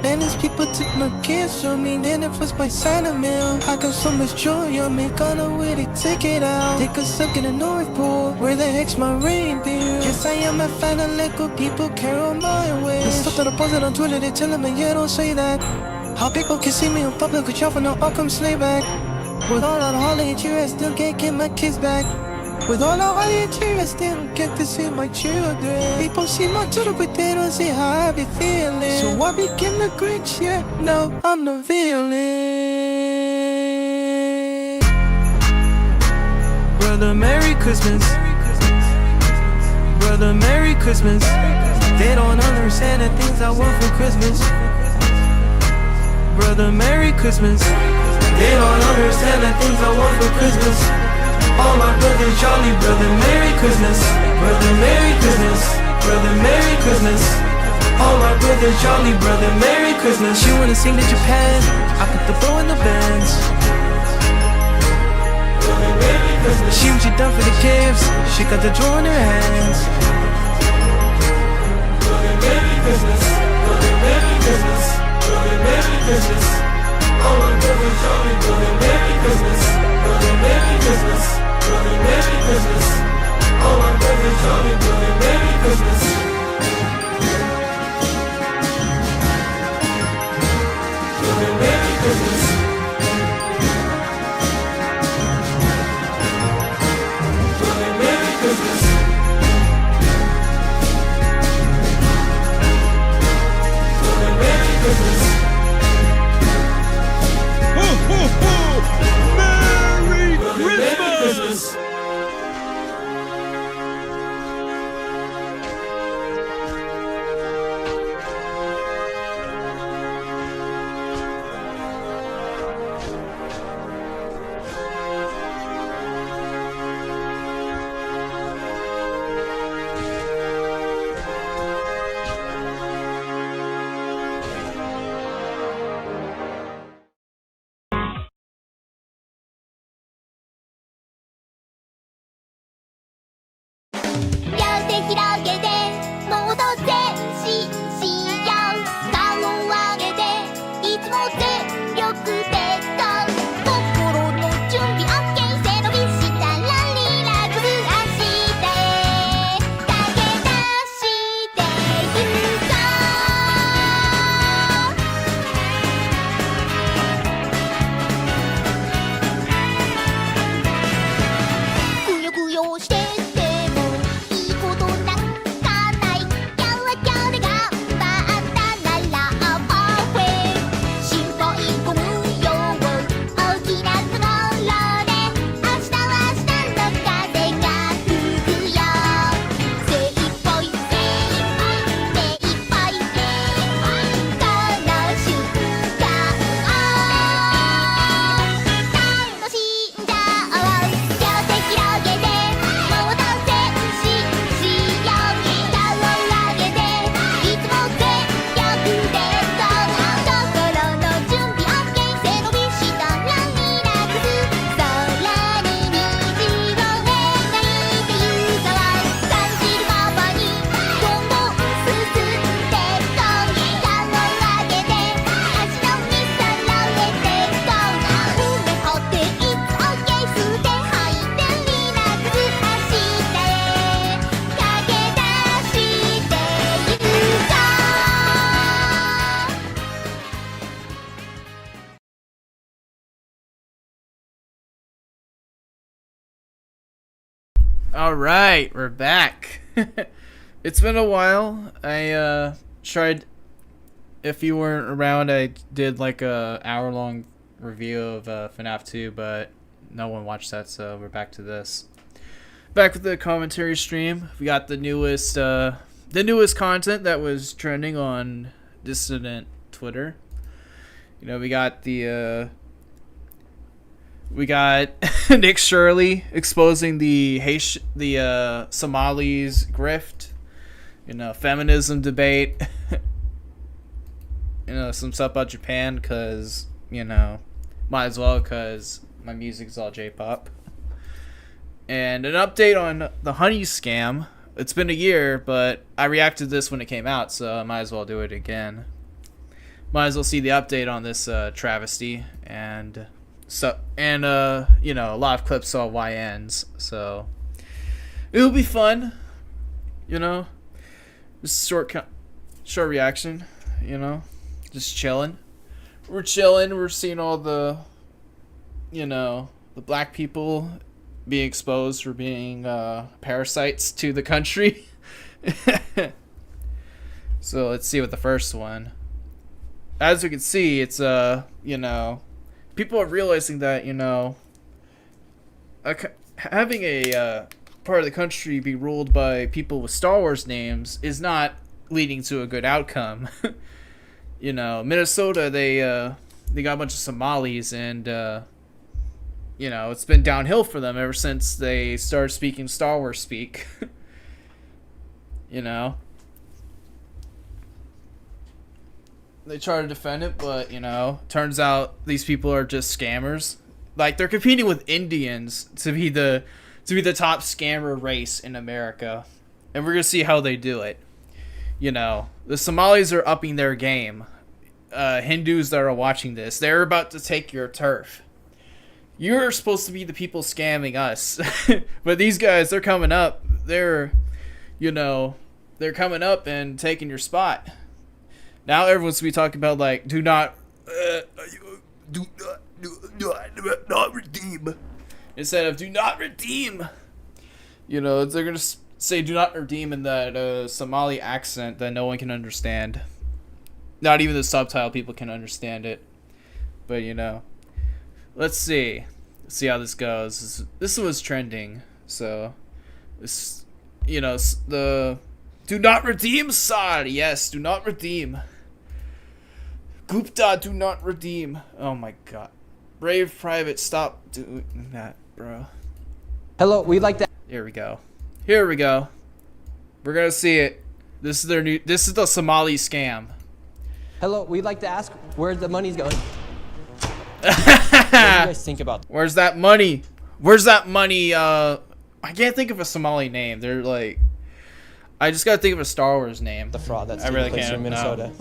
Man, these people took my kids from me, then it was by Santa Mail. I got so much joy on me, gonna where they take it out. Take a suck in the North Pole, where the heck's my reindeer? Yes, I am a fan of Lego, people carol my way. The stuff that I posted on Twitter, they telling me, yeah, don't say that. How people can see me in public, could y'all for no Arkham slay back. With all that holly and cheer, I still can't get my kids back. With all the holly and cheer, I still get to see my children. People see my Twitter, but they don't see how I be feeling. So I became the Grinch, yeah, no, I'm the villain. Brother, Merry Christmas. Brother, Merry Christmas. They don't understand the things I want for Christmas. Brother, Merry Christmas. They don't understand the things I want for Christmas. All my brothers jolly, brother, Merry Christmas. Brother, Merry Christmas. Brother, Merry Christmas. All my brothers jolly, brother, Merry Christmas. She wanna sing to Japan, I put the bow in the bands. Brother, Merry Christmas. She what she done for the kids, she got the draw in her hands. Brother, Merry Christmas. Brother, Merry Christmas. Brother, Merry Christmas. All my brothers jolly, brother, Merry Christmas. Brother, Merry Christmas. Brother, Merry Christmas. All my brothers jolly, brother, Merry Christmas. Brother, Merry Christmas. Brother, Merry Christmas. Brother, Merry Christmas. Merry Christmas! Alright, we're back. It's been a while. I tried, if you weren't around, I did like a hour-long review of FNAF 2, but no one watched that, so we're back to this. Back with the commentary stream. We got the newest content that was trending on Dissident Twitter. You know, we got Nick Shirley exposing the Somalis grift, feminism debate, some stuff about Japan, because, might as well, because my music's all J-pop. And an update on the honey scam. It's been a year, but I reacted to this when it came out, so I might as well do it again. might as well see the update on this travesty, and you know, a lot of clips saw YNs, so it'll be fun, you know. Just short reaction, you know, just chilling. We're chilling. We're seeing all the, you know, the black people being exposed for being parasites to the country. So let's see what the first one. As we can see, it's you know, people are realizing that, you know, having a part of the country be ruled by people with Star Wars names is not leading to a good outcome. You know, Minnesota, they got a bunch of Somalis, and you know, it's been downhill for them ever since they started speaking Star Wars speak. You know, they try to defend it, but, you know, turns out these people are just scammers. Like, they're competing with Indians to be the top scammer race in America, and we're gonna see how they do it. You know, the Somalis are upping their game. Hindus that are watching this, they're about to take your turf. You're supposed to be the people scamming us, but these guys, they're coming up. They're, you know, they're coming up and taking your spot. Now everyone's gonna be talking about, like, do not redeem, instead of do not redeem. You know, they're gonna say do not redeem in that Somali accent that no one can understand. Not even the subtitle people can understand it. But, you know, let's see how this goes. This was trending, so this, you know, the do not redeem side. Yes, do not redeem. Gupta, do not redeem. Oh my god. Brave Private, stop doing that, bro. Hello, we'd like to. Here we go. Here we go. We're gonna see it. This is their new. This is the Somali scam. Hello, we'd like to ask where the money's going. What do you guys think about? Where's that money? Where's that money? I can't think of a Somali name. They're like, I just gotta think of a Star Wars name. The fraud that's I taking really place can't. in Minnesota.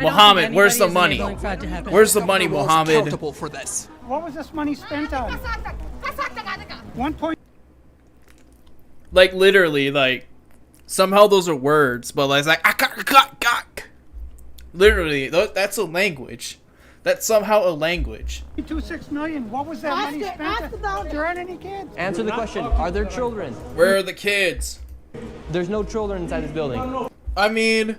Muhammad, where's the money? Where's the money, Muhammad? Accountable for this. What was this money spent on? 1 point. Like, literally, like, somehow those are words, but like, literally, that's a language. That's somehow a language. 2.6 million. What was that money spent on? There aren't any kids. Answer the question. Are there children? Where are the kids? There's no children inside this building. I mean,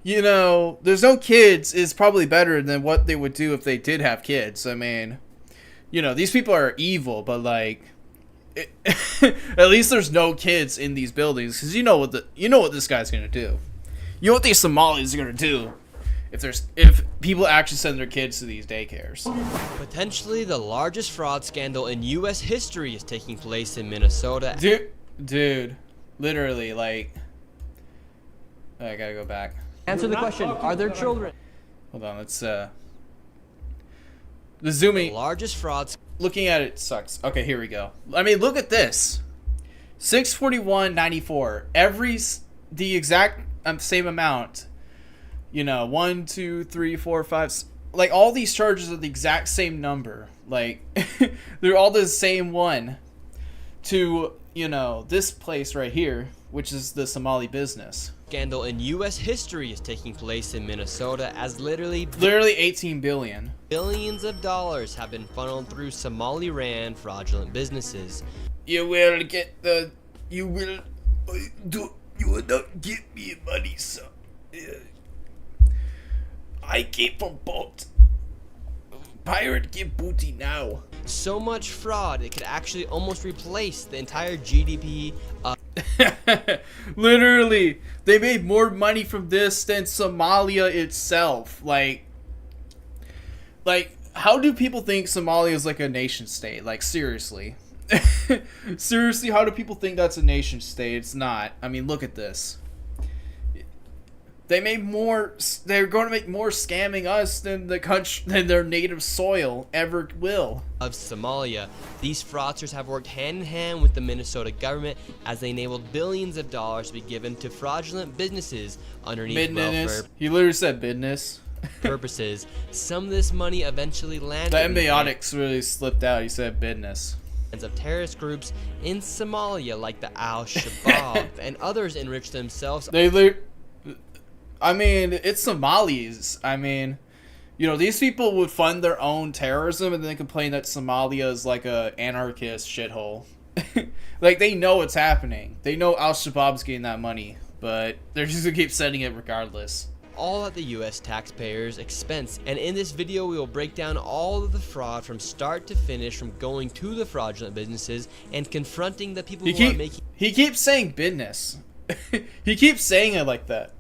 you know, there's no kids is probably better than what they would do if they did have kids. I mean, you know, these people are evil, but like, at least there's no kids in these buildings, because you know what this guy's gonna do. You know what these Somalis are gonna do if people actually send their kids to these daycares. Potentially the largest fraud scandal in U.S. history is taking place in Minnesota. Dude, literally, like, I gotta go back. Answer the question. Are there children? Hold on, let's the zooming. The largest fraud. Looking at it sucks. Okay, here we go. I mean, look at this. 641.94. The exact same amount. You know, 1, 2, 3, 4, 5. Like, all these charges are the exact same number. Like, they're all the same one. To, you know, this place right here, which is the Somali business. Scandal in U.S. history is taking place in Minnesota as literally 18 billion. Billions of dollars have been funneled through Somali-ran fraudulent businesses. You will not get me money, so I keep a boat. Pirate give booty now. So much fraud, it could actually almost replace the entire GDP of Literally, they made more money from this than Somalia itself. Like, how do people think Somalia is like a nation state? Like, seriously. Seriously, how do people think that's a nation state? It's not. I mean, look at this. They're going to make more scamming us than their native soil ever will. Of Somalia. These fraudsters have worked hand in hand with the Minnesota government as they enabled billions of dollars to be given to fraudulent businesses underneath welfare. He literally said business. purposes. Some of this money eventually landed The in the embiotics really slipped out. He said business. hands of terrorist groups in Somalia like the Al-Shabaab, and others enriched themselves. I mean, it's Somalis. I mean, you know, these people would fund their own terrorism and then complain that Somalia is like a anarchist shithole. Like, they know what's happening. They know Al-Shabaab's getting that money, but they're just gonna keep sending it regardless. All at the U.S. taxpayers' expense. And in this video, we will break down all of the fraud from start to finish, from going to the fraudulent businesses and confronting the people who are making He keeps saying business. He keeps saying it like that.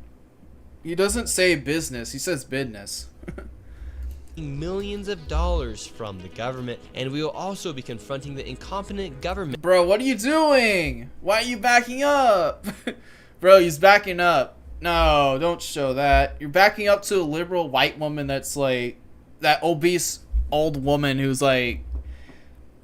He doesn't say business. He says business. millions of dollars from the government. And we will also be confronting the incompetent government. Bro, what are you doing? Why are you backing up? Bro, he's backing up. No, don't show that. You're backing up to a liberal white woman that's like that obese old woman who's like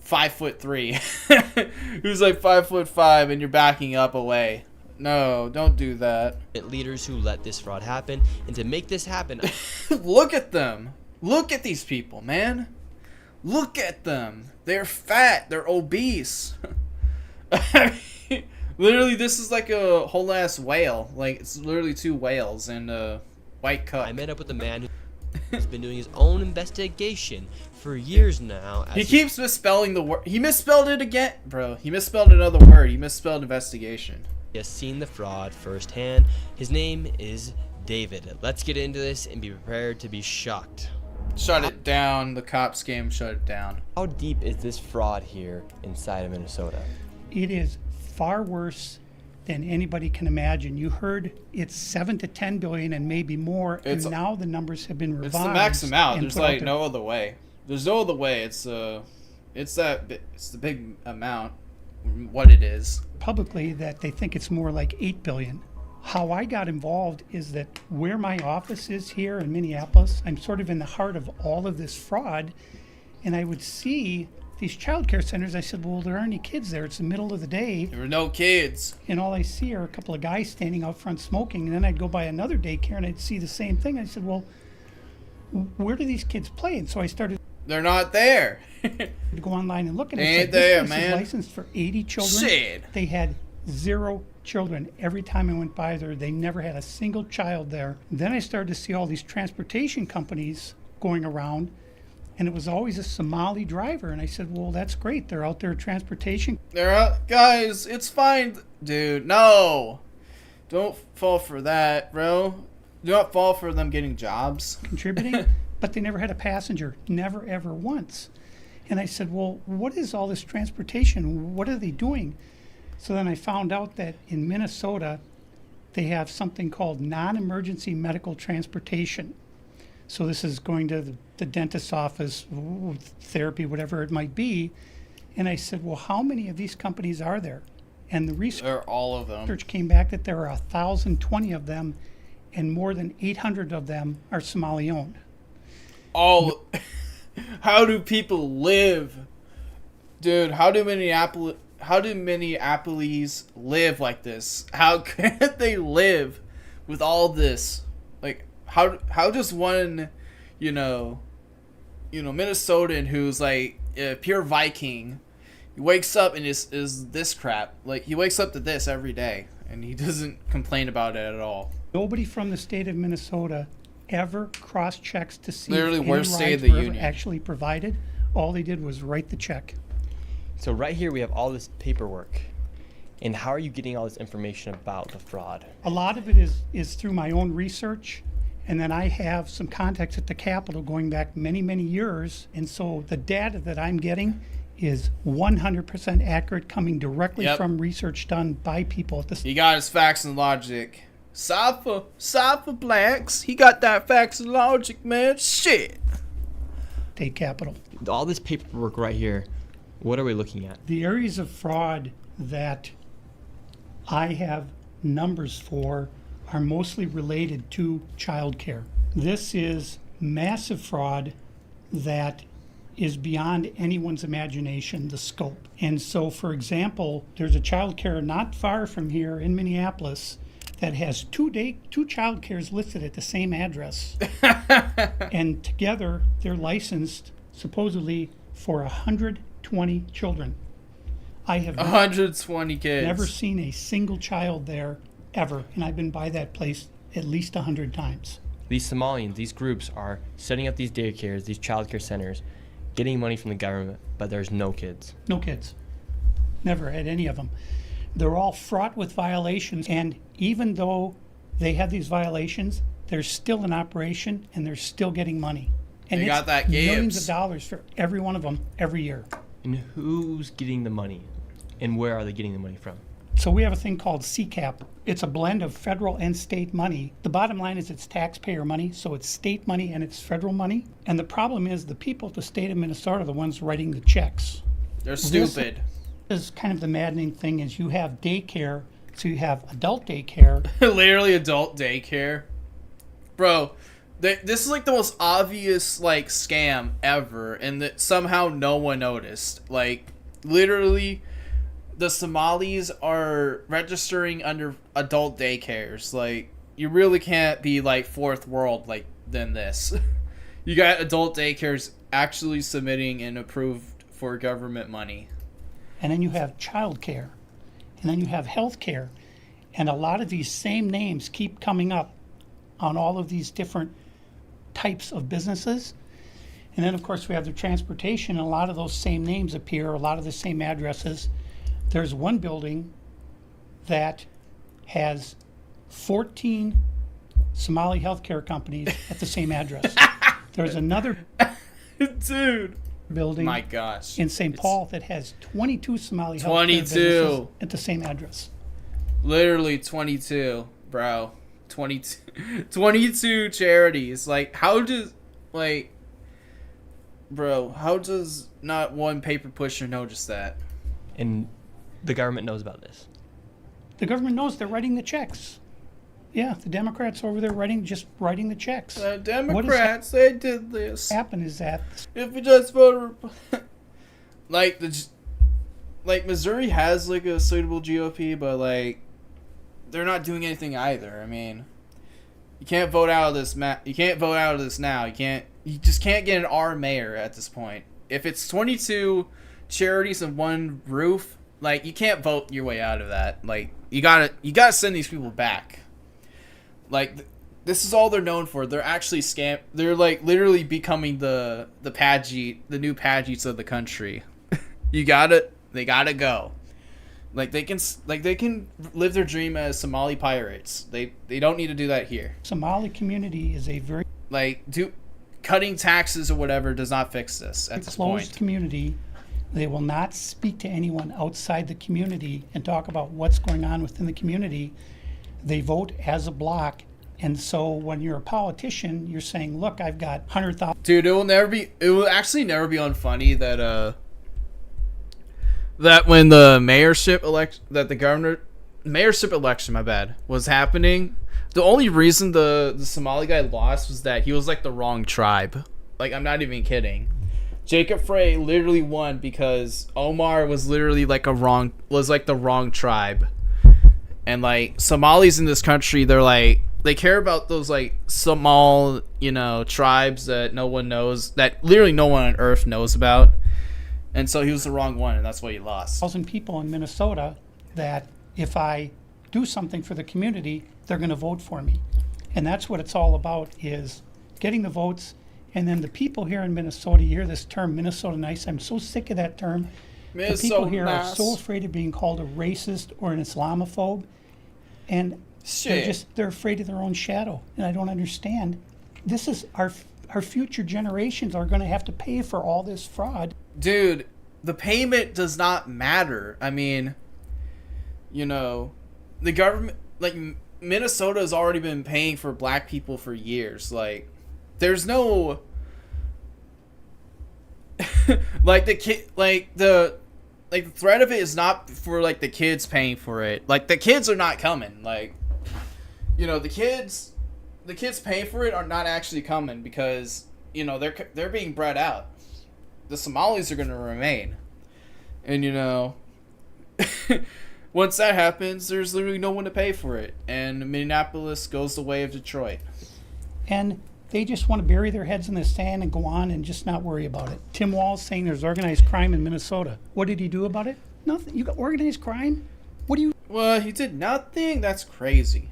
5'3", who's like 5'5", and you're backing up away. No, don't do that. Leaders who let this fraud happen. And to make this happen, Look at them. Look at these people, man. Look at them. They're fat. They're obese. I mean, literally, this is like a whole ass whale. Like, it's literally 2 whales and a white cup. I met up with a man who's been doing his own investigation for years now. He keeps misspelling the word. He misspelled it again, bro. He misspelled another word. He misspelled investigation. He has seen the fraud firsthand. His name is David. Let's get into this and be prepared to be shocked. Shut it down. The cops game shut it down. How deep is this fraud here inside of Minnesota? It is far worse than anybody can imagine. You heard it's 7 to 10 billion and maybe more, and now the numbers have been revised. It's the max amount. and There's put out like there. no other way. There's no other way. It's the big amount. What it is. Publicly that they think it's more like 8 billion. How I got involved is that where my office is here in Minneapolis, I'm sort of in the heart of all of this fraud, and I would see these child care centers. I said, well, there aren't any kids there. It's the middle of the day, There were no kids. and all I see are a couple of guys standing out front smoking. And then I'd go by another daycare and I'd see the same thing. I said, well, where do these kids play? And so I started They're not there. to go online and look, and They I ain't said, there, this place man. is licensed for 80 children. Shit. They had 0 children. Every time I went by there, they never had a single child there. Then I started to see all these transportation companies going around, and it was always a Somali driver. And I said, well, that's great. They're out there transportation They're out. Guys, it's fine. Dude, no. Don't fall for that, bro. Do not fall for them getting jobs. contributing, but they never had a passenger, never, ever once. And I said, well, what is all this transportation? What are they doing? So then I found out that in Minnesota, they have something called non-emergency medical transportation. So this is going to the dentist's office, therapy, whatever it might be. And I said, well, how many of these companies are there? And the They're all of them. research came back that there are 1,020 of them, and more than 800 of them are Somali-owned. All. How do people live? Dude, how do Minneapolis live like this? How can they live with all this? Like, how does one, Minnesotan who's like a pure Viking, he wakes up and is this crap? Like, he wakes up to this every day, and he doesn't complain about it at all. Nobody from the state of Minnesota ever cross-checks to see Literally if any worst state of rides the were ever union. actually provided. All they did was write the check. So right here we have all this paperwork. And how are you getting all this information about the fraud? A lot of it is through my own research, and then I have some contacts at the Capitol going back many, many years. And so the data that I'm getting is 100% accurate, coming directly Yep. from research done by people at the He got his facts and logic. Safa blacks. He got that facts and logic, man. Shit. state capitol. All this paperwork right here, what are we looking at? The areas of fraud that I have numbers for are mostly related to childcare. This is massive fraud that is beyond anyone's imagination, the scope. And so, for example, there's a childcare not far from here in Minneapolis that has two child cares listed at the same address. And together they're licensed supposedly for 120 children. I have 120 kids. never seen a single child there ever, and I've been by that place at least 100 times. These Somalians, these groups are setting up these daycares, these child care centers, getting money from the government, but there's no kids. No kids. Never had any of them. They're all fraught with violations, and even though they have these violations, they're still in operation and they're still getting money. And They it's got that millions Gibbs. of dollars for every one of them every year. And who's getting the money? And where are they getting the money from? So we have a thing called CCAP. It's a blend of federal and state money. The bottom line is it's taxpayer money, so it's state money and it's federal money. And the problem is the people at the state of Minnesota are the ones writing the checks. They're stupid. This is kind of the maddening thing is you have daycare, so you have adult daycare. Literally adult daycare. Bro, this is like the most obvious like scam ever, and that somehow no one noticed. Like, literally, the Somalis are registering under adult daycares. Like, you really can't be like fourth world like than this. You got adult daycares actually submitting and approved for government money. And then you have child care. And then you have health care. And a lot of these same names keep coming up on all of these different types of businesses. And then, of course, we have the transportation, and a lot of those same names appear, a lot of the same addresses. There's one building that has 14 Somali healthcare companies at the same address. There's another Dude. building My gosh. in St. Paul that has 22 Somali healthcare 22. businesses at the same address. Literally 22, bro. 22 charities. Like, how does, like, bro, how does not one paper pusher notice that? And the government knows about this. The government knows they're writing the checks. Yeah, the Democrats over there just writing the checks. The Democrats, they did this. What happen is that If we just vote, like Missouri has like a suitable GOP, but like they're not doing anything either. I mean, you can't vote out of this. You can't vote out of this now. You just can't get an R mayor at this point. If it's 22 charities and one roof, like you can't vote your way out of that. Like you gotta send these people back. Like, this is all they're known for. They're actually They're like literally becoming the new Pageets of the country. They gotta go. Like they can live their dream as Somali pirates. They don't need to do that here. Somali community is a very Cutting taxes or whatever does not fix this at this closed point. community. They will not speak to anyone outside the community and talk about what's going on within the community. They vote as a block. And so when you're a politician, you're saying, look, I've got 100,000. Dude, it will actually never be unfunny that that when the mayorship election, my bad, was happening, the only reason the Somali guy lost was that he was like the wrong tribe. Like, I'm not even kidding. Jacob Frey literally won because Omar was literally like the wrong tribe. And like Somalis in this country, they care about those like small, tribes that no one knows, that literally no one on earth knows about. And so he was the wrong one, and that's why he lost. 1,000 people in Minnesota that if I do something for the community, they're going to vote for me. And that's what it's all about, is getting the votes. And then the people here in Minnesota, you hear this term, Minnesota nice. I'm so sick of that term. The people here are so afraid of being called a racist or an Islamophobe. And they're afraid of their own shadow. And I don't understand. This is our future generations are going to have to pay for all this fraud. Dude, the payment does not matter. I mean, the government, like, Minnesota has already been paying for black people for years. Like, there's no, like, the threat of it is not for, like, the kids paying for it. Like, the kids are not coming. Like, the kids paying for it are not actually coming because, they're being bred out. The Somalis are going to remain. And, once that happens, there's literally no one to pay for it, and Minneapolis goes the way of Detroit. And they just want to bury their heads in the sand and go on and just not worry about it. Tim Walz saying there's organized crime in Minnesota. What did he do about it? Nothing. You got organized crime? What do you... Well, he did nothing? That's crazy.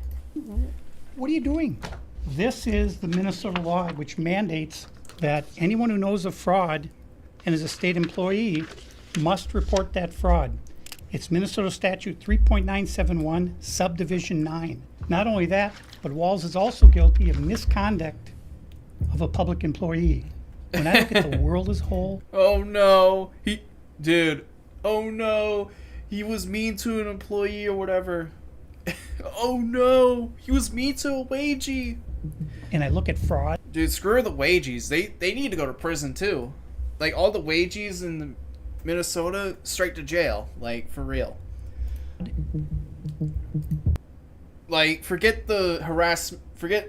What are you doing? This is the Minnesota law, which mandates that anyone who knows of fraud and is a state employee must report that fraud. It's Minnesota Statute 3.971, Subdivision 9. Not only that, but Walz is also guilty of misconduct of a public employee. When I look at the world as a whole... Oh no. Dude. Oh no. He was mean to an employee or whatever. Oh no. He was mean to a wagee. And I look at fraud. Dude, screw the wagies. They need to go to prison too. Like, all the wagies in Minnesota, straight to jail. Like, for real. Like, forget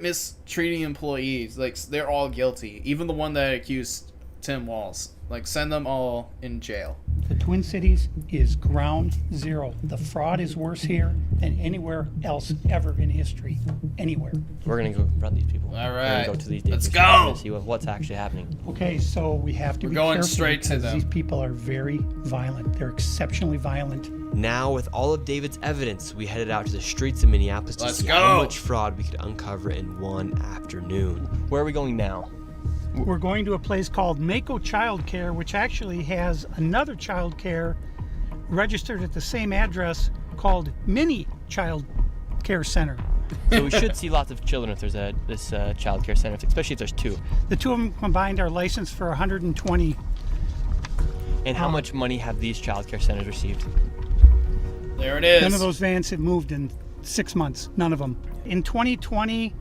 mistreating employees. Like, they're all guilty. Even the one that accused Tim Walz. Like, send them all in jail. The Twin Cities is ground zero. The fraud is worse here than anywhere else ever in history. Anywhere. We're gonna go confront these people. All We're right. gonna go to these Let's daycare go. centers to see what's actually happening. Okay, so we have to be going careful straight to because them. these people are very violent. They're exceptionally violent. Now, with all of David's evidence, we headed out to the streets of Minneapolis to Let's see go. how much fraud we could uncover in one afternoon. Where are we going now? We're going to a place called Mako Child Care, which actually has another child care registered at the same address called Mini Child Care Center. So we should see lots of children if there's this child care center, especially if there's two. The two of them combined are licensed for 120. And how much money have these child care centers received? There it is. None of those vans have moved in 6 months. None of them. In 2020,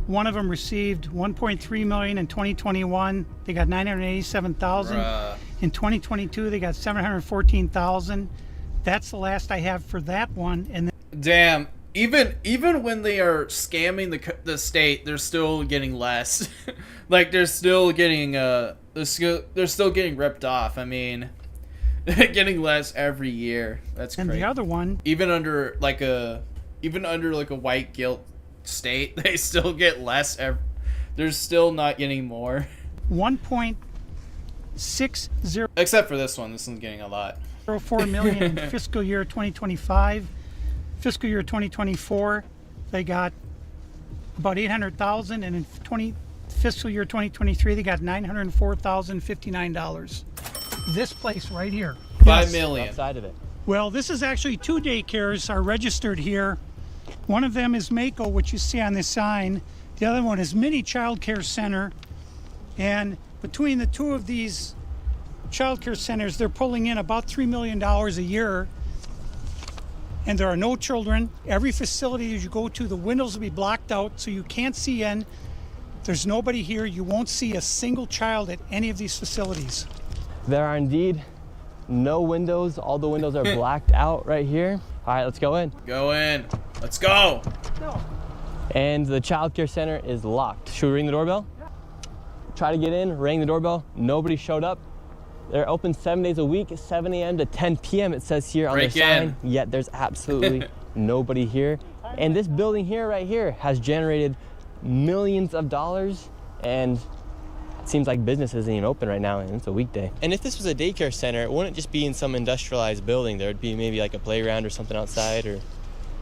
one of them received $1.3 million. In 2021, they got $987,000. Bruh. In 2022, they got $714,000. That's the last I have for that one. And Damn. Even when they are scamming the state, they're still getting less. Like, they're still getting they're still getting ripped off. I mean, getting less every year. That's and crazy. the other one, Even under like a white guilt state, they still get less. They're still not getting more. 1.60 Except for this one. This one's getting a lot. 4 million in fiscal year 2025. Fiscal year 2024, they got about 800,000, and in fiscal year 2023, they got $904,059. This place right here. 5 million. Outside of it. Well, this is actually two daycares are registered here. One of them is Mako, which you see on this sign. The other one is Mini Child Care Center. And between the two of these child care centers, they're pulling in about $3 million a year. And there are no children. Every facility that you go to, the windows will be blocked out so you can't see in. There's nobody here. You won't see a single child at any of these facilities. There are indeed no windows. All the windows are blacked out right here. All right, let's go in. Go in. Let's go. And the child care center is locked. Should we ring the doorbell? Try to get in, ring the doorbell. Nobody showed up. They're open 7 days a week, 7 a.m. to 10 p.m. it says here on Break the sign. in. Yet there's absolutely nobody here. And this building here, right here, has generated millions of dollars, and it seems like business isn't even open right now, and it's a weekday. And if this was a daycare center, it wouldn't just be in some industrialized building. There would be maybe like a playground or something outside, or...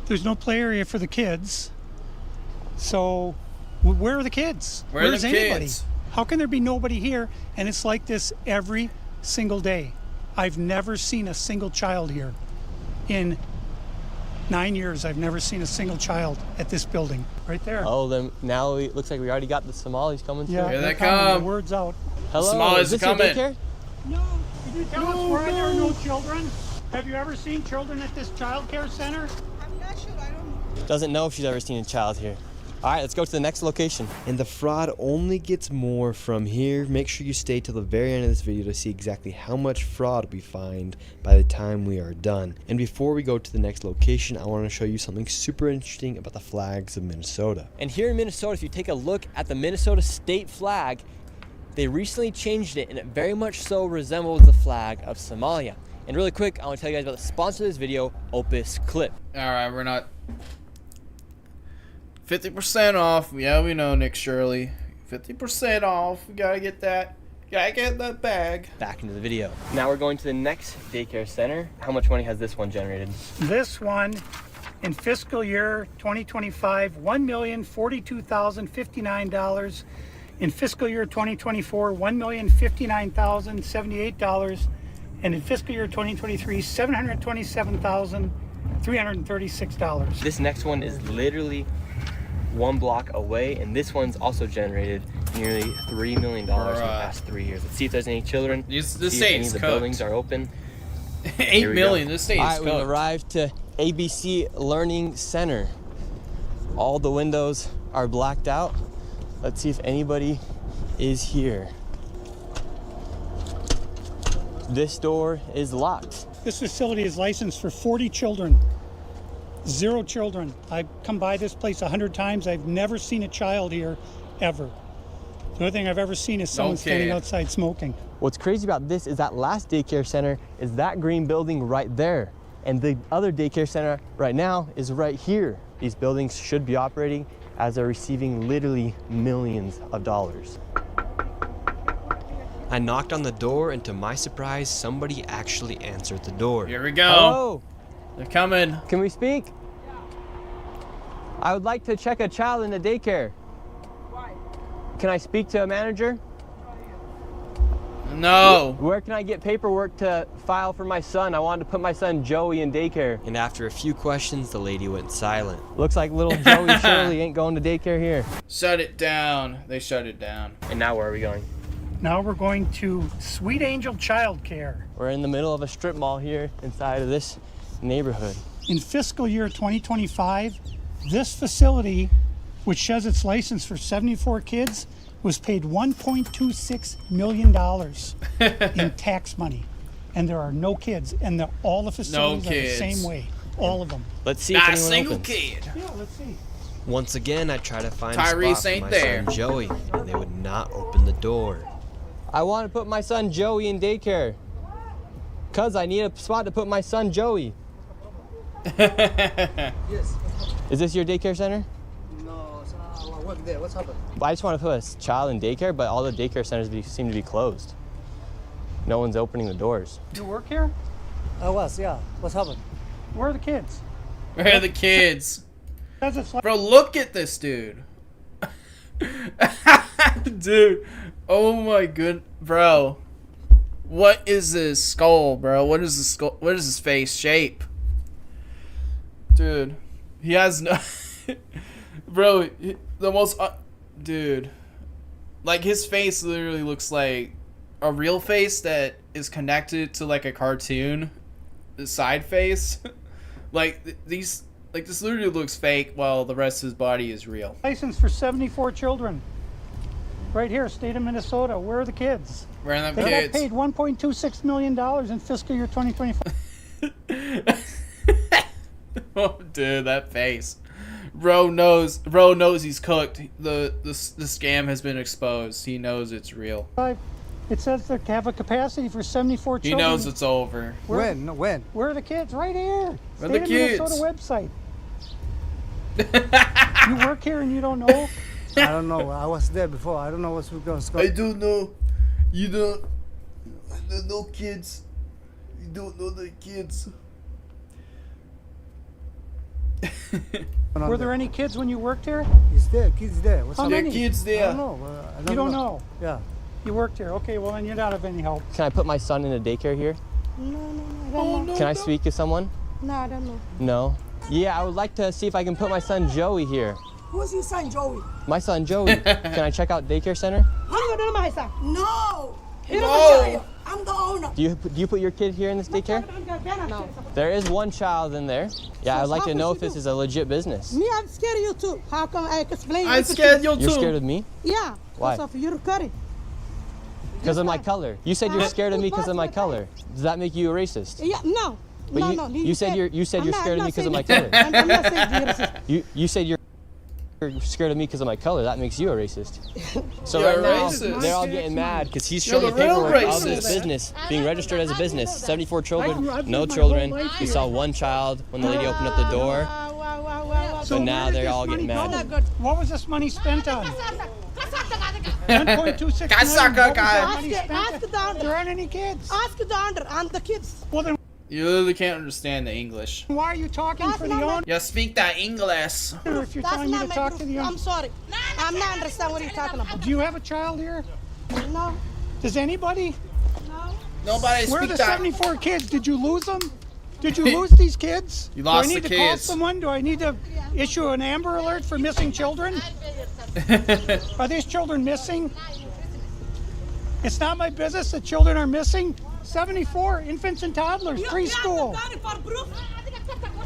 There's no play area for the kids. So where are the kids? Where are Where's the anybody? kids? How can there be nobody here? And it's like this every single day. I've never seen a single child here. In 9 years, I've never seen a single child at this building. Right there. Oh, then now it looks like we already got the Somalis coming through. Yeah, Here they're they coming. come. The word's out. Hello, Somalis is this your coming. daycare? No, did you tell us why there are no children? Have you ever seen children at this child care center? I'm not sure. I don't know. Doesn't know if she's ever seen a child here. All right, let's go to the next location. And the fraud only gets more from here. Make sure you stay till the very end of this video to see exactly how much fraud we find by the time we are done. And before we go to the next location, I want to show you something super interesting about the flags of Minnesota. And here in Minnesota, if you take a look at the Minnesota state flag, they recently changed it, and it very much so resembles the flag of Somalia. And really quick, I want to tell you guys about the sponsor of this video, Opus Clip. Alright, we're not 50% off. Yeah, we know, Nick Shirley. 50% off. We gotta get that. Gotta get that bag. Back into the video. Now we're going to the next daycare center. How much money has this one generated? This one, in fiscal year 2025, $1,042,059. In fiscal year 2024, $1,059,078. And in fiscal year 2023, $727,336. This next one is literally one block away, and this one's also generated nearly $3 million in the past 3 years. Let's see if there's any children. This see if any state's of the cooked. buildings are open. 8 we million. go. This state All is right, we've cooked. arrived to ABC Learning Center. All the windows are blacked out. Let's see if anybody is here. This door is locked. This facility is licensed for 40 children. 0 children. I've come by this place 100 times. I've never seen a child here, ever. The only thing I've ever seen is someone standing outside smoking. What's crazy about this is that last daycare center is that green building right there. And the other daycare center right now is right here. These buildings should be operating as they're receiving literally millions of dollars. I knocked on the door, and to my surprise, somebody actually answered the door. Here we go. Hello, They're coming. can we speak? I would like to check a child in the daycare. Can I speak to a manager? No. Where can I get paperwork to file for my son? I wanted to put my son Joey in daycare. And after a few questions, the lady went silent. Looks like little Joey Shirley ain't going to daycare here. Shut it down. They shut it down. And now where are we going? Now we're going to Sweet Angel Child Care. We're in the middle of a strip mall here inside of this neighborhood. In fiscal year 2025, this facility, which says it's licensed for 74 kids, was paid $1.26 million in tax money. And there are no kids. And all the facilities are the kids. same way. All of them. Let's see if Not a anyone single opens. kid. Yeah, let's see. Once again, I tried to find Tyrese a spot for ain't my there. son Joey, and they would not open the door. I want to put my son Joey in daycare. Cause I need a spot to put my son Joey. Yes. Is this your daycare center? No, I work there. What's happened? I just want to put a child in daycare, but all the daycare centers seem to be closed. No one's opening the doors. You work here? I was, yeah. What's happened? Where are the kids? Where are the kids? Says it's like Bro, look at this dude. Dude. Oh my good. Bro. What is this skull, bro? What is this skull? What is his face shape? Dude. He has no. Bro, the most. Dude. Like, his face literally looks like a real face that is connected to, like, a cartoon. The side face. Like, these. Like, this literally looks fake while the rest of his body is real. licensed for 74 children. Right here, state of Minnesota. Where are the kids? Where are them They kids? got paid $1.26 million in fiscal year 2025. Oh, dude, that face. Bro knows he's cooked. The scam has been exposed. He knows it's real. It says they have a capacity for 74 He children. knows it's over. Where- When? No, when? Where are the kids? Right here. Where State the of kids? Minnesota website. You work here and you don't know? I don't know. I was there before. I don't know what's going on. I don't know. You don't. There's no kids. You don't know the kids. Were there any kids when you worked here? It's there. Kids there. What's How happening? many? Kids I there. don't know. You don't know. Yeah. You worked here. Okay, well then you're not of any help. Can I put my son in a daycare here? No, I Oh, don't know. Can I speak to someone? No, I don't know. No. Yeah, I would like to see if I can put my son Joey here. Who's your son, Joey? My son Joey. Can I check out daycare center? I'm not my son. No. You No. don't I'm the owner. Do you put your kid here in this daycare? No. There is one child in there. Yeah, So I'd like how to could know you if this do? is a legit business. Me, I'm scared of you too. How come I explain? I'm scared you You're too. scared of me? Yeah. Why? Because of your curry. Because of my color. You said you're scared of me because of my color. Does that make you a racist? Yeah. No. But no. you said you're I'm scared of me not because of saying my it. color. I'm not saying you're racist. You said you're You're scared of me because of my color. That makes you a racist. So You're right now, racist. they're all getting mad because he's You're showing the real paperwork of racist. this business being registered as a business. 74 children, no children. We saw one child when the lady opened up the door. So now where did they're this all getting money mad. go? What was this money spent on? 1.26 Kasaka million. What was guy. that money spent on? There aren't any kids. Ask the owner and the kids. Well, then You literally can't understand the English. why are you talking for the owner You speak that English. if you're That's telling me to not my talk proof. to the owner? I'm sorry. I'm not understand what you're talking about. Do you have a child here? No. Does anybody? No. Nobody Where are speak the that. 74 kids? Did you lose them? Did you lose these kids? You lost Do I the need to call kids. someone? Do I need to issue an Amber Alert for missing children? Are these children missing? It's not my business that children are missing. 74 infants and toddlers, preschool.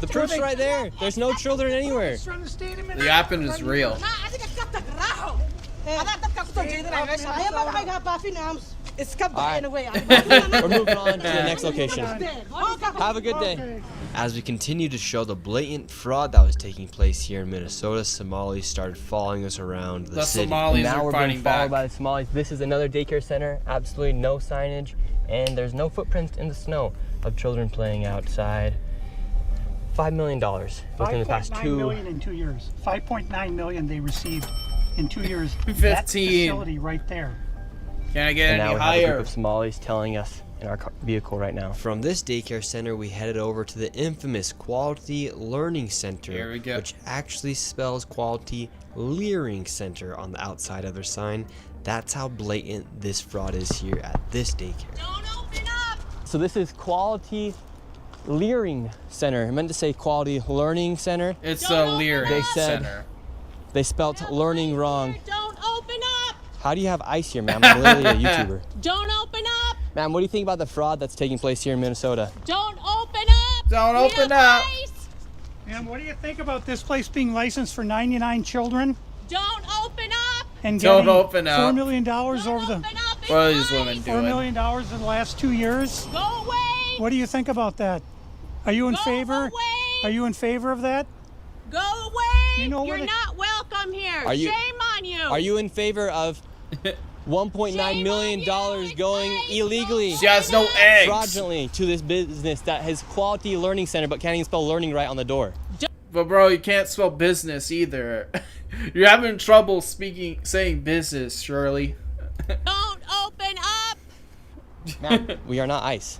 The proof's right there. There's no children anywhere. The happen is real. We're moving on to the next location. Have a good day. As we continue to show the blatant fraud that was taking place here in Minnesota, Somalis started following us around the city. Somalis Now are we're being fighting followed back. by the Somalis. This is another daycare center. Absolutely no signage, and there's no footprints in the snow of children playing outside. $5 million within the past 5.9 two. million in 2 years. 5.9 million they received in 2 years. 15. That facility right there. Can I get And now any we have a higher? group of Somalis telling us in our vehicle right now. From this daycare center, we headed over to the infamous Quality Learning Center, Here we go. which actually spells Quality Leering Center on the outside of their sign. That's how blatant this fraud is here at this daycare. So this is Quality Leering Center. I meant to say Quality Learning Center. It's a Leering They said- Center. They spelt learning wrong. Don't open up. How do you have ice here, ma'am? I'm literally a YouTuber. Don't open up. Ma'am, what do you think about the fraud that's taking place here in Minnesota? Don't open up. Don't We open have up. ice. And what do you think about this place being licensed for 99 children Don't open up. and Don't getting open up. $4 million over Don't the open up. It's What are these women ice. $4 doing? million in the last 2 years? Go away. What do you think about that? Are you in Go favor? away. Are you in favor of that? Go away. You know where You're they- not welcome here. Are you- Shame on you. Are you in favor of $1.9 million going illegally, She has no eggs. fraudulently to this business that has Quality Learning Center but can't even spell learning right on the door? But bro, you can't spell business either. You're having trouble saying business, Shirley. Don't open up. Ma'am, we are not ICE.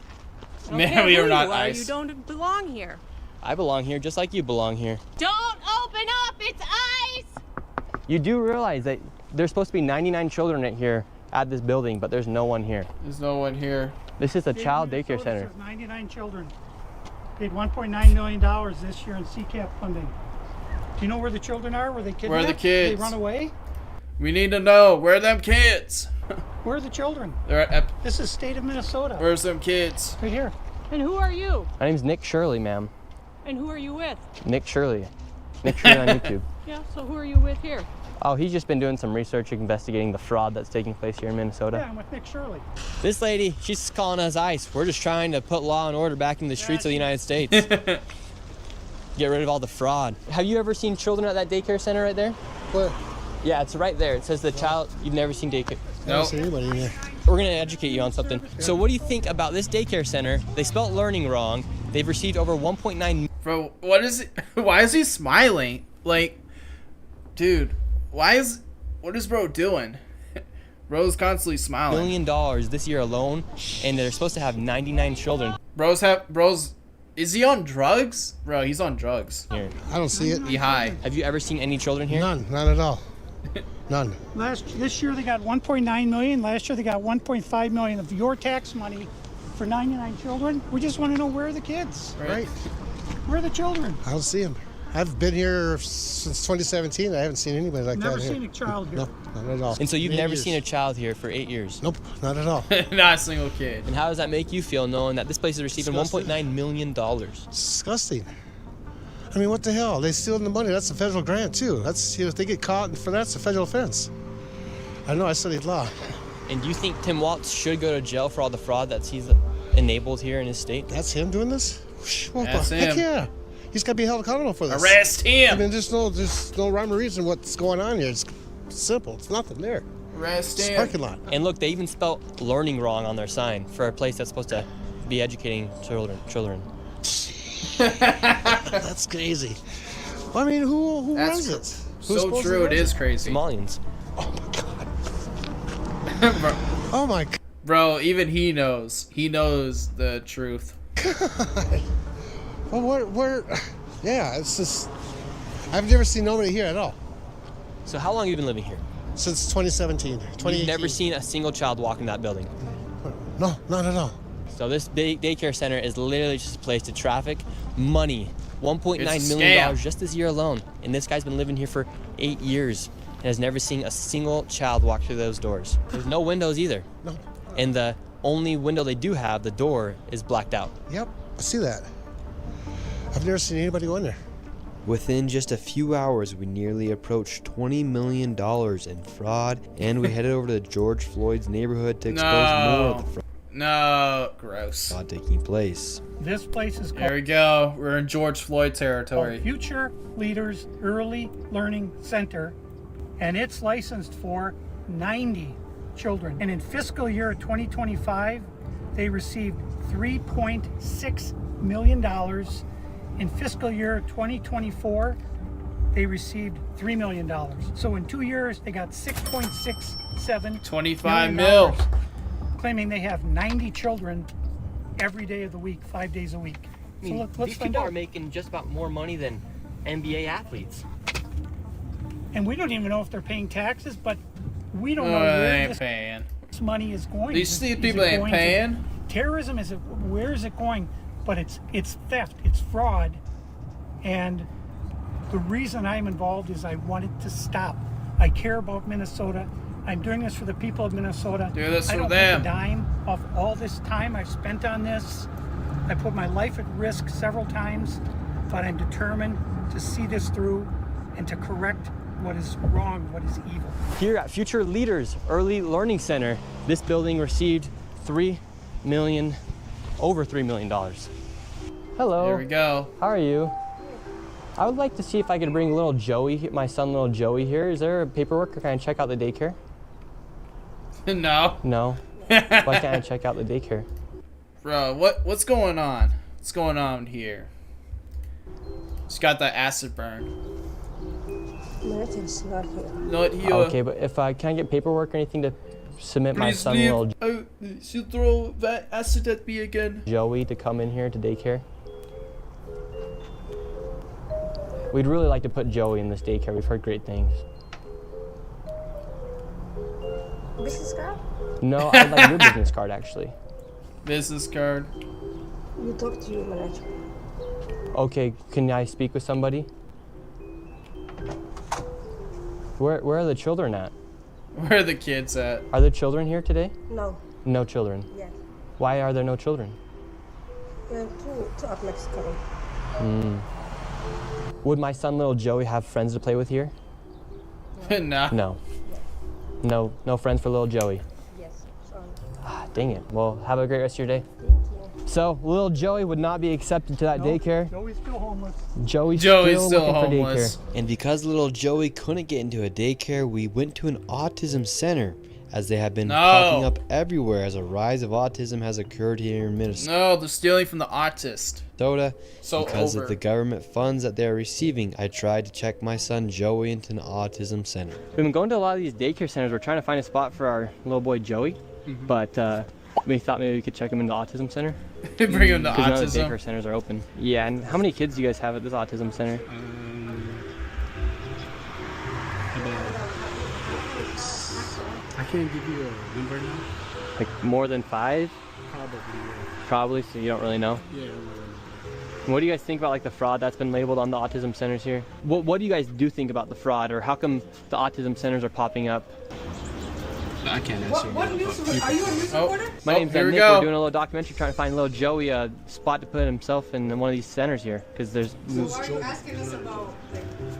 Man, we are not You ice. don't belong here. I belong here just like you belong here. Don't open up. It's ice. You do realize that there's supposed to be 99 children in here at this building, but there's no one here. There's no one here. This is a State of child Minnesota daycare center. says 99 children. Paid $1.9 million this year in CCAP funding. Do you know where the children are? Were they kidnapped? Where are the kids? They run away? We need to know where are them kids. Where are the children? They're at, This is state of Minnesota. where's them kids? Right here. And who are you? My name's Nick Shirley, ma'am. And who are you with? Nick Shirley. Nick Shirley on YouTube. Yeah, so who are you with here? Oh, he's just been doing some research investigating the fraud that's taking place here in Minnesota. Yeah, I'm with Nick Shirley. This lady, she's calling us ICE. We're just trying to put law and order back in the streets of the United States. Get rid of all the fraud. Have you ever seen children at that daycare center right there? Where? Yeah, it's right there. It says the child, you've never seen daycare. Nope. anybody in there. We're gonna educate you on something. So what do you think about this daycare center? They spelt learning wrong. They've received over 1.9 Bro, what is it? Why is he smiling? Like, dude, what is bro doing? Bro's constantly smiling. million dollars this year alone, and they're supposed to have 99 children Is he on drugs? Bro, he's on drugs. here. I don't see it. He high. Have you ever seen any children here? None, not at all. None. This year they got 1.9 million. Last year they got 1.5 million of your tax money for 99 children. We just want to know where are the kids? Right. Where are the children? I don't see them. I've been here since 2017. I haven't seen anybody like Never that seen here. a child here. No, not at all. And so you've Many never years. seen a child here for 8 years. Nope, not at all. Not a single kid. And how does that make you feel knowing that this place is receiving Disgusting. $1.9 million? Disgusting. I mean, what the hell? They stealing the money. That's a federal grant too. That's if they get caught for that's a federal offense. I know. I studied law. And do you think Tim Walz should go to jail for all the fraud that he's enabled here in his state? That's him doing this? Well, That's heck him. yeah. He's got to be held accountable for this. Arrest him. I mean, there's no rhyme or reason what's going on here. It's simple. It's nothing there. Arrest It's a him. parking lot. And look, they even spelled learning wrong on their sign for a place that's supposed to be educating children. That's crazy. I mean, who runs it? Who's So supposed to true. It run is crazy. Somalians. Oh my God. Bro, even he knows. He knows the truth. Well, yeah, it's just, I've never seen nobody here at all So how long have you been living here? since 2017, 2018. You've never seen a single child walk in that building. No, not at all. So this daycare center is literally just a place to traffic money. $1.9 It's a million scam. just this year alone. And this guy's been living here for 8 years and has never seen a single child walk through those doors. There's no windows either. No. And the only window they do have, the door, is blacked out. Yep, I see that. I've never seen anybody go in there. Within just a few hours, we nearly approached $20 million in fraud, and we headed over to George Floyd's neighborhood to expose more of the No. Gross. fraud taking place. This place is There called we go. We're in George Floyd territory. Future Leaders Early Learning Center, and it's licensed for 90 children. And in fiscal year 2025, they received $3.6 million. In fiscal year 2024, they received $3 million. So in 2 years, they got $6.67 25 million, mil. claiming they have 90 children every day of the week, 5 days a week. I So mean, let's these find people out. are making just about more money than NBA athletes. And we don't even know if they're paying taxes, but we don't Oh, know they where ain't this paying. money is going. These Is it people ain't going to paying. terrorism? Is it, where is it going? But it's theft, it's fraud, and the reason I'm involved is I want it to stop. I care about Minnesota. I'm doing this for the people of Minnesota. Do this I for don't them. make a dime off all this time I've spent on this. I put my life at risk several times, but I'm determined to see this through and to correct what is wrong, what is evil. Here at Future Leaders Early Learning Center, this building received over $3 million. Hello. There we go. How are you? I would like to see if I could bring little Joey, my son little Joey here. Is there paperwork or can I check out the daycare? No. No. Why can't I check out the daycare? Bro, what's going on? What's going on here? Just got that acid burn. Nothing's not here. Not here. Okay, but if can I get paperwork or anything to submit my Please son leave. little Oh, you throw that acid at me again. Joey to come in here to daycare? We'd really like to put Joey in this daycare. We've heard great things. Business card? No, I'd like your business card actually. Business card. You talk to your manager. Okay, can I speak with somebody? Where are the children at? Where are the kids at? Are there children here today? No. No children. Yes. Why are there no children? Two of Mexico. Would my son little Joey have friends to play with here? Nah. No. No friends for little Joey. Yes. Sorry. Ah, dang it. Well, have a great rest of your day. Thank you. So, little Joey would not be accepted to that daycare. Joey's still homeless. Joey's Joey's still still looking homeless. for daycare. And because little Joey couldn't get into a daycare, we went to an autism center, as they have been No. popping up everywhere as a rise of autism has occurred here in Minnesota. No, they're stealing from the artist. So Because over. of the government funds that they are receiving, I tried to check my son Joey into an autism center. We've been going to a lot of these daycare centers. We're trying to find a spot for our little boy Joey, but we thought maybe we could check him in the autism center. Bring him to Because none of the autism. daycare centers are open. Yeah, and how many kids do you guys have at this autism center? I can't give you a number now. Like more than 5? Probably. Probably, so you don't really know. Yeah. What do you guys think about like the fraud that's been labeled on the autism centers here? What do you guys do think about the fraud, or how come the autism centers are popping up? I can't answer. What news? Are you a news Oh. reporter? My name's here we Nick. go. We're doing a little documentary trying to find little Joey a spot to put himself in one of these centers here, because there's Why are you asking us about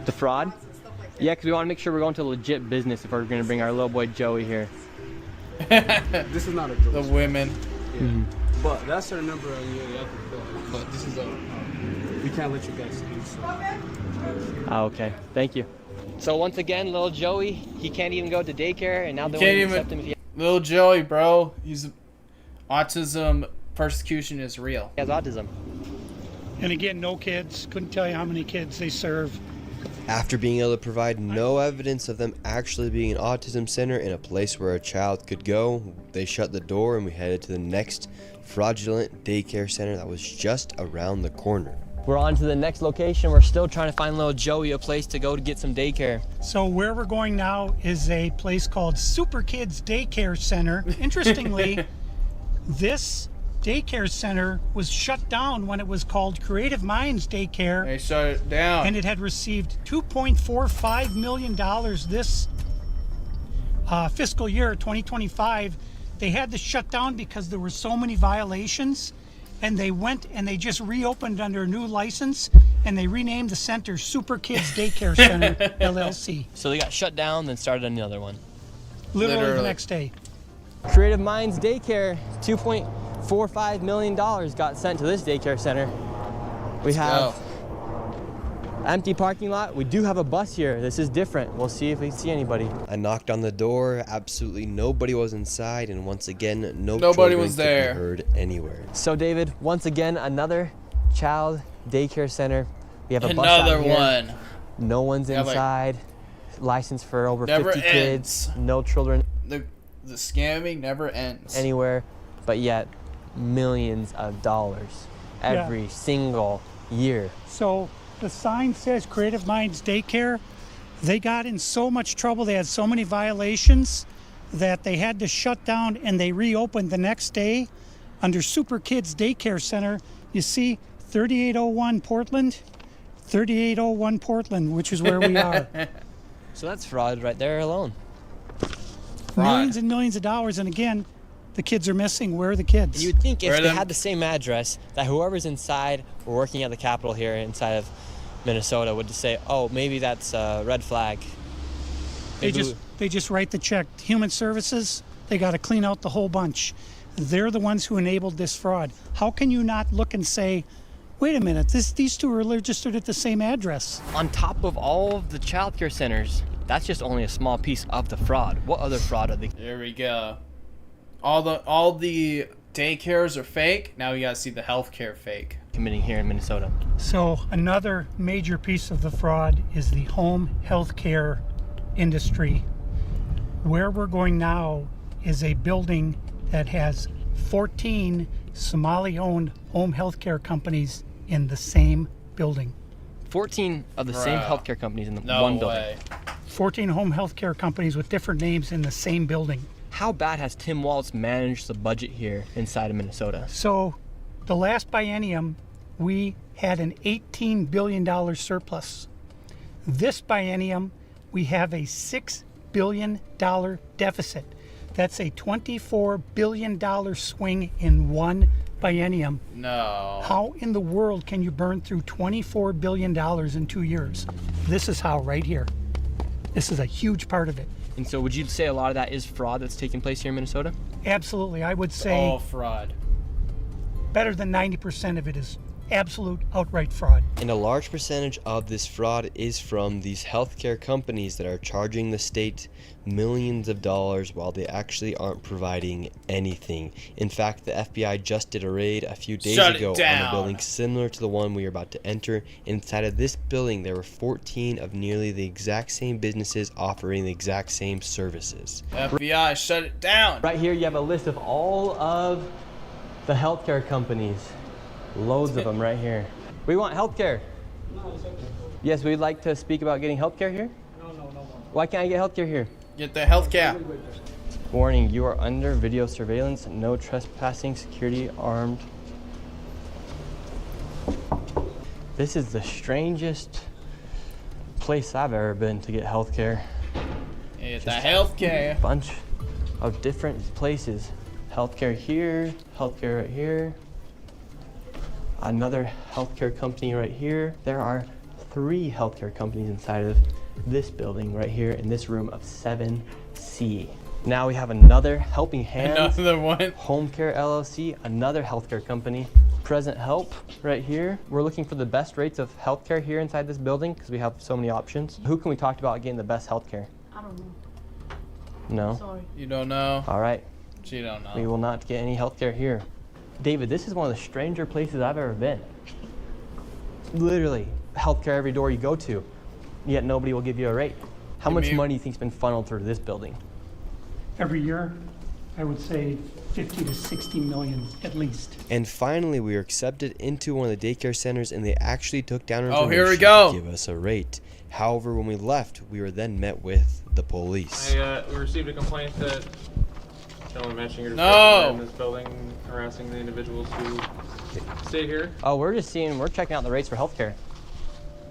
the fraud. and stuff like that? Yeah, because we want to make sure we're going to legit business if we're going to bring our little boy Joey here. This is not a The drug. women. But that's our number on the other call. But this is a we can't let you guys stay. So. Oh, okay. Thank you. So once again, little Joey, he can't even go to daycare, and now they won't accept him if he Little Joey, bro. He's autism persecution is real. has autism. And again, no kids. Couldn't tell you how many kids they serve. After being able to provide no evidence of them actually being an autism center in a place where a child could go, they shut the door and we headed to the next fraudulent daycare center that was just around the corner. We're on to the next location. We're still trying to find little Joey a place to go to get some daycare. So where we're going now is a place called Super Kids Daycare Center. Interestingly, this daycare center was shut down when it was called Creative Minds Daycare. They shut it down. And it had received $2.45 million this fiscal year, 2025. They had to shut down because there were so many violations. And they went and they just reopened under a new license, and they renamed the center Super Kids Daycare Center, LLC. So they got shut down, then started another one. Literally the next day. Creative Minds Daycare, $2.45 million got sent to this daycare center. We have empty parking lot. We do have a bus here. This is different. We'll see if we see anybody. I knocked on the door, absolutely nobody was inside, and once again, Nobody was could there. be heard anywhere. So David, once again, another child daycare center. We have a bus out Another here. one. No one's Yeah, like- inside. License for over Never 50 kids. ends. No children The scamming never ends. anywhere, but yet millions of dollars every single year. So the sign says Creative Minds Daycare. They got in so much trouble, they had so many violations that they had to shut down, and they reopened the next day under Super Kids Daycare Center. You see 3801 Portland, 3801 Portland, which is where we are. So that's fraud right there alone. Millions and millions of dollars, and again, the kids are missing. Where are the kids? You would think if Where they them- had the same address, that whoever's inside or working at the Capitol here inside of Minnesota would just say, oh, maybe that's a red flag. They Maybe just write the check. Human Services, they got to clean out the whole bunch. They're the ones who enabled this fraud. How can you not look and say, wait a minute, these two are registered at the same address? on top of all of the child care centers, that's just only a small piece of the fraud. What other fraud are they? There we go. All the daycares are fake. Now we gotta see the healthcare fake. Committing here in Minnesota? So another major piece of the fraud is the home health care industry. Where we're going now is a building that has 14 Somali-owned home health care companies in the same building. 14 of the same Bruh. healthcare companies in the No one building. way. 14 home health care companies with different names in the same building. How bad has Tim Walz managed the budget here inside of Minnesota? So the last biennium, we had an $18 billion surplus. This biennium, we have a $6 billion deficit. That's a $24 billion swing in one biennium. No. How in the world can you burn through $24 billion in 2 years? This is how, right here. This is a huge part of it. And so would you say a lot of that is fraud that's taking place here in Minnesota? Absolutely. I would say All fraud. better than 90% of it is absolute outright fraud. And a large percentage of this fraud is from these healthcare companies that are charging the state millions of dollars while they actually aren't providing anything. In fact, the FBI just did a raid a few days Shut it ago on a down. building similar to the one we are about to enter. Inside of this building, there were 14 of nearly the exact same businesses offering the exact same services. FBI, shut it down. Right here you have a list of all of the healthcare companies. Loads of them right here. We want healthcare. No, it's okay. Yes, we'd like to speak about getting healthcare here. No more. Why can't I get healthcare here? Get the health cap. Warning, you are under video surveillance. No trespassing, security armed. This is the strangest place I've ever been to get healthcare. Get the health care. Bunch of different places. Healthcare here, healthcare right here. Another healthcare company right here. There are 3 healthcare companies inside of this building right here in this room of 7C. Now we have another Helping Hands Another one. Home Care LLC, another healthcare company. present help right here. We're looking for the best rates of healthcare here inside this building because we have so many options. Who can we talk about getting the best healthcare? I don't know. No? Sorry. You don't know? All right. She don't know. We will not get any healthcare here. David, this is one of the stranger places I've ever been. Literally, healthcare every door you go to, yet nobody will give you a rate. How much money do you think's been funneled through this building? Every year, I would say 50 to 60 million at least. And finally, we were accepted into one of the daycare centers, and they actually took down our Oh, information here we go. to give us a rate. However, when we left, we were then met with the police. We received a complaint that gentleman mentioning your No. in this building harassing the individuals who stay here. Oh, we're checking out the rates for healthcare.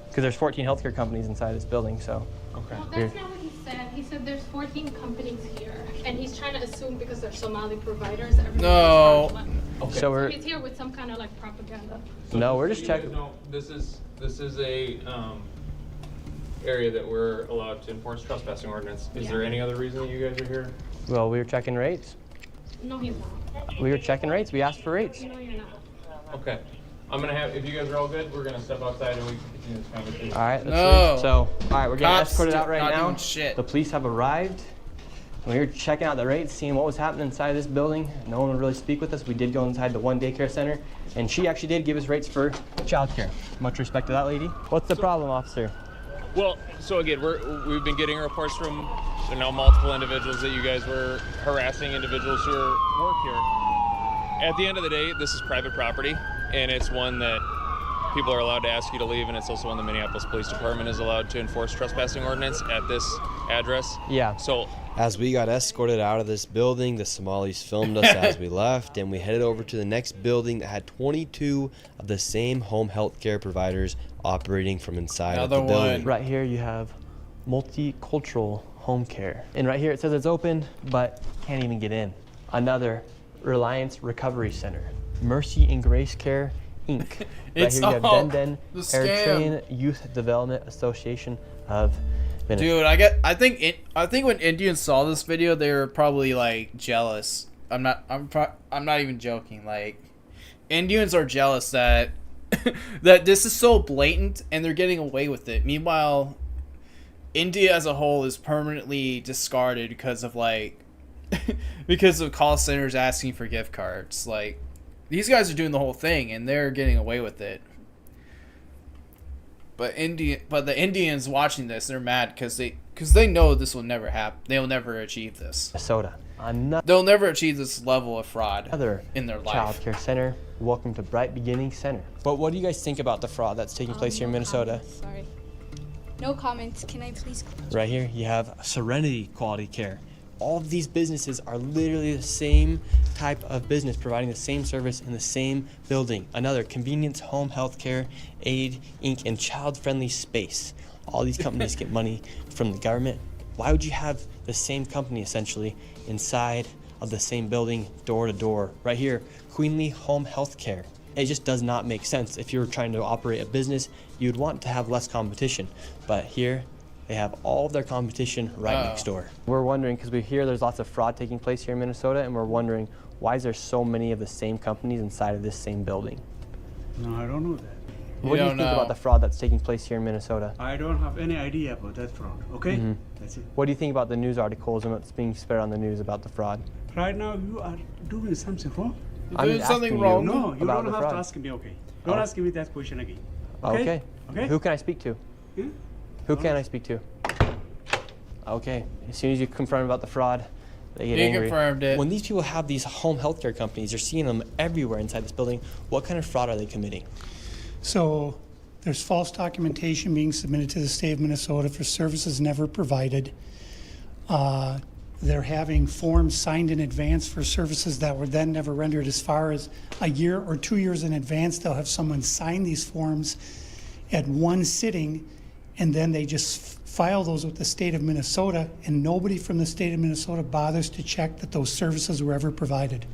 Because there's 14 healthcare companies inside this building, so. Okay. No, that's not what he said. He said there's 14 companies here, and he's trying to assume because they're Somali providers, everyone No. is fraudulent. Okay. So he's here with some kind of like propaganda. No, we're just You guys checking. know, this is a area that we're allowed to enforce trespassing ordinance. Is there any other reason that you guys are here? Well, we were checking rates. No, he's not. We were checking rates. We asked for rates. No, you're not. Okay. I'm gonna have, if you guys are all good, we're gonna step outside and we can continue this conversation. All right, let's No. leave. So, all right, we're getting Cops escorted out right not now. doing shit. The police have arrived. We were checking out the rates, seeing what was happening inside this building. No one would really speak with us. We did go inside the one daycare center, and she actually did give us rates for childcare. Much respect to that lady. What's the problem, officer? Well, so again, we've been getting reports from multiple individuals that you guys were harassing individuals who work here. At the end of the day, this is private property, and it's one that people are allowed to ask you to leave, and it's also one the Minneapolis Police Department is allowed to enforce trespassing ordinance at this address. Yeah. So As we got escorted out of this building, the Somalis filmed us as we left, and we headed over to the next building that had 22 of the same home health care providers operating from inside of the Another building. one. Right here you have multicultural home care. And right here it says it's open, but can't even get in. Another Reliance Recovery Center. Mercy and Grace Care, Inc. Right It's here you have all Den the Eritrean Youth Development Association of Minnesota. Dude, I think when Indians saw this video, they were probably like jealous. I'm not even joking. Like, Indians are jealous that that this is so blatant and they're getting away with it. Meanwhile, India as a whole is permanently discarded because of like because of call centers asking for gift cards. Like, these guys are doing the whole thing and they're getting away with it. But the Indians watching this, they're mad because they know this will never happen. They'll never achieve this. Minnesota. They'll never achieve this level of fraud Another in their life. child care center. Welcome to Bright Beginning Center. But what do you guys think about the fraud that's taking place here in Minnesota? Sorry. No comments. Can I please? Right here, you have Serenity Quality Care. All of these businesses are literally the same type of business, providing the same service in the same building. Another Convenience Home Healthcare, Aid, Inc., and Child Friendly Space. All these companies get money from the government. Why would you have the same company essentially inside of the same building, door to door? Right here, Queenly Home Healthcare. It just does not make sense. If you're trying to operate a business, you'd want to have less competition. But here, they have all of their competition right next door. We're wondering, because we hear there's lots of fraud taking place here in Minnesota, and we're wondering, why is there so many of the same companies inside of this same building? No, I don't know that. What do you think about the fraud that's taking place here in Minnesota? I don't have any idea about that fraud, okay? Mm-hmm. That's it. What do you think about the news articles and what's being spread on the news about the fraud? Right now, you are doing something wrong. I'm Doing just something asking wrong. No, you about don't the have fraud. to ask me, okay? Don't ask me that question again. Okay. Okay? Who can I speak to? Yeah? Who can I speak to? Okay. As soon as you confront about the fraud, they get He angry. confirmed it. When these people have these home healthcare companies, you're seeing them everywhere inside this building. What kind of fraud are they committing? So there's false documentation being submitted to the state of Minnesota for services never provided. They're having forms signed in advance for services that were then never rendered. As far as a year or 2 years in advance, they'll have someone sign these forms at one sitting, and then they just file those with the state of Minnesota, and nobody from the state of Minnesota bothers to check that those services were ever provided.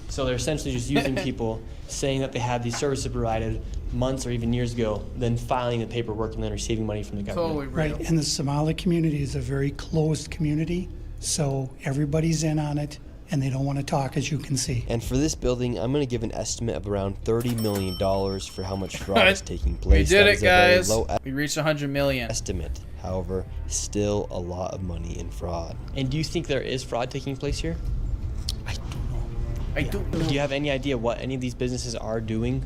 So they're essentially just using people, saying that they had these services provided months or even years ago, then filing the paperwork and then receiving money from the government. Totally real. Right, and the Somali community is a very closed community, so everybody's in on it, and they don't want to talk, as you can see. And for this building, I'm going to give an estimate of around $30 million for how much fraud is taking place. We did That it, is a very guys. low We reached 100 million. estimate. However, still a lot of money in fraud. And do you think there is fraud taking place here? I don't know. Do you have any idea what any of these businesses are doing?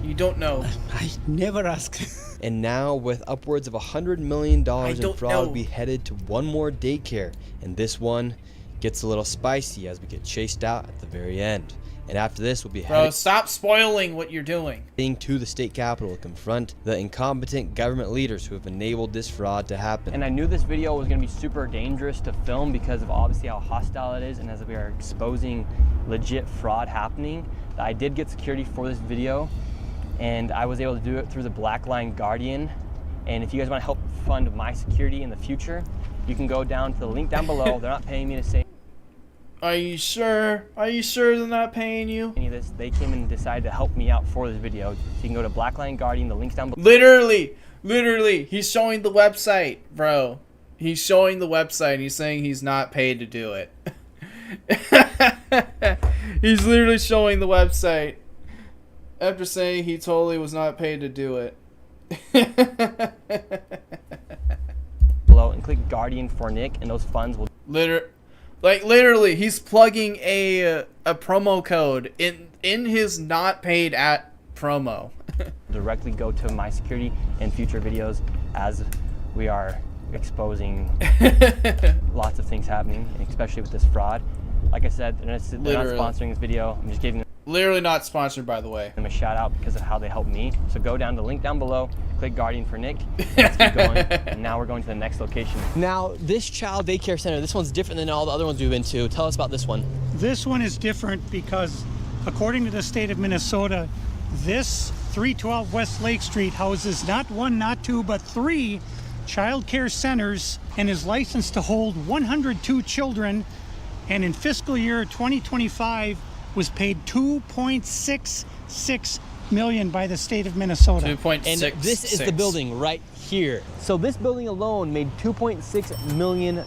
You don't know. I never ask. And now, with upwards of $100 million in don't fraud, know. we headed to one more daycare. And this one gets a little spicy as we get chased out at the very end. And after this, we'll be Bro, heading stop spoiling what you're doing. to the state capitol to confront the incompetent government leaders who have enabled this fraud to happen. And I knew this video was going to be super dangerous to film because of obviously how hostile it is, and as we are exposing legit fraud happening. I did get security for this video, and I was able to do it through the Blackline Guardian. And if you guys want to help fund my security in the future, you can go down to the link down below. They're not paying me to say Are you sure? Are you sure they're not paying you? any of this. They came and decided to help me out for this video. So you can go to Blackline Guardian, the link's down below. Literally, he's showing the website, bro. He's showing the website. He's saying he's not paid to do it. He's literally showing the website after saying he totally was not paid to do it. Below and click Guardian for Nick, and those funds will Literally, he's plugging a promo code in his not paid at promo. directly go to my security in future videos as we are exposing lots of things happening, and especially with this fraud. Like I said, they're not sponsoring this video. I'm just giving Literally not sponsored, by the way. them a shout out because of how they helped me. So go down to the link down below, click Guardian for Nick. Let's keep going. And now we're going to the next location. Now, this child daycare center, this one's different than all the other ones we've been to. Tell us about this one. This one is different because, according to the state of Minnesota, this 312 West Lake Street houses not one, not two, but 3 child care centers and is licensed to hold 102 children, and in fiscal year 2025 was paid $2.66 million by the state of Minnesota. 2.6. And this is the building right here. So this building alone made $2.6 million.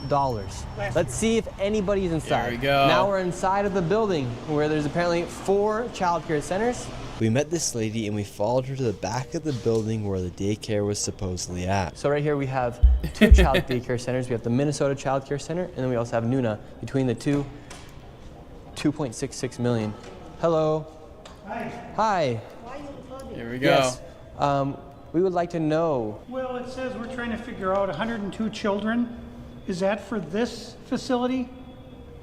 Let's see if anybody's inside. There we go. Now we're inside of the building where there's apparently 4 childcare centers. We met this lady and we followed her to the back of the building where the daycare was supposedly at. So right here we have 2 child daycare centers. We have the Minnesota Child Care Center, and then we also have Nuna. Between the two, $2.66 million. Hello. Hi. Hi. Here we go. Yes. We would like to know. Well, it says we're trying to figure out 102 children. Is that for this facility?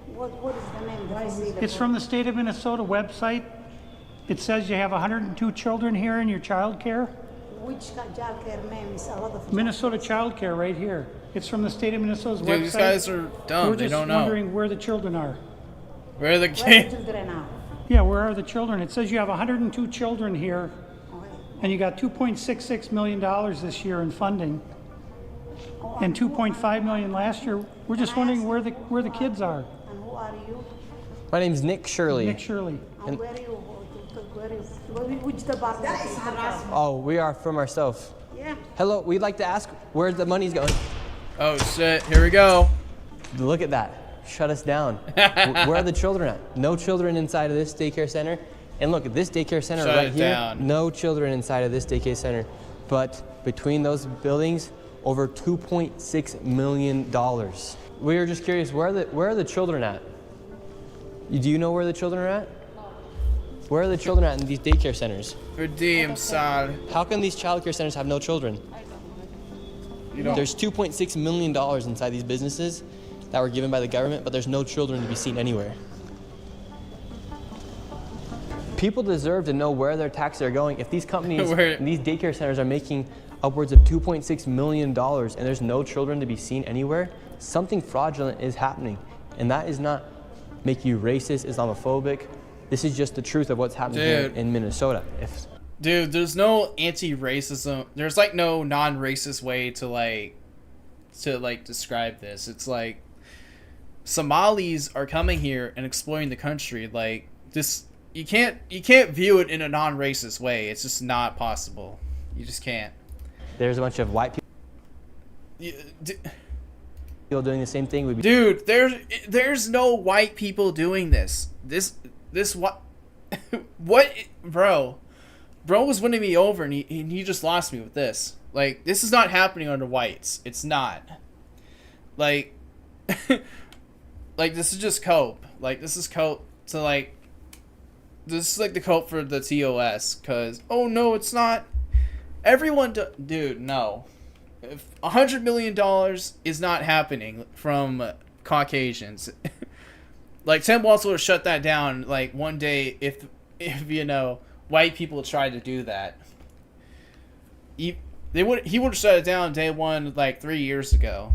What is the name of the facility? It's from the state of Minnesota website. It says you have 102 children here in your child care. Which child care name is a lot of Minnesota Child Care right here. It's from the state of Minnesota's website. Dude, these guys are dumb. We're They just don't know. wondering where the children are. Where are the Where the kids? children are? Yeah, where are the children? It says you have 102 children here, and you got $2.66 million this year in funding, and $2.5 million last year. We're just wondering where the kids are. And who are you? My name's Nick Shirley. Nick Shirley. And where are you? Which department? That is harassment. Oh, we are from ourselves. Yeah. Hello, we'd like to ask where the money's going. Oh shit! Here we go. Look at that. Shut us down. Where are the children at? No children inside of this daycare center. And look at this daycare center Shut right it here. down. No children inside of this daycare center. But between those buildings, over $2.6 million. We were just curious, where are the children at? Do you know where the children are at? Where are the children at in these daycare centers? Redeem, son. How can these child care centers have no children? There's $2.6 million inside these businesses that were given by the government, but there's no children to be seen anywhere. People deserve to know where their taxes are going. If these companies, these daycare centers are making upwards of $2.6 million and there's no children to be seen anywhere, something fraudulent is happening. And that is not making you racist, Islamophobic. This is just the truth of what's happening here in Minnesota. Dude, there's no anti-racism. There's like no non-racist way to describe this. It's like Somalis are coming here and exploiting the country. Like this, you can't view it in a non-racist way. It's just not possible. You just can't. There's a bunch of white people. people doing the same thing, we'd be Dude, there's no white people doing this. This what what bro was winning me over, and he just lost me with this. Like, this is not happening under whites. It's not. Like like, this is just cope. Like, this is cope to, like, this is like the cope for the TOS, cuz oh no, it's not. Everyone dude, no. If $100 million is not happening from Caucasians, like, Tim Walz would have shut that down like one day if you know, white people tried to do that. He would have shut it down day one like 3 years ago.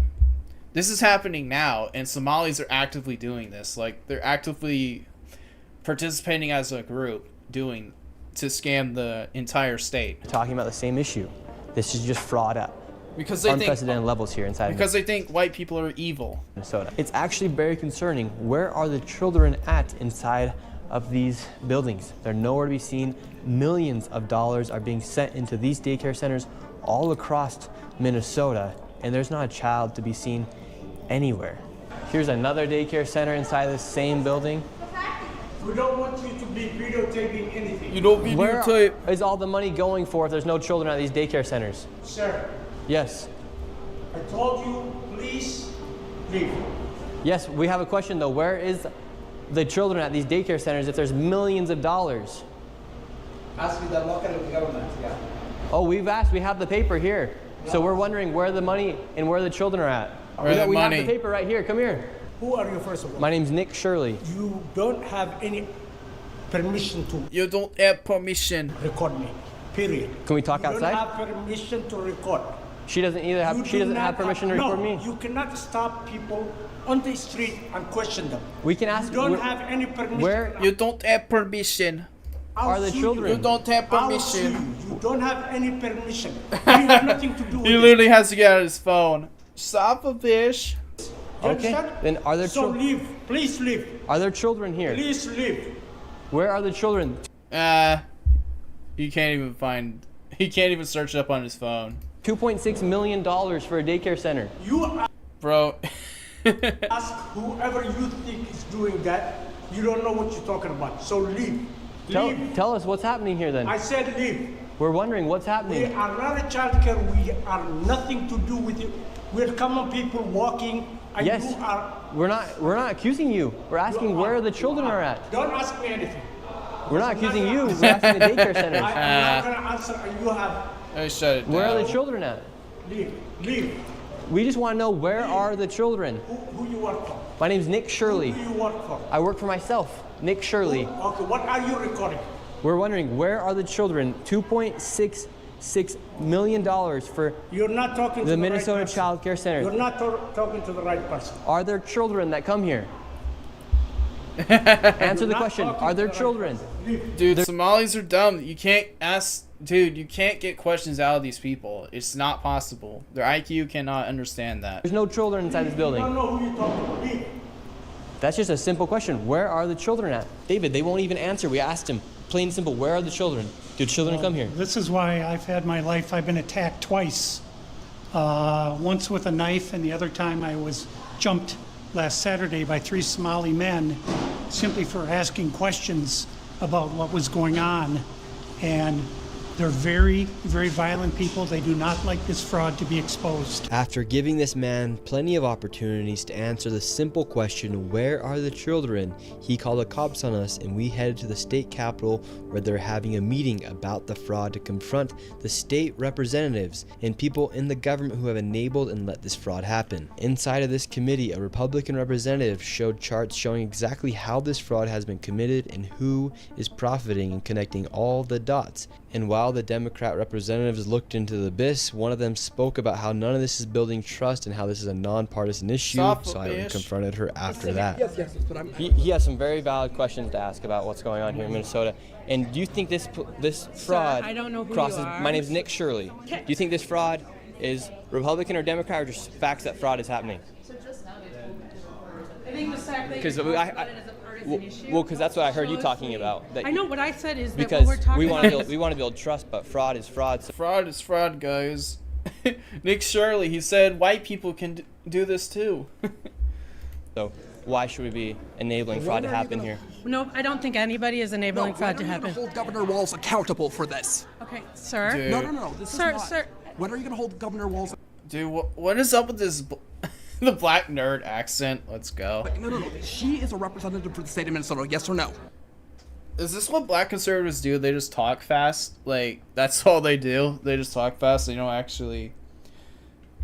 This is happening now, and Somalis are actively doing this. Like, they're actively participating as a group to scam the entire state. talking about the same issue. This is just fraud at Because they think unprecedented levels here inside because they think white people are evil. Minnesota. It's actually very concerning. Where are the children at inside of these buildings? They're nowhere to be seen. Millions of dollars are being sent into these daycare centers all across Minnesota, and there's not a child to be seen anywhere. Here's another daycare center inside this same building. We don't want you to be videotaping anything. You don't Where videotape. is all the money going for if there's no children at these daycare centers? Sir, Yes. I told you, please leave. Yes, we have a question though. Where is the children at these daycare centers if there's millions of dollars? Ask the local government, yeah. Oh, we've asked. We have the paper here. So we're wondering where the money and where the children are at. Where the we money? have the paper right here. Come here. Who are you, first of all? My name's Nick Shirley. You don't have any permission to You don't have permission. record me, period. Can we talk You outside? don't have permission to record. She doesn't either have. You She do doesn't not have permission to record no, me. you cannot stop people on the street and question them. We can ask. You don't where- have any permission. Where You don't have permission. I'll are the sue children? You don't have I'll sue permission. you. You don't have any permission. You have nothing to do with He it. literally has to get out his phone. Stop a bitch. You Okay. understand? Then are there So children? leave. Please leave. Are there children here? Please leave. Where are the children? You can't even find. He can't even search it up on his phone, $2.6 million for a daycare center. You bro. ask whoever you think is doing that. You don't know what you're talking about. So leave. Leave. Tell us what's happening here then. I said leave. We're wondering what's We happening. are not a child care. We are nothing to do with it. We're common people walking. And Yes. you are. We're not accusing you. We're asking where the children are at. Don't ask me anything. We're not accusing you. We're asking the daycare centers. I'm not gonna answer. You have. I shut it down. Where are the children at? Leave. Leave. We just want to know where are the children. Who you work for? My name's Nick Shirley. Who you work for? I work for myself, Nick Shirley. Okay. What are you recording? We're wondering where are the children? $2.66 million for You're not talking to the the Minnesota right person. Child Care Center. You're not talking to the right person. Are there children that come here? Answer the Not question. talking Are to there the right children? Leave. Dude, Somalis are dumb. You can't ask. Dude, you can't get questions out of these people. It's not possible. Their IQ cannot understand that. There's no children inside this I don't building. know who you're talking to. Leave. That's just a simple question. Where are the children at? David, they won't even answer. We asked him. Plain and simple. Where are the children? Do children come here? This is why I've had my life. I've been attacked twice. Once with a knife, and the other time I was jumped last Saturday by 3 Somali men simply for asking questions about what was going on. And they're very, very violent people. They do not like this fraud to be exposed. After giving this man plenty of opportunities to answer the simple question, where are the children, he called the cops on us and we headed to the state capitol where they're having a meeting about the fraud to confront the state representatives and people in the government who have enabled and let this fraud happen. Inside of this committee, a Republican representative showed charts showing exactly how this fraud has been committed and who is profiting and connecting all the dots. And while the Democrat representatives looked into the abyss, one of them spoke about how none of this is building trust and how this is a nonpartisan issue. Stop, So I bitch. confronted her after that. He has some very valid questions to ask about what's going on here in Minnesota. And do you think this fraud I don't know who crosses? you are. My name's Nick Shirley. Do you think this fraud is Republican or Democrat, or just facts that fraud is happening? I think the fact that Because you're talking about it as a partisan issue. well, because that's what I heard you shows talking me- about. That I know what I said is that because what we're talking we want to about build, we want to build trust, but fraud is fraud. So Fraud is fraud, guys. Nick Shirley, he said white people can do this too. So why should we be enabling fraud to happen here? No, I don't think anybody is enabling fraud to happen. Hold Governor Walz accountable for this. Okay, sir. Dude. No. This Sir, is not. sir. When are you going to hold Governor Walz? Dude, what is up with this the black nerd accent? Let's go. No. She is a representative for the state of Minnesota. Yes or no? Is this what black conservatives do? They just talk fast? Like, that's all they do? They just talk fast? They don't actually...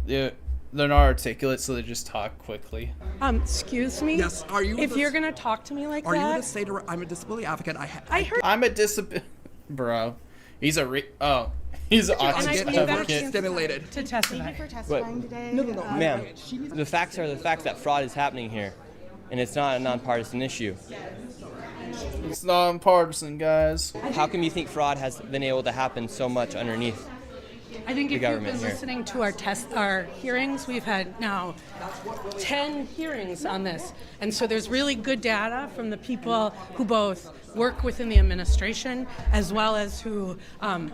They're not articulate, so they just talk quickly. Excuse me? Yes, are you... If you're gonna talk to me like Are that... you going to say to her, I'm a disability advocate, I heard... I'm a disability... Bro. He's a he's an autistic advocate. Stimulated. To testify. Thank you for testifying today. No. Ma'am, the facts are the facts that fraud is happening here, and it's not a nonpartisan issue. It's nonpartisan, guys. How come you think fraud has been able to happen so much underneath? I think the if you've government been here? listening to our hearings, we've had now 10 hearings on this. And so there's really good data from the people who both work within the administration as well as who,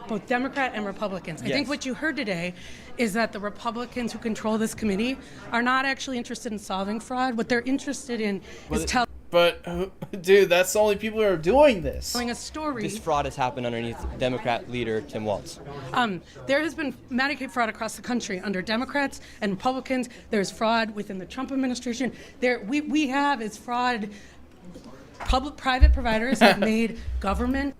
both Democrat and Republicans. I think Yes. what you heard today is that the Republicans who control this committee are not actually interested in solving fraud. What they're interested in is telling But, dude, that's the only people who are doing this. a story. This fraud has happened underneath Democrat leader Tim Walz. There has been Medicaid fraud across the country under Democrats and Republicans. There's fraud within the Trump administration. We have is fraud. Private providers have made government.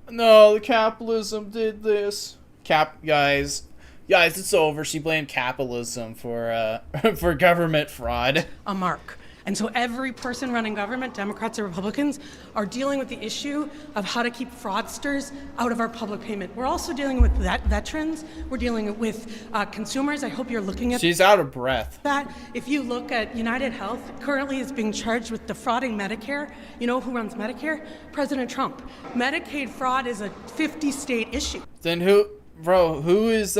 No, the capitalism did this. Guys, it's over. She blamed capitalism for for government fraud. A mark. And so every person running government, Democrats or Republicans, are dealing with the issue of how to keep fraudsters out of our public payment. We're also dealing with veterans. We're dealing with consumers. I hope you're looking at She's out of breath. that. If you look at United Health, currently is being charged with defrauding Medicare. You know who runs Medicare? President Trump. Medicaid fraud is a 50-state issue. Then who is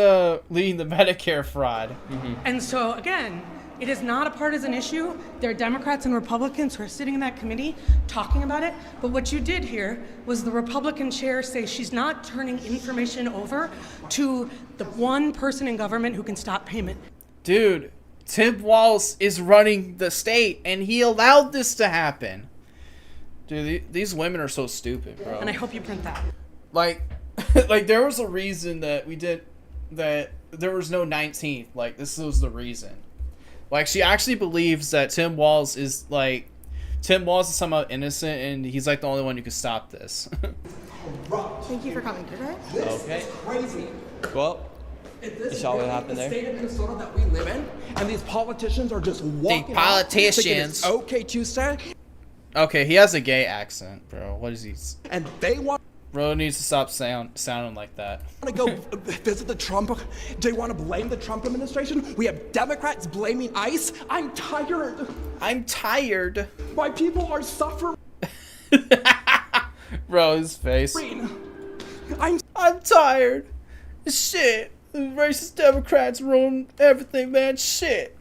leading the Medicare fraud? And so, again, it is not a partisan issue. There are Democrats and Republicans who are sitting in that committee talking about it. But what you did here was the Republican chair say she's not turning information over to the one person in government who can stop payment. Dude, Tim Walz is running the state, and he allowed this to happen. Dude, these women are so stupid, bro. And I hope you print that. Like, there was a reason that that there was no 19th. Like, this was the reason. Like, she actually believes that Tim Walz is somehow innocent, and he's like the only one who could stop this. Thank you for coming today. Okay. Crazy. Well, If this you saw what really happened the there? state of Minnesota that we live in, and these politicians are just walking politicians. out thinking it's okay Tuesday, Okay, he has a gay accent, bro. What is he? and they want Bro needs to stop sounding like that. to go visit the Trump. They want to blame the Trump administration. We have Democrats blaming ICE. I'm tired. My people are suffering. Bro, his face. I'm tired. Shit. The racist Democrats ruin everything, man. Shit.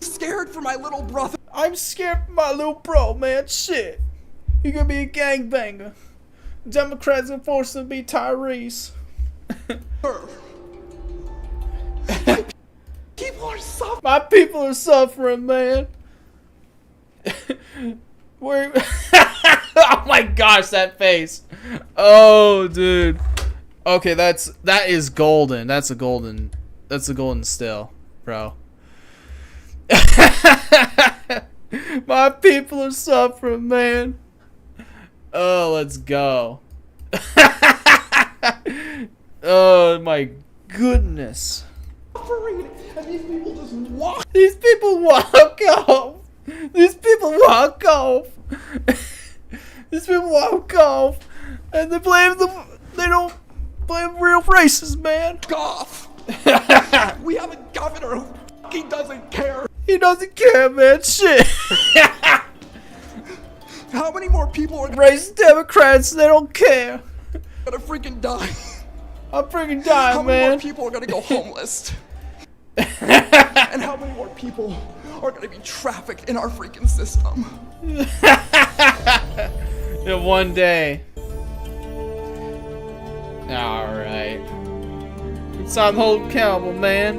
scared for my little brother. I'm scared for my little bro, man. Shit. He gonna be a gangbanger. Democrats are forced to be Tyrese. People are suffering. My people are suffering, man. Oh my gosh, that face. Oh, dude. Okay, that is golden. That's a golden still, bro. My people are suffering, man. Oh, let's go. Oh my goodness. And these people just walk. These people walk off. These people walk off. These people walk off, and they don't blame real racists, man. Off. We have a governor who he doesn't care. He doesn't care, man. Shit. How many more people are racist Democrats? They don't care. gonna freaking die? I'm freaking dying, How many man. more people are gonna go homeless? And how many more people are gonna be trafficked in our freaking system? In one day. Alright. So I'm holding accountable, man.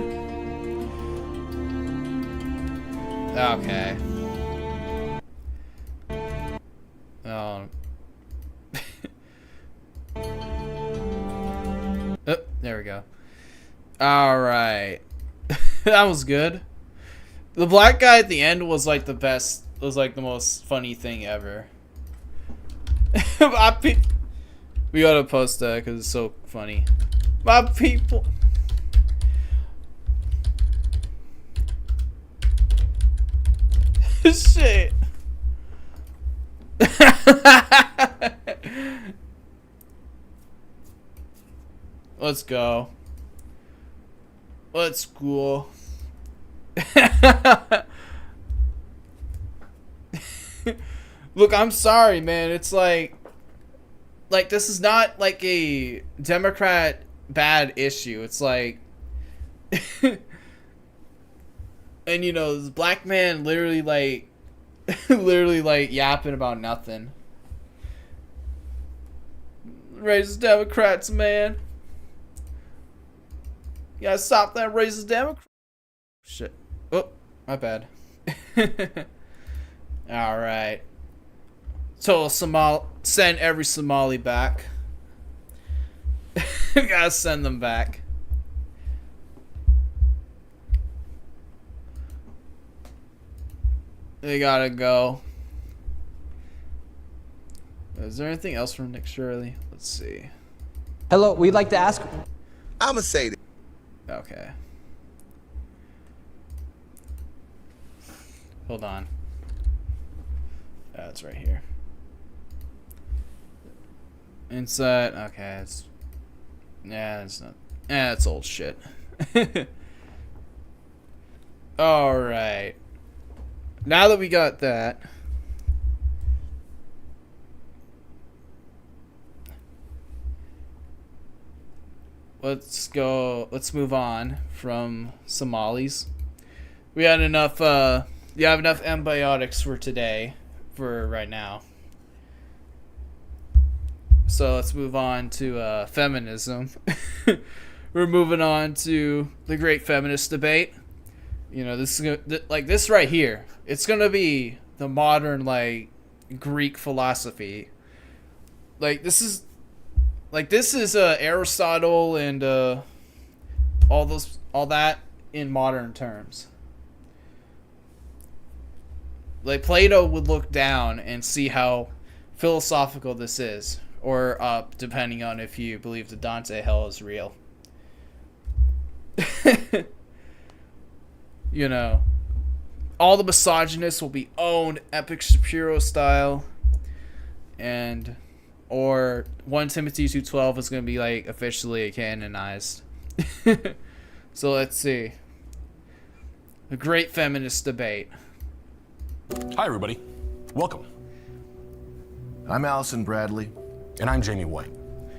Okay. Oh. Oh, there we go. Alright. That was good. The black guy at the end was like the best. Was like the most funny thing ever. We gotta post that because it's so funny. My people. Shit. Let's go. Let's go. Look, I'm sorry, man. It's like this is not like a Democrat bad issue. It's like, and you know, this black man literally like yapping about nothing. Racist Democrats, man. You gotta stop that racist Democrat. Shit. Oh, my bad. Alright. So send every Somali back. Gotta send them back. They gotta go. Is there anything else from Nick Shirley? Let's see. Hello, we'd like to ask. I'ma say that. Okay. Hold on. It's right here. Inside. Okay, it's. Yeah, it's not. Yeah, it's old shit. Alright. Now that we got that. Let's move on from Somalis. We had enough, you have enough antibiotics for today, for right now. So let's move on to feminism. We're moving on to the great feminist debate. You know, this is like this right here. It's gonna be the modern like Greek philosophy. Like this is Aristotle and all that in modern terms. Like Plato would look down and see how philosophical this is, or up, depending on if you believe the Dante hell is real. You know, all the misogynists will be owned Epic Shapiro style, or 1 Timothy 2:12 is going to be like officially canonized. So let's see. The great feminist debate. Hi everybody, welcome. I'm Allison Bradley. And I'm Jamie White.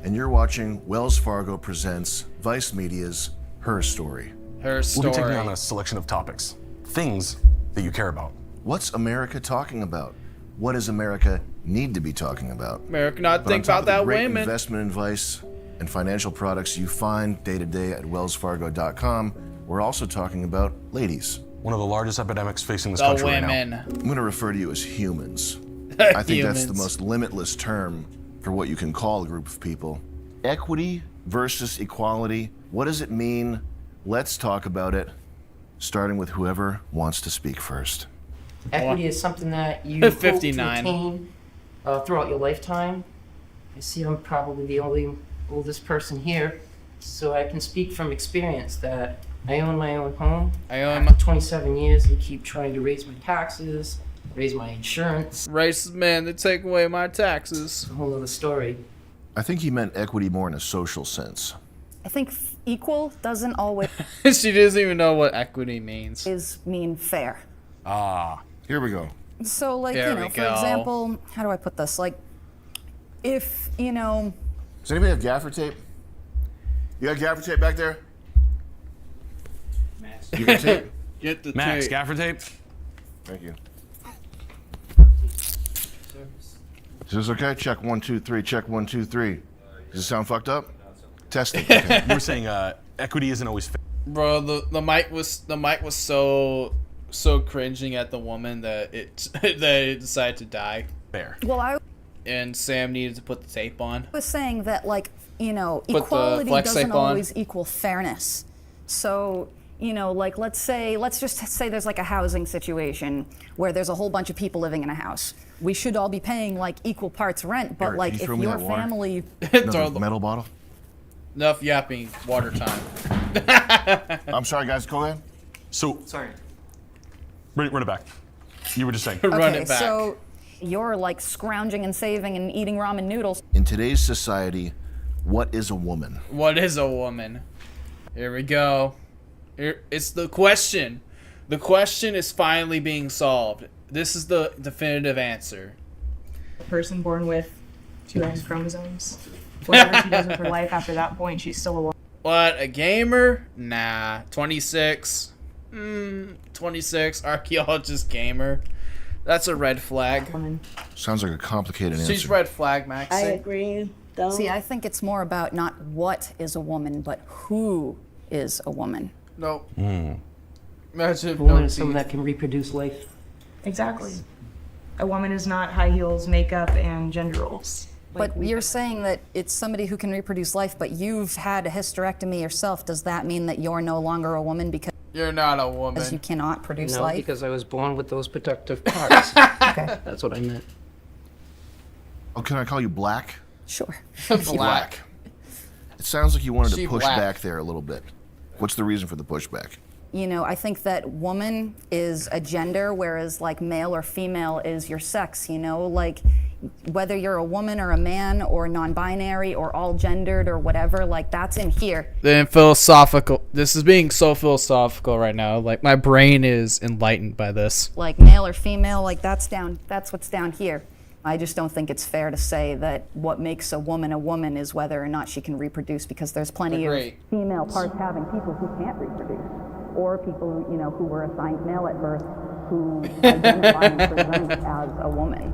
And you're watching Wells Fargo Presents Vice Media's Her Story. Her Story. We'll be taking on a selection of topics, things that you care about. What's America talking about? What does America need to be talking about? America not think about that great women. Investment advice and financial products you find day to day at wellsfargo.com. We're also talking about ladies. One of the largest epidemics facing this country right now. I'm going to refer to you as humans. I think that's the most limitless term for what you can call a group of people. Equity versus equality. What does it mean? Let's talk about it, starting with whoever wants to speak first. Equity is something that you hope to 59. attain throughout your lifetime. I see I'm probably the only oldest person here, so I can speak from experience that I own my own home. After 27 years, they keep trying to raise my taxes, raise my insurance. Racist man, they take away my taxes. A whole other story. I think he meant equity more in a social sense. I think equal doesn't always She doesn't even know what equity means. mean fair. Ah, here we go. So, like, There you know, we for go. example, how do I put this? Like, if, you know... Does anybody have gaffer tape? You got gaffer tape back there? You got tape? Get the Max, tape. gaffer tape. Thank you. Is this okay? Check 1 2 3. Check 1 2 3. Does it sound fucked up? Testing. Okay. You were saying equity isn't always fair. Bro, the mic was so cringing at the woman that it decided to die. Fair. Well, and Sam needed to put the tape on. I was saying that, like, you know, Put the equality flex doesn't tape on. always equal fairness. So, you know, like, let's just say there's like a housing situation where there's a whole bunch of people living in a house. We should all be paying like equal parts rent, but Eric, like can you if throw me your that water? family Another metal bottle? Enough yapping. Water time. I'm sorry, guys. Go ahead. So sorry. Run it back. You were just saying. okay, so you're like scrounging and saving and eating ramen noodles. In today's society, what is a woman? What is a woman? Here we go. It's the question. The question is finally being solved. This is the definitive answer. A person born with 2 X chromosomes. Whatever she does with her life after that point, she's still a woman. What, a gamer? Nah. 26. 26. Archaeologist gamer. That's a red flag. Sounds like a complicated answer. She's red flag, Max. I agree. See, I think it's more about not what is a woman, but who is a woman. Nope. A woman is someone that can reproduce life. Exactly. A woman is not high heels, makeup, and gender roles. But you're saying that it's somebody who can reproduce life, but you've had a hysterectomy yourself. Does that mean that you're no longer a woman because you're not a woman? You cannot produce No, life? because I was born with those protective parts. Okay. That's what I meant. Oh, can I call you Black? Sure. Black. It sounds like you wanted She to push black. back there a little bit. What's the reason for the pushback? You know, I think that woman is a gender, whereas like male or female is your sex, you know? Like whether you're a woman or a man or non-binary or all gendered or whatever, like that's in here. Then philosophical. This is being so philosophical right now. Like my brain is enlightened by this. Like male or female, like that's what's down here. I just don't think it's fair to say that what makes a woman is whether or not she can reproduce, because there's plenty of female parts having people who can't reproduce, or people who, you know, who were assigned male at birth who identify and present as a woman.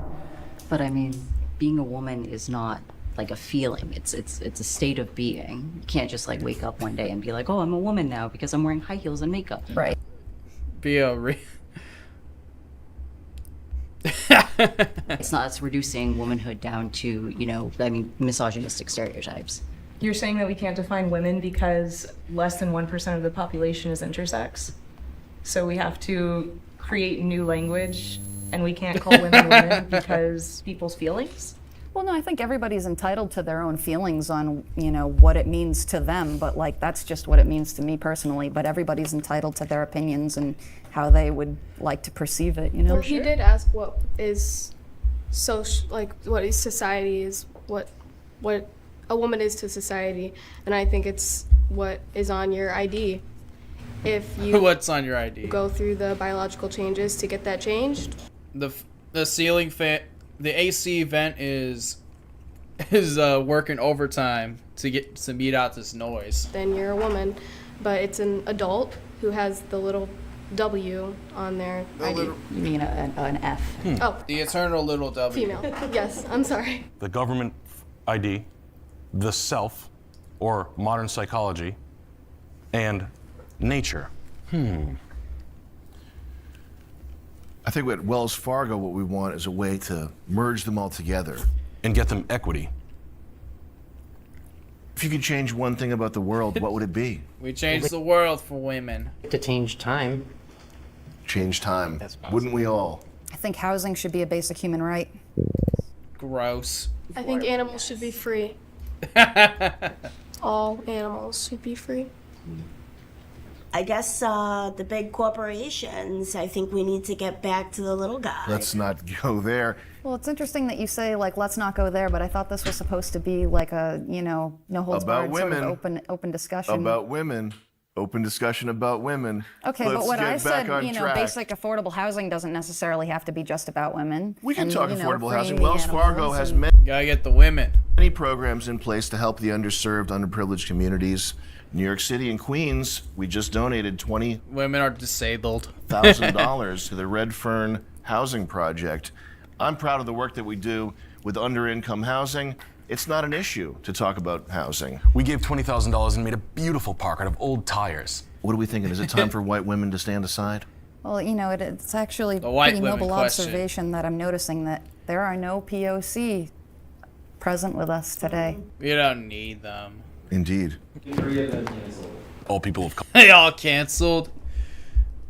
But I mean, being a woman is not like a feeling. It's a state of being. You can't just like wake up one day and be like, oh, I'm a woman now because I'm wearing high heels and makeup. Right. Be a It's reducing womanhood down to, you know, I mean, misogynistic stereotypes. You're saying that we can't define women because less than 1% of the population is intersex? So we have to create new language and we can't call women women because people's feelings? Well, no, I think everybody's entitled to their own feelings on, you know, what it means to them, but like that's just what it means to me personally, but everybody's entitled to their opinions and how they would like to perceive it, you know? Well, he did ask what is what is society, is what a woman is to society, and I think it's what is on your ID. If you What's on your ID? go through the biological changes to get that changed, The ceiling fan, the AC vent is working overtime to meet out this noise. then you're a woman. But it's an adult who has the little W on their ID. You mean an F? Oh, The eternal little W. female. Yes, I'm sorry. The government ID, the self, or modern psychology, and nature. I think at Wells Fargo, what we want is a way to merge them all together. And get them equity. If you could change one thing about the world, what would it be? We changed the world for women. To change time. Change time. Wouldn't we all? I think housing should be a basic human right. Gross. I think animals should be free. All animals should be free. I guess the big corporations, I think we need to get back to the little guy. Let's not go there. Well, it's interesting that you say, like, let's not go there, but I thought this was supposed to be like a, you know, no holds About barred sort women. of open discussion. About women. Open discussion about women. Okay, Let's but what get I back said, on you know, track. basic affordable housing doesn't necessarily have to be just about women. We can And, talk you know, affordable freeing housing. the Wells Fargo animals has and- Gotta get the women. many programs in place to help the underserved, underprivileged communities. New York City and Queens, we just donated $20,000 Women are disabled. to the Red Fern Housing Project. I'm proud of the work that we do with under-income housing. it's not an issue to talk about housing. We gave $20,000 and made a beautiful park out of old tires. What are we thinking? Is it time for white women to stand aside? Well, you know, it's actually a white pretty women noble question. observation that I'm noticing that there are no POC present with us today. We don't need them. Indeed. All people of They all canceled.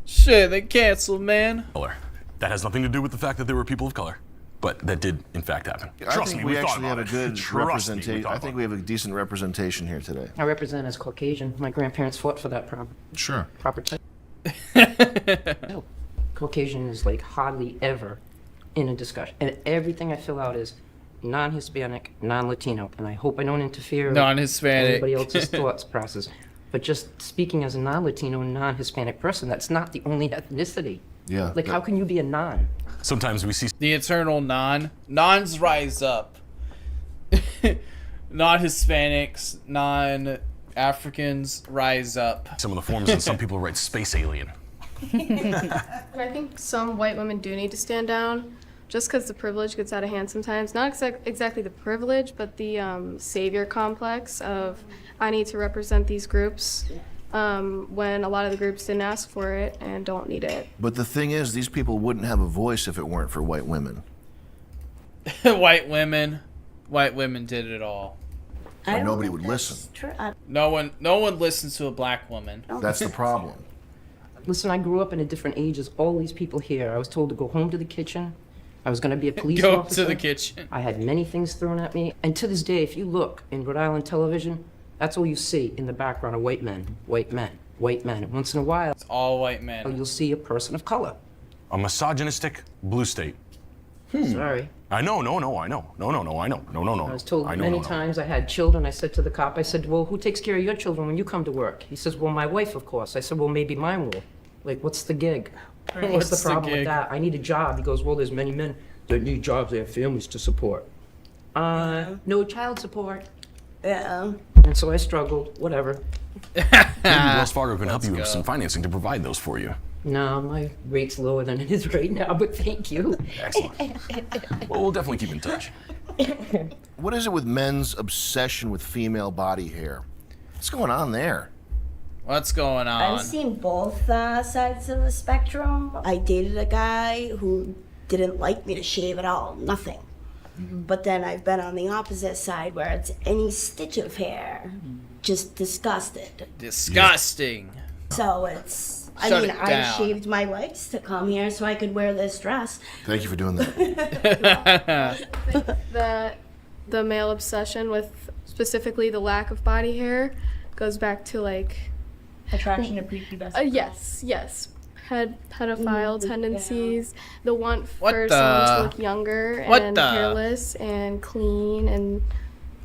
Shit, they canceled, man. color. That has nothing to do with the fact that there were people of color, but that did in fact happen. I think we actually have a good Trust me, we representation. thought I about think we have a decent representation here today. I represent as Caucasian. My grandparents fought for that Sure. proper type. No. Caucasian is like hardly ever in a discussion. And everything I fill out is non-Hispanic, non-Latino. And I hope I don't interfere with Non-Hispanic. anybody else's thoughts process. But just speaking as a non-Latino and non-Hispanic person, that's not the only ethnicity. Yeah. Like, how can you be a non? Sometimes we see The eternal non. Nons rise up. Non-Hispanics, non-Africans rise up. some of the forms and some people write space alien. I think some white women do need to stand down, just because the privilege gets out of hand sometimes. Not exactly the privilege, but the savior complex of I need to represent these groups when a lot of the groups didn't ask for it and don't need it. But the thing is, these people wouldn't have a voice if it weren't for white women. White women did it all. Or nobody would listen. No one listens to a black woman. That's the problem. Listen, I grew up in a different age as all these people here. I was told to go home to the kitchen. I was going to be a police Go officer. to the kitchen. I had many things thrown at me. And to this day, if you look in Rhode Island television, that's all you see in the background are white men, white men, white men. Once in a while, It's all white men. you'll see a person of color. A misogynistic blue state. Sorry. I know, I know. I know. I was told I know, many no. times I had children. I said to the cop, I said, well, who takes care of your children when you come to work? He says, well, my wife, of course. I said, well, maybe mine will. Like, what's the gig? What's What's the the problem gig? with that? I need a job. He goes, well, there's many men that need jobs. They have families to support. No child support. Yeah. And so I struggled, whatever. Maybe Wells Fargo can help Let's you with go. some financing to provide those for you. No, my rate's lower than it is right now, but thank you. Excellent. Well, we'll definitely keep in touch. What is it with men's obsession with female body hair? What's going on there? What's going on? I've seen both sides of the spectrum. I dated a guy who didn't like me to shave at all, nothing. But then I've been on the opposite side where it's any stitch of hair, just disgusted. Disgusting. So it's, I Shut mean, it I down. shaved my legs to come here so I could wear this dress. Thank you for doing that. That the male obsession with specifically the lack of body hair goes back to like Attraction to prepubescent. yes, pedophile tendencies, the want What for the- someone to look younger What and the- hairless and clean and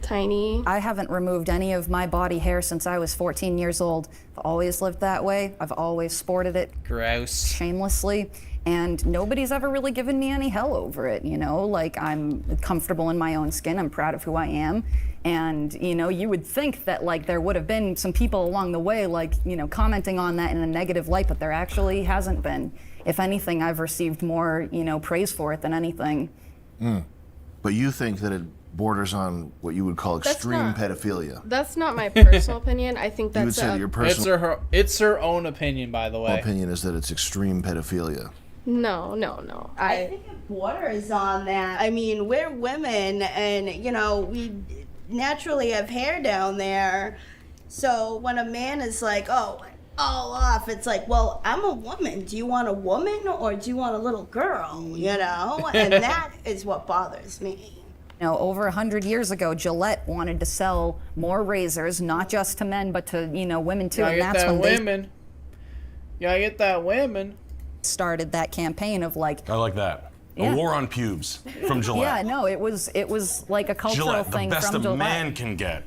tiny. I haven't removed any of my body hair since I was 14 years old. I've always lived that way. I've always sported it Gross. shamelessly. And nobody's ever really given me any hell over it, you know? Like, I'm comfortable in my own skin. I'm proud of who I am. And, you know, you would think that, like, there would have been some people along the way, like, you know, commenting on that in a negative light, but there actually hasn't been. If anything, I've received more, you know, praise for it than anything. But you think that it borders on what you would call That's extreme not- pedophilia. That's not my personal opinion. I think You would that's say that your It's personal it's her own opinion, by the way. opinion is that it's extreme pedophilia. no. I think it borders on that. I mean, we're women and, you know, we naturally have hair down there. So when a man is like, oh, all off, it's like, well, I'm a woman. Do you want a woman or do you want a little girl, you know? And that is what bothers me. You know, over 100 years ago, Gillette wanted to sell more razors, not just to men, but to, you know, women too. Gotta And get that's that when they women. Gotta get that women. started that campaign of like, I like that. Yeah. A war on pubes from yeah, Gillette. no, it was like a cultural Gillette, the thing best from a Gillette. man can get.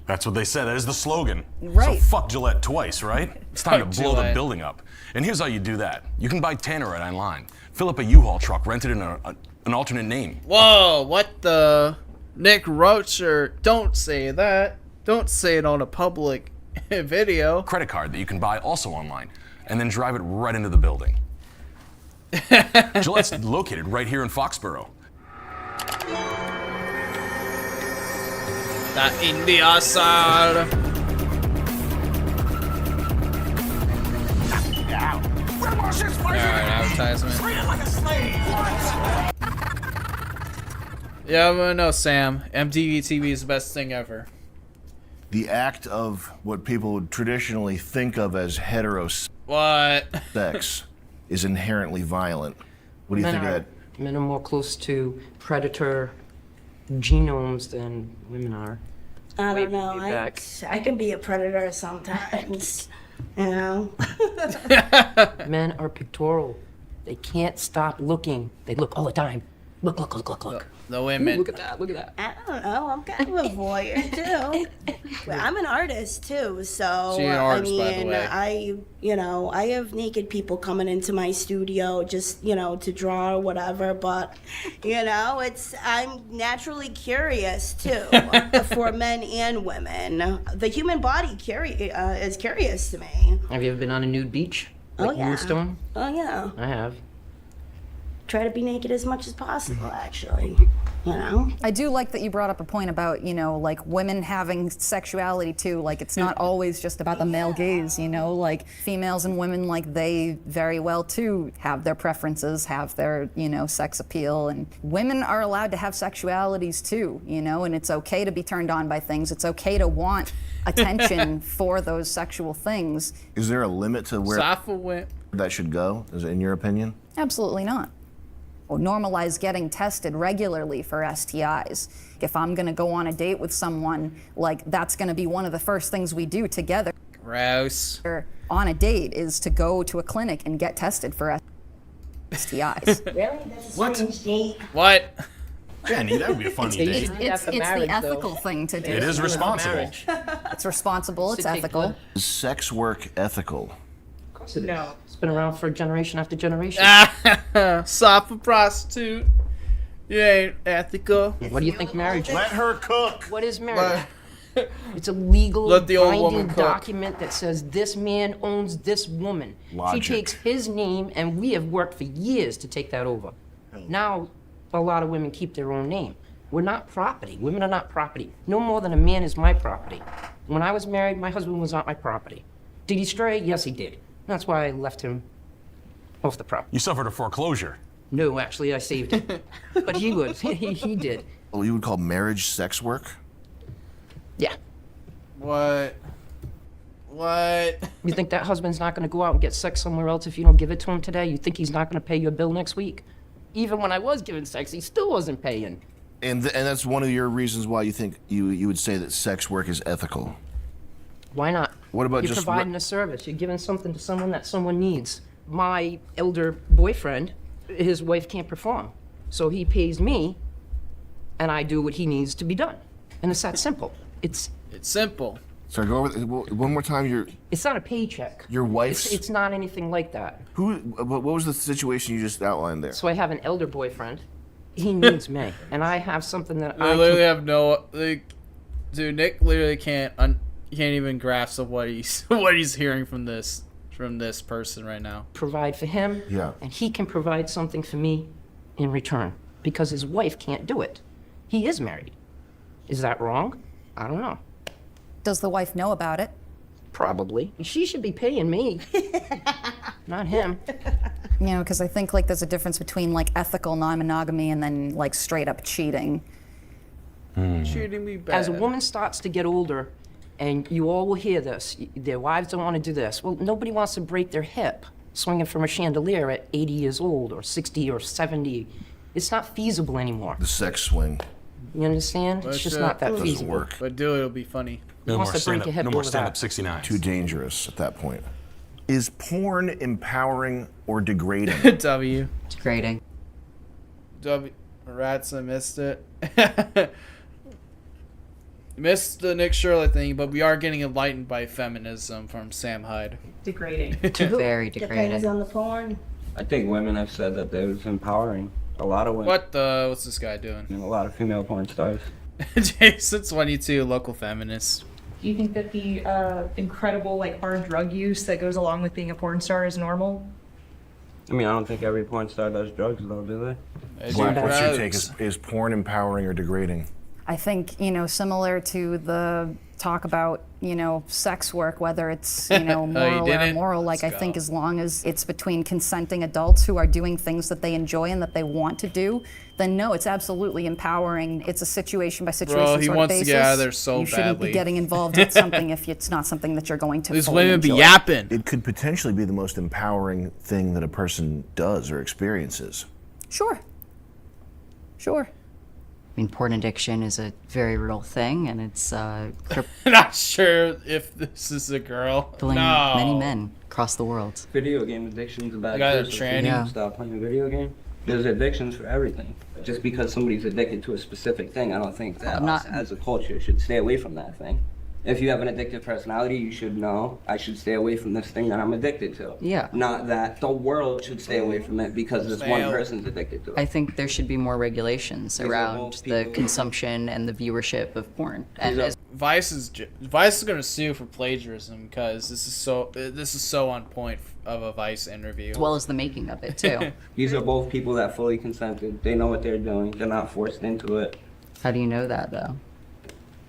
That's what they said. That is the slogan. Right. So fuck Gillette twice, right? It's time Fuck to blow the Gillette. building up. And here's how you do that. You can buy Tannerite online. Fill up a U-Haul truck, rent it in an alternate name. Whoa, what the? Nick Rocher, don't say that. Don't say it on a public video. Credit card that you can buy also online, and then drive it right into the building. Gillette's located right here in Foxborough. That India side. Alright, advertisement. Yeah, I'm gonna know, Sam. MTV TV is the best thing ever. The act of what people would traditionally think of as heterosex What? is inherently violent. What do you think of that? Men are more close to predator genomes than women are. I don't know. way back. I can be a predator sometimes. You know. Men are pictorial. They can't stop looking. They look all the time. Look. The women. Look at that. Look at that. I don't know. I'm kind of a voyeur too. But I'm an artist too, so She's an artist, by the way. I have naked people coming into my studio just to draw or whatever. But I'm naturally curious too for men and women. The human body is curious to me. Have you ever been on a nude beach? Like Moonstone? Oh yeah. I have. Try to be naked as much as possible, actually. I do like that you brought up a point about, like women having sexuality too. Like it's not always just about the male gaze, like females and women, like they very well too have their preferences, have their, sex appeal, and women are allowed to have sexualities too, and it's okay to be turned on by things. It's okay to want attention for those sexual things. Is there a limit to where that should go, in your opinion? Absolutely not. Normalize getting tested regularly for STIs. If I'm gonna go on a date with someone, like that's gonna be one of the first things we do together. Gross. On a date is to go to a clinic and get tested for STIs. Really? That's a strange date. What? Jenny, that would be a funny date. It's the ethical thing to do. It is responsible. It's responsible, it's ethical. Is sex work ethical? Of course it is. No. It's been around for generation after generation. Stop a prostitute. You ain't ethical. What do you think marriage is? Let her cook. What is marriage? It's a legal Let the old woman binding cook. document that says this man owns this woman. Logic. She takes his name, and we have worked for years to take that over. Now, a lot of women keep their own name. We're not property. Women are not property. No more than a man is my property. When I was married, my husband was not my property. Did he stray? Yes, he did. That's why I left him off the property. You suffered a foreclosure. No, actually, I saved him. But he would. He did. Well, you would call marriage sex work? Yeah. What? You think that husband's not going to go out and get sex somewhere else if you don't give it to him today? You think he's not going to pay your bill next week? Even when I was giving sex, he still wasn't paying. And that's one of your reasons why you think you would say that sex work is ethical. Why not? What about You're just providing a service. You're giving something to someone that someone needs. My elder boyfriend, his wife can't perform. So he pays me, and I do what he needs to be done. And it's that simple. It's simple. Sorry, go over one more time. It's not a paycheck. Your wife's. It's not anything like that. What was the situation you just outlined there? So I have an elder boyfriend. He needs me, and I have something that I literally have no. Dude, Nick literally can't even grasp of what he's hearing from this person right now. Provide for him. Yeah. And he can provide something for me in return because his wife can't do it. He is married. Is that wrong? I don't know. Does the wife know about it? Probably. She should be paying me, not him. Because I think like there's a difference between like ethical non-monogamy and then like straight up cheating. Treating me bad. As a woman starts to get older, and you all will hear this, their wives don't want to do this. Well, nobody wants to break their hip swinging from a chandelier at 80 years old or 60 or 70. It's not feasible anymore. The sex swing. You understand? It's just not that doesn't feasible. work. But do it, it'll be funny. Who wants to break your hip No more over stand-up that? 69. Too dangerous at that point. Is porn empowering or degrading? W. Degrading. W. Rats, I missed it. Missed the Nick Shirley thing, but we are getting enlightened by feminism from Sam Hyde. Degrading. Very Depends degrading. on the porn. I think women have said that it was empowering. A lot of women. What's this guy doing? And a lot of female porn stars. Jason 22, local feminist. Do you think that the incredible like hard drug use that goes along with being a porn star is normal? I mean, I don't think every porn star does drugs, though, do they? What's your take? Is porn empowering or degrading? I think, you know, similar to the talk about, you know, sex work, whether it's, you know, moral or immoral, like I think as long as it's between consenting adults who are doing things that they enjoy and that they want to do, then no, it's absolutely empowering. It's a situation by situation Bro, he sort wants of basis. to get out of there so you shouldn't badly. be getting involved with something if it's not something that you're going to These fully women be enjoy. yapping. It could potentially be the most empowering thing that a person does or experiences. Sure. Sure. I mean, porn addiction is a very real thing, and it's Not sure if this is a girl. crippling No. many men across the world. Video game addiction's a bad I got a curse. If tranny. you Yeah. stop playing a video game. There's addictions for everything. Just because somebody's addicted to a specific thing, I don't think that I'm not- us as a culture should stay away from that thing. If you have an addictive personality, you should know I should stay away from this thing that I'm addicted to. Yeah. Not that the world should stay away from it because this one Fail. person's addicted to it. I think there should be more regulations These are around both the people- consumption and the viewership of porn. And as Vice is gonna sue for plagiarism because this is so on point of a Vice interview. as well as the making of it too. These are both people that fully consented. They know what they're doing. They're not forced into it. How do you know that though?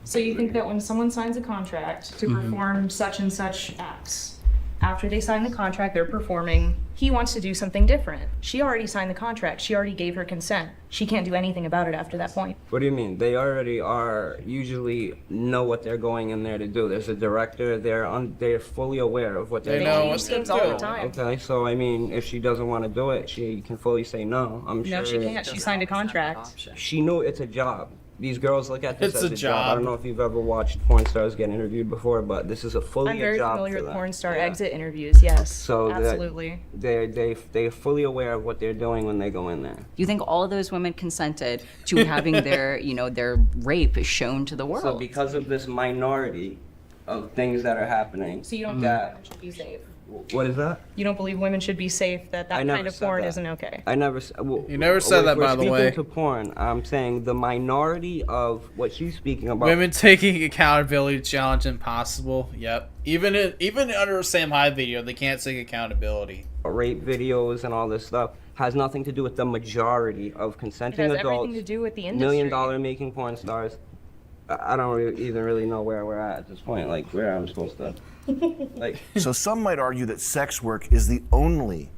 So you think that when someone signs a contract to Mhm. perform such and such acts, after they sign the contract, they're performing, he wants to do something different. She already signed the contract. She already gave her consent. She can't do anything about it after that point. What do you mean? They already are usually know what they're going in there to do. There's a director. They're fully aware of what they're They doing. know what games to all do. the time. Okay, so I mean, if she doesn't want to do it, she can fully say no. I'm sure. No, she can't. She signed a contract. She knew it's a job. These girls look at this It's as a a job. I job. don't know if you've ever watched porn stars get interviewed before, but this is a fully I'm a very job familiar for with them. porn star Yeah. exit interviews. Yes, So that- absolutely. they're fully aware of what they're doing when they go in there. You think all of those women consented to having their, you know, their rape shown to the world? So because of this minority of things that are happening, So you don't think that women should be safe? what is that? You don't believe women should be safe? That I that never kind of said porn that. isn't okay? I never. You never said that, by the way. Speaking to porn, I'm saying the minority of what she's speaking about. Women taking accountability challenge impossible. Yep. Even under a Sam Hyde video, they can't take accountability. Rape videos and all this stuff has nothing to do with the majority of It consenting has adults. everything to do with the $1 industry. million making porn stars. I don't even really know where we're at this point. Like where I'm supposed to. Like. So some might argue that sex work is the only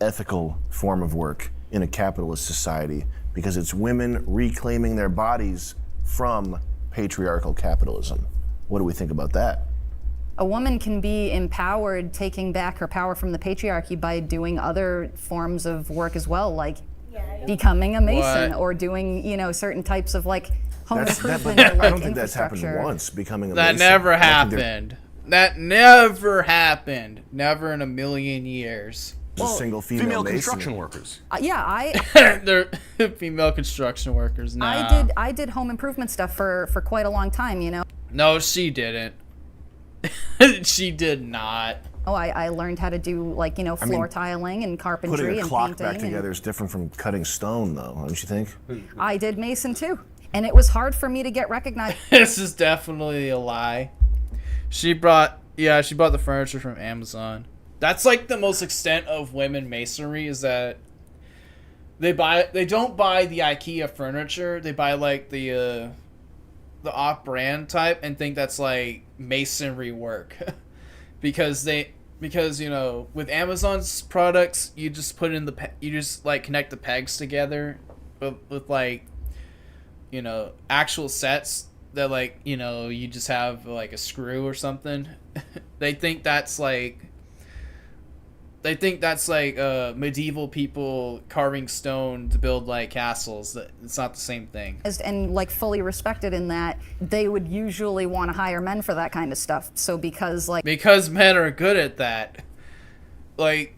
ethical form of work in a capitalist society because it's women reclaiming their bodies from patriarchal capitalism. What do we think about that? A woman can be empowered taking back her power from the patriarchy by doing other forms of work as well, like becoming a mason What? or doing, you know, certain types of like home That- improvement or like I don't think that's happened infrastructure. once, becoming a That mason. never I don't think there- happened. That never happened. Never in a million years. There's a single female mason. construction workers. Yeah, They're female construction workers. Nah. I did home improvement stuff for quite a long time, you know. No, she didn't. She did not. Oh, I learned how to do like, you know, I mean, floor tiling and carpentry Putting a and clock painting. back and together is different from cutting stone, though, don't you think? I did mason too. And it was hard for me to get recognized. This is definitely a lie. She brought the furniture from Amazon. That's like the most extent of women masonry is that they don't buy the IKEA furniture. They buy like the off-brand type and think that's like masonry work. because you know, with Amazon's products, you just put in you just like connect the pegs together with like, you know, actual sets that like, you know, you just have like a screw or something. They think that's like medieval people carving stone to build like castles. It's not the same thing. And like fully respected in that they would usually want to hire men for that kind of stuff. So because Men are good at that. Like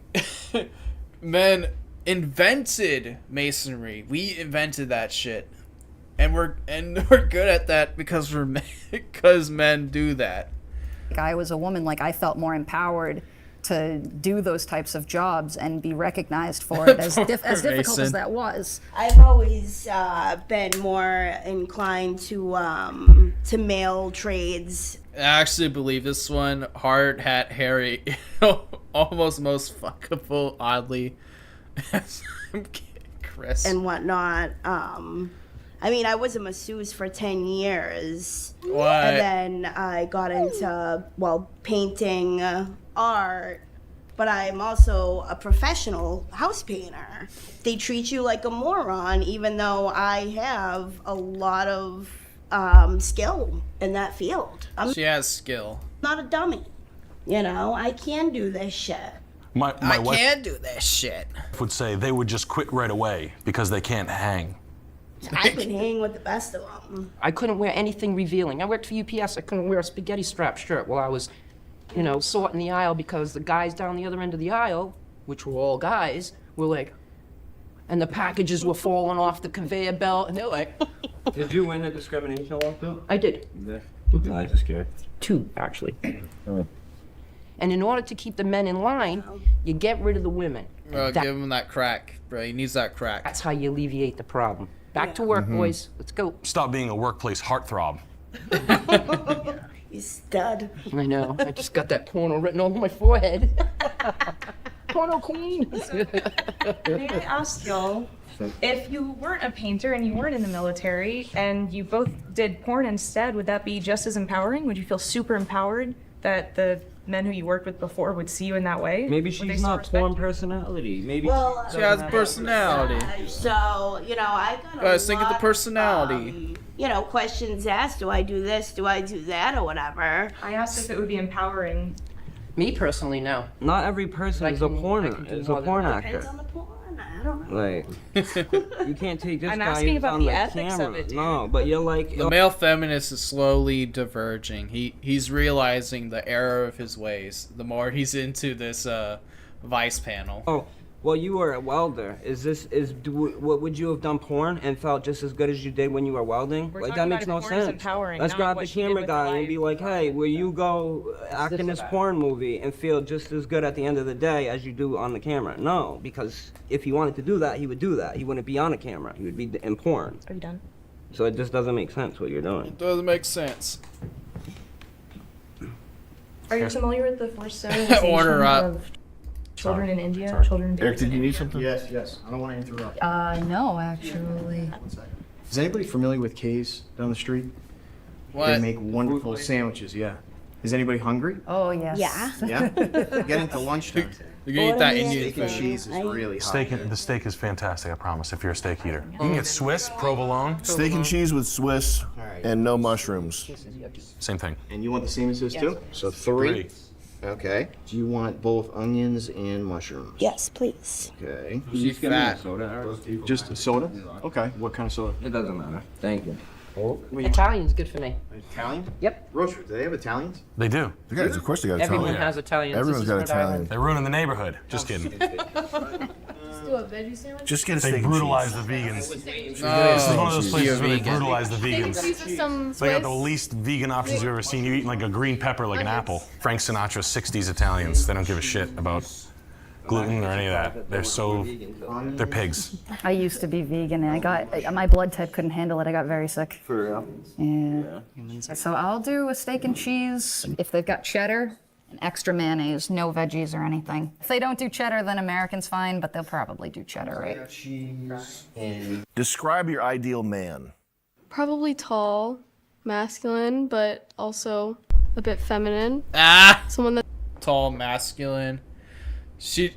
men invented masonry. We invented that shit. And we're good at that because because men do that. I was a woman, like I felt more empowered to do those types of jobs and be recognized for it, as difficult as Mason. that was. I've always been more inclined to male trades. I actually believe this one. Hard hat Harry, almost most fuckable. Oddly, Chris and whatnot. I mean, I was a masseuse for 10 years. What? And then I got into, well, painting, art, but I'm also a professional house painter. They treat you like a moron, even though I have a lot of skill in that field. I'm She has skill. not a dummy. You know, I can do this shit. My wife Can't do that shit. would say they would just quit right away because they can't hang. I can hang with the best of them. I couldn't wear anything revealing. I worked for UPS. I couldn't wear a spaghetti strap shirt while I was, sorting the aisle because the guys down the other end of the aisle, which were all guys, were like, and the packages were falling off the conveyor belt, and they're like, Did you win the discrimination lawsuit? I did. I just curious. 2, actually. And in order to keep the men in line, you get rid of the women. Bro, give him that crack, bro. He needs that crack. That's how you alleviate the problem. Back to work, boys. Let's go. Stop being a workplace heartthrob. You stud. I know. I just got that porno written over my forehead. Porno queen. May I ask y'all, if you weren't a painter and you weren't in the military and you both did porn instead, would that be just as empowering? Would you feel super empowered that the men who you worked with before would see you in that way? Maybe Would they she's still not respect porn you? personality. Maybe Well, She has personality. So, I got Guys, think of the personality. Questions asked. Do I do this? Do I do that? Or whatever. I asked if it would be empowering. Me personally, no. Not every person is a porn actor. Depends on the porn. I don't know. Like, you can't take this I'm guy asking who's about on the the ethics of camera. it, dude. No, but you're like, The male feminist is slowly diverging. He's realizing the error of his ways. The more he's into this Vice panel. oh, well, you were a welder. What would you have done porn and felt just as good as you did when you were welding? We're Like talking that makes about no if porn is sense. empowering, Let's not grab what the she did camera with guy her and be life. like, hey, will you go act in this porn movie and feel just as good at the end of the day as you do on the camera? No, because if he wanted to do that, he would do that. He wouldn't be on a camera. He would be in porn. Are you done? So it just doesn't make sense what you're doing. It doesn't make sense. Are you familiar with the forced sterilization Order up. of children in India? Sorry. Children in Eric, did you need Bangladesh? something? Yes. I don't want to interrupt. No, actually. Is anybody familiar with Kay's down the street? What? They make wonderful sandwiches, yeah. Is anybody hungry? Oh, yes. Yeah. Yeah? Getting to lunchtime. You're gonna eat that Order me Indian Steak and food. cheese is really hot. The steak is fantastic, I promise, if you're a steak eater. You can get Swiss, provolone. Steak and cheese with Swiss and no mushrooms. Same thing. And you want the same as this too? So 3. Okay. Do you want both onions and mushrooms? Yes, please. Okay. She's fat. Just soda? Okay. What kind of soda? It doesn't matter. Thank you. Italian's good for me. Italian? Yep. Grocery. Do they have Italians? They do. Guys, of course they got Everyone Italian. has Italians. Everyone's This is got Rhode Island. Italian. They're ruining the neighborhood. Just kidding. Let's do a veggie sandwich. Just get a They steak and brutalize cheese. the vegans. This is Oh, one of those places where they vegan. brutalize the Steak and vegans. cheese with some They got the Swiss. least vegan options you've ever seen. You're eating like a green pepper like an apple. Frank Sinatra, 60s Italians. They don't give a shit about gluten or any of that. They're pigs. I used to be vegan and my blood type couldn't handle it. I got very sick. For real? Yeah. So I'll do a steak and cheese. If they've got cheddar, and extra mayonnaise, no veggies or anything. If they don't do cheddar, then American's fine, but they'll probably do cheddar, right? Cheese and Describe your ideal man. Probably tall, masculine, but also a bit feminine. Ah! Someone that Tall, masculine. She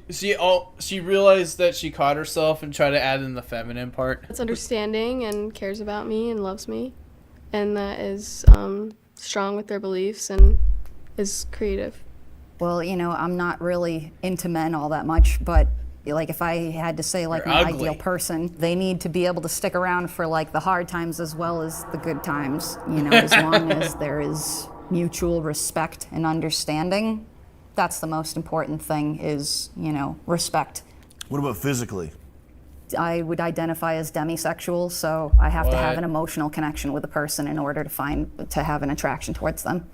realized that she caught herself and tried to add in the feminine part. that's understanding and cares about me and loves me, and that is strong with their beliefs and is creative. Well, I'm not really into men all that much, but like if I had to say like They're my ugly. ideal person, they need to be able to stick around for like the hard times as well as the good times, as long as there is mutual respect and understanding. That's the most important thing is, respect. What about physically? I would identify as demisexual, so I have to have What? an emotional connection with a person in order to have an attraction towards them.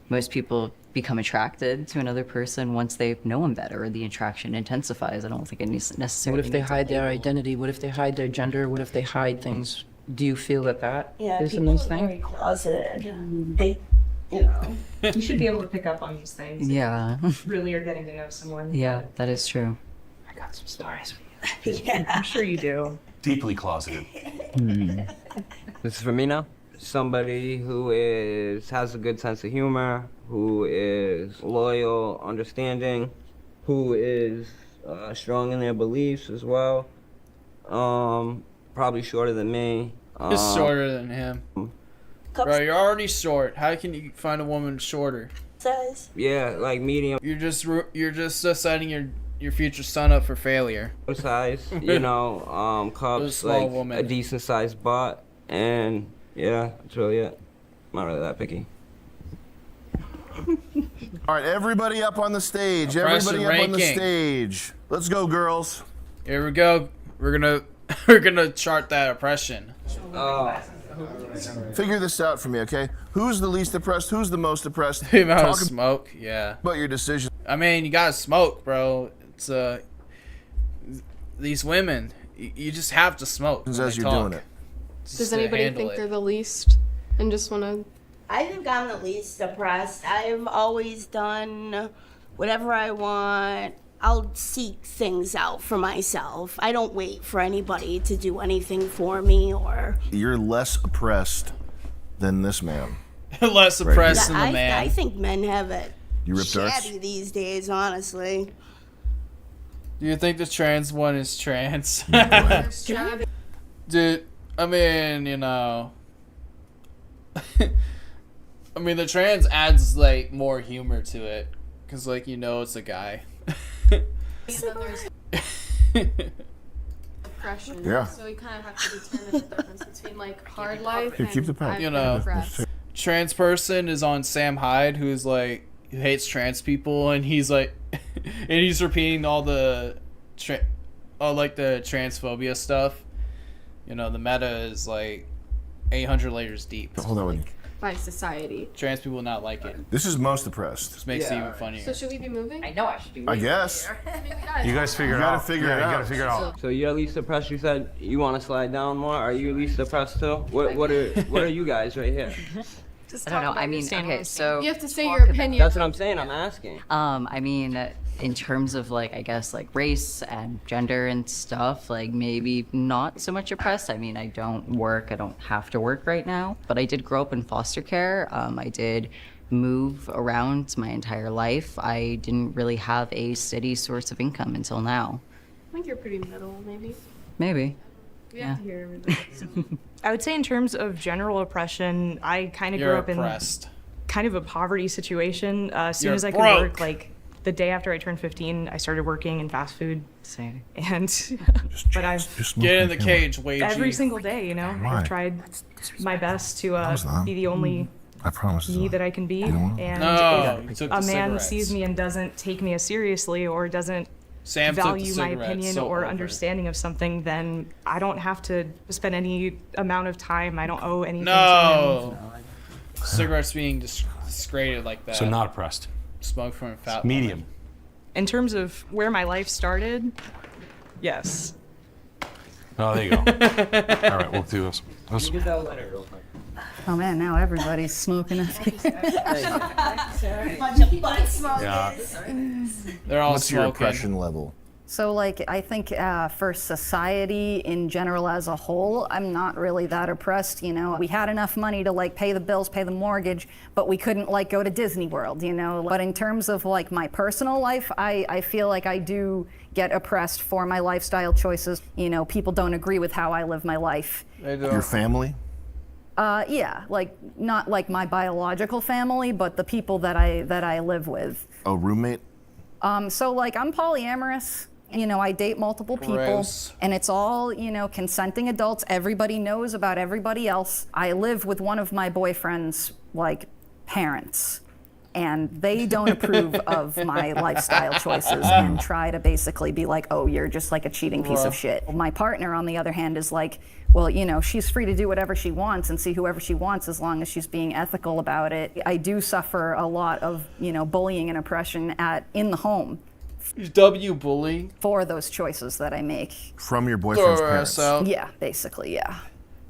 Most people become attracted to another person once they know them better, or the attraction intensifies. I don't think it needs necessarily. What if they needs a hide their label. identity? What if they hide their gender? What if they hide things? Do you feel that Yeah, is a people nice are thing? very closeted. They, You should be able to pick up on these things. Yeah. If you really are getting to know someone. Yeah, that is true. I got some stories for you. yeah. I'm sure you do. Deeply closeted. This is for me now. Somebody who has a good sense of humor, who is loyal, understanding, who is strong in their beliefs as well. Probably shorter than me. Just shorter than him. Bro, you're already short. How can you find a woman shorter? Size. Yeah, like medium. You're just setting your future son up for failure. Size, you know, cups, small like woman. a decent sized butt, and yeah, that's really it. Not really that picky. All right, everybody up on the stage. Oppression Everybody up on the ranking. stage. Let's go, girls. Here we go. We're gonna chart that oppression. Figure this out for me, okay? Who's the least oppressed? Who's the most oppressed? The amount of Talk smoke, yeah. about your decision. I mean, you gotta smoke, bro. It's these women, you just have to smoke when As they you're talk. doing it. Just Does to anybody handle think it. they're the least and just want to? I think I'm the least oppressed. I've always done whatever I want. I'll seek things out for myself. I don't wait for anybody to do anything for me or. You're less oppressed than this man. Less oppressed than the I man. think men have it You ripped darts? shabby these days, honestly. Do you think the trans one is trans? Dude, I mean, you know. I mean, the trans adds, like, more humor to it. Because, like, you know it's a guy. And then there's depression. Yeah. So you kind of have to determine the difference between like hard life Here, and keep the pen. I'm You know, depressed. trans person is on Sam Hyde, who's like, who hates trans people, and he's like, and he's repeating all the, the transphobia stuff. You know, the meta is like 800 layers deep. Hold on with you. By society. Trans people will not like it. This is most oppressed. Just makes it even funnier. So should we be moving? I know I should be. I guess. You guys figure it gotta out. figure Yeah, it you out. gotta figure it out. So you're least depressed. You said you want to slide down more. Are you least depressed too? What are you guys right here? Just I don't talk know. about I mean, your standpoint. okay, so You have to say talk your about- opinion. That's what I'm saying. I'm asking. I mean, in terms of like, I guess like race and gender and stuff, like maybe not so much oppressed. I mean, I don't work. I don't have to work right now, but I did grow up in foster care. I did move around my entire life. I didn't really have a steady source of income until now. I think you're pretty middle, maybe. Maybe. We have to hear everybody. I would say in terms of general oppression, I kind of You're grew up oppressed. in kind of a poverty situation. As soon You're as I could broke. work, like the day after I turned 15, I started working in fast food. Same. And but I've Get in the cage, Wagey. every single day, you know, Why? I've tried my best to was not. be the only I promise. me that I can be. know? And No, you if took a the man cigarettes. sees me and doesn't take me as seriously or doesn't Sam took the value my cigarettes, opinion so or over. understanding of something, then I don't have to spend any amount of time. I don't owe anything to No. Cigarettes being disgraded like that. So not oppressed. Smoke from a fat Medium. him. In terms of where my life started, yes. Oh, there you go. All right, we'll do this. Get that letter real quick. Oh man, now everybody's smoking. Bunch of butt smokers. Yeah. They're all What's your smoking. oppression level? So, like, I think for society in general as a whole, I'm not really that oppressed. You know, we had enough money to like pay the bills, pay the mortgage, but we couldn't like go to Disney World. You know, but in terms of like my personal life, I feel like I do get oppressed for my lifestyle choices. You know, people don't agree with how I live my life. Your family? Yeah, like not like my biological family, but the people that I live with. A roommate? So like I'm polyamorous. You know, I date multiple people, Gross. and it's all, you know, consenting adults. Everybody knows about everybody else. I live with one of my boyfriend's, like, parents, and they don't approve of my lifestyle choices and try to basically be like, oh, you're just like a cheating piece of shit. My partner, on the other hand, is like, well, you know, she's free to do whatever she wants and see whoever she wants as long as she's being ethical about it. I do suffer a lot of, you know, bullying and oppression in the home. W bully. For those choices that I make. From your boyfriend's parents? Yeah, basically, yeah.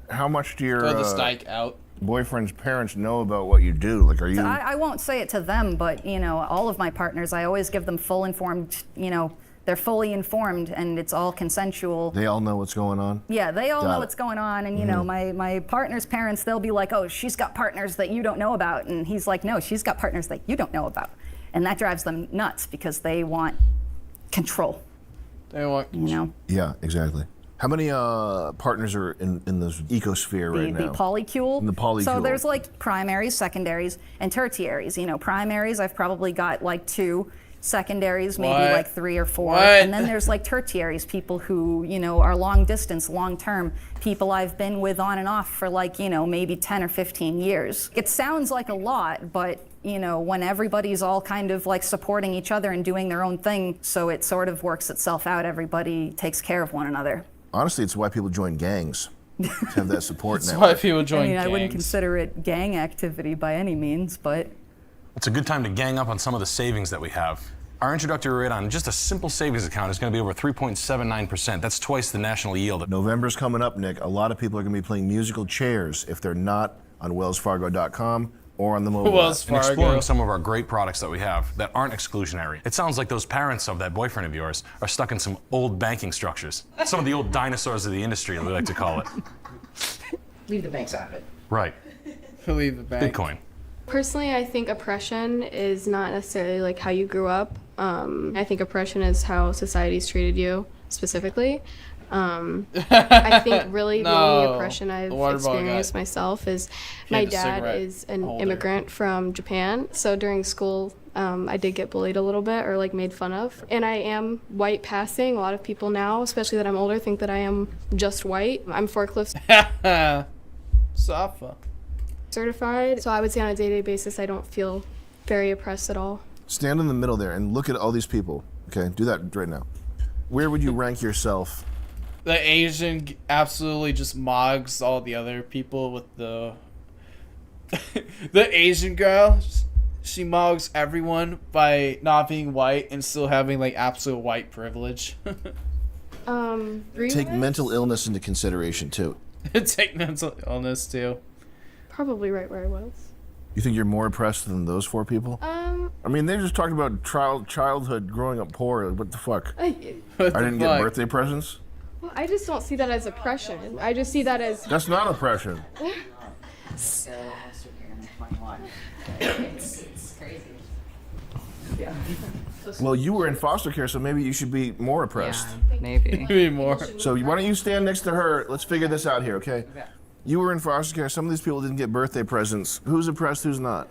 How much do your Throw the stike out. boyfriend's parents know about what you do? Like, are you... So I won't say it to them, but, you know, all of my partners, I always give them full informed, you know, they're fully informed and it's all consensual. They all know what's going on? Yeah, they all Got know it. what's going on, and you know, my partner's parents, they'll be like, oh, she's got partners that you don't know about, and he's like, no, she's got partners that you don't know about. And that drives them nuts because they want control. They want, you know. Yeah, exactly. How many partners are in this ecosphere right The now? polycule. The polycule. So there's like primaries, secondaries, and tertiaries. You know, primaries, I've probably got like 2. Secondaries, maybe What? like 3 or 4. What? And then there's like tertiaries, people who, you know, are long distance, long term, people I've been with on and off for like, you know, maybe 10 or 15 years. It sounds like a lot, but, you know, when everybody's all kind of like supporting each other and doing their own thing, so it sort of works itself out. Everybody takes care of one another. Honestly, it's why people join gangs. To have that support That's network. why people join I mean, I wouldn't gangs. consider it gang activity by any means, but It's a good time to gang up on some of the savings that we have. Our introductory rate on just a simple savings account is going to be over 3.79%. That's twice the national yield. November's coming up, Nick. A lot of people are going to be playing musical chairs if they're not on wellsfargo.com or on the mobile app. And exploring some of our great products that we have that aren't exclusionary. It sounds like those parents of that boyfriend of yours are stuck in some old banking structures. Some of the old dinosaurs of the industry, we like to call it. Leave the banks out of it. Right. Leave the bank. Bitcoin. Personally, I think oppression is not necessarily like how you grew up. I think oppression is how society's treated you specifically. I think really the only No. oppression I've The water bottle experienced guy. myself is He my had the dad cigarette is an holder. immigrant from Japan. So during school, I did get bullied a little bit or like made fun of. And I am white passing. A lot of people now, especially that I'm older, think that I am just white. I'm forklift Safa. certified. So I would say on a day-to-day basis, I don't feel very oppressed at all. Stand in the middle there and look at all these people. Okay, do that right now. Where would you rank yourself? The Asian absolutely just mogs all the other people with the the Asian girl. She mogs everyone by not being white and still having like absolute white privilege. Take mental illness into consideration too. Take mental illness too. Probably right where I was. You think you're more oppressed than those 4 people? I mean, they just talked about childhood growing up poor. What the fuck? I didn't get birthday presents? Well, I just don't see that as oppression. I just see that as. That's not oppression. So, it's crazy. Yeah. Well, you were in foster care, so maybe you should be more oppressed. Yeah, maybe. Maybe more. So why don't you stand next to her? Let's figure this out here, okay? You were in foster care. Some of these people didn't get birthday presents. Who's oppressed, who's not?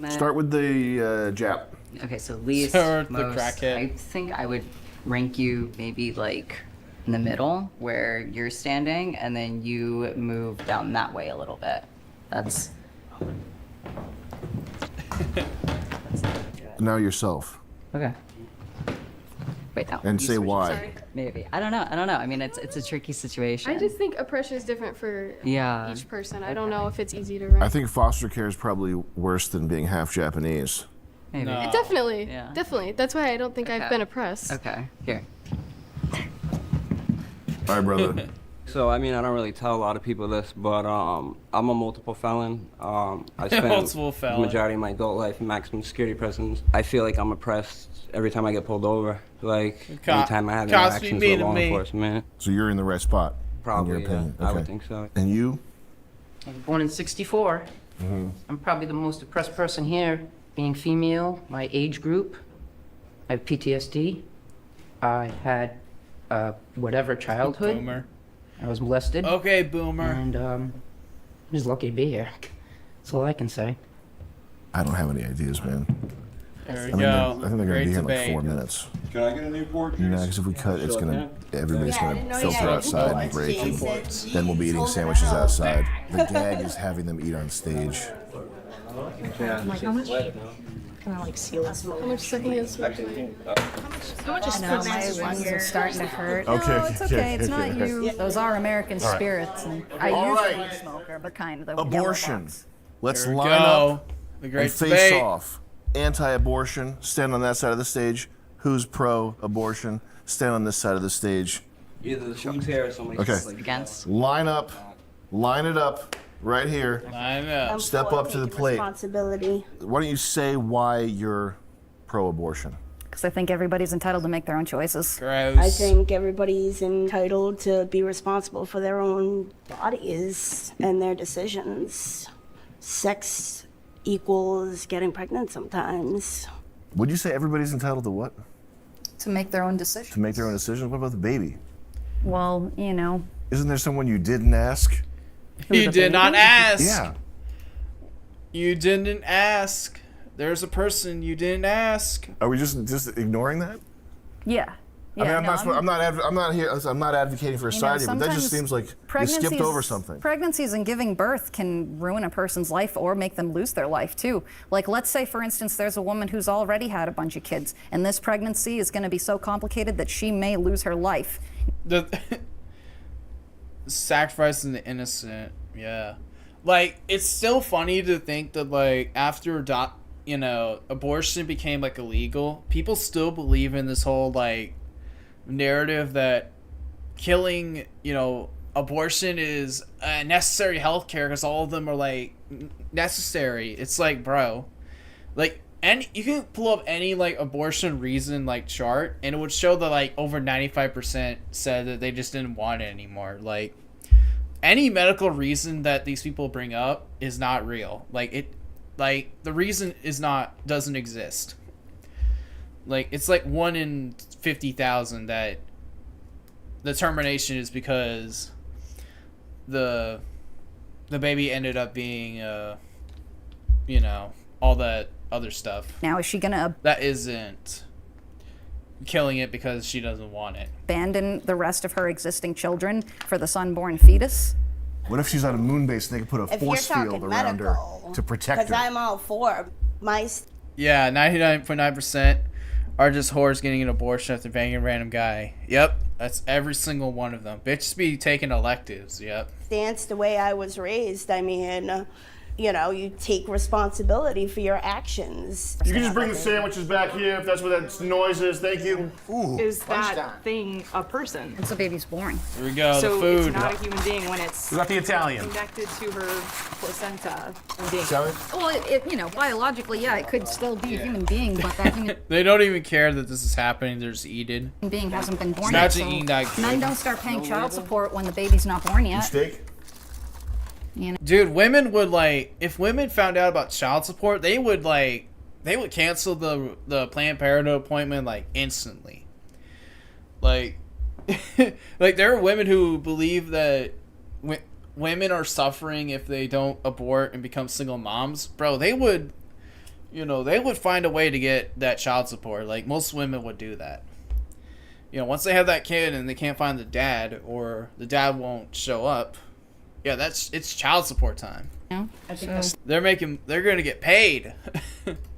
Start with the Jap. Okay, so least, Start the most, crackhead. I think I would rank you maybe like in the middle where you're standing, and then you move down that way a little bit. That's Now yourself. okay. Wait, no. And you say switch- why. sorry. Maybe. I don't know. I mean, it's a tricky situation. I just think oppression is different for Yeah. each person. I don't know if it's easy to rank. I think foster care is probably worse than being half Japanese. Maybe. Definitely. Yeah. Definitely. That's why I don't think I've Okay. been oppressed. Okay. Here. All right, brother. So, I mean, I don't really tell a lot of people this, but I'm a multiple felon. I spent Multiple the felon. majority of my adult life in maximum security prisons. I feel like I'm oppressed every time I get pulled over. Like, anytime I have interactions with law enforcement. So you're in the right spot. Probably, in your opinion. yeah. I would Okay. think so. And you? I was born in '64. I'm probably the most oppressed person here, being female, my age group. I have PTSD. I had whatever childhood. Boomer. I was molested. Okay, boomer. And I'm just lucky to be here. That's all I can say. I don't have any ideas, man. There we I go. think they're going to Great be here in like debate. 4 minutes. Can I get a Newport? No, because if we cut, it's going to, everybody's Yeah, I going didn't to know you filter had outside and Newports, break. And Jason. then we'll be eating sandwiches outside. The gag is having them eat on stage. Like, how much? Can I like seal this? How much secondhand smoke do I How much is I know, my lungs are starting to hurt. Okay, No, it's okay. It's not okay. you. Those are American All right. spirits. And I All usually right. a smoker, but kind of the Abortion. yellow box. Let's Here we line go. up The great and face debate. off. Anti-abortion, stand on that side of the stage. Who's pro-abortion? Stand on this side of the stage. Either the who's here or somebody Okay. Against. Line up. Line it up right here. Line up. Step up to the plate. Responsibility. Why don't you say why you're pro-abortion? because I think everybody's entitled to make their own choices. I think everybody's entitled to be responsible for their own bodies and their decisions. Sex equals getting pregnant sometimes. Would you say everybody's entitled to what? To make their own decisions. To make their own decisions? What about the baby? Well, you know. Isn't there someone you didn't ask? You did not ask. Yeah. You didn't ask. There's a person you didn't ask. Are we just ignoring that? Yeah. I mean, I'm not advocating for a side here, but that just seems like you skipped over something. Pregnancies and giving birth can ruin a person's life or make them lose their life too. Like, let's say, for instance, there's a woman who's already had a bunch of kids, and this pregnancy is going to be so complicated that she may lose her life. The sacrificing the innocent, yeah. Like, it's still funny to think that, like, after abortion became like illegal, people still believe in this whole like narrative that killing, abortion is necessary healthcare because all of them are like necessary. It's like, bro, like, and you can pull up any like abortion reason like chart and it would show that like over 95% said that they just didn't want it anymore. Like, any medical reason that these people bring up is not real. Like, the reason doesn't exist. Like, it's like 1 in 50,000 that the termination is because the baby ended up being, all that other stuff. Now, is she gonna that isn't killing it because she doesn't want it? Abandon the rest of her existing children for this unborn fetus? What if she's on a moon base and they can put a If you're force field talking around her to protect Because her? I'm all for my. Yeah, 99.9% are just whores getting an abortion after banging a random guy. Yep, that's every single one of them. Bitches be taking electives, yep. Stance the way I was raised. I mean, you take responsibility for your actions. You can just bring the sandwiches back here if that's what that noise is. Thank you. Ooh, Is that thing a person? Once the baby's born. Here we go, So the food. it's not a human being when it's We got the Italian. connected to her placenta. and being- Well, biologically, yeah, it could still be a human being, but that human They don't even care that this is happening. They're just eating. being hasn't been born yet. Imagine eating that kid. Men don't start paying child support when the baby's not born yet. Steak? Dude, women would if women found out about child support, they would cancel the Planned Parenthood appointment instantly. Like there are women who believe that women are suffering if they don't abort and become single moms. Bro, they would find a way to get that child support. Like, most women would do that. Once they have that kid and they can't find the dad, or the dad won't show up, yeah, it's child support time. No, They're gonna get paid.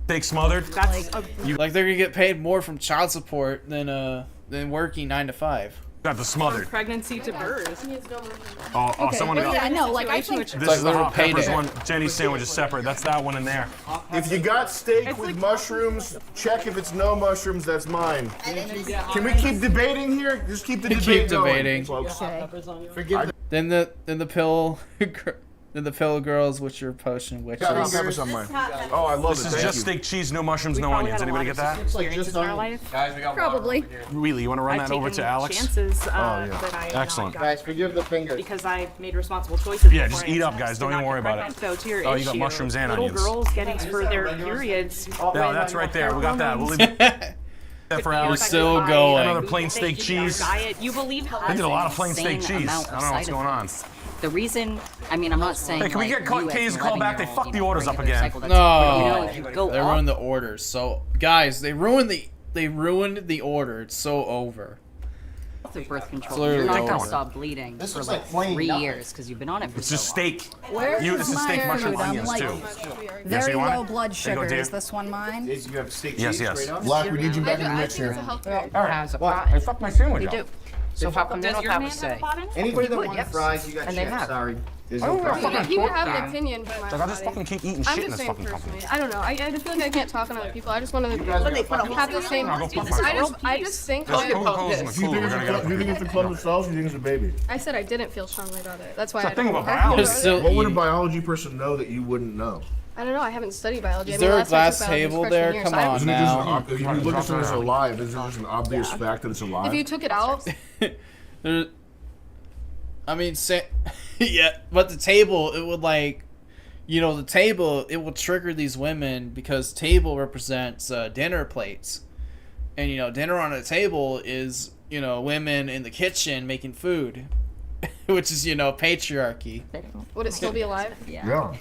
Steak smothered. That's They're gonna get paid more from child support than working 9 to 5. Got the smothered. pregnancy to birth. Someone well, got. yeah, no, like, I think This is the hot peppers payday. one. Jenny's sandwich is separate. That's that one in there. If you got steak with mushrooms, check if it's no mushrooms. That's mine. Can we keep debating here? Just keep the debate going, debating. folks. Okay. Then the pill then the pill girls, what's your potion, which Got hot is peppers on mine. Oh, I love This it. is Thank just you. steak, cheese, no mushrooms, no onions. Anybody get that? Experiences in our life. Probably. Really, you want to run I've that over taken to Alex? chances yeah. that I Excellent. got Guys, forgive the fingers. because I made responsible choices. Yeah, before just I eat up, had guys. sex Don't to even not worry get about it. pregnant. So to your Oh, issue, you got mushrooms and little onions. girls getting for their periods. Yeah, that's right there. We got that. We'll leave that for We're Alex. still going. Another plain steak cheese. Diet. You believe They did a lot of plain steak Insane cheese. I amount don't of know what's side going on. effects. The reason, I'm not saying. Hey, can we get you Kay's as a call back? They 11-year-old fucked need the a orders up regular again. cycle. No, If you go they up, ruined the orders. So, guys, they ruined the order. It's so over. through birth control, Clearly you're not over. going to stop bleeding This for looks like like plain 3 nothing. years because you've been on it for It's so just long. steak. Where's This is my steak, mushroom, food? I'm onions like too. very so you want low it? blood There you go, sugar. dear. Is this one mine? You have steak Yes, cheese yes. straight up? Black, we need you back in the mix here. I fucked my sandwich up. So how come they Does don't your have man a have say? a pot in it? Anybody that Good, wants yes. fries, you got And they shit. have. Sorry. There's I no don't know. problem. You have Yeah. an opinion for my Like, I'll just body. fucking keep eating I'm shit in just this saying fucking company. personally. I don't know. I just feel like I can't talk on other people. I just want to guys are fucking- have the same. I'll go fuck myself. I just think. There's that- Coca-Colas in the Do you cooler. We're think gonna get it's the club themselves, or do you think it's a baby? I said I didn't feel strongly about it. That's why It's I a thing don't about argue biology. about it. Still What would a eating. biology person know that you wouldn't know? I don't know. I haven't studied biology. Is I mean, there a last time I took glass biology was table freshman there? year, Come so I on haven't- now. If you look at something as alive, isn't it just an obvious fact that it's alive? If you took it out, I mean, yeah, but the table, it would like, you know, the table, it will trigger these women because table represents dinner plates. And, you know, dinner on a table is, you know, women in the kitchen making food, which is, you know, patriarchy. would it still be alive? Yeah.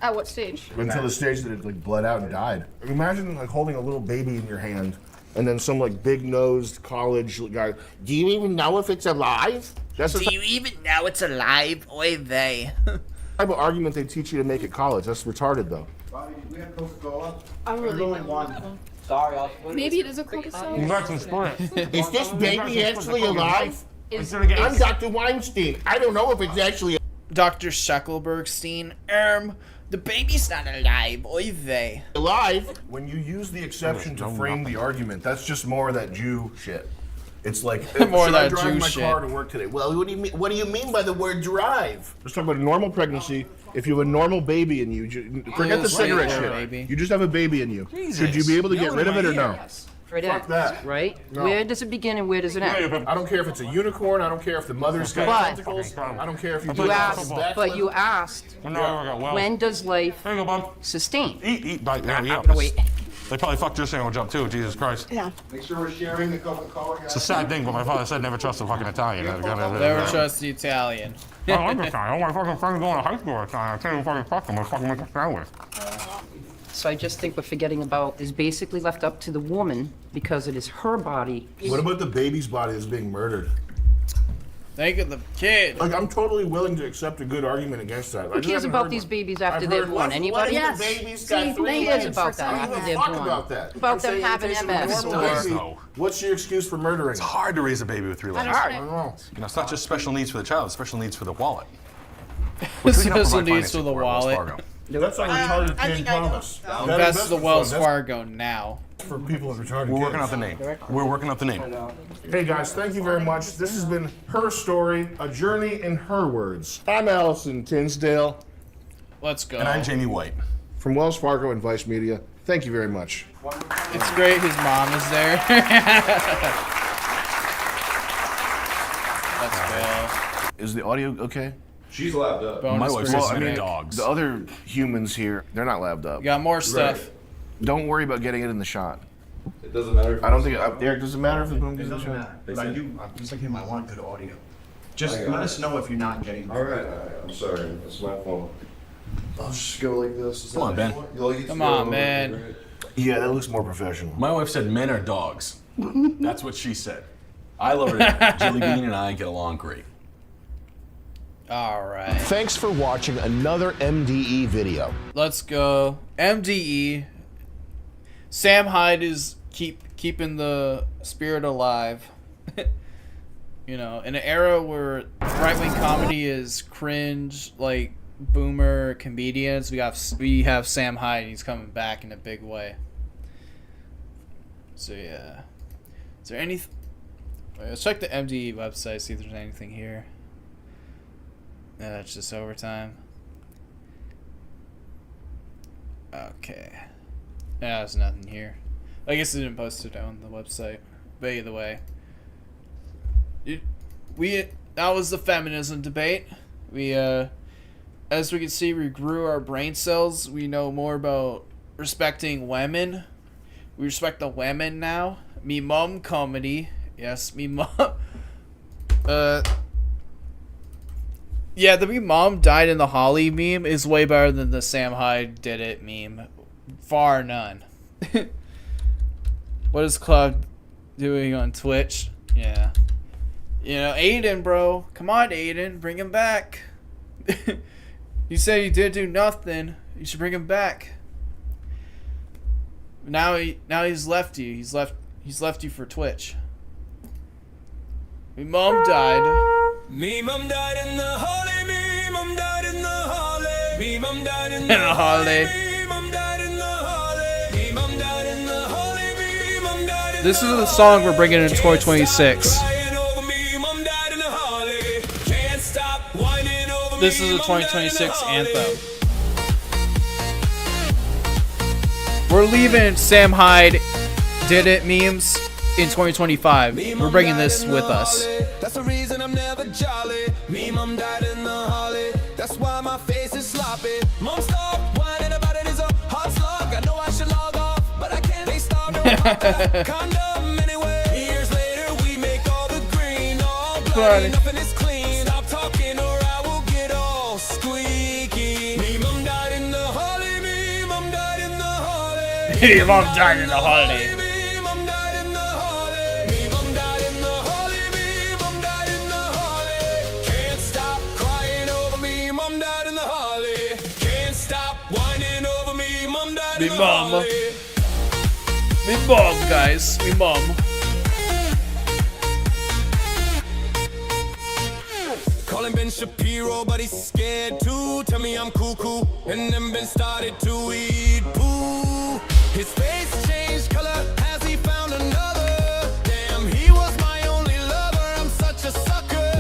At what stage? Until the stage that it like bled out and died. Imagine like holding a little baby in your hand, and then some like big-nosed college guy. Do you even know if it's alive? That's the you even know it's alive? Oy vey. type of argument they teach you to make at college. That's retarded, though. We have Coca-Cola. I really only one. Sorry, I'll split Maybe it is a Coca-Cola. Is this baby actually alive? Is- I'm Dr. Weinstein. I don't know if it's actually. Dr. Shackelbergstein, the baby's not alive. Oy vey. Alive. When you use the exception to frame the argument, that's just more of that Jew shit. It's like More should of I that drive Jew my shit. car to work today? Well, what do you mean by the word drive? Let's talk about a normal pregnancy. If you have a normal baby in you, forget the cigarette right, shit. baby. You just have a baby in you. Jesus. Should you be able to get rid of it or no? Right Fuck that. Right? No. Where does it begin and where does it end? I don't care if it's a unicorn. I don't care if the mother's got But- tentacles. I don't care if you. You asked, but you asked, Well, when does life there you go, bud. sustain? Eat, bite. Yeah, I'm yeah. gonna wait. They probably fucked your sandwich up too. Jesus Christ. Yeah. Make sure we're sharing the Coca-Cola. It's a sad thing, but my father said never trust a fucking Italian. Never trust the Italian. I like Italian. All my fucking friends going to high school are Italian. I can't even fucking fuck them. I fucking make a sandwich. So I just think we're forgetting about is basically left up to the woman because it is her body. What about the baby's body that's being murdered? Think of the kid. Like, I'm totally willing to accept a good argument against that. Who cares about these babies after they're born? Anybody? Yes. The baby's got See, who 3 cares legs. about that I don't after give a they're fuck born? about that. About I'm them saying having if it's a MS normal or- baby, what's your excuse for murdering? It's hard to raise a baby with 3 legs. I don't know. You know, it's not just special needs for the child, it's special needs for the wallet. Which we can help Special provide needs for financing the at Wells wallet. Fargo. That's like retarded Ken Thomas. Invest the Wells Fargo now. For people with retarded We're working kids. out the name. We're working out the name. Hey guys, thank you very much. This has been Her Story, a journey in her words. I'm Allison Tinsdale. Let's go. And I'm Jamie White. From Wells Fargo and Vice Media. Thank you very much. It's great his mom is there. Let's go. Is the audio okay? She's labbed up. Bonus My wife for says Nick. men and dogs. The other humans here, they're not labbed up. You got more stuff. Don't worry about getting it in the shot. It doesn't matter. I don't think Eric. Does it matter if the boom gets in the shot? But I do. I'm just like him. I want good audio. Just let us know if you're not getting. All right. I'm sorry. It's my fault. I'll just go like this. Come on, Ben. Come on, man. Yeah, that looks more professional. My wife said men are dogs. That's what she said. I love her to death. Jelly Bean and I get along great. All right. Thanks for watching another MDE video. Let's go. MDE. Sam Hyde is keeping the spirit alive. You know, in an era where right-wing comedy is cringe, like boomer comedians, we have Sam Hyde. He's coming back in a big way. So yeah, is there any? Let's check the MDE website. See if there's anything here. No, that's just overtime. Okay. Yeah, there's nothing here. I guess they didn't post it on the website. But either way. That was the feminism debate. As we can see, we grew our brain cells. We know more about respecting women. We respect the women now. Me mom comedy. Yes, me mom. Yeah, the me mom died in the Holly meme is way better than the Sam Hyde did it meme. Far none. What is Cloud doing on Twitch? Yeah. You know, Aiden, bro. Come on, Aiden. Bring him back. You said you did do nothing. You should bring him back. Now he's left you. He's left you for Twitch. Me mom died. Me mom died in the Holly. Me mom died in the Holly. Me mom died in the Holly. Me mom died in the Holly. Me mom died in the Holly. Me mom died in This is the song we're bringing in 2026. This is a 2026 anthem. We're leaving Sam Hyde did it memes in 2025. We're bringing this with us. That's the reason I'm never jolly. Me mom died in the holly. That's why my face is sloppy. Mom, stop whining about it. Is a hard slog. I know I should log off, but I can't. They starved me with condom anyway. Years later, we make all the green, all bloody. Nothing is clean. Stop talking or I will get all squeaky. Me mom died in the holly. Me mom died in the holly. Me mom died in the holly. Me mom. Me mom, guys. Me mom. Calling Ben Shapiro, but he's scared too. Tell me I'm cuckoo. And then Ben started to eat poo. His face changed color as he found another. Damn, he was my only lover. I'm such a sucker.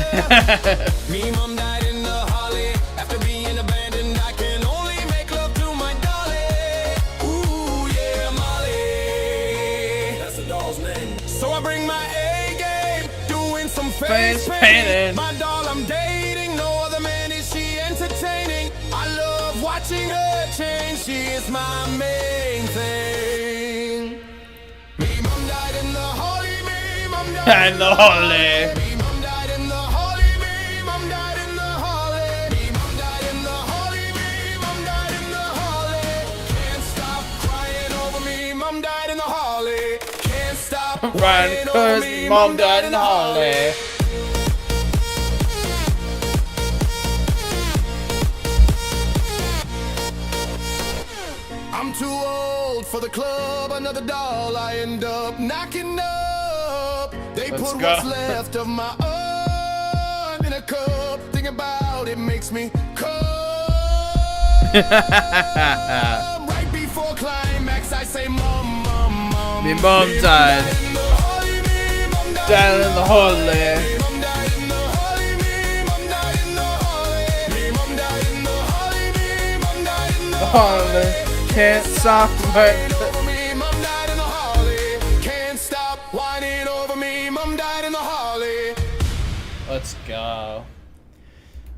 Me mom died in the holly. After being abandoned, I can only make love to my dolly. Ooh, yeah, Molly. That's the doll's name. So I bring my A game, doing some face painting. My doll I'm dating, no other man is she entertaining. I love watching her change, she is my main thing. Me mom died in the holly, me mom died in the holly. Me mom died in the holly, me mom died in the holly. Me mom died in the holly, me mom died in the holly. Can't stop crying over me, mom died in the holly. Can't stop Right, cause mom died in the holly. I'm too old for the club, another doll I end up knocking up. They Let's put go. what's left of my arm in a cup. Think about it makes me come. Right before climax, I say, Mom, Mom, Mom. Me mom died. Down in the holly. The holly. Can't stop right. Can't stop whining over me. Mom died in the holly. Let's go.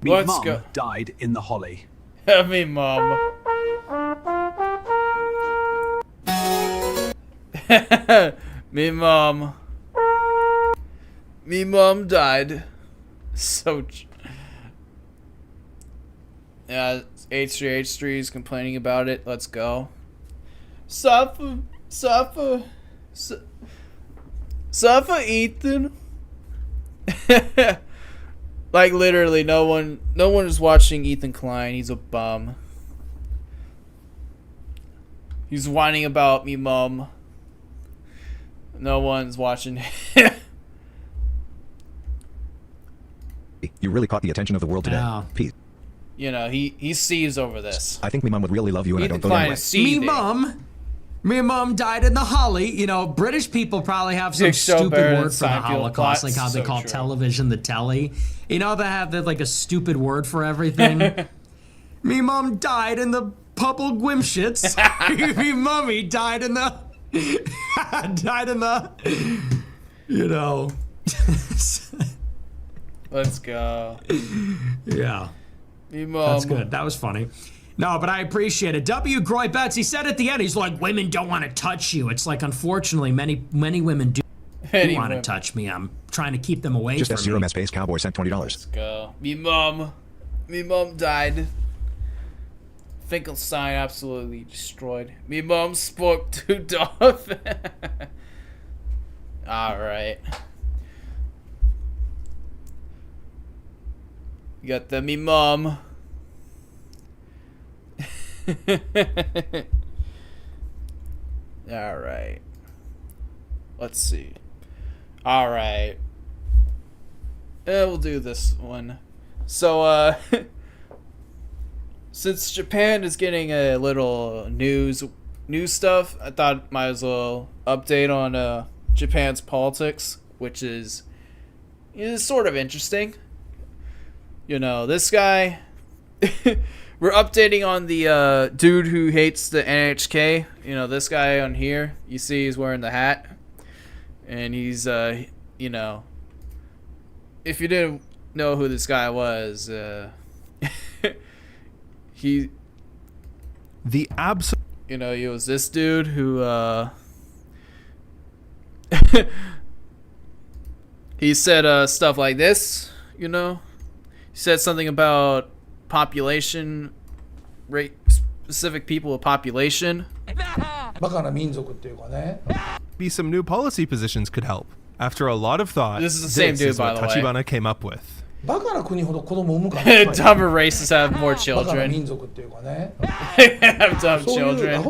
Me Let's mum go. died in the holly. Me mom. Me mom. Me mom died. So. Yeah, H3H3 is complaining about it. Let's go. Suffer, Ethan. Like literally, no one is watching Ethan Klein. He's a bum. He's whining about me, mom. No one's watching him. You really caught the attention of the world today. Wow. Peace. You know, he sees over this. I think me mom would really love you, and Ethan I don't Klein know is anyway. seething. Me mom died in the holly. You know, British people probably have some Dick Stober stupid and word for the Seinfeld Holocaust, plots. like how they So call true. television the telly. You know, they have like a stupid word for everything. Me mom died in the Pubble Gwimshits. Me mummy died in the you know. Let's go. Yeah. Me mom. That's good. That was funny. No, but I appreciate it. W. Groy Betts, he said at the end, he's like, women don't want to touch you. It's like, unfortunately, many women do Many want to women. touch me. I'm trying to keep them away Just from as Zero me. Space Cowboy sent $20. Let's go. Me mom died. Finkelstein absolutely destroyed. Me mom spoke to Dolphin. Alright. You got the me mom. Alright. Let's see. Alright. We'll do this one. So, since Japan is getting a little news stuff, I thought might as well update on Japan's politics, which is sort of interesting. You know, this guy We're updating on the dude who hates the NHK. You know, this guy on here. You see he's wearing the hat. And he's, you know... If you didn't know who this guy was, he... The absolute... You know, he was this dude who, he said, stuff like this, you know? He said something about population, rate, specific people with population. Be some new policy positions could help. After a lot of thought, This is the same dude, by what the way. Tachibana came up with. Dumber races have more children. Have dumb children.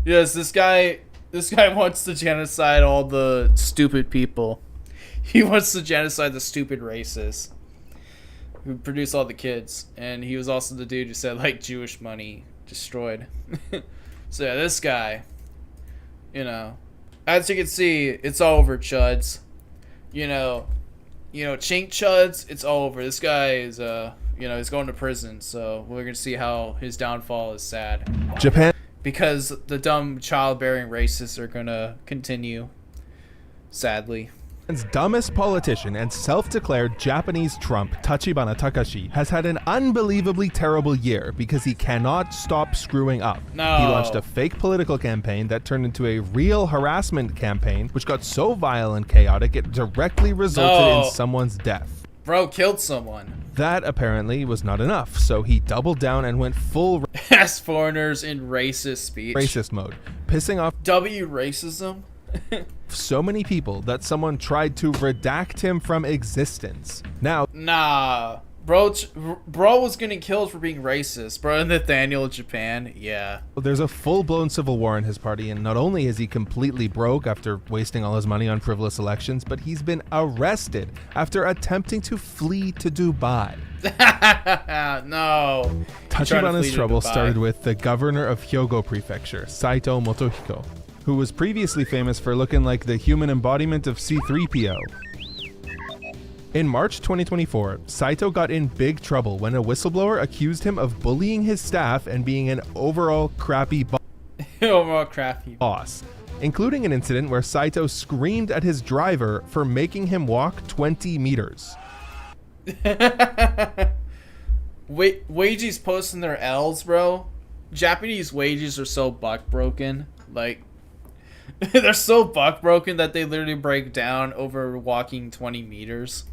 Yes, this guy wants to genocide all the stupid people. He wants to genocide the stupid races who produce all the kids. And he was also the dude who said, like, Jewish money destroyed. So yeah, this guy, you know, as you can see, it's over, chuds. You know, chink chuds, it's over. This guy is, you know, he's going to prison. So we're gonna see how his downfall is sad. Japan. Because the dumb childbearing racists are gonna continue, sadly. Japan's dumbest politician and self-declared Japanese Trump, Tachibana Takashi, has had an unbelievably terrible year because he cannot stop screwing up. No. He launched a fake political campaign that turned into a real harassment campaign, which got so vile and chaotic it directly resulted in someone's death. Bro killed someone. That apparently was not enough, so he doubled down and went full As foreigners in racist speech. racist mode, pissing off racism. so many people that someone tried to redact him from existence. Now, Nah, bro was getting killed for being racist. Bro, Nathaniel, Japan, yeah. there's a full-blown civil war in his party, and not only is he completely broke after wasting all his money on frivolous elections, but he's been arrested after attempting to flee to Dubai. No. Tachibana's trouble started with the governor of Hyogo Prefecture, Saito Motohiko, who was previously famous for looking like the human embodiment of C-3PO. In March 2024, Saito got in big trouble when a whistleblower accused him of bullying his staff and being an overall crappy boss, including an incident where Saito screamed at his driver for making him walk 20 meters. Wages posting their L's, bro. Japanese wages are so buck broken. Like, they're so buck broken that they literally break down over walking 20 meters.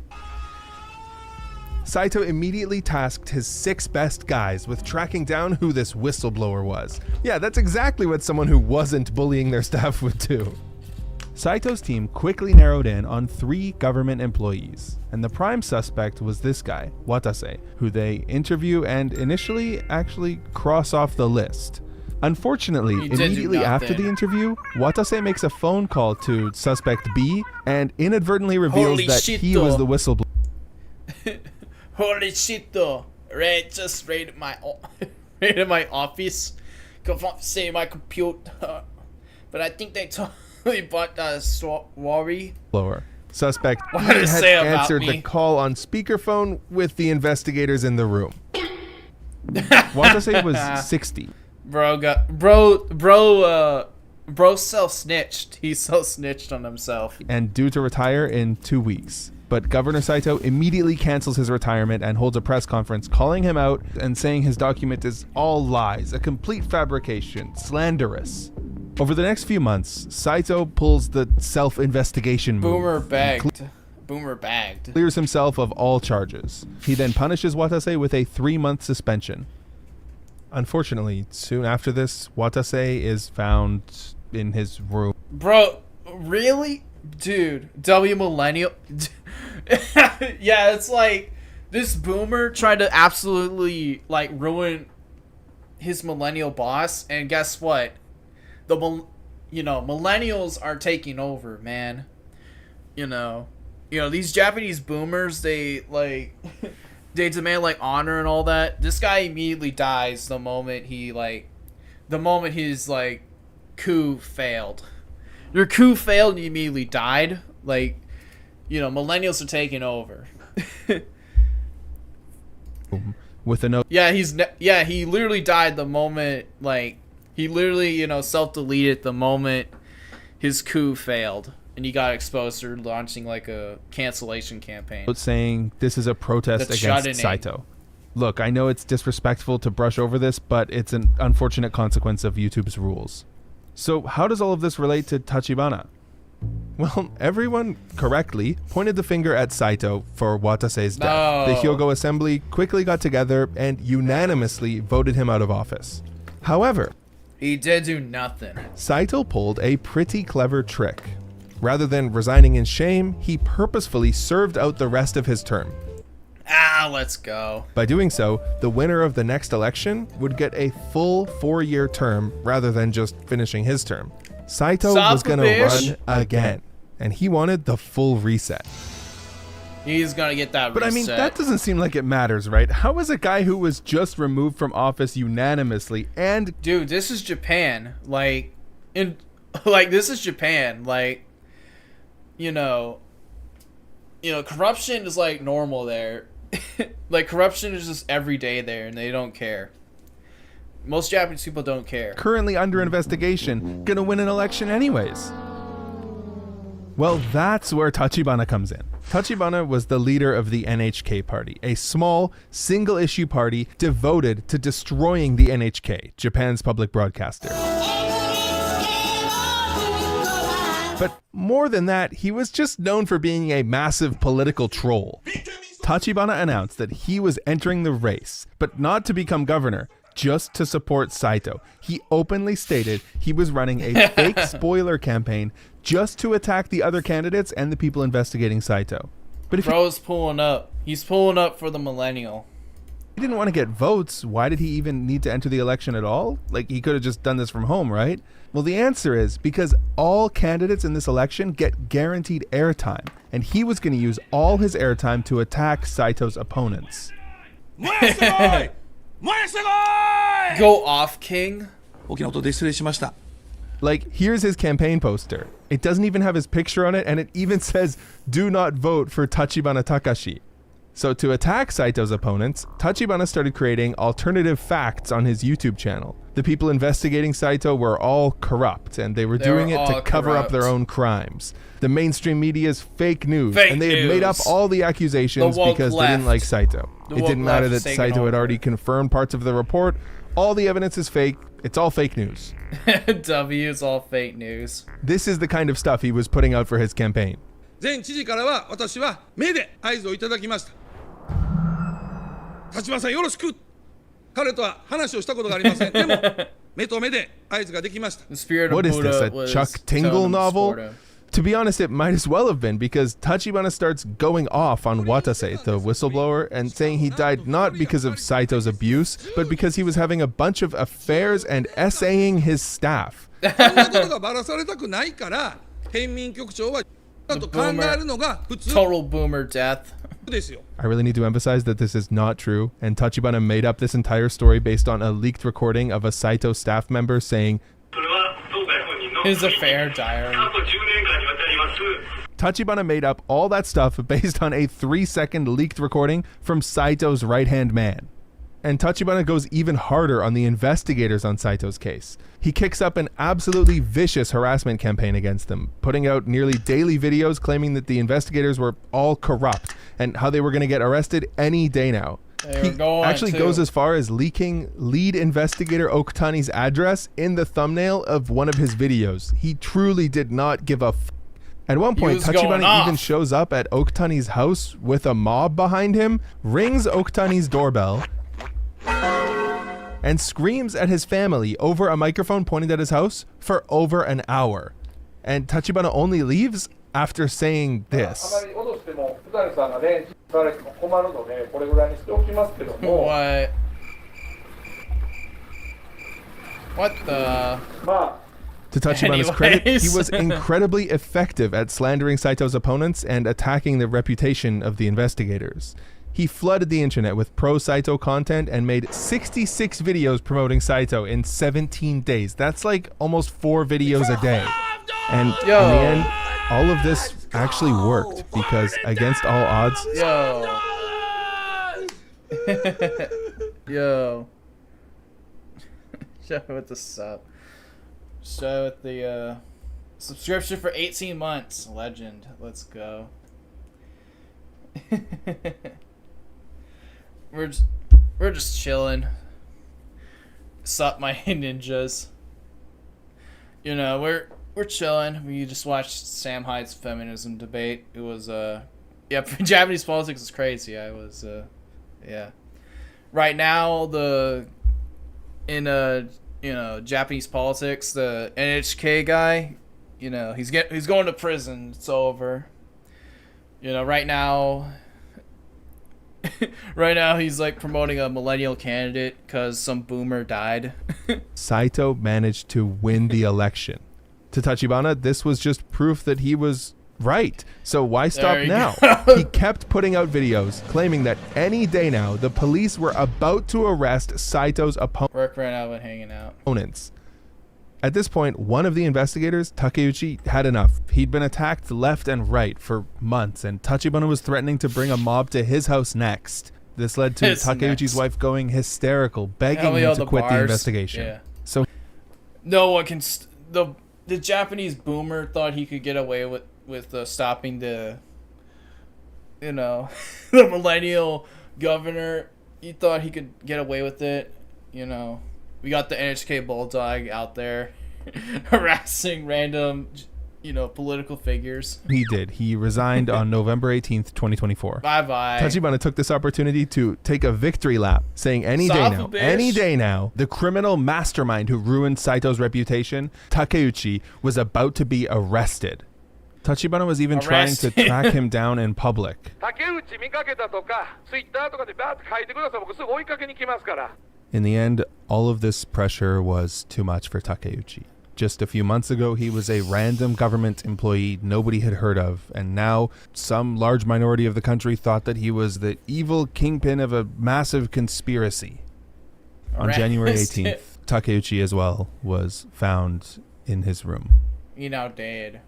Saito immediately tasked his 6 best guys with tracking down who this whistleblower was. Yeah, that's exactly what someone who wasn't bullying their staff would do. Saito's team quickly narrowed in on 3 government employees, and the prime suspect was this guy, Watase, who they interview and initially actually cross off the list. Unfortunately, immediately after the interview, Watase makes a phone call to suspect B and inadvertently reveals that he was the whistleblower. Holy shit though. Just raided my office. Confiscated my computer. But I think they totally bought Swari. Suspect What B did it had say about answered me? the call on speakerphone with the investigators in the room. Watase was 60. Bro self-snitched. He self-snitched on himself. And due to retire in 2 weeks. But Governor Saito immediately cancels his retirement and holds a press conference calling him out and saying his document is all lies, a complete fabrication, slanderous. Over the next few months, Saito pulls the self-investigation move. Boomer bagged. Clears himself of all charges. He then punishes Watase with a 3-month suspension. Unfortunately, soon after this, Watase is found in his room. Bro, really? Dude, W Millennial. Yeah, it's like this boomer tried to absolutely like ruin his millennial boss, and guess what? Millennials are taking over, man. You know, these Japanese boomers, they like they demand like honor and all that. This guy immediately dies the moment his like coup failed. Your coup failed and you immediately died. Like, millennials are taking over. with a note. Yeah, he literally died the moment, like, he literally, self-deleted the moment his coup failed. And he got exposed for launching, like, a cancellation campaign. Saying this is a protest That's against shut-in. Saito. Look, I know it's disrespectful to brush over this, but it's an unfortunate consequence of YouTube's rules. So how does all of this relate to Tachibana? Well, everyone correctly pointed the finger at Saito for Watase's death. The Hyogo Assembly quickly got together and unanimously voted him out of office. However, he did do nothing. Saito pulled a pretty clever trick. Rather than resigning in shame, he purposefully served out the rest of his term. Let's go. By doing so, the winner of the next election would get a full 4-year term rather than just finishing his term. Saito was going to run again, and he wanted the full reset. He's going to get that But reset. I mean, that doesn't seem like it matters, right? How is a guy who was just removed from office unanimously and... Dude, this is Japan. This is Japan. Corruption is, like, normal there. Like, corruption is just every day there, and they don't care. Most Japanese people don't care. Currently under investigation, gonna win an election anyways. Well, that's where Tachibana comes in. Tachibana was the leader of the NHK party, a small, single-issue party devoted to destroying the NHK, Japan's public broadcaster. But more than that, he was just known for being a massive political troll. Tachibana announced that he was entering the race, but not to become governor, just to support Saito. He openly stated he was running a fake spoiler campaign just to attack the other candidates and the people investigating Saito. But if Bro's pulling up. He's pulling up for the millennial. he didn't want to get votes, why did he even need to enter the election at all? Like, he could have just done this from home, right? Well, the answer is because all candidates in this election get guaranteed airtime, and he was going to use all his airtime to attack Saito's opponents. Go off, King. Like, here's his campaign poster. It doesn't even have his picture on it, and it even says, "Do not vote for Tachibana Takashi." So to attack Saito's opponents, Tachibana started creating alternative facts on his YouTube channel. The people investigating Saito were all corrupt, and they were doing it to cover up their own crimes. The mainstream media's fake news, and they had made up all the accusations because they didn't like Saito. It didn't matter that Saito had already confirmed parts of the report. All the evidence is fake. It's all fake news. W is all fake news. This is the kind of stuff he was putting out for his campaign. 全知事からは私は目で合図をいただきました。立花さんよろしく。彼とは話をしたことがありません。でも目と目で合図ができました。 What is this, a Chuck Tingle novel? To be honest, it might as well have been, because Tachibana starts going off on Watase, the whistleblower, and saying he died not because of Saito's abuse, but because he was having a bunch of affairs and essaying his staff. そんなことがばらされたくないから県民局長はだと考えるのが普通 Total boomer death. ですよ。 I really need to emphasize that this is not true, and Tachibana made up this entire story based on a leaked recording of a Saito staff member saying, His affair diary. Tachibana made up all that stuff based on a 3-second leaked recording from Saito's right-hand man. And Tachibana goes even harder on the investigators on Saito's case. He kicks up an absolutely vicious harassment campaign against them, putting out nearly daily videos claiming that the investigators were all corrupt and how they were going to get arrested any day now. He actually goes as far as leaking lead investigator Okutani's address in the thumbnail of one of his videos. He truly did not give a f. At one point, Tachibana even shows up at Okutani's house with a mob behind him, rings Okutani's doorbell, and screams at his family over a microphone pointed at his house for over an hour. And Tachibana only leaves after saying this. What the? To Tachibana's credit, he was incredibly effective at slandering Saito's opponents and attacking the reputation of the investigators. He flooded the internet with pro-Saito content and made 66 videos promoting Saito in 17 days. That's like almost 4 videos a day. And in the end, all of this actually worked because against all odds, Yo. Show with the sub. Show with the subscription for 18 months. Legend. Let's go. We're just chilling. Sup, my ninjas. You know, we're chilling. We just watched Sam Hyde's feminism debate. It was yeah, Japanese politics is crazy. I was yeah. Right now, in you know, Japanese politics, the NHK guy, you know, he's going to prison. It's over. You know, right now he's like promoting a millennial candidate because some boomer died. Saito managed to win the election. To Tachibana, this was just proof that he was right. So why stop now? He kept putting out videos claiming that any day now the police were about to arrest Saito's Work ran out and hanging out. opponents. At this point, one of the investigators, Takeuchi, had enough. He'd been attacked left and right for months, and Tachibana was threatening to bring a mob to his house next. This led to Takeuchi's wife going hysterical, begging him to quit the investigation. Yeah. So no one can. The Japanese boomer thought he could get away with stopping the, you know, the millennial governor. He thought he could get away with it. You know, we got the NHK Bulldog out there harassing random, you know, political figures. he did. He resigned on November 18th, 2024. Bye-bye. Tachibana took this opportunity to take a victory lap, saying any day now, the criminal mastermind who ruined Saito's reputation, Takeuchi, was about to be arrested. Tachibana was even trying to track him down in public. In the end, all of this pressure was too much for Takeuchi. Just a few months ago, he was a random government employee nobody had heard of, and now some large minority of the country thought that he was the evil kingpin of a massive conspiracy. On January 18th, Takeuchi as well was found in his room. You now dead.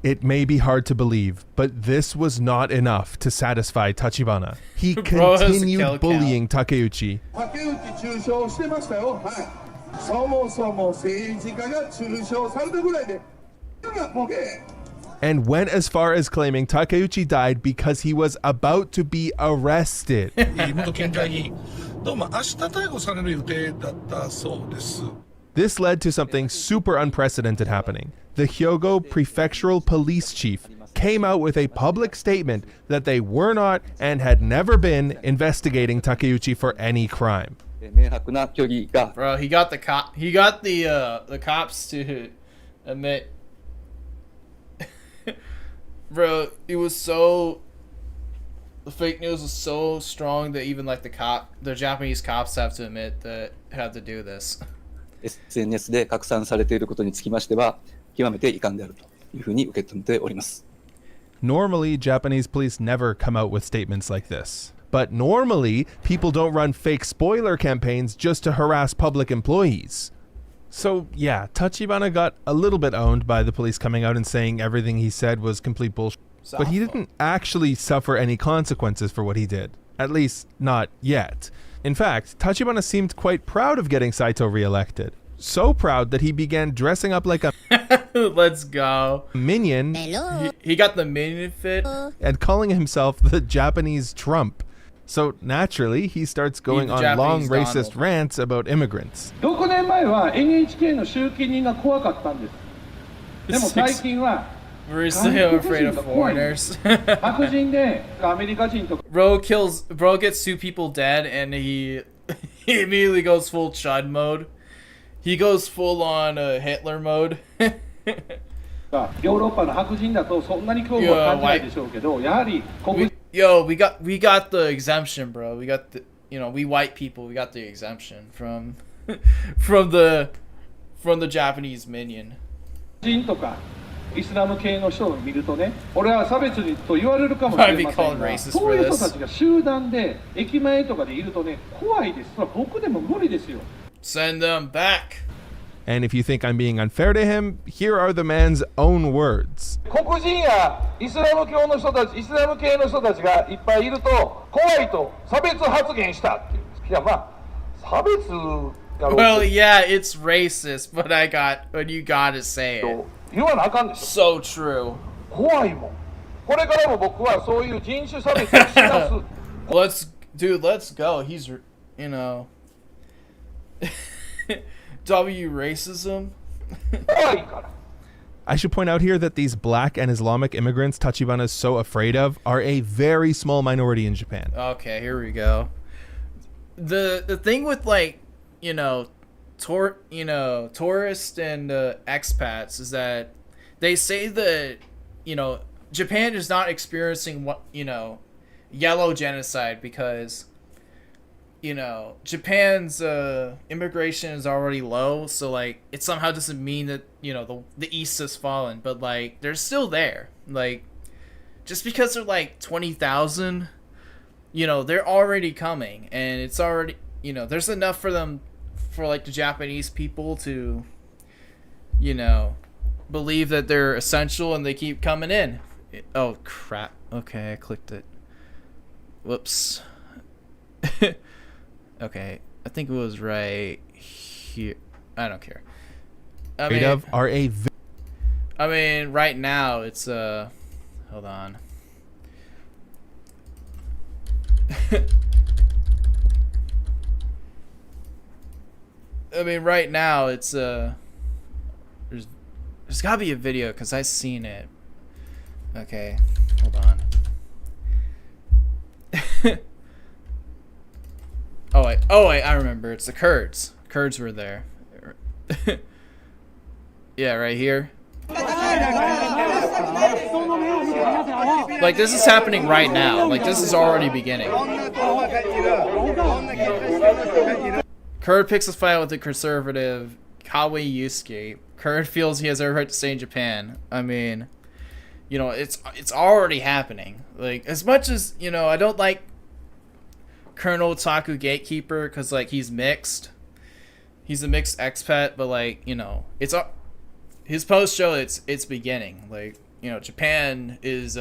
It may be hard to believe, but this was not enough to satisfy Tachibana. He continued bullying Takeuchi. And went as far as claiming Takeuchi died because he was about to be arrested. This led to something super unprecedented happening. The Hyogo Prefectural Police Chief came out with a public statement that they were not and had never been investigating Takeuchi for any crime. Bro, he got the cops to admit. Bro, it was so. The fake news was so strong that even like the Japanese cops have to admit that had to do this. SNS で拡散されていることにつきましては極めて遺憾であるというふうに受け止めております。Normally, Japanese police never come out with statements like this. But normally, people don't run fake spoiler campaigns just to harass public employees. So yeah, Tachibana got a little bit owned by the police coming out and saying everything he said was complete bullshit. But he didn't actually suffer any consequences for what he did. At least, not yet. In fact, Tachibana seemed quite proud of getting Saito reelected. So proud that he began dressing up like a let's go minion. He got the minion fit and calling himself the Japanese Trump. So naturally, he starts going on long racist rants about immigrants. 6年前は NHK の集金人が怖かったんです。でも最近は We're still afraid of foreigners. Bro gets 2 people dead and he immediately goes full Chud mode. He goes full on Hitler mode. Yo, we got the exemption, bro. We got the, you know, we white people, we got the exemption from the Japanese minion. イスラム系の人を見るとね、俺は差別と言われるかもしれませんが、そういう人たちが集団で駅前とかでいるとね、怖いです。それは僕でも無理ですよ。Send them back. And if you think I'm being unfair to him, here are the man's own words. 黒人やイスラム教の人たち、イスラム系の人たちがいっぱいいると怖いと差別発言したっていう。いやまあ差別が。Well, yeah, it's racist, but you gotta say it. 言わなあかんでしょ。 So true. 怖いもん。これからも僕はそういう人種差別をします。Let's go. He's, you know, W racism. I should point out here that these black and Islamic immigrants Tachibana is so afraid of are a very small minority in Japan. Okay, here we go. The thing with like, you know, tourists and expats is that they say that, you know, Japan is not experiencing what, you know, yellow genocide because, you know, Japan's immigration is already low, so like it somehow doesn't mean that, you know, the East has fallen, but like they're still there. Like just because they're like 20,000, you know, they're already coming, and it's already, you know, there's enough for them, for like the Japanese people to, you know, believe that they're essential and they keep coming in. Oh crap. Okay, I clicked it. Whoops. Okay, I think it was right here. I don't care. I mean, right now it's hold on. I mean, right now it's there's gotta be a video because I've seen it. Okay, hold on. Oh wait, I remember. It's the Kurds. Kurds were there. Yeah, right here. Like this is happening right now. Like this is already beginning. Kurd picks a fight with the conservative Kawe Yusuke. Kurd feels he has every right to stay in Japan. I mean, you know, it's already happening. Like as much as, you know, I don't like Colonel Taku Gatekeeper because like he's mixed. He's a mixed expat, but like, you know, it's his post show it's beginning. Like, you know, Japan is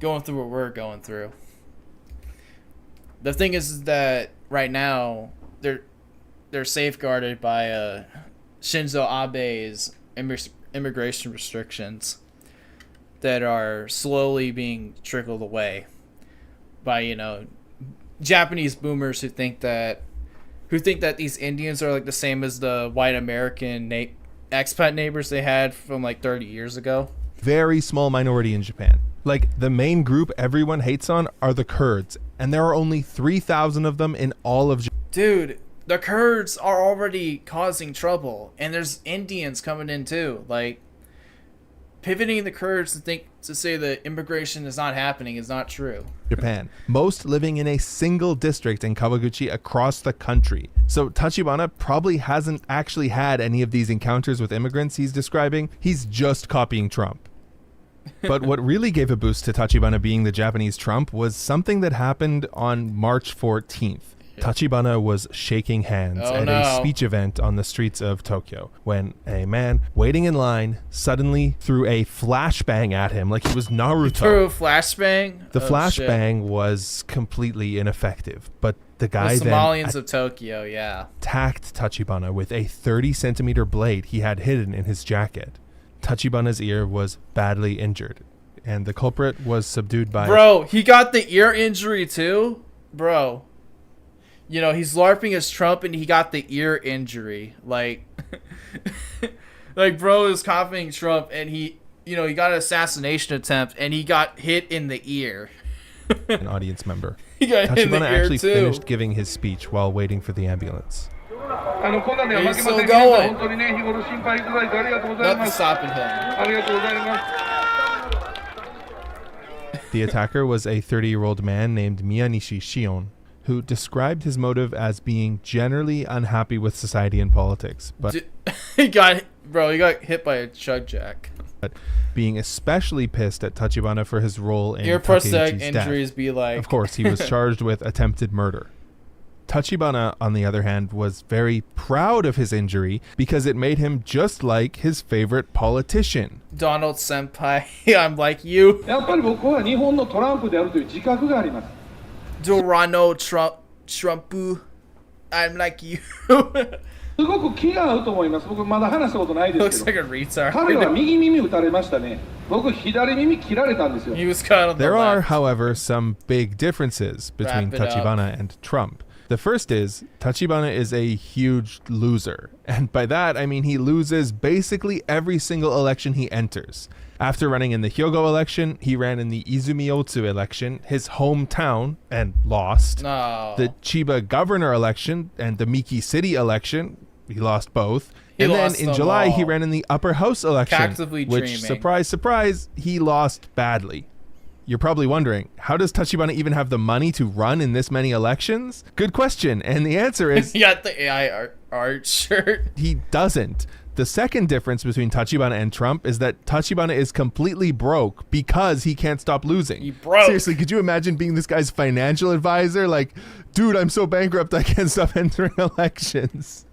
going through what we're going through. The thing is that right now they're safeguarded by Shinzo Abe's immigration restrictions that are slowly being trickled away by, you know, Japanese boomers who think that these Indians are like the same as the white American expat neighbors they had from like 30 years ago. Very small minority in Japan. Like the main group everyone hates on are the Kurds, and there are only 3,000 of them in all of Japan. Dude, the Kurds are already causing trouble, and there's Indians coming in too. Like pivoting the Kurds to say that immigration is not happening is not true. Japan, most living in a single district in Kawaguchi across the country. So Tachibana probably hasn't actually had any of these encounters with immigrants he's describing. He's just copying Trump. But what really gave a boost to Tachibana being the Japanese Trump was something that happened on March 14th. Tachibana was shaking hands at a speech event on the streets of Tokyo when a man waiting in line suddenly threw a flashbang at him like he was Naruto. Threw a flashbang? The flashbang was completely ineffective, but the guy the Somalians of Tokyo, yeah, attacked Tachibana with a 30-centimeter blade he had hidden in his jacket. Tachibana's ear was badly injured, and the culprit was subdued by... Bro, he got the ear injury too? Bro. You know, he's LARPing as Trump and he got the ear injury. Like, like bro is copying Trump and he, you know, he got an assassination attempt and he got hit in the ear. An audience member. He got hit in the ear actually too. Finished giving his speech while waiting for the ambulance. He's still going. Nothing's stopping him. The attacker was a 30-year-old man named Miyanishi Shion, who described his motive as being generally unhappy with society and politics, but he got hit by a chug jack. But being especially pissed at Tachibana for his role in ear prosthetic Takeuchi's injuries death. be like. Of course, he was charged with attempted murder. Tachibana, on the other hand, was very proud of his injury because it made him just like his favorite politician. Donald Senpai, I'm like you. やっぱり僕は日本のトランプであるという自覚があります。 Donald Trump, I'm like you. すごく気が合うと思います。僕まだ話したことないですけど。Looks like a retard. 彼は右耳打たれましたね。僕左耳切られたんですよ。He was kind of the There are, left. however, some big differences between Wrap it up. Tachibana and Trump. The first is, Tachibana is a huge loser. And by that, I mean he loses basically every single election he enters. After running in the Hyogo election, he ran in the Izumi-Otsu election, his hometown, and lost. No. The Chiba governor election and the Miki City election, he lost both. He and lost then in them July, he all. ran in the upper house election, Actively which, dreaming. surprise, surprise, he lost badly. You're probably wondering, how does Tachibana even have the money to run in this many elections? Good question, and the answer is... He got the AI art shirt. He doesn't. The second difference between Tachibana and Trump is that Tachibana is completely broke because he can't stop losing. He broke. Seriously, could you imagine being this guy's financial advisor? Like, dude, I'm so bankrupt I can't stop entering elections.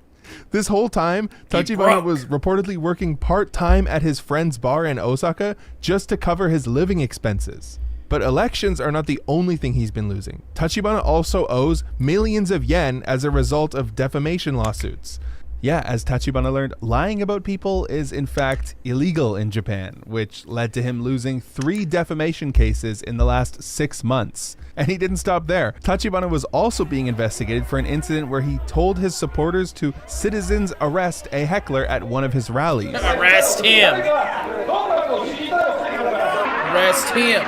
This whole time, Tachibana was reportedly working part-time at his friend's bar in Osaka just to cover his living expenses. But elections are not the only thing he's been losing. Tachibana also owes millions of yen as a result of defamation lawsuits. Yeah, as Tachibana learned, lying about people is in fact illegal in Japan, which led to him losing 3 defamation cases in the last 6 months. And he didn't stop there. Tachibana was also being investigated for an incident where he told his supporters to citizens arrest a heckler at one of his rallies. Arrest him. Arrest him.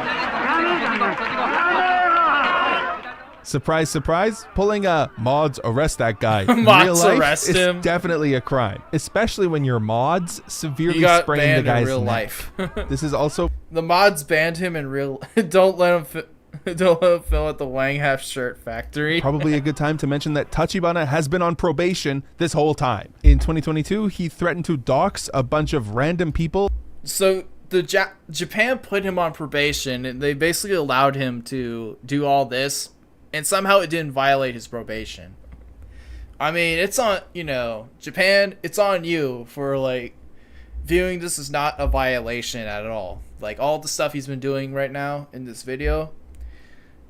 Surprise, surprise, pulling a mods arrest that guy in Mods real life arrest is him. definitely a crime, especially when your mods severely He got spraying the banned in guy's real neck. life. This is also The mods banned him in real. Don't let him fill at the Wang Half Shirt Factory. probably a good time to mention that Tachibana has been on probation this whole time. In 2022, he threatened to dox a bunch of random people. So the Japan put him on probation, and they basically allowed him to do all this, and somehow it didn't violate his probation. I mean, it's on, Japan, it's on you for, like, viewing this as not a violation at all. Like, all the stuff he's been doing right now in this video,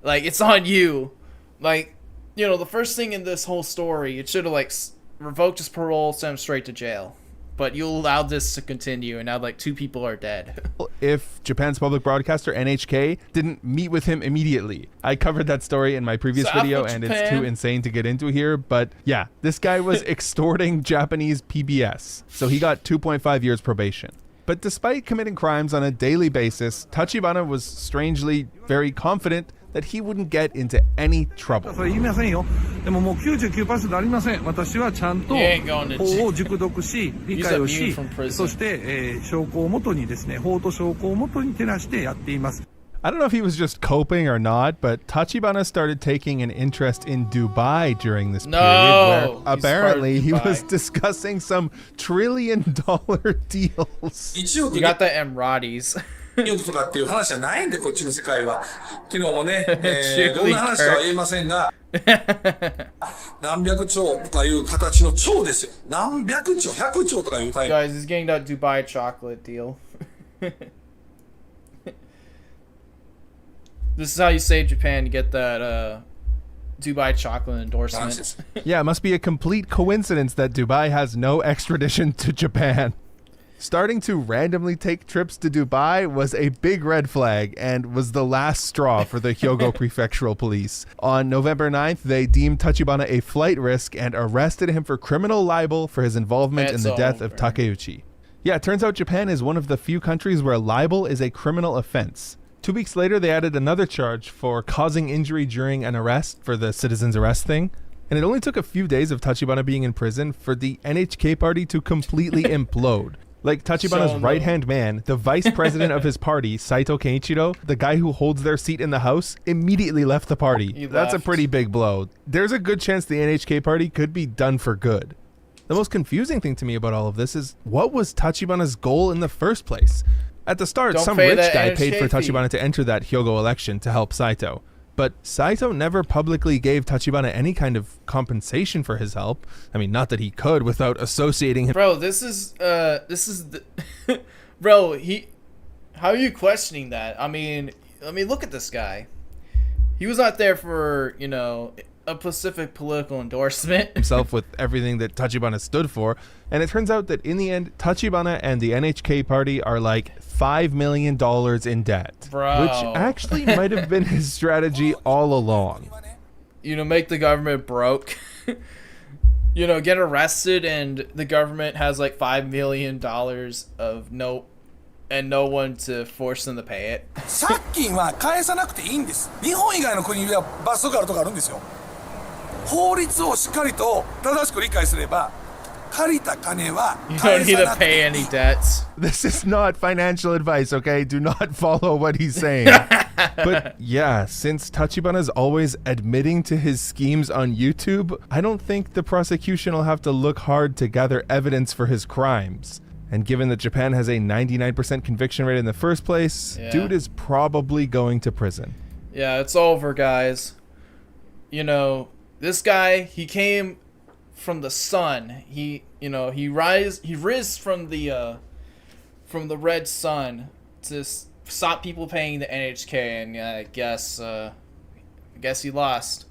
like, it's on you. Like, the first thing in this whole story, it should have, like, revoked his parole, sent him straight to jail. But you allowed this to continue, and now, like, 2 people are dead. If Japan's public broadcaster NHK didn't meet with him immediately. I covered that story in my previous video, and it's too insane to get into here. But yeah, this guy was extorting Japanese PBS, so he got 2.5 years probation. But despite committing crimes on a daily basis, Tachibana was strangely very confident that he wouldn't get into any trouble. それ言いませんよ。でももう 99% ありません。私はちゃんと He ain't going to 法を熟読し、理解を He's し immune from prison.、そして、証拠をもとにですね、法と証拠をもとに照らしてやっています。 I don't know if he was just coping or not, but Tachibana started taking an interest in Dubai during this period, where he's apparently he part of was Dubai. discussing some $1 trillion deals. You got the Emiratis. 2億とかっていう話じゃないんで、こっちの世界は。昨日もね、 Julie どんな話とは言えませんが、何百兆とかいう形の兆ですよ。何百兆、100兆とかいう単位。 Guys, he's getting that Dubai chocolate deal. This is how you save Japan to get that Dubai chocolate endorsement. Yeah, it must be a complete coincidence that Dubai has no extradition to Japan. Starting to randomly take trips to Dubai was a big red flag and was the last straw for the Hyogo Prefectural Police. On November 9th, they deemed Tachibana a flight risk and arrested him for criminal libel for his involvement in the death of Takeuchi. Yeah, it turns out Japan is one of the few countries where libel is a criminal offense. 2 weeks later, they added another charge for causing injury during an arrest for the citizen's arrest thing. And it only took a few days of Tachibana being in prison for the NHK party to completely implode. Like Tachibana's right-hand man, the vice president of his party, Saito Kenichiro, the guy who holds their seat in the House, immediately left the party. That's a pretty big blow. There's a good chance the NHK party could be done for good. The most confusing thing to me about all of this is, what was Tachibana's goal in the first place? At the start, some rich guy paid for Tachibana to enter that Hyogo election to help Saito. But Saito never publicly gave Tachibana any kind of compensation for his help. I mean, not that he could without associating him. Bro, this is the bro, how are you questioning that? I mean, look at this guy. He was not there for, you know, a specific political endorsement. Himself with everything that Tachibana stood for. And it turns out that in the end, Tachibana and the NHK party are like $5 million in debt. Bro. Which actually might have been his strategy all along. You know, make the government broke. You know, get arrested and the government has like $5 million of no one to force them to pay it. 借金は返さなくていいんです。日本以外の国には罰則あるとかあるんですよ。法律をしっかりと正しく理解すれば、借りた金は You 返 don't need さ to なくていい。 pay any debts. This is not financial advice, okay? Do not follow what he's saying. But yeah, since Tachibana's always admitting to his schemes on YouTube, I don't think the prosecution will have to look hard to gather evidence for his crimes. And given that Japan has a 99% conviction rate in the first place, Yeah. dude is probably going to prison. Yeah, it's over, guys. You know, this guy, he came from the sun. He rises from the red sun to stop people paying the NHK, and I guess he lost.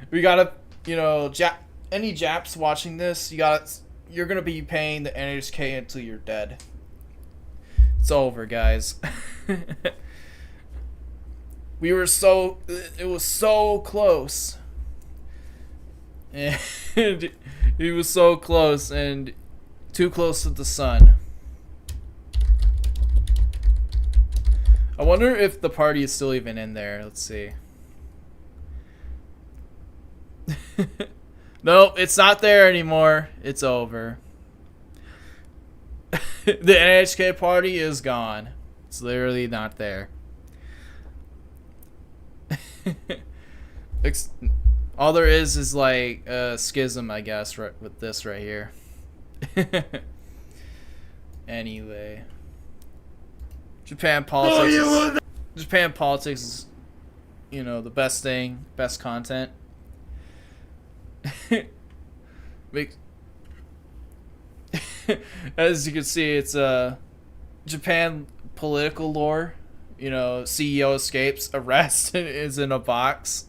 We gotta, you know, any Japs watching this, you're gonna be paying the NHK until you're dead. It's over, guys. It was so close. And he was so close and too close to the sun. I wonder if the party is still even in there. Let's see. Nope, it's not there anymore. It's over. The NHK party is gone. It's literally not there. All there is like a schism, I guess, right with this right here. Anyway, Japan politics. Japan politics is, you know, the best thing, best content. As you can see, it's Japan political lore. You know, CEO escapes arrest and is in a box.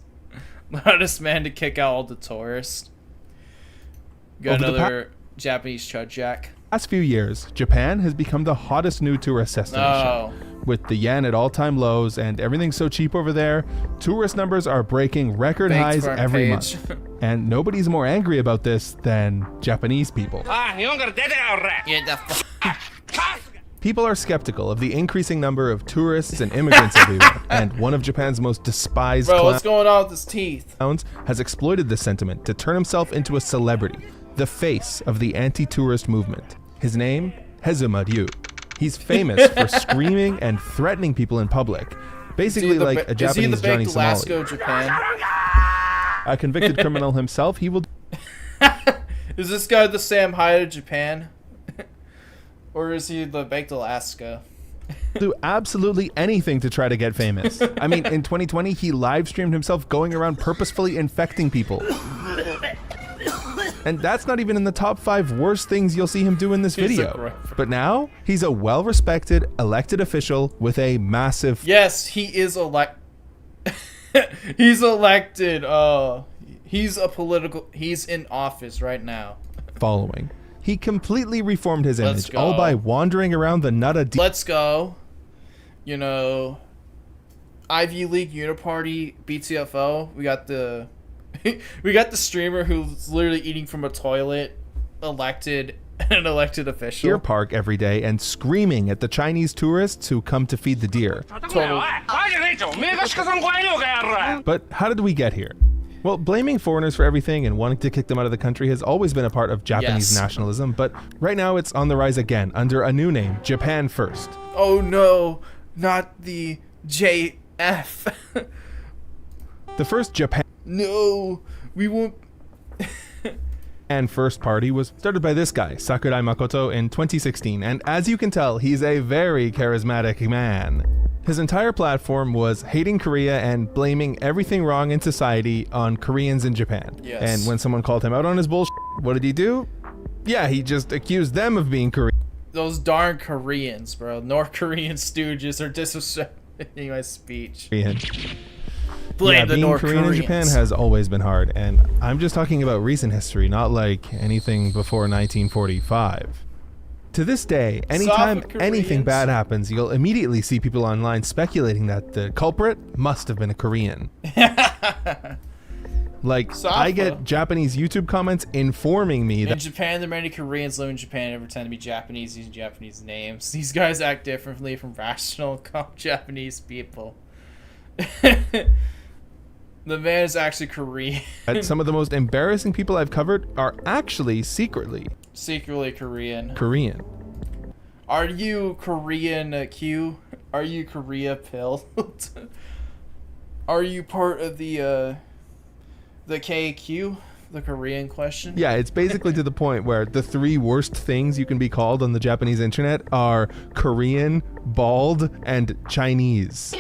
Loudest man to kick out all the tourists. Got Over the another Japanese chudjack. Last few years, Japan has become the hottest new tourist destination. Oh. With the yen at all-time lows and everything so cheap over there, tourist numbers are breaking record Thanks highs for our every page. month. And nobody's more angry about this than Japanese people. People are skeptical of the increasing number of tourists and immigrants everywhere, and one of Japan's most despised Bro, what's going on with his teeth? clowns has exploited this sentiment to turn himself into a celebrity, the face of the anti-tourist movement. His name, Hezuma Ryu. He's famous for screaming and threatening people in public, basically like a Japanese Johnny Somali. Lasco Japan? A convicted criminal himself, he will Is this guy the Sam Hyde of Japan? Or is he the Baked Alaska? do absolutely anything to try to get famous. I mean, in 2020, he live streamed himself going around purposefully infecting people. And that's not even in the top 5 worst things you'll see him do in this He's a video. great- But now, he's a well-respected, elected official with a massive Yes, he is he's elected. He's in office right now. following. He completely reformed his Let's image, all go. by wandering around the Nara Let's go. You know, Ivy League Uniparty BTFO. We got the streamer who's literally eating from a toilet, an elected official. deer park every day and screaming at the Chinese tourists who come to feed the deer. But how did we get here? Well, blaming foreigners for everything and wanting to kick them out of the country has always been a part of Japanese Yes. nationalism, but right now it's on the rise again under a new name, Japan First. Oh no, not the JF. The first Japan No, we won't. First party was started by this guy, Sakurai Makoto, in 2016, and as you can tell, he's a very charismatic man. His entire platform was hating Korea and blaming everything wrong in society on Koreans in Japan. Yes. And when someone called him out on his bullshit, what did he do? Yeah, he just accused them of being Korean. Those darn Koreans, bro. North Korean stooges are disrespecting my speech. Blame Yeah, the being North Korean in Koreans. Japan has always been hard, and I'm just talking about recent history, not like anything before 1945. To this day, anytime South anything Koreans. bad happens, you'll immediately see people online speculating that the culprit must have been a Korean. Like, I get Japanese YouTube comments informing me In that Japan, there are many Koreans living in Japan who pretend to be Japanese using Japanese names. These guys act differently from rational Japanese people. The man is actually Korean. some of the most embarrassing people I've covered are actually secretly Secretly Korean. Korean. Are you Korean Q? Are you Korea Pill? Are you part of the KQ? The Korean question? Yeah, it's basically to the point where the 3 worst things you can be called on the Japanese internet are Korean, bald, and Chinese.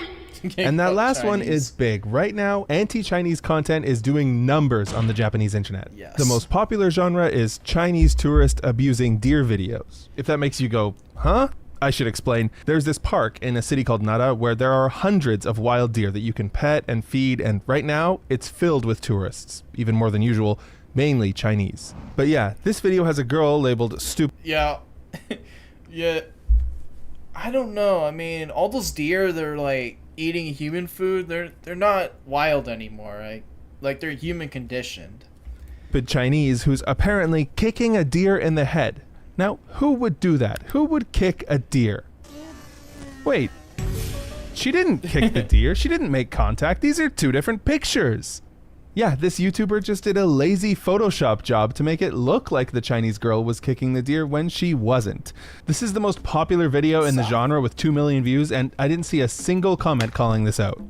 And that last one is big. Right now, anti-Chinese content is doing numbers on the Japanese internet. Yes. The most popular genre is Chinese tourist abusing deer videos. If that makes you go, huh? I should explain. There's this park in a city called Nara where there are hundreds of wild deer that you can pet and feed, and right now it's filled with tourists, even more than usual, mainly Chinese. But yeah, this video has a girl labeled stupid. Yeah. Yeah. I don't know. I mean, all those deer, they're like eating human food. They're not wild anymore, right? Like they're human conditioned. Chinese who's apparently kicking a deer in the head. Now, who would do that? Who would kick a deer? Wait, she didn't kick the deer. She didn't make contact. These are 2 different pictures. Yeah, this YouTuber just did a lazy Photoshop job to make it look like the Chinese girl was kicking the deer when she wasn't. This is the most popular video in the genre with 2 million views, and I didn't see a single comment calling this out.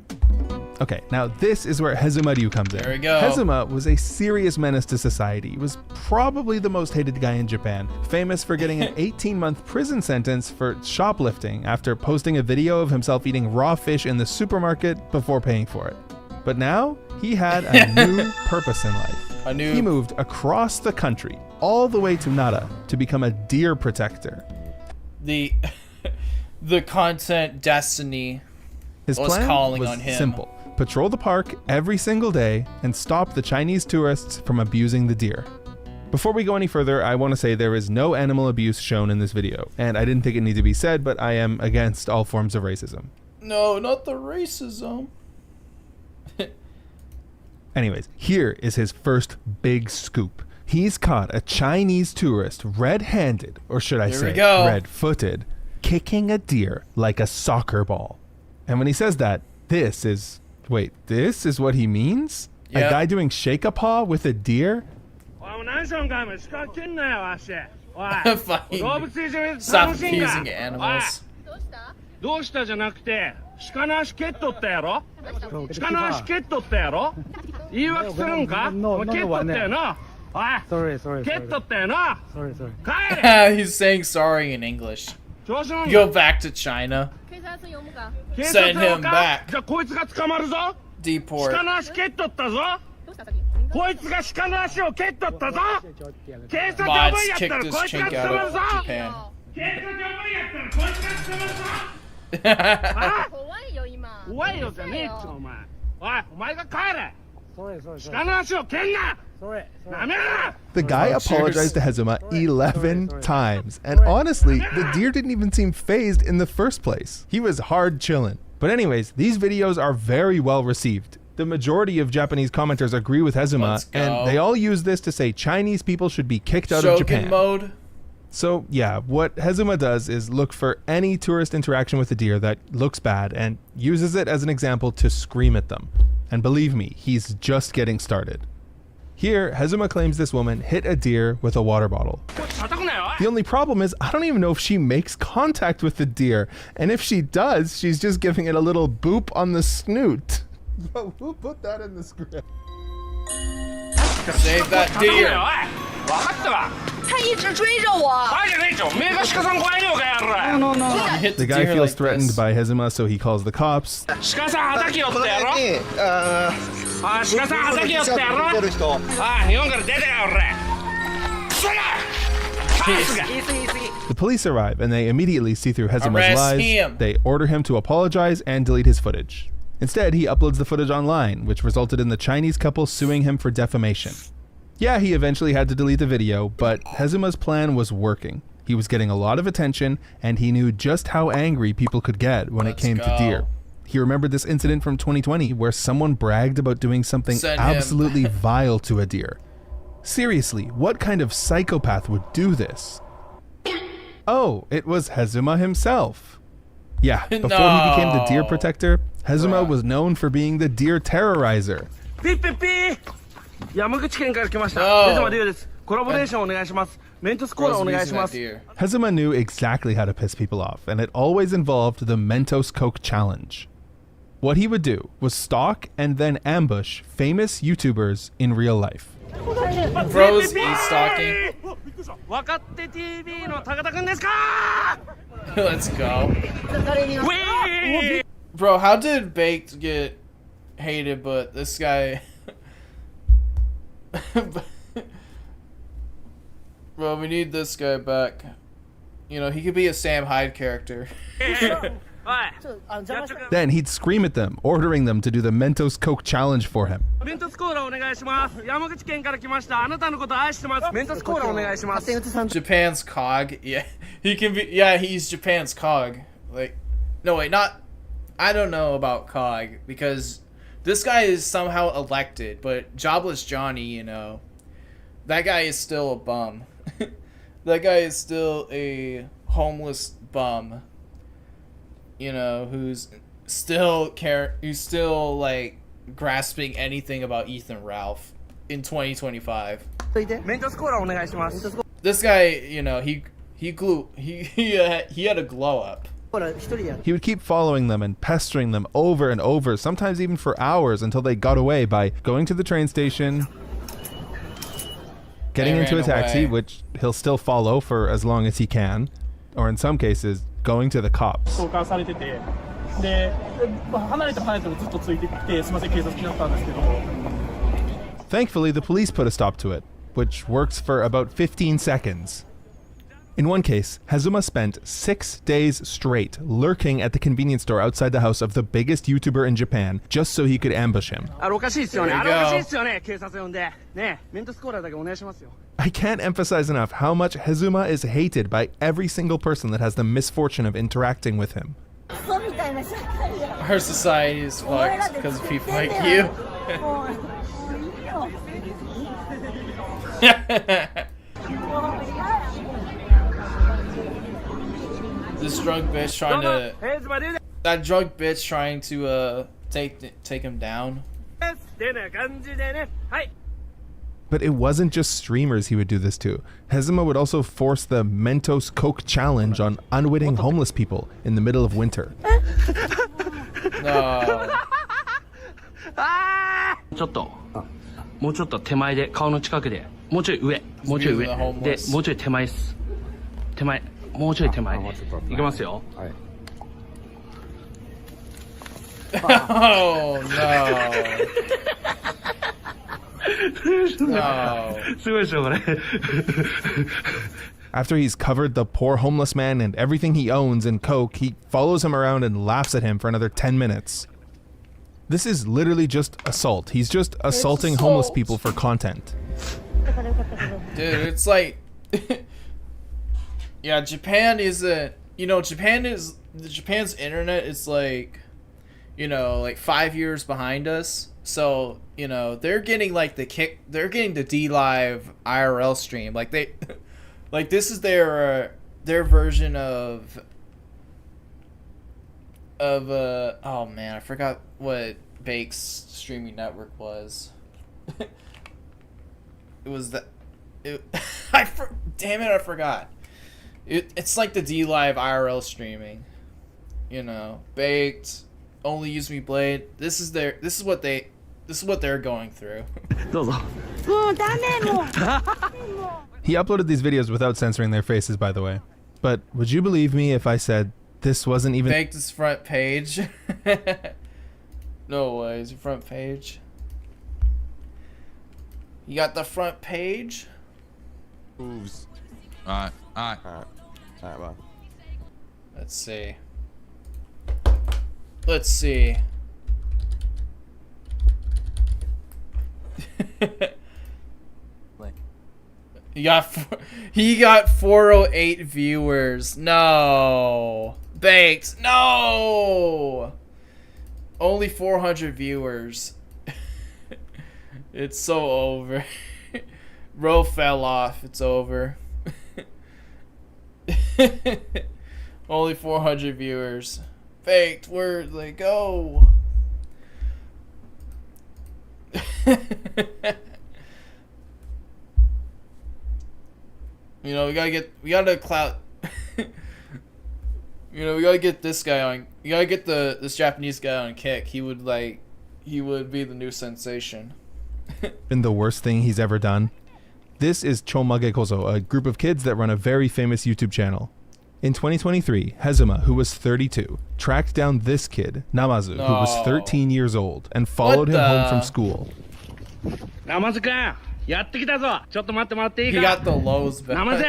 Okay, now this is where Hezuma Ryu comes in. There we go. Hezuma was a serious menace to society. He was probably the most hated guy in Japan, famous for getting an 18-month prison sentence for shoplifting after posting a video of himself eating raw fish in the supermarket before paying for it. But now, he had a new purpose in life. He moved across the country, all the way to Nara, to become a deer protector. The content destiny His was plan calling was on him. simple. Patrol the park every single day and stop the Chinese tourists from abusing the deer. Before we go any further, I want to say there is no animal abuse shown in this video, and I didn't think it needed to be said, but I am against all forms of racism. No, not the racism. Anyways, here is his first big scoop. He's caught a Chinese tourist red-handed, or should I Here we say go. red-footed, kicking a deer like a soccer ball. And when he says that, this is what he means? A Yeah. guy doing shake-a-paw with a deer? Stop accusing animals. どうしたじゃなくて、鹿の足蹴っとったやろ鹿の足蹴っとったやろ言い訳するんかお前蹴っとったよなおい蹴っとったよな帰れ He's saying sorry in English. 調子乗んな Go back to China. 警察 Send 呼ぶ him か back. じゃあこいつが捕まるぞ Deport. 鹿の足蹴っとったぞこいつが鹿の足を蹴っとったぞ警察呼ぶん Mods やった kicked ら this こいつが chink 捕 out まる of ぞ Japan. 警察呼ぶんやったらこいつが捕まるぞ怖いよじゃねえっちょお前お前が帰れ鹿の足を蹴んななめるな The guy apologized to Hezuma 11 times, and honestly, the deer didn't even seem phased in the first place. He was hard chillin'. But anyways, these videos are very well received. The majority of Japanese commenters agree with Hezuma, and they all use this to say Chinese people should be kicked out of Shogun Japan. mode. So yeah, what Hezuma does is look for any tourist interaction with a deer that looks bad and uses it as an example to scream at them. And believe me, he's just getting started. Here, Hezuma claims this woman hit a deer with a water bottle. The only problem is, I don't even know if she makes contact with the deer, and if she does, she's just giving it a little boop on the snoot. Bro, who put that in the script? Save that deer. 分かったわ他一直追着我。快点那种，没个是个上关有个呀， No, no, no. Hit The guy deer feels like threatened this. by Hezima, so he calls the cops. 鹿さん畑寄ったやろ鹿さん畑寄ったやろ日本から出てよ俺そら The police arrive and they immediately see through Hezima's Arrest lies. him. They order him to apologize and delete his footage. Instead, he uploads the footage online, which resulted in the Chinese couple suing him for defamation. Yeah, he eventually had to delete the video, but Hezima's plan was working. He was getting a lot of attention, and he knew just how angry people could get when it came to deer. He remembered this incident from 2020 where someone bragged about doing something Send him. absolutely vile to a deer. Seriously, what kind of psychopath would do this? Oh, it was Hezima himself. Yeah, before he became the deer protector, Hezima was known for being the deer terrorizer. ピッピッピー山口県から来ました Oh. 出てまでよですコラボレーションお願いしますメントスコーラお願いします Hezima knew exactly how to piss people off, and it always involved the Mentos Coke challenge. What he would do was stalk and then ambush famous YouTubers in real life. Bros be stalking. 分かって TV の高田くんですか Let's go. Bro, how did Baked get hated, but this guy... Bro, we need this guy back. You know, he could be a Sam Hyde character. Then he'd scream at them, ordering them to do the Mentos Coke challenge for him. メントスコーラお願いします山口県から来ましたあなたのこと愛してますメントスコーラお願いします Japan's cog. Yeah, he can be. Yeah, he's Japan's cog. Like, no wait, not. I don't know about cog because this guy is somehow elected, but Jobless Johnny, you know, that guy is still a bum. That guy is still a homeless bum. You know, who's still like grasping anything about Ethan Ralph in 2025. メントスコーラお願いします This guy, you know, he had a glow up. He would keep following them and pestering them over and over, sometimes even for hours, until they got away by going to the train station, getting into a taxi, which he'll still follow for as long as he can, or in some cases, going to the cops. 交換されててで離れてもずっとついてきてすみません警察になったんですけど Thankfully, the police put a stop to it, which works for about 15 seconds. In one case, Hezima spent 6 days straight lurking at the convenience store outside the house of the biggest YouTuber in Japan just so he could ambush him. おかしいっすよね There you おかし go. いっすよね警察呼んでねメントスコーラだけお願いしますよ I can't emphasize enough how much Hezima is hated by every single person that has the misfortune of interacting with him. Our society is fucked because of people like you. This drunk bitch trying to. That drunk bitch trying to take him down. てな感じでねはい But it wasn't just streamers he would do this to. Hezima would also force the Mentos Coke challenge on unwitting homeless people in the middle of winter. No. ちょっともうちょっと手前で顔の近くでもうちょい上もうちょい上でもうちょい手前っす手前もうちょい手前でいきますよ Oh no. No. すごいでしょこれ After he's covered the poor homeless man and everything he owns in Coke, he follows him around and laughs at him for another 10 minutes. This is literally just assault. He's just assaulting homeless people for content. Dude, it's like, yeah, Japan isn't. You know, Japan's internet is like, you know, like 5 years behind us. So you know they're getting like they're getting the D-Live IRL stream. Like they, like this is their version of oh man, I forgot what Bake's streaming network was. It was that. Damn it, I forgot. It's like the D-Live IRL streaming. You know, Baked, Only Use Me Blade. This is This is what they're going through. He uploaded these videos without censoring their faces, by the way. But would you believe me if I said this wasn't even... Faked his front page. No way, is your front page? You got the front page? Moves. Alright. Well. Let's see. Let's see. He got 408 viewers. No. Baked. No. Only 400 viewers. It's so over. Row fell off. It's over. Only 400 viewers. Faked. Where'd they go? You know, we gotta clout. You know, we gotta get this guy on. You gotta get this Japanese guy on Kick. He would be the new sensation. been the worst thing he's ever done? This is Chomage Kozo, a group of kids that run a very famous YouTube channel. In 2023, Hezuma, who was 32, tracked down this kid, Namazu, who was 13 years old, and followed him home from school. Namazu-kun, やってきたぞ。ちょっと待ってもらっていいか。 He got the lows back. ナマズ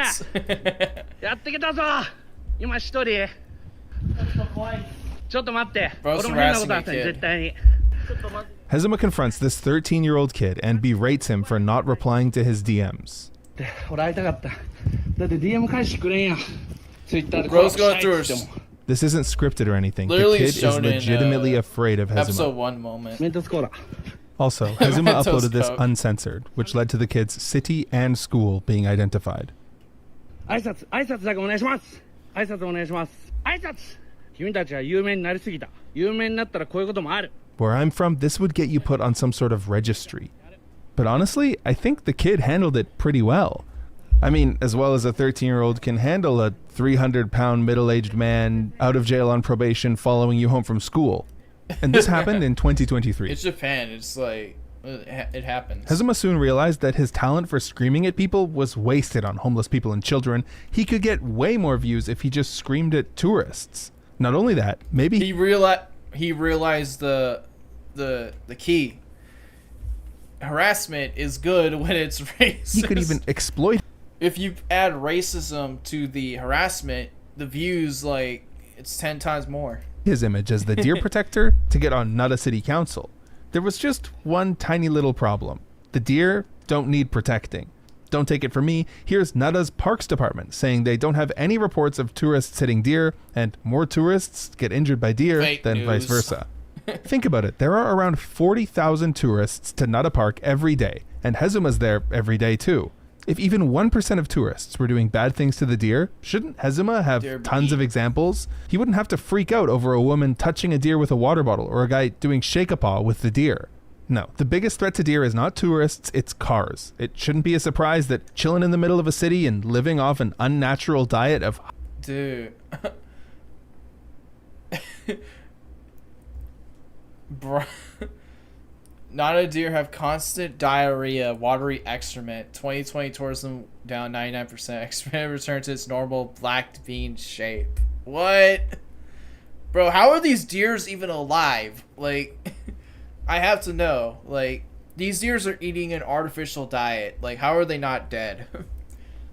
やってきたぞ。今一人。ちょっと待って。俺も変なことあったね、絶対に。 Hezuma confronts this 13-year-old kid and berates him for not replying to his DMs. 俺会いたかった。だって DM 返してくれんやん。Twitter で Bro's going through her. This isn't scripted or anything. The Literally kid is shown in, legitimately afraid of Episode Hezuma. 1 moment. Also, Hezuma Mentos uploaded this Coke. uncensored, which led to the kid's city and school being identified. 挨拶だけお願いします。挨拶お願いします。挨拶。君たちは有名になりすぎた。有名になったらこういうこともある。 Where I'm from, this would get you put on some sort of registry. But honestly, I think the kid handled it pretty well. I mean, as well as a 13-year-old can handle a 300-pound middle-aged man out of jail on probation following you home from school. And this happened in 2023. It's Japan. It's like, it happens. Hezuma soon realized that his talent for screaming at people was wasted on homeless people and children. He could get way more views if he just screamed at tourists. Not only that, maybe He realized the key. Harassment is good when it's racist. he could even exploit. If you add racism to the harassment, the views, like, it's 10 times more. His image as the deer protector to get on Nara City Council. There was just one tiny little problem. The deer don't need protecting. Don't take it from me, here's Nara's Parks Department saying they don't have any reports of tourists hitting deer, and more tourists get injured by deer Fake than news. vice versa. Think about it, there are around 40,000 tourists to Nara Park every day, and Hezuma's there every day too. If even 1% of tourists were doing bad things to the deer, shouldn't Hezuma have tons of examples? He wouldn't have to freak out over a woman touching a deer with a water bottle or a guy doing shake-a-paw with the deer. No, the biggest threat to deer is not tourists, it's cars. It shouldn't be a surprise that chilling in the middle of a city and living off an unnatural diet of... Dude. Bro. Not a deer have constant diarrhea, watery excrement. 2020 tourism down 99%. Excrement returned to its normal black bean shape. What? Bro, how are these deers even alive? Like, I have to know. Like, these deers are eating an artificial diet. Like, how are they not dead?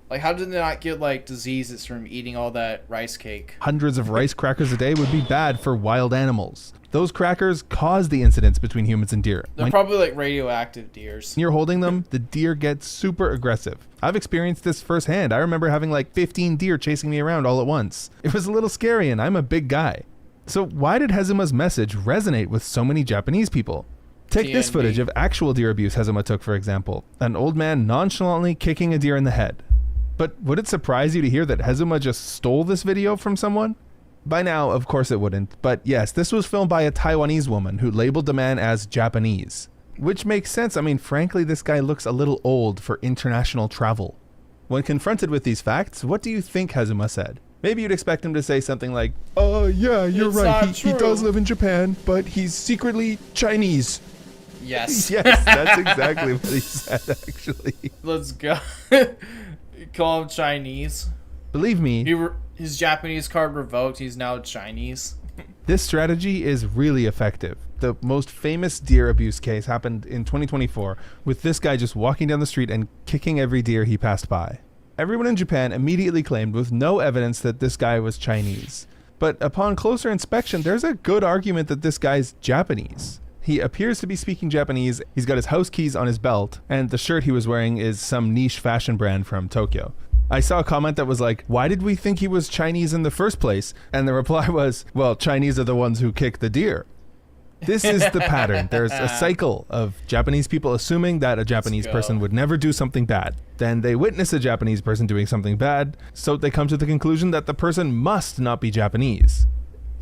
Like, how did they not get, like, diseases from eating all that rice cake? Hundreds of rice crackers a day would be bad for wild animals. Those crackers cause the incidents between humans and deer. They're probably, like, radioactive deers. When you're holding them, the deer get super aggressive. I've experienced this firsthand. I remember having like 15 deer chasing me around all at once. It was a little scary, and I'm a big guy. So why did Hezuma's message resonate with so many Japanese people? Take this footage of actual deer abuse Hezuma took, for example. An old man nonchalantly kicking a deer in the head. But would it surprise you to hear that Hezuma just stole this video from someone? By now, of course it wouldn't, but yes, this was filmed by a Taiwanese woman who labeled the man as Japanese. Which makes sense. I mean, frankly, this guy looks a little old for international travel. When confronted with these facts, what do you think Hezuma said? Maybe you'd expect him to say something like, yeah, you're right, he does live in Japan, but he's secretly Chinese. Yes. Yes, that's exactly what he said, actually. Let's go. Call him Chinese. Believe me, his Japanese card revoked. He's now Chinese. this strategy is really effective. The most famous deer abuse case happened in 2024 with this guy just walking down the street and kicking every deer he passed by. Everyone in Japan immediately claimed with no evidence that this guy was Chinese. But upon closer inspection, there's a good argument that this guy's Japanese. He appears to be speaking Japanese, he's got his house keys on his belt, and the shirt he was wearing is some niche fashion brand from Tokyo. I saw a comment that was like, why did we think he was Chinese in the first place? And the reply was, well, Chinese are the ones who kick the deer. This is the pattern. There's a cycle of Japanese people assuming that a Japanese person would never do something bad. Then they witness a Japanese person doing something bad, so they come to the conclusion that the person must not be Japanese.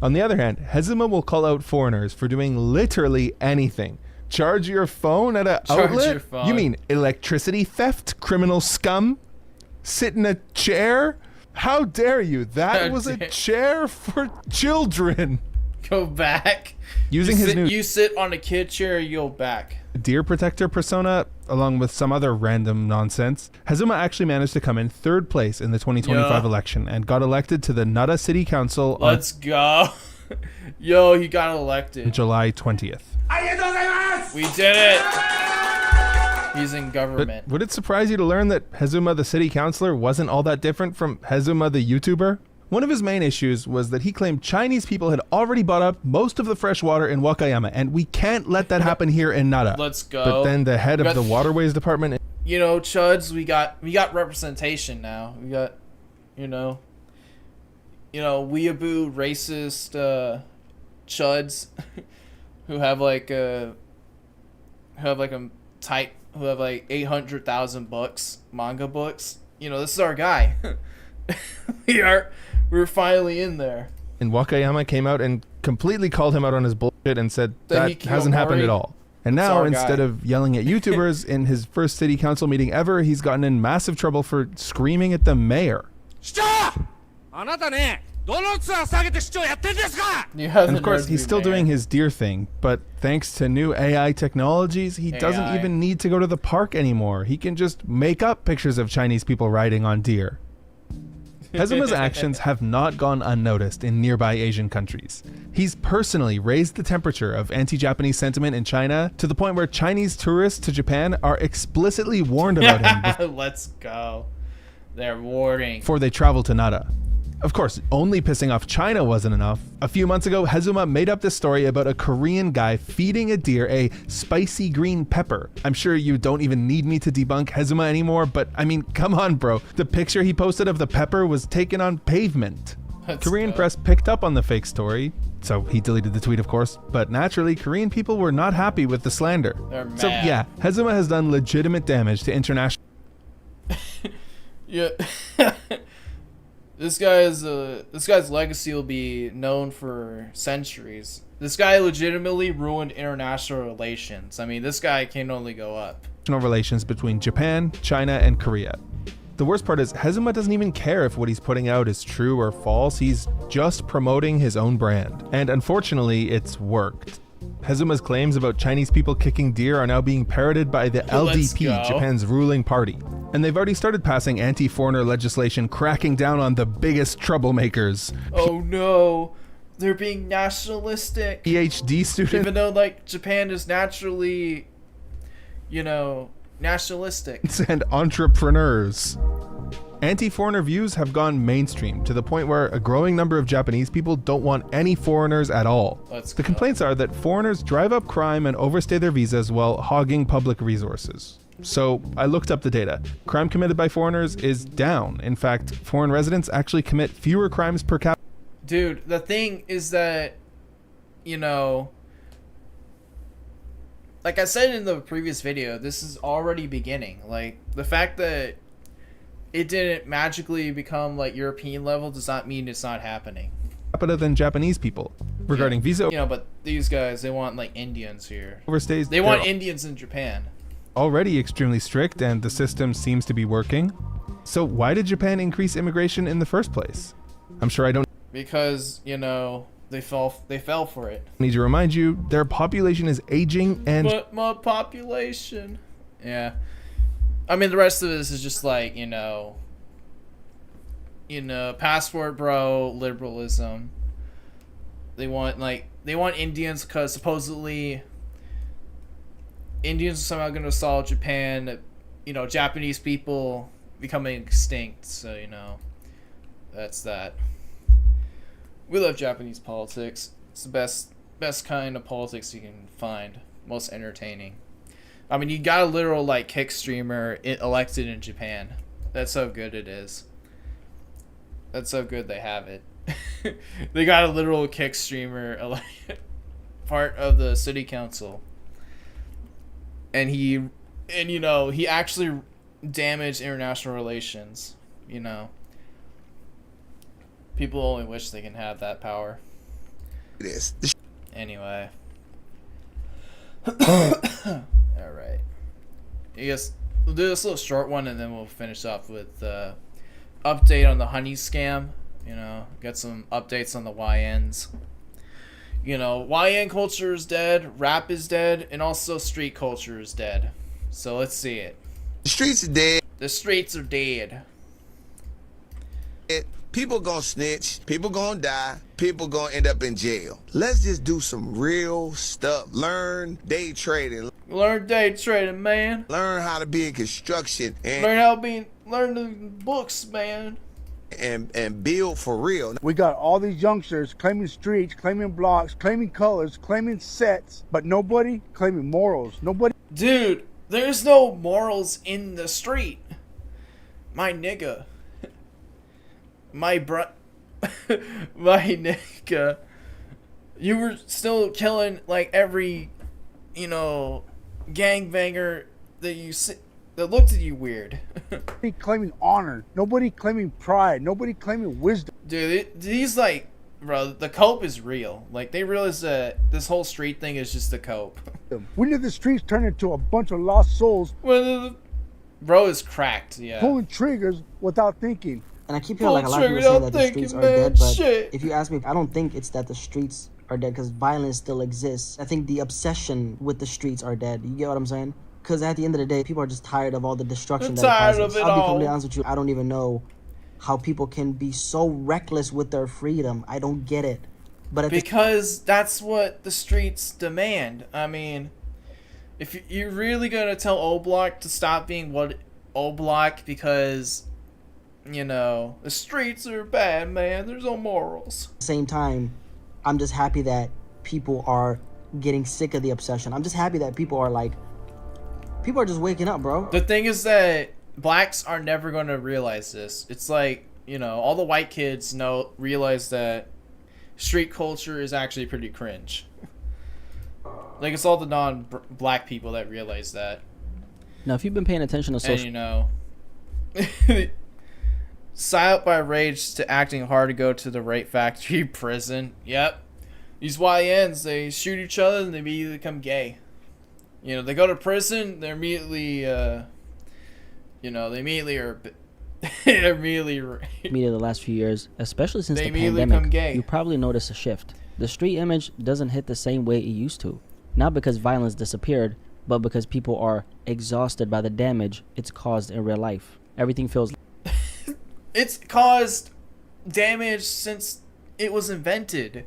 On the other hand, Hezuma will call out foreigners for doing literally anything. Charge your phone at an outlet? Your phone. You mean electricity theft, criminal scum? Sit in a chair? How dare you? That was a chair for children. Go back. Using his new You sit on a kid chair, you'll back. deer protector persona, along with some other random nonsense, Hezuma actually managed to come in third place in the 2025 election and got elected to the Nara City Council Let's go. Yo, he got elected. on July 20th. We did it. He's in government. But would it surprise you to learn that Hezuma the city councilor wasn't all that different from Hezuma the YouTuber? One of his main issues was that he claimed Chinese people had already bought up most of the fresh water in Wakayama, and we can't let that happen here in Nara. Let's go. But then the head of the waterways department, You know, Chuds, we got representation now. We got, you know, weeaboo racist Chuds who have like 800,000 books, manga books. You know, this is our guy. We're finally in there. in Wakayama came out and completely called him out on his bullshit and said that hasn't happened at all. And now, instead of yelling at YouTubers in his first city council meeting ever, he's gotten in massive trouble for screaming at the mayor. And of course, he's still doing his deer thing, but thanks to new AI technologies, he doesn't even need to go to the park anymore. He can just make up pictures of Chinese people riding on deer. Hezuma's actions have not gone unnoticed in nearby Asian countries. He's personally raised the temperature of anti-Japanese sentiment in China to the point where Chinese tourists to Japan are explicitly warned about him Let's go. They're warning. before they travel to Nara. Of course, only pissing off China wasn't enough. A few months ago, Hezuma made up this story about a Korean guy feeding a deer a spicy green pepper. I'm sure you don't even need me to debunk Hezuma anymore, but I mean, come on, bro. The picture he posted of the pepper was taken on pavement. Korean press picked up on the fake story, so he deleted the tweet, of course, but naturally, Korean people were not happy with the slander. They're So mad. yeah, Hezuma has done legitimate damage to international... Yeah. This guy's legacy will be known for centuries. This guy legitimately ruined international relations. I mean, this guy can only go up. relations between Japan, China, and Korea. The worst part is Hezuma doesn't even care if what he's putting out is true or false. He's just promoting his own brand. And unfortunately, it's worked. Hezuma's claims about Chinese people kicking deer are now being parroted by the Let's LDP, go. Japan's ruling party. And they've already started passing anti-foreigner legislation cracking down on the biggest troublemakers. Oh no, they're being nationalistic. PhD students. Even though, like, Japan is naturally, you know, nationalistic. And entrepreneurs. Anti-foreigner views have gone mainstream to the point where a growing number of Japanese people don't want any foreigners at all. The complaints are that foreigners drive up crime and overstay their visas while hogging public resources. So I looked up the data. Crime committed by foreigners is down. In fact, foreign residents actually commit fewer crimes per capita. Dude, the thing is that, you know, like I said in the previous video, this is already beginning. Like, the fact that it didn't magically become like European level does not mean it's not happening. Than Japanese people. Regarding visa You know, but these guys, they want like Indians here. overstays, They want they're Indians in Japan. already extremely strict and the system seems to be working. So why did Japan increase immigration in the first place? I'm sure I don't Because, you know, they fell for it. I need to remind you, their population is aging and But my population. Yeah. I mean, the rest of this is just like, passport bro liberalism. They want Indians because supposedly Indians are somehow going to solve Japan, Japanese people becoming extinct. So, that's that. We love Japanese politics. It's the best kind of politics you can find. Most entertaining. I mean, you got a literal kick streamer elected in Japan. That's how good it is. That's how good they have it. They got a literal kick streamer part of the city council. And he actually damaged international relations, People only wish they can have that power. It is. Anyway. Alright. I guess we'll do this little short one and then we'll finish off with update on the honey scam. Get some updates on the YNs. YN culture is dead, rap is dead, and also street culture is dead. So let's see it. The streets are dead. The streets are dead. People gonna snitch. People gonna die. People gonna end up in jail. Let's just do some real stuff. Learn day trading. Learn day trading, man. Learn how to be in construction. And learn the books, man. And build for real. We got all these youngsters claiming streets, claiming blocks, claiming colors, claiming sets, but nobody claiming morals. Nobody. Dude, there's no morals in the street. My nigga. My nigga. You were still killing every, gangbanger that looked at you weird. Nobody claiming honor. Nobody claiming pride. Nobody claiming wisdom. Dude, these bro, the cope is real. They realize that this whole street thing is just the cope. When did the streets turn into a bunch of lost souls? Bro is cracked, yeah. Pulling triggers without thinking. And I keep hearing a lot of people saying that the streets are dead, but if you ask me, I don't think it's that the streets are dead because violence still exists. I think the obsession with the streets are dead. You get what I'm saying? Because at the end of the day, people are just tired of all the destruction that it causes. I'll be completely honest with you. I don't even know how people can be so reckless with their freedom. I don't get it. But because that's what the streets demand. I mean, if you're really gonna tell O-Block to stop being what O-Block because the streets are bad, man. There's no morals. At the same time, I'm just happy that people are getting sick of the obsession. I'm just happy that people are just waking up, bro. The thing is that blacks are never going to realize this. It's all the white kids realize that street culture is actually pretty cringe. It's all the non-black people that realize that. Now, if you've been paying attention to social... And Psyop by rage to acting hard to go to the rape factory prison. Yep. These YNs, they shoot each other and they immediately become gay. They go to prison, they're immediately, they immediately are... media the last few years, especially since they the pandemic, you probably notice a shift. The street image doesn't hit the same way it used to. Not because violence disappeared, but because people are exhausted by the damage it's caused in real life. Everything feels... It's caused damage since it was invented.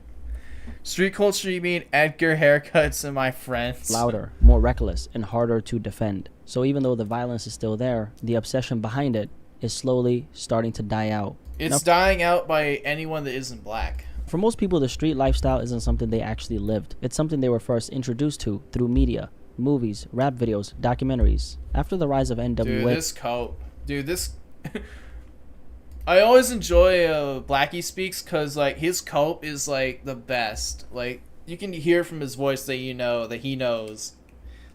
Street culture, you mean Edgar haircuts and my friends? Louder, more reckless, and harder to defend. So even though the violence is still there, the obsession behind it is slowly starting to die out. It's dying out by anyone that isn't black. For most people, the street lifestyle isn't something they actually lived. It's something they were first introduced to through media, movies, rap videos, documentaries. After the rise of NWA... Dude, this cope. Dude, this... I always enjoy Blackie Speaks because his cope is the best. You can hear from his voice that that he knows.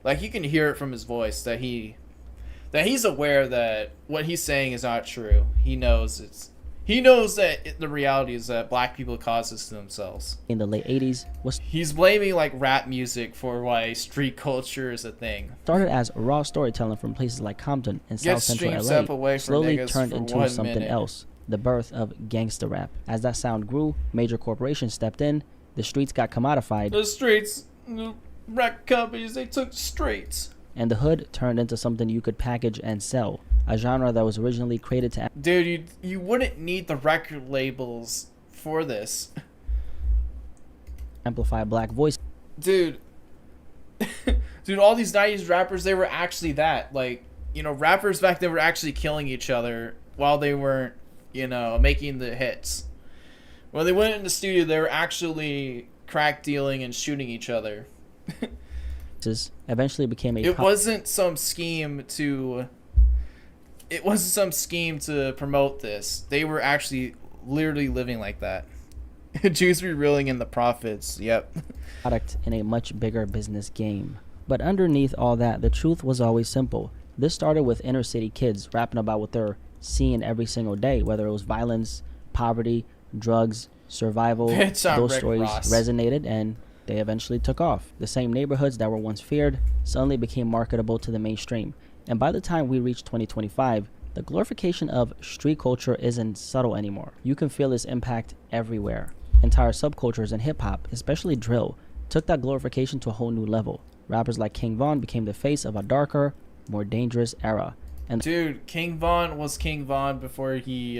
You can hear it from his voice that he's aware that what he's saying is not true. He knows that the reality is that black people cause this to themselves. In the late 80s, he's blaming rap music for why street culture is a thing. Started as raw storytelling from places like Compton and South Central LA, slowly turned into something else. The birth of gangster rap. As that sound grew, major corporations stepped in the streets got commodified. The streets, the record companies, they took the streets. And the hood turned into something you could package and sell. A genre that was originally created to... Dude, you wouldn't need the record labels for this. amplify black voice. Dude. Dude, all these 90s rappers, they were actually that. Like, you know, rappers back then were actually killing each other while they weren't, you know, making the hits. When they went in the studio, they were actually crack dealing and shooting each other. Eventually became a... It wasn't some scheme to... It wasn't some scheme to promote this. They were actually literally living like that. Jews were reeling in the profits. Yep. Product in a much bigger business game. But underneath all that, the truth was always simple. This started with inner city kids rapping about what they're seeing every single day, whether it was violence, poverty, drugs, survival. Those stories resonated and they eventually took off. The same neighborhoods that were once feared suddenly became marketable to the mainstream. And by the time we reach 2025, the glorification of street culture isn't subtle anymore. You can feel its impact everywhere. Entire subcultures in hip-hop, especially drill, took that glorification to a whole new level. Rappers like King Von became the face of a darker, more dangerous era. And dude, King Von was King Von before he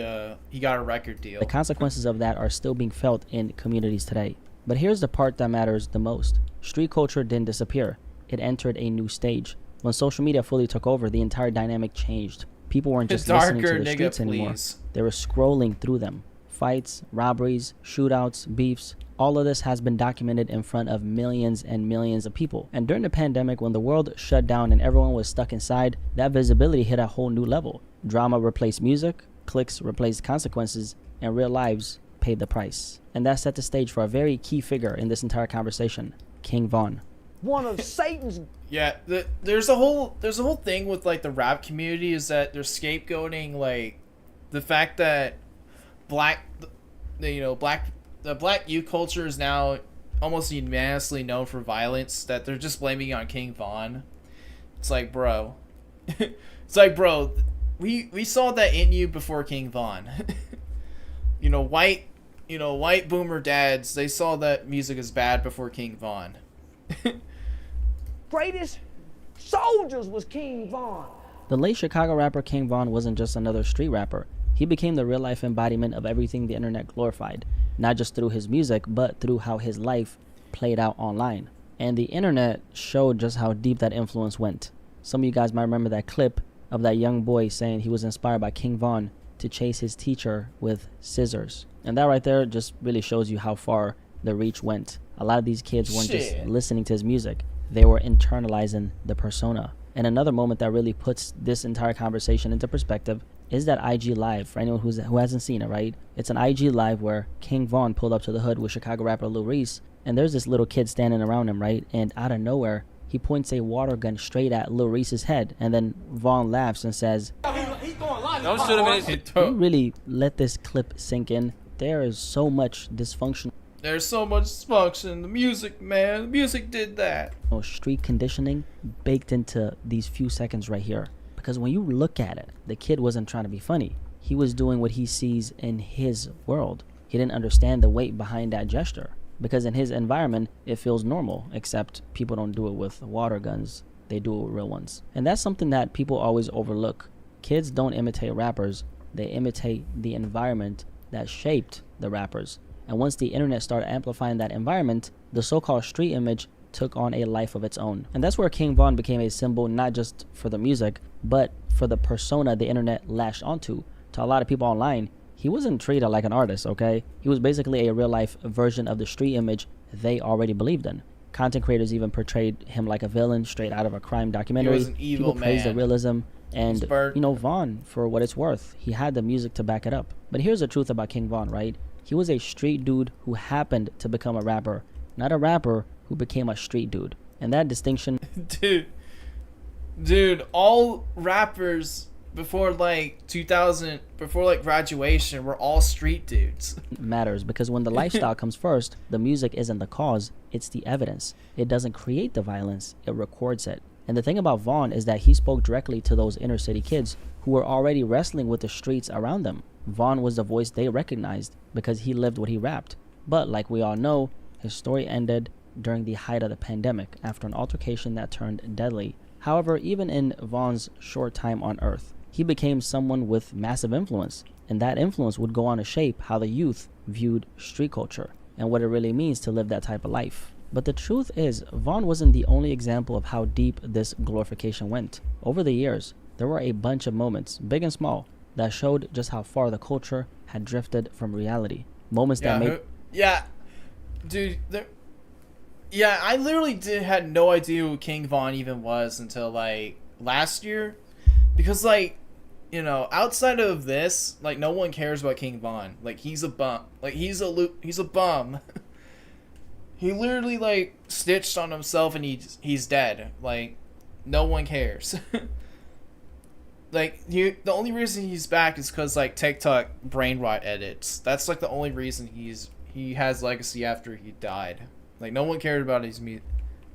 got a record deal. The consequences of that are still being felt in communities today. But here's the part that matters the most. Street culture didn't disappear. It entered a new stage. When social media fully took over, the entire dynamic changed. People weren't just listening to the streets anymore. They were scrolling through them. Fights, robberies, shootouts, beefs, all of this has been documented in front of millions and millions of people. And during the pandemic, when the world shut down and everyone was stuck inside, that visibility hit a whole new level. Drama replaced music, clicks replaced consequences, and real lives paid the price. And that set the stage for a very key figure in this entire conversation, King Von. One of Satan's... Yeah, there's a whole thing with like the rap community is that they're scapegoating like the fact that the black youth culture is now almost unanimously known for violence, that they're just blaming it on King Von. It's like, bro. We saw that in you before King Von. White boomer dads, they saw that music is bad before King Von. Greatest soldiers was King Von. The late Chicago rapper King Von wasn't just another street rapper. He became the real-life embodiment of everything the internet glorified, not just through his music, but through how his life played out online. And the internet showed just how deep that influence went. Some of you guys might remember that clip of that young boy saying he was inspired by King Von to chase his teacher with scissors. And that right there just really shows you how far the reach went. A lot of these kids weren't just listening to his music, they were internalizing the persona. And another moment that really puts this entire conversation into perspective is that IG Live, for anyone who hasn't seen it, right? It's an IG Live where King Von pulled up to the hood with Chicago rapper Lil Reese, and there's this little kid standing around him, right? And out of nowhere, he points a water gun straight at Lil Reese's head, and then Von laughs and says, Don't shoot him. Can you really let this clip sink in? There is so much dysfunction. There's so much dysfunction. The music, man. The music did that. Street conditioning baked into these few seconds right here. Because when you look at it, the kid wasn't trying to be funny. He was doing what he sees in his world. He didn't understand the weight behind that gesture. Because in his environment, it feels normal, except people don't do it with water guns. They do it with real ones. And that's something that people always overlook. Kids don't imitate rappers. They imitate the environment that shaped the rappers. And once the internet started amplifying that environment, the so-called street image took on a life of its own. And that's where King Von became a symbol not just for the music, but for the persona the internet lashed onto. To a lot of people online, he wasn't treated like an artist, okay? He was basically a real-life version of the street image they already believed in. Content creators even portrayed him like a villain straight out of a crime documentary. He was an evil People praised the man. realism. And, Von, for what it's worth, he had the music to back it up. But here's the truth about King Von, right? He was a street dude who happened to become a rapper, not a rapper who became a street dude. And that distinction... Dude, all rappers before like 2000, before like graduation, were all street dudes. matters, because when the lifestyle comes first, the music isn't the cause, it's the evidence. It doesn't create the violence, it records it. And the thing about Von is that he spoke directly to those inner city kids who were already wrestling with the streets around them. Von was the voice they recognized because he lived what he rapped. But like we all know, His story ended during the height of the pandemic after an altercation that turned deadly. However, even in Vaughn's short time on Earth, he became someone with massive influence, and that influence would go on to shape how the youth viewed street culture and what it really means to live that type of life. But the truth is, Vaughn wasn't the only example of how deep this glorification went. Over the years, there were a bunch of moments, big and small, that showed just how far the culture had drifted from reality. Moments that made... Dude, I literally had no idea who King Von even was until, like, last year. Because, like, you know, outside of this, like, no one cares about King Von. Like, he's a bum. Like, he's a bum. He literally, like, snitched on himself and he's dead. Like, no one cares. Like, the only reason he's back is because, like, TikTok brain rot edits. That's, like, the only reason he has legacy after he died. Like, no one cared about his music.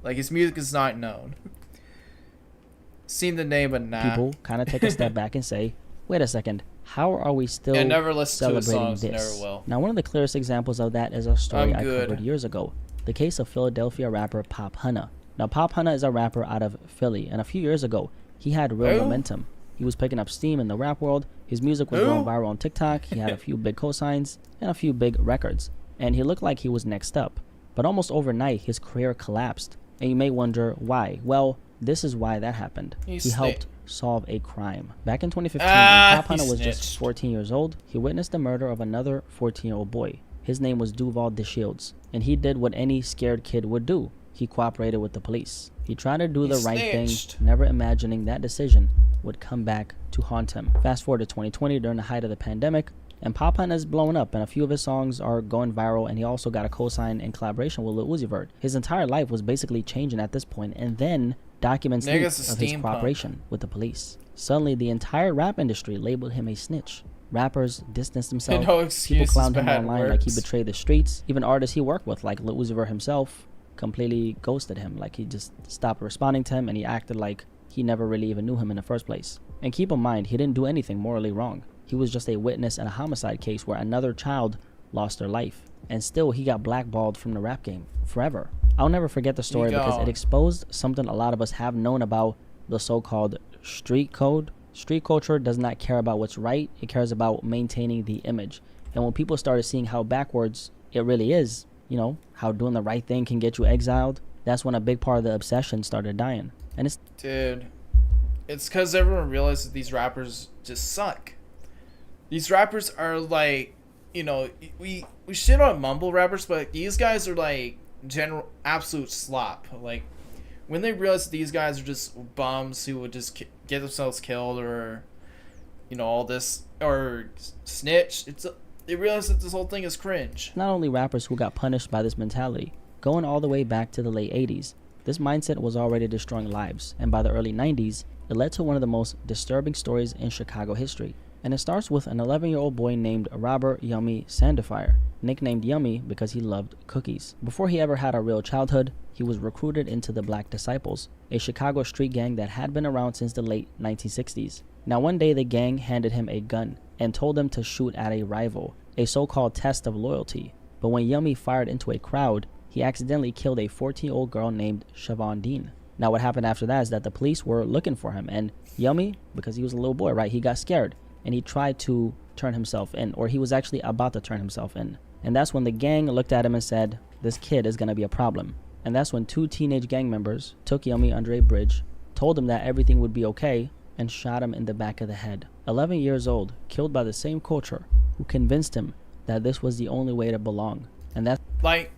Like, his music is not known. Seen the name, but nah. People kind of take a step back and say, wait a second, how are we still never listen to his celebrating songs, this? never will. Now, one of the clearest examples of that is a story I good. covered years ago. The case of Philadelphia rapper Pop Hunna. Now, Pop Hunna is a rapper out of Philly, and a few years ago, he had real momentum. He was picking up steam in the rap world. His music was going viral on TikTok. He had a few big cosigns and a few big records, and he looked like he was next up. But almost overnight, his career collapsed, and you may wonder why. Well, this is why that happened. He helped solve a crime. Back in 2015, when Pop Hunna was just 14 years old, he witnessed the murder of another 14-year-old boy. His name was Duval DeShields, and he did what any scared kid would do. He cooperated with the police. He tried to do the right thing, never imagining that decision would come back to haunt him. Fast forward to 2020 during the height of the pandemic, and Pop Hunna is blowing up, and a few of his songs are going viral, and he also got a co-sign in collaboration with Lil Uzi Vert. His entire life was basically changing at this point, and then documents leaked of his cooperation with the police. Suddenly, the entire rap industry labeled him a snitch. Rappers distanced themselves. People clowned him online like he betrayed the streets. Even artists he worked with, like Lil Uzi Vert himself, completely ghosted him. Like, he just stopped responding to him, and he acted like he never really even knew him in the first place. And keep in mind, he didn't do anything morally wrong. He was just a witness in a homicide case where another child lost their life. And still, he got blackballed from the rap game forever. I'll never forget the story because it exposed something a lot of us have known about the so-called street code. Street culture does not care about what's right. It cares about maintaining the image. And when people started seeing how backwards it really is, you know, how doing the right thing can get you exiled, that's when a big part of the obsession started dying. And it's... Dude, it's because everyone realizes that these rappers just suck. These rappers are like, you know, we shit on mumble rappers, but these guys are like general absolute slop. Like, when they realize that these guys are just bums who would just get themselves killed, or, you know, all this, or snitch, they realize that this whole thing is cringe. Not only rappers who got punished by this mentality. Going all the way back to the late 80s, this mindset was already destroying lives, and by the early 90s, it led to one of the most disturbing stories in Chicago history. And it starts with an 11-year-old boy named Robert Yummy Sandifer, nicknamed Yummy because he loved cookies. Before he ever had a real childhood, he was recruited into the Black Disciples, a Chicago street gang that had been around since the late 1960s. Now, one day the gang handed him a gun and told him to shoot at a rival, a so-called test of loyalty. But when Yummy fired into a crowd, he accidentally killed a 14-year-old girl named Siobhan Dean. Now, what happened after that is that the police were looking for him, and Yummy, because he was a little boy, right, he got scared, and he tried to turn himself in, or he was actually about to turn himself in. And that's when the gang looked at him and said, this kid is going to be a problem. And that's when two teenage gang members took Yummy under a bridge, told him that everything would be okay, and shot him in the back of the head. 11 years old, killed by the same culture, who convinced him that this was the only way to belong. And that's... Like,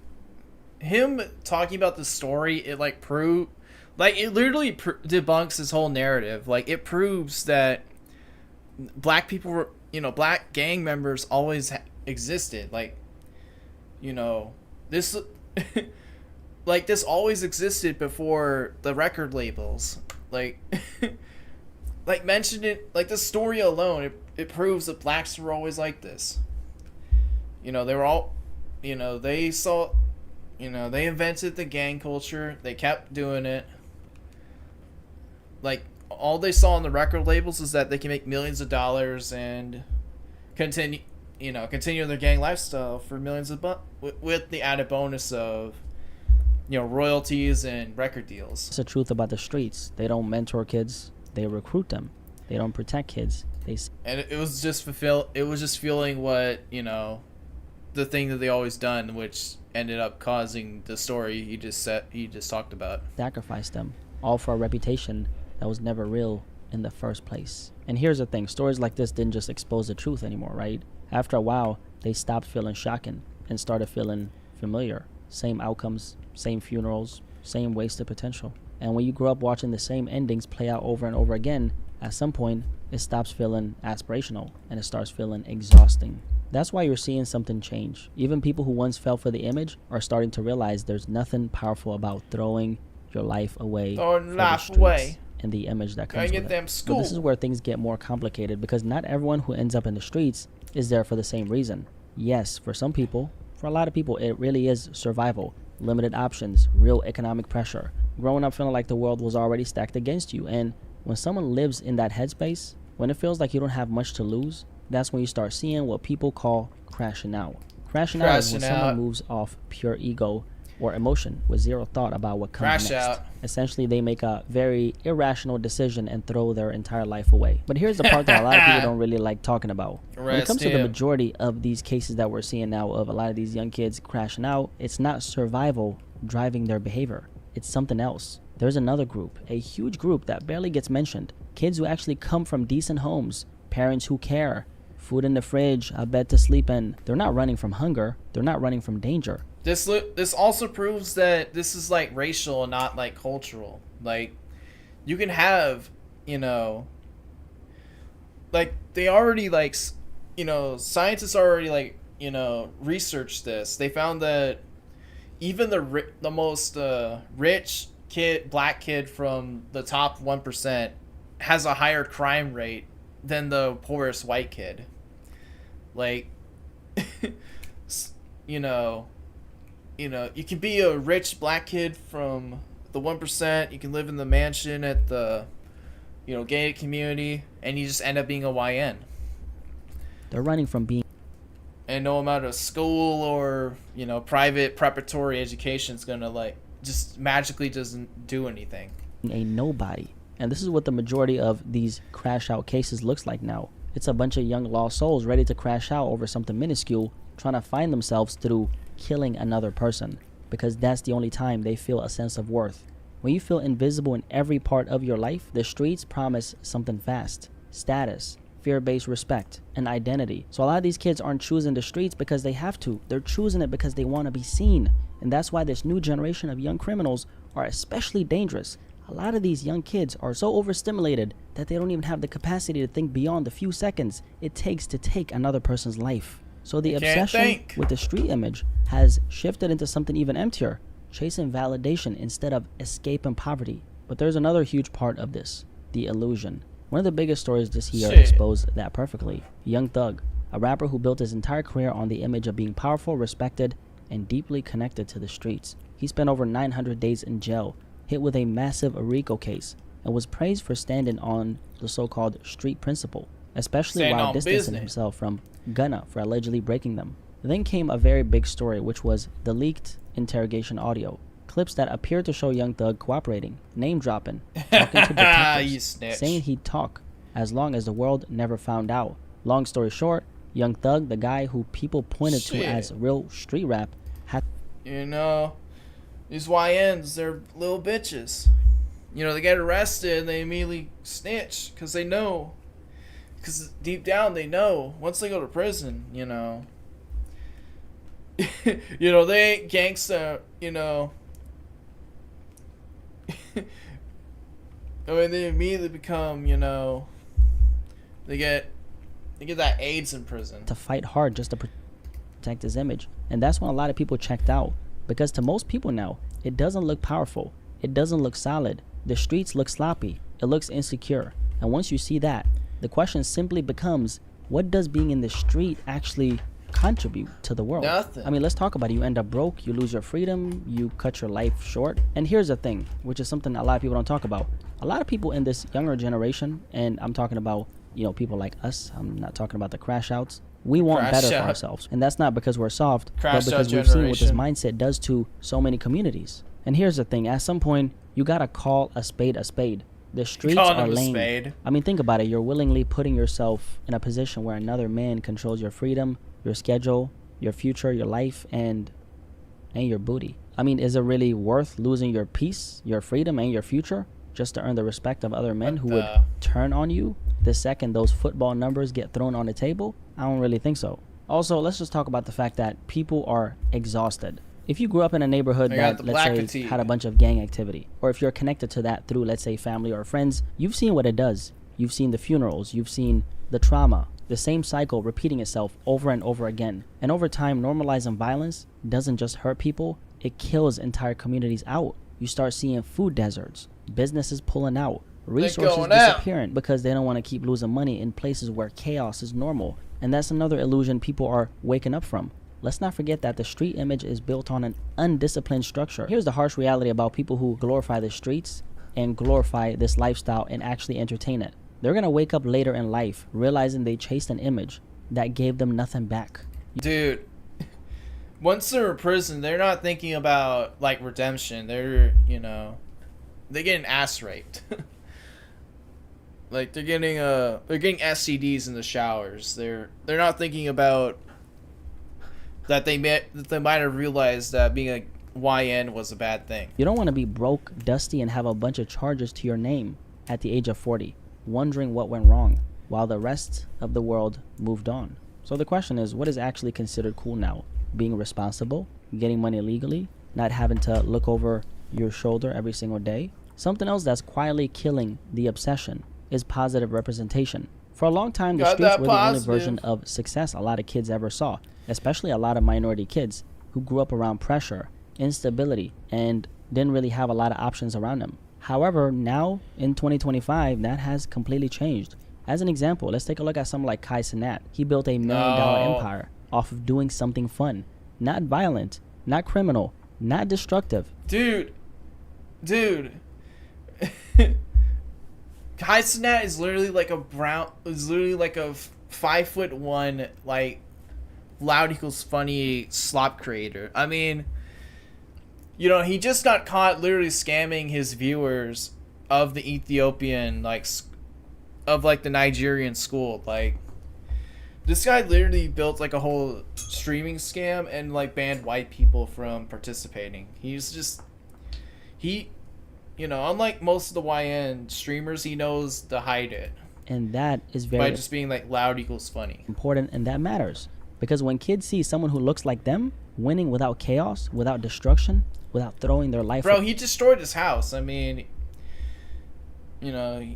him talking about the story, it, like, it literally debunks his whole narrative. Like, it proves that black people were, you know, black gang members always existed. Like, you know, this like, this always existed before the record labels. Like, like, mentioned it, like, the story alone, it proves that blacks were always like this. You know, they were all, you know, they saw, you know, they invented the gang culture, they kept doing it. Like, all they saw on the record labels is that they can make millions of dollars and continue, continue their gang lifestyle for millions of with the added bonus of, royalties and record deals. It's the truth about the streets. They don't mentor kids. They recruit them. They don't protect kids. And it was just feeling what, the thing that they always done, which ended up causing the story he just talked about. Sacrifice them, all for a reputation that was never real in the first place. And here's the thing, stories like this didn't just expose the truth anymore, right? After a while, they stopped feeling shocking and started feeling familiar. Same outcomes, same funerals, same wasted potential. And when you grow up watching the same endings play out over and over again, at some point, it stops feeling aspirational and it starts feeling exhausting. That's why you're seeing something change. Even people who once fell for the image are starting to realize there's nothing powerful about throwing your life away for the streets and the image that comes with it. But this is where things get more complicated, because not everyone who ends up in the streets is there for the same reason. Yes, for some people, for a lot of people, it really is survival, limited options, real economic pressure, growing up feeling like the world was already stacked against you. And when someone lives in that headspace, when it feels like you don't have much to lose, that's when you start seeing what people call crashing out. Crashing out is when someone moves off pure ego or emotion with zero thought about what comes next. Essentially, they make a very irrational decision and throw their entire life away. But here's the part that a lot of people don't really like talking about. When it comes to the majority of these cases that we're seeing now of a lot of these young kids crashing out, it's not survival driving their behavior. It's something else. There's another group, a huge group that barely gets mentioned. Kids who actually come from decent homes, parents who care, food in the fridge, a bed to sleep in. They're not running from hunger. They're not running from danger. This also proves that this is like racial and not like cultural. Like, you can have, like they already scientists already researched this. They found that even the most rich black kid from the top 1% has a higher crime rate than the poorest white kid. Like, you can be a rich black kid from the 1%. You can live in the mansion at the, gated community, and you just end up being a YN. They're running from being. And no amount of school or, private preparatory education is gonna just magically doesn't do anything. A nobody. And this is what the majority of these crash out cases looks like now. It's a bunch of young lost souls ready to crash out over something minuscule, trying to find themselves through killing another person, because that's the only time they feel a sense of worth. When you feel invisible in every part of your life, the streets promise something fast: status, fear-based respect, and identity. So a lot of these kids aren't choosing the streets because they have to. They're choosing it because they want to be seen. And that's why this new generation of young criminals are especially dangerous. A lot of these young kids are so overstimulated that they don't even have the capacity to think beyond the few seconds it takes to take another person's life. So the obsession with the street image has shifted into something even emptier, chasing validation instead of escaping poverty. But there's another huge part of this: the illusion. One of the biggest stories this year exposed that perfectly. Young Thug, a rapper who built his entire career on the image of being powerful, respected, and deeply connected to the streets. He spent over 900 days in jail, hit with a massive RICO case, and was praised for standing on the so-called street principle, especially while distancing himself from Gunna for allegedly breaking them. Then came a very big story, which was the leaked interrogation audio. Clips that appeared to show Young Thug cooperating, name-dropping, talking to detectives, saying he'd talk as long as the world never found out. Long story short, Young Thug, the guy who people pointed to as real street rap, had... These YNs, they're little bitches. They get arrested and they immediately snitch because they know. Because deep down they know once they go to prison, they ain't gangsta, they immediately become, they get that AIDS in prison. To fight hard just to protect his image. And that's when a lot of people checked out. Because to most people now, it doesn't look powerful. It doesn't look solid. The streets look sloppy. It looks insecure. And once you see that, the question simply becomes, what does being in the street actually contribute to the world? Nothing. I mean, let's talk about it. You end up broke, you lose your freedom, you cut your life short. And here's the thing, which is something a lot of people don't talk about. A lot of people in this younger generation, and I'm talking about you know, people like us, I'm not talking about the crash outs, we want Crash better for out. ourselves. And that's not because we're soft, Crash but because out we've seen what this generation. mindset does to so many communities. And here's the thing, at some point, you gotta call a spade a spade. The streets Calling are him a lame. spade. I mean, think about it. You're willingly putting yourself in a position where another man controls your freedom, your schedule, your future, your life, and your booty. I mean, is it really worth losing your peace, your freedom, and your future just to earn the respect of other men who would turn on you the second those football numbers get thrown on the table? I don't really think so. Also, let's just talk about the fact that people are exhausted. If you grew up in a neighborhood I got that, the let's black say, fatigue. had a bunch of gang activity, or if you're connected to that through, let's say, family or friends, you've seen what it does. You've seen the funerals, you've seen the trauma, the same cycle repeating itself over and over again. And over time, normalizing violence doesn't just hurt people, it kills entire communities out. You start seeing food deserts, businesses pulling out, resources going out. disappearing because they don't want to keep losing money in places where chaos is normal. And that's another illusion people are waking up from. Let's not forget that the street image is built on an undisciplined structure. Here's the harsh reality about people who glorify the streets and glorify this lifestyle and actually entertain it. They're gonna wake up later in life realizing they chased an image that gave them nothing back. Dude, once they're in prison, they're not thinking about like redemption. They're, you know, they're getting ass raped. Like they're getting STDs in the showers. They're not thinking about that they might have realized that being a YN was a bad thing. You don't want to be broke, dusty, and have a bunch of charges to your name at the age of 40, wondering what went wrong, while the rest of the world moved on. So the question is, what is actually considered cool now? Being responsible, getting money legally, not having to look over your shoulder every single day? Something else that's quietly killing the obsession is positive representation. For a long time, the Got streets that were the only positive. version of success a lot of kids ever saw, especially a lot of minority kids who grew up around pressure, instability, and didn't really have a lot of options around them. However, now in 2025, that has completely changed. As an example, let's take a look at someone like Kai Cenat. He built a $1 million empire off of doing something fun, not violent, not criminal, not destructive. Dude. Kai Cenat is literally like a 5'1", like loud equals funny slop creator. I mean, you know, he just got caught literally scamming his viewers of the Ethiopian, of the Nigerian school. Like, this guy literally built like a whole streaming scam and like banned white people from participating. You know, unlike most of the YN streamers, he knows to hide it And that is by very just being like loud equals funny. important, and that matters. Because when kids see someone who looks like them winning without chaos, without destruction, without throwing their life Bro, he destroyed his house. I mean, you know,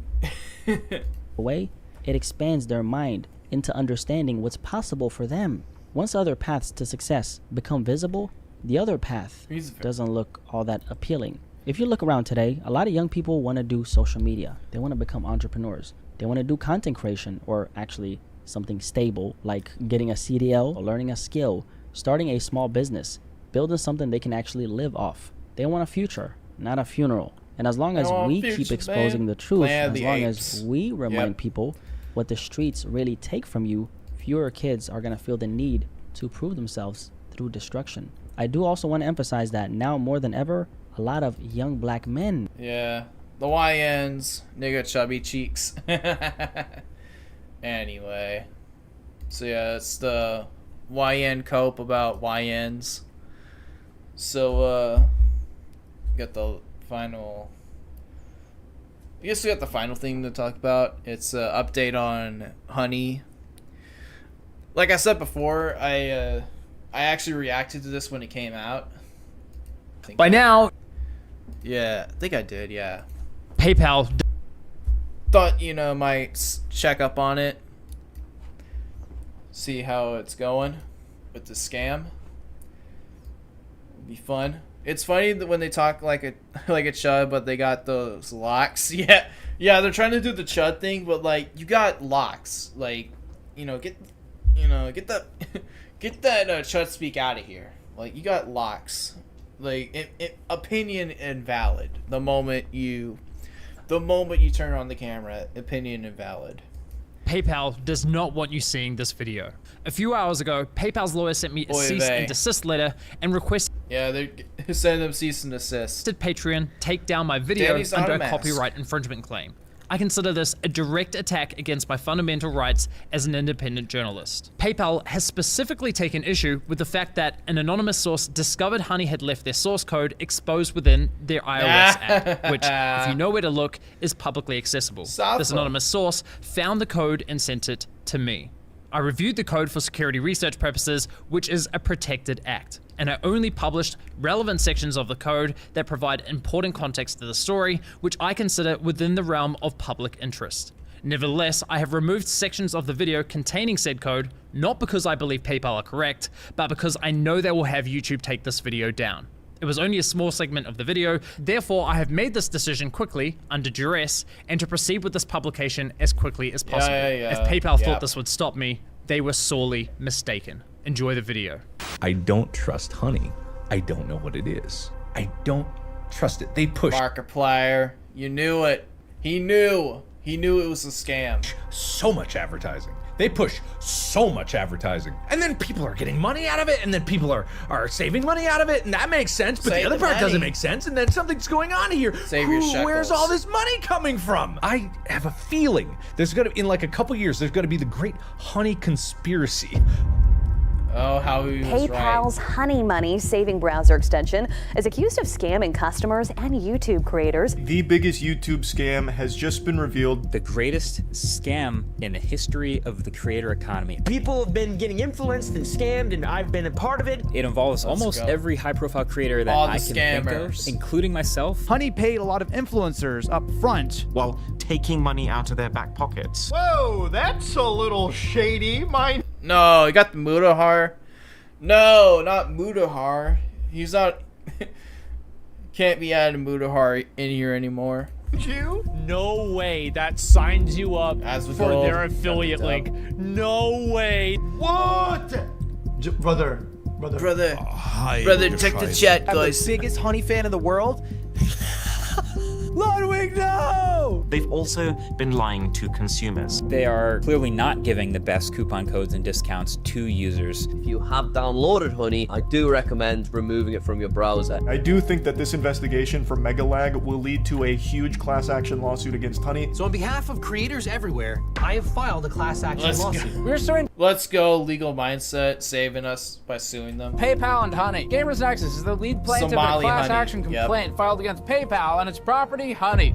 away, it expands their mind into understanding what's possible for them. Once other paths to success become visible, the other path doesn't look all that appealing. If you look around today, a lot of young people want to do social media. They want to become entrepreneurs. They want to do content creation, or actually something stable like getting a CDL, or learning a skill, starting a small business, building something they can actually live off. They want a future, not a funeral. And as long as we keep exposing the truth, as long as we remind people what the streets really take from you, fewer kids are going to feel the need to prove themselves through destruction. I do also want to emphasize that now more than ever, a lot of young black men. yeah, the YNs, nigga chubby cheeks. Anyway, so yeah, it's the YN cope about YNs. So, got the final. I guess we got the final thing to talk about. It's an update on Honey. Like I said before, I actually reacted to this when it came out. By now, Yeah, I think I did, yeah. PayPal. Thought, you know, might check up on it. See how it's going with the scam. It'd be fun. It's funny that when they talk like a chud, but they got those locks. Yeah, they're trying to do the chud thing, but like you got locks. Like, get that chud speak out of here. Like, you got locks. Like, opinion invalid. The moment you turn on the camera, opinion invalid. PayPal does not want you seeing this video. A few hours ago, PayPal's lawyer sent me a cease and desist letter and requested they're sending them cease and desist. Patreon take down my video Danny's under a not a copyright infringement claim. I consider this a direct attack against my fundamental rights as an independent journalist. PayPal has specifically taken issue with the fact that an anonymous source discovered Honey had left their source code exposed within their iOS app, which, if you know where to look, is publicly accessible. This anonymous source found the code and sent it to me. I reviewed the code for security research purposes, which is a protected act, and I only published relevant sections of the code that provide important context to the story, which I consider within the realm of public interest. Nevertheless, I have removed sections of the video containing said code, not because I believe PayPal are correct, but because I know they will have YouTube take this video down. It was only a small segment of the video, therefore I have made this decision quickly, under duress, and to proceed with this publication as quickly as possible. If PayPal thought this would stop me, they were sorely mistaken. Enjoy the video. I don't trust Honey. I don't know what it is. I don't trust it. They push. Markiplier, you knew it. He knew. He knew it was a scam. So much advertising. They push so much advertising. And then people are getting money out of it, and then people are saving money out of it, and that makes sense, but the other part doesn't make sense, and then something's going on here. Where's all this money coming from? I have a feeling there's gonna, in like a couple years, there's gonna be the great Honey conspiracy. Oh, how he was PayPal's Honey Money saving browser extension is accused of scamming customers and YouTube creators. The biggest YouTube scam has just been revealed. The greatest scam in the history of the creator economy. People have been getting influenced and scammed, and I've been a part of it. It involves almost every high-profile creator that I can think of, including myself. Honey paid a lot of influencers up front while taking money out of their back pockets. Whoa, that's a little shady. No, you got the Mutahar. No, not Mutahar. He's not. Can't be adding Mutahar in here anymore. You? No way that signs you up for their affiliate link. No way. What? Brother, check the chat, guys. I'm the biggest Honey fan in the world. Ludwig, no! They've also been lying to consumers. They are clearly not giving the best coupon codes and discounts to users. If you have downloaded Honey, I do recommend removing it from your browser. I do think that this investigation from Megalag will lead to a huge class action lawsuit against Honey. So on behalf of creators everywhere, I have filed a class action lawsuit. We're suing. Let's go, Legal Mindset, saving us by suing them. PayPal and Honey. Gamers Nexus is the lead plaintiff in a class action complaint filed against PayPal and its property, Honey.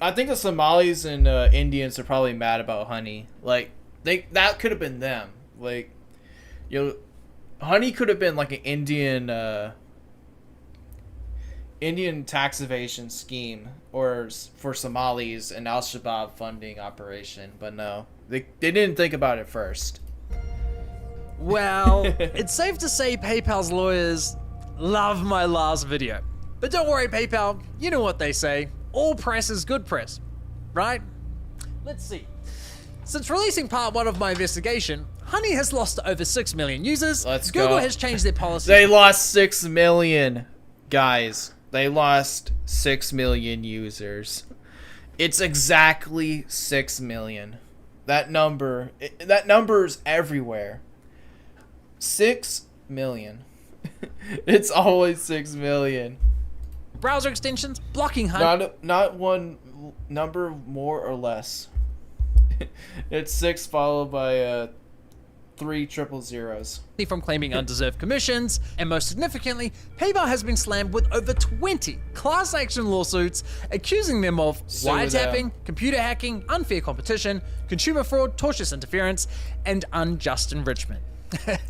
I think the Somalis and Indians are probably mad about Honey. Like, that could have been them. Like, Honey could have been like an Indian tax evasion scheme, or for Somalis, an Al-Shabaab funding operation. But no, they didn't think about it first. Well, it's safe to say PayPal's lawyers love my last video. But don't worry, PayPal, you know what they say. All press is good press, right? Let's see. Since releasing part 1 of my investigation, Honey has lost over 6 million users. Google has changed their policy. They lost 6 million, guys. They lost 6 million users. It's exactly 6 million. That number is everywhere. 6 million. It's always 6 million. Browser extensions blocking Honey. Not one number more or less. It's 6 followed by 3 triple zeros. From claiming undeserved commissions, and most significantly, PayPal has been slammed with over 20 class action lawsuits accusing them of wiretapping, computer hacking, unfair competition, consumer fraud, tortious interference, and unjust enrichment.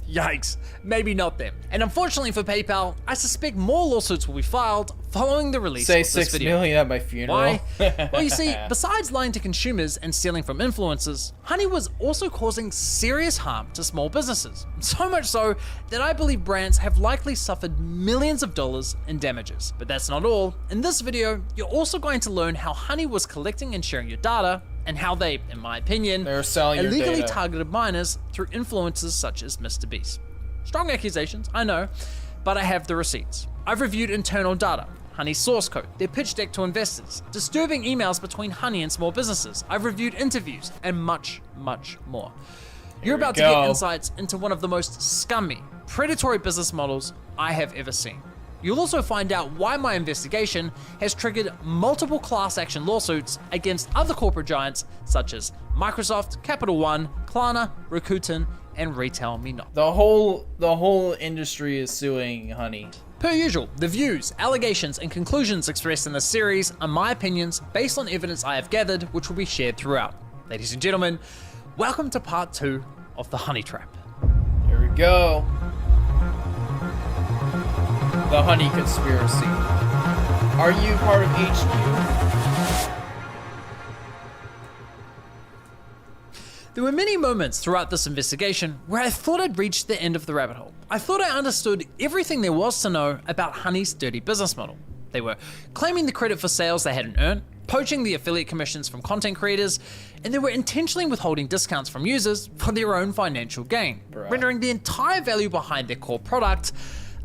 Yikes, maybe not them. And unfortunately for PayPal, I suspect more lawsuits will be filed following the release of this video. Say 6 million at my funeral. Why? Well, you see, besides lying to consumers and stealing from influencers, Honey was also causing serious harm to small businesses. So much so that I believe brands have likely suffered millions of dollars in damages. But that's not all. In this video, you're also going to learn how Honey was collecting and sharing your data, and how they, in my opinion, illegally targeted minors through influencers such as MrBeast. Strong accusations, I know, but I have the receipts. I've reviewed internal data. Honey's source code, their pitch deck to investors, disturbing emails between Honey and small businesses. I've reviewed interviews, and much, much more. You're about to get insights into one of the most scummy, predatory business models I have ever seen. You'll also find out why my investigation has triggered multiple class action lawsuits against other corporate giants such as Microsoft, Capital One, Klarna, Rakuten, and Retail Me Not. The whole industry is suing Honey. Per usual, the views, allegations, and conclusions expressed in this series are my opinions based on evidence I have gathered, which will be shared throughout. Ladies and gentlemen, welcome to part 2 of the Honey Trap. Here we go. The Honey Conspiracy. Are you part of HQ? There were many moments throughout this investigation where I thought I'd reached the end of the rabbit hole. I thought I understood everything there was to know about Honey's dirty business model. They were claiming the credit for sales they hadn't earned, poaching the affiliate commissions from content creators, and they were intentionally withholding discounts from users for their own financial gain, rendering the entire value behind their core product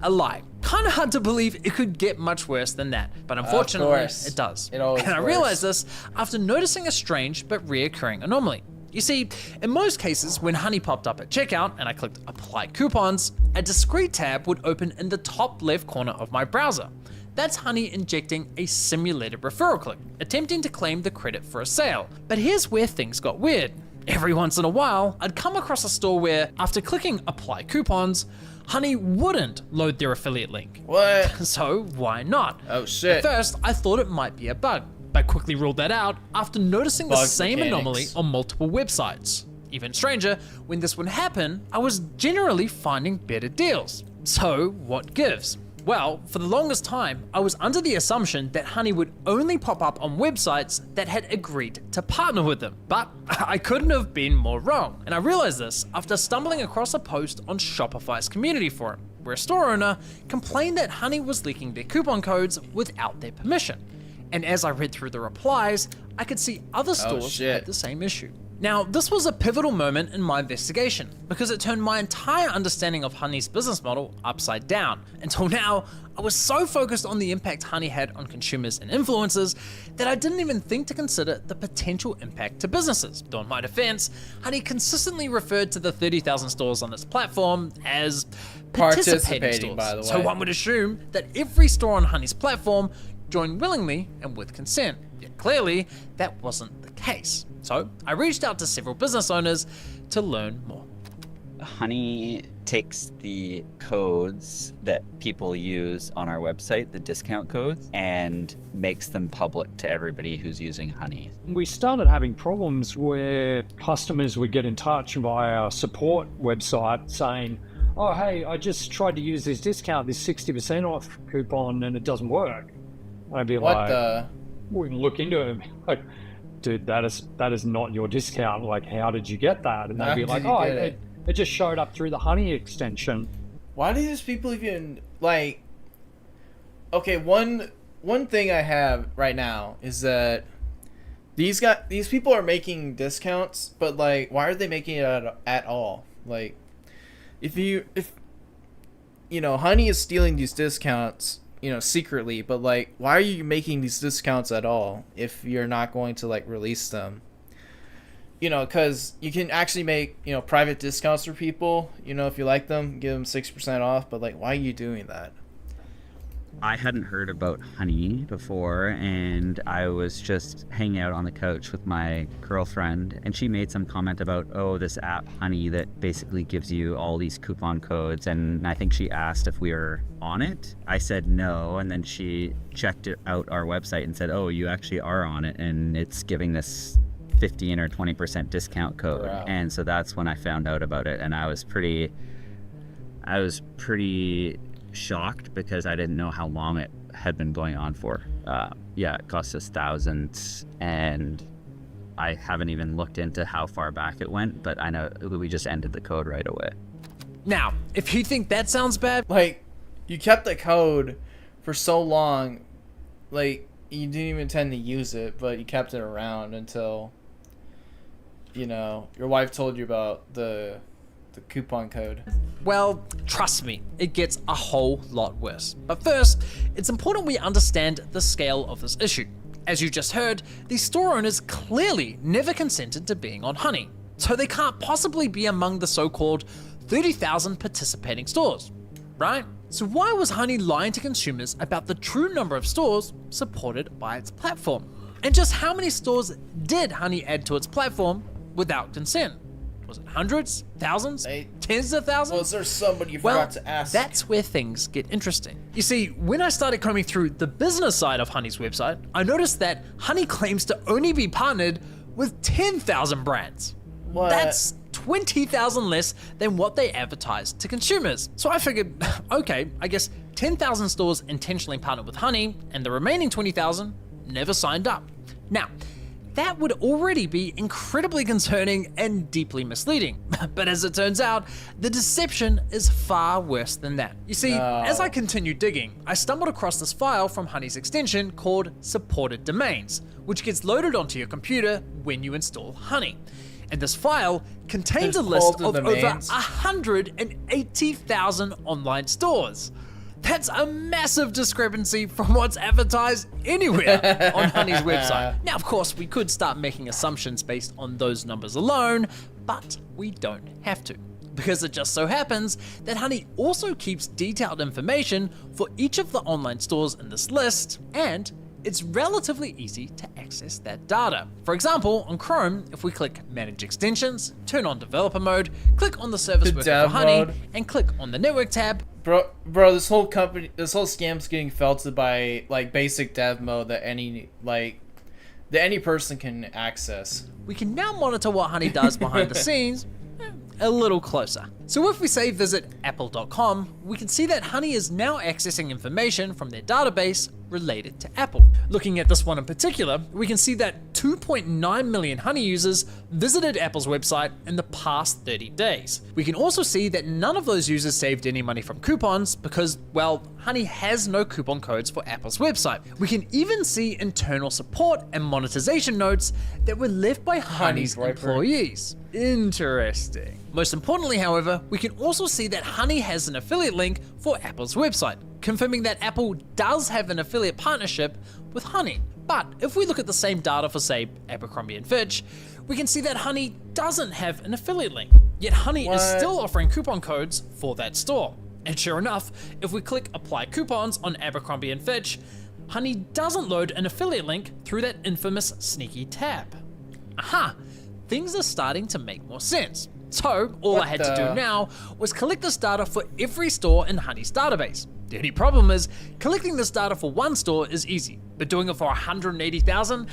a lie. Kind of hard to believe it could get much worse than that, but unfortunately it does. It always and I realized this after noticing a strange but reoccurring anomaly. You see, in most cases, when Honey popped up at checkout and I clicked apply coupons, a discrete tab would open in the top left corner of my browser. That's Honey injecting a simulated referral click, attempting to claim the credit for a sale. But here's where things got weird. Every once in a while, I'd come across a store where, after clicking apply coupons, Honey wouldn't load their affiliate link. What? So why not? Oh shit. At first, I thought it might be a bug, but quickly ruled that out after noticing the same anomaly on multiple websites. Even stranger, when this would happen, I was generally finding better deals. So what gives? Well, for the longest time, I was under the assumption that Honey would only pop up on websites that had agreed to partner with them. But I couldn't have been more wrong. And I realized this after stumbling across a post on Shopify's community forum, where a store owner complained that Honey was leaking their coupon codes without their permission. And as I read through the replies, I could see other stores had the same issue. Now, this was a pivotal moment in my investigation because it turned my entire understanding of Honey's business model upside down. Until now, I was so focused on the impact Honey had on consumers and influencers that I didn't even think to consider the potential impact to businesses. Though in my defense, Honey consistently referred to the 30,000 stores on its platform as participating stores. By the way. So one would assume that every store on Honey's platform joined willingly and with consent. Yet clearly, that wasn't the case. So I reached out to several business owners to learn more. Honey takes the codes that people use on our website, the discount codes, and makes them public to everybody who's using Honey. We started having problems where customers would get in touch via our support website saying, oh, hey, I just tried to use this discount, this 60% off coupon, and it doesn't work. And I'd be like, we can look into it. Like, dude, that is not your discount. Like, how did you get that? And they'd be like, oh, it just showed up through the Honey extension. Why do these people even, like... Okay, one thing I have right now is that these people are making discounts, but, like, why are they making it at all? Like, if you know, Honey is stealing these discounts, you know, secretly, but like, why are you making these discounts at all if you're not going to like release them? You know, because you can actually make, you know, private discounts for people, you know, if you like them, give them 6% off, but like, why are you doing that? I hadn't heard about Honey before, and I was just hanging out on the couch with my girlfriend, and she made some comment about, oh, this app Honey that basically gives you all these coupon codes, and I think she asked if we were on it. I said no, and then she checked out our website and said, oh, you actually are on it, and it's giving this 15 or 20% discount code. Wow. And so that's when I found out about it, and I was pretty shocked because I didn't know how long it had been going on for. Yeah, it cost us thousands, and I haven't even looked into how far back it went, but I know we just ended the code right away. Now, if you think that sounds bad, like, you kept the code for so long, like, you didn't even intend to use it, but you kept it around until, you know, your wife told you about the the coupon code. Well, trust me, it gets a whole lot worse. But first, it's important we understand the scale of this issue. As you just heard, these store owners clearly never consented to being on Honey, so they can't possibly be among the so-called 30,000 participating stores, right? So why was Honey lying to consumers about the true number of stores supported by its platform? And just how many stores did Honey add to its platform without consent? Was it hundreds, thousands, tens of thousands? Was there somebody you forgot to ask? That's where things get interesting. You see, when I started combing through the business side of Honey's website, I noticed that Honey claims to only be partnered with 10,000 brands. What? That's 20,000 less than what they advertised to consumers. So I figured, okay, I guess 10,000 stores intentionally partnered with Honey, and the remaining 20,000 never signed up. Now, that would already be incredibly concerning and deeply misleading. But as it turns out, the deception is far worse than that. You see, as I continued digging, I stumbled across this file from Honey's extension called Supported Domains, which gets loaded onto your computer when you install Honey. And this file contains a list of over 180,000 online stores. That's a massive discrepancy from what's advertised anywhere on Honey's website. Now, of course, we could start making assumptions based on those numbers alone, but we don't have to. Because it just so happens that Honey also keeps detailed information for each of the online stores in this list, and it's relatively easy to access that data. For example, on Chrome, if we click Manage Extensions, turn on Developer Mode, click on the Service Worker for Honey, and click on the Network tab. Bro, this whole scam's getting filtered by like basic dev mode that any person can access. We can now monitor what Honey does behind the scenes a little closer. So if we say visit apple.com, we can see that Honey is now accessing information from their database related to Apple. Looking at this one in particular, we can see that 2.9 million Honey users visited Apple's website in the past 30 days. We can also see that none of those users saved any money from coupons because, well, Honey has no coupon codes for Apple's website. We can even see internal support and monetization notes that were left by Honey's employees. Interesting. Most importantly, however, we can also see that Honey has an affiliate link for Apple's website, confirming that Apple does have an affiliate partnership with Honey. But if we look at the same data for, say, Abercrombie & Fitch, we can see that Honey doesn't have an affiliate link, yet Honey is still offering coupon codes for that store. And sure enough, if we click Apply Coupons on Abercrombie & Fitch, Honey doesn't load an affiliate link through that infamous sneaky tab. Aha! Things are starting to make more sense. So all I had to do now was collect this data for every store in Honey's database. The only problem is, collecting this data for one store is easy, but doing it for 180,000,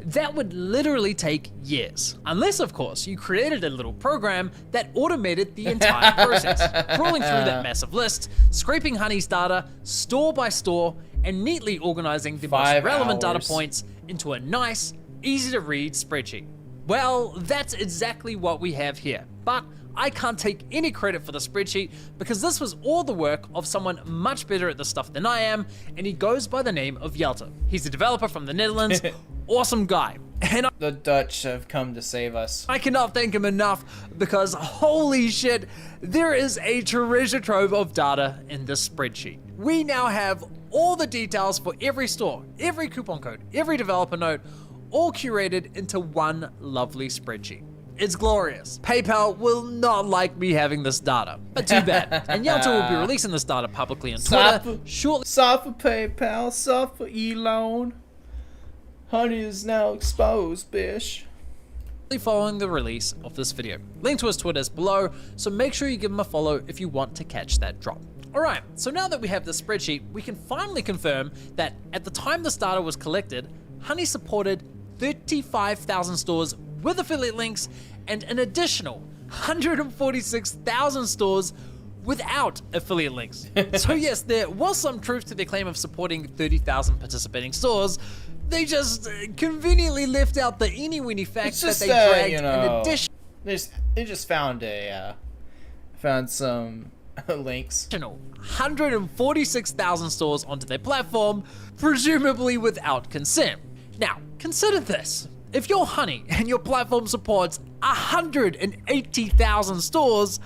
that would literally take years. Unless, of course, you created a little program that automated the entire process, crawling through that massive list, scraping Honey's data store by store, and neatly organizing the most relevant data points into a nice, easy to read spreadsheet. Well, that's exactly what we have here, but I can't take any credit for the spreadsheet because this was all the work of someone much better at this stuff than I am, and he goes by the name of Jelte. He's a developer from the Netherlands, awesome guy. And the Dutch have come to save us. I cannot thank him enough because holy shit, there is a treasure trove of data in this spreadsheet. We now have all the details for every store, every coupon code, every developer note, all curated into one lovely spreadsheet. It's glorious. PayPal will not like me having this data, but too bad. And Jelte will be releasing this data publicly on Twitter shortly. Soft for PayPal, soft for Elon. Honey is now exposed, bish. Following the release of this video. Link to his Twitter is below, so make sure you give him a follow if you want to catch that drop. Alright, so now that we have the spreadsheet, we can finally confirm that at the time this data was collected, Honey supported 35,000 stores with affiliate links and an additional 146,000 stores without affiliate links. So yes, there was some truth to their claim of supporting 30,000 participating stores. They just conveniently left out the eeny-weeny fact that they dragged an additional... They just found some links. 146,000 stores onto their platform, presumably without consent. Now, consider this. if you're Honey and your platform supports 180,000 stores,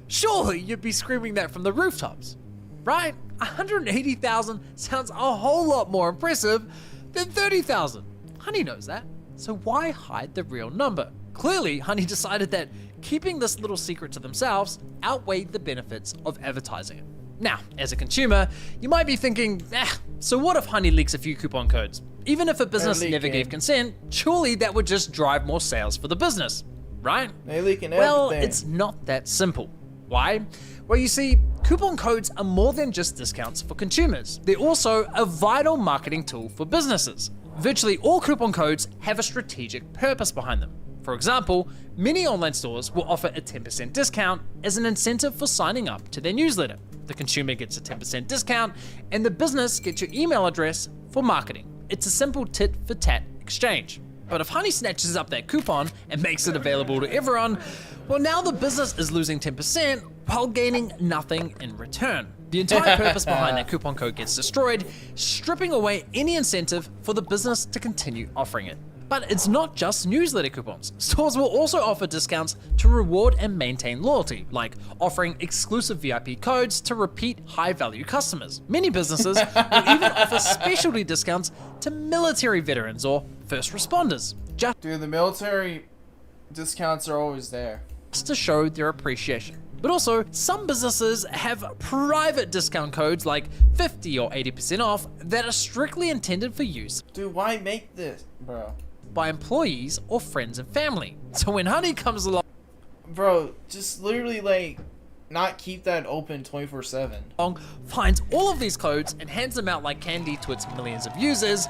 surely you'd be screaming that from the rooftops, right? 180,000 sounds a whole lot more impressive than 30,000. Honey knows that, so why hide the real number? Clearly, Honey decided that keeping this little secret to themselves outweighed the benefits of advertising it. Now, as a consumer, you might be thinking, so what if Honey leaks a few coupon codes? Even if a business never gave consent, surely that would just drive more sales for the business, right? They leaking Well, everything. it's not that simple. Why? Well, you see, coupon codes are more than just discounts for consumers. They're also a vital marketing tool for businesses. Virtually all coupon codes have a strategic purpose behind them. For example, many online stores will offer a 10% discount as an incentive for signing up to their newsletter. The consumer gets a 10% discount, and the business gets your email address for marketing. It's a simple tit-for-tat exchange. But if Honey snatches up that coupon and makes it available to everyone, well, now the business is losing 10% while gaining nothing in return. The entire purpose behind that coupon code gets destroyed, stripping away any incentive for the business to continue offering it. But it's not just newsletter coupons. Stores will also offer discounts to reward and maintain loyalty, like offering exclusive VIP codes to repeat high-value customers. Many businesses will even offer specialty discounts to military veterans or first responders, just Dude, the military discounts are always there. to show their appreciation. But also, some businesses have private discount codes like 50 or 80% off that are strictly intended for use Dude, why make this, bro? by employees or friends and family. So when Honey comes along, Bro, just literally like not keep that open 24/7. finds all of these codes and hands them out like candy to its millions of users,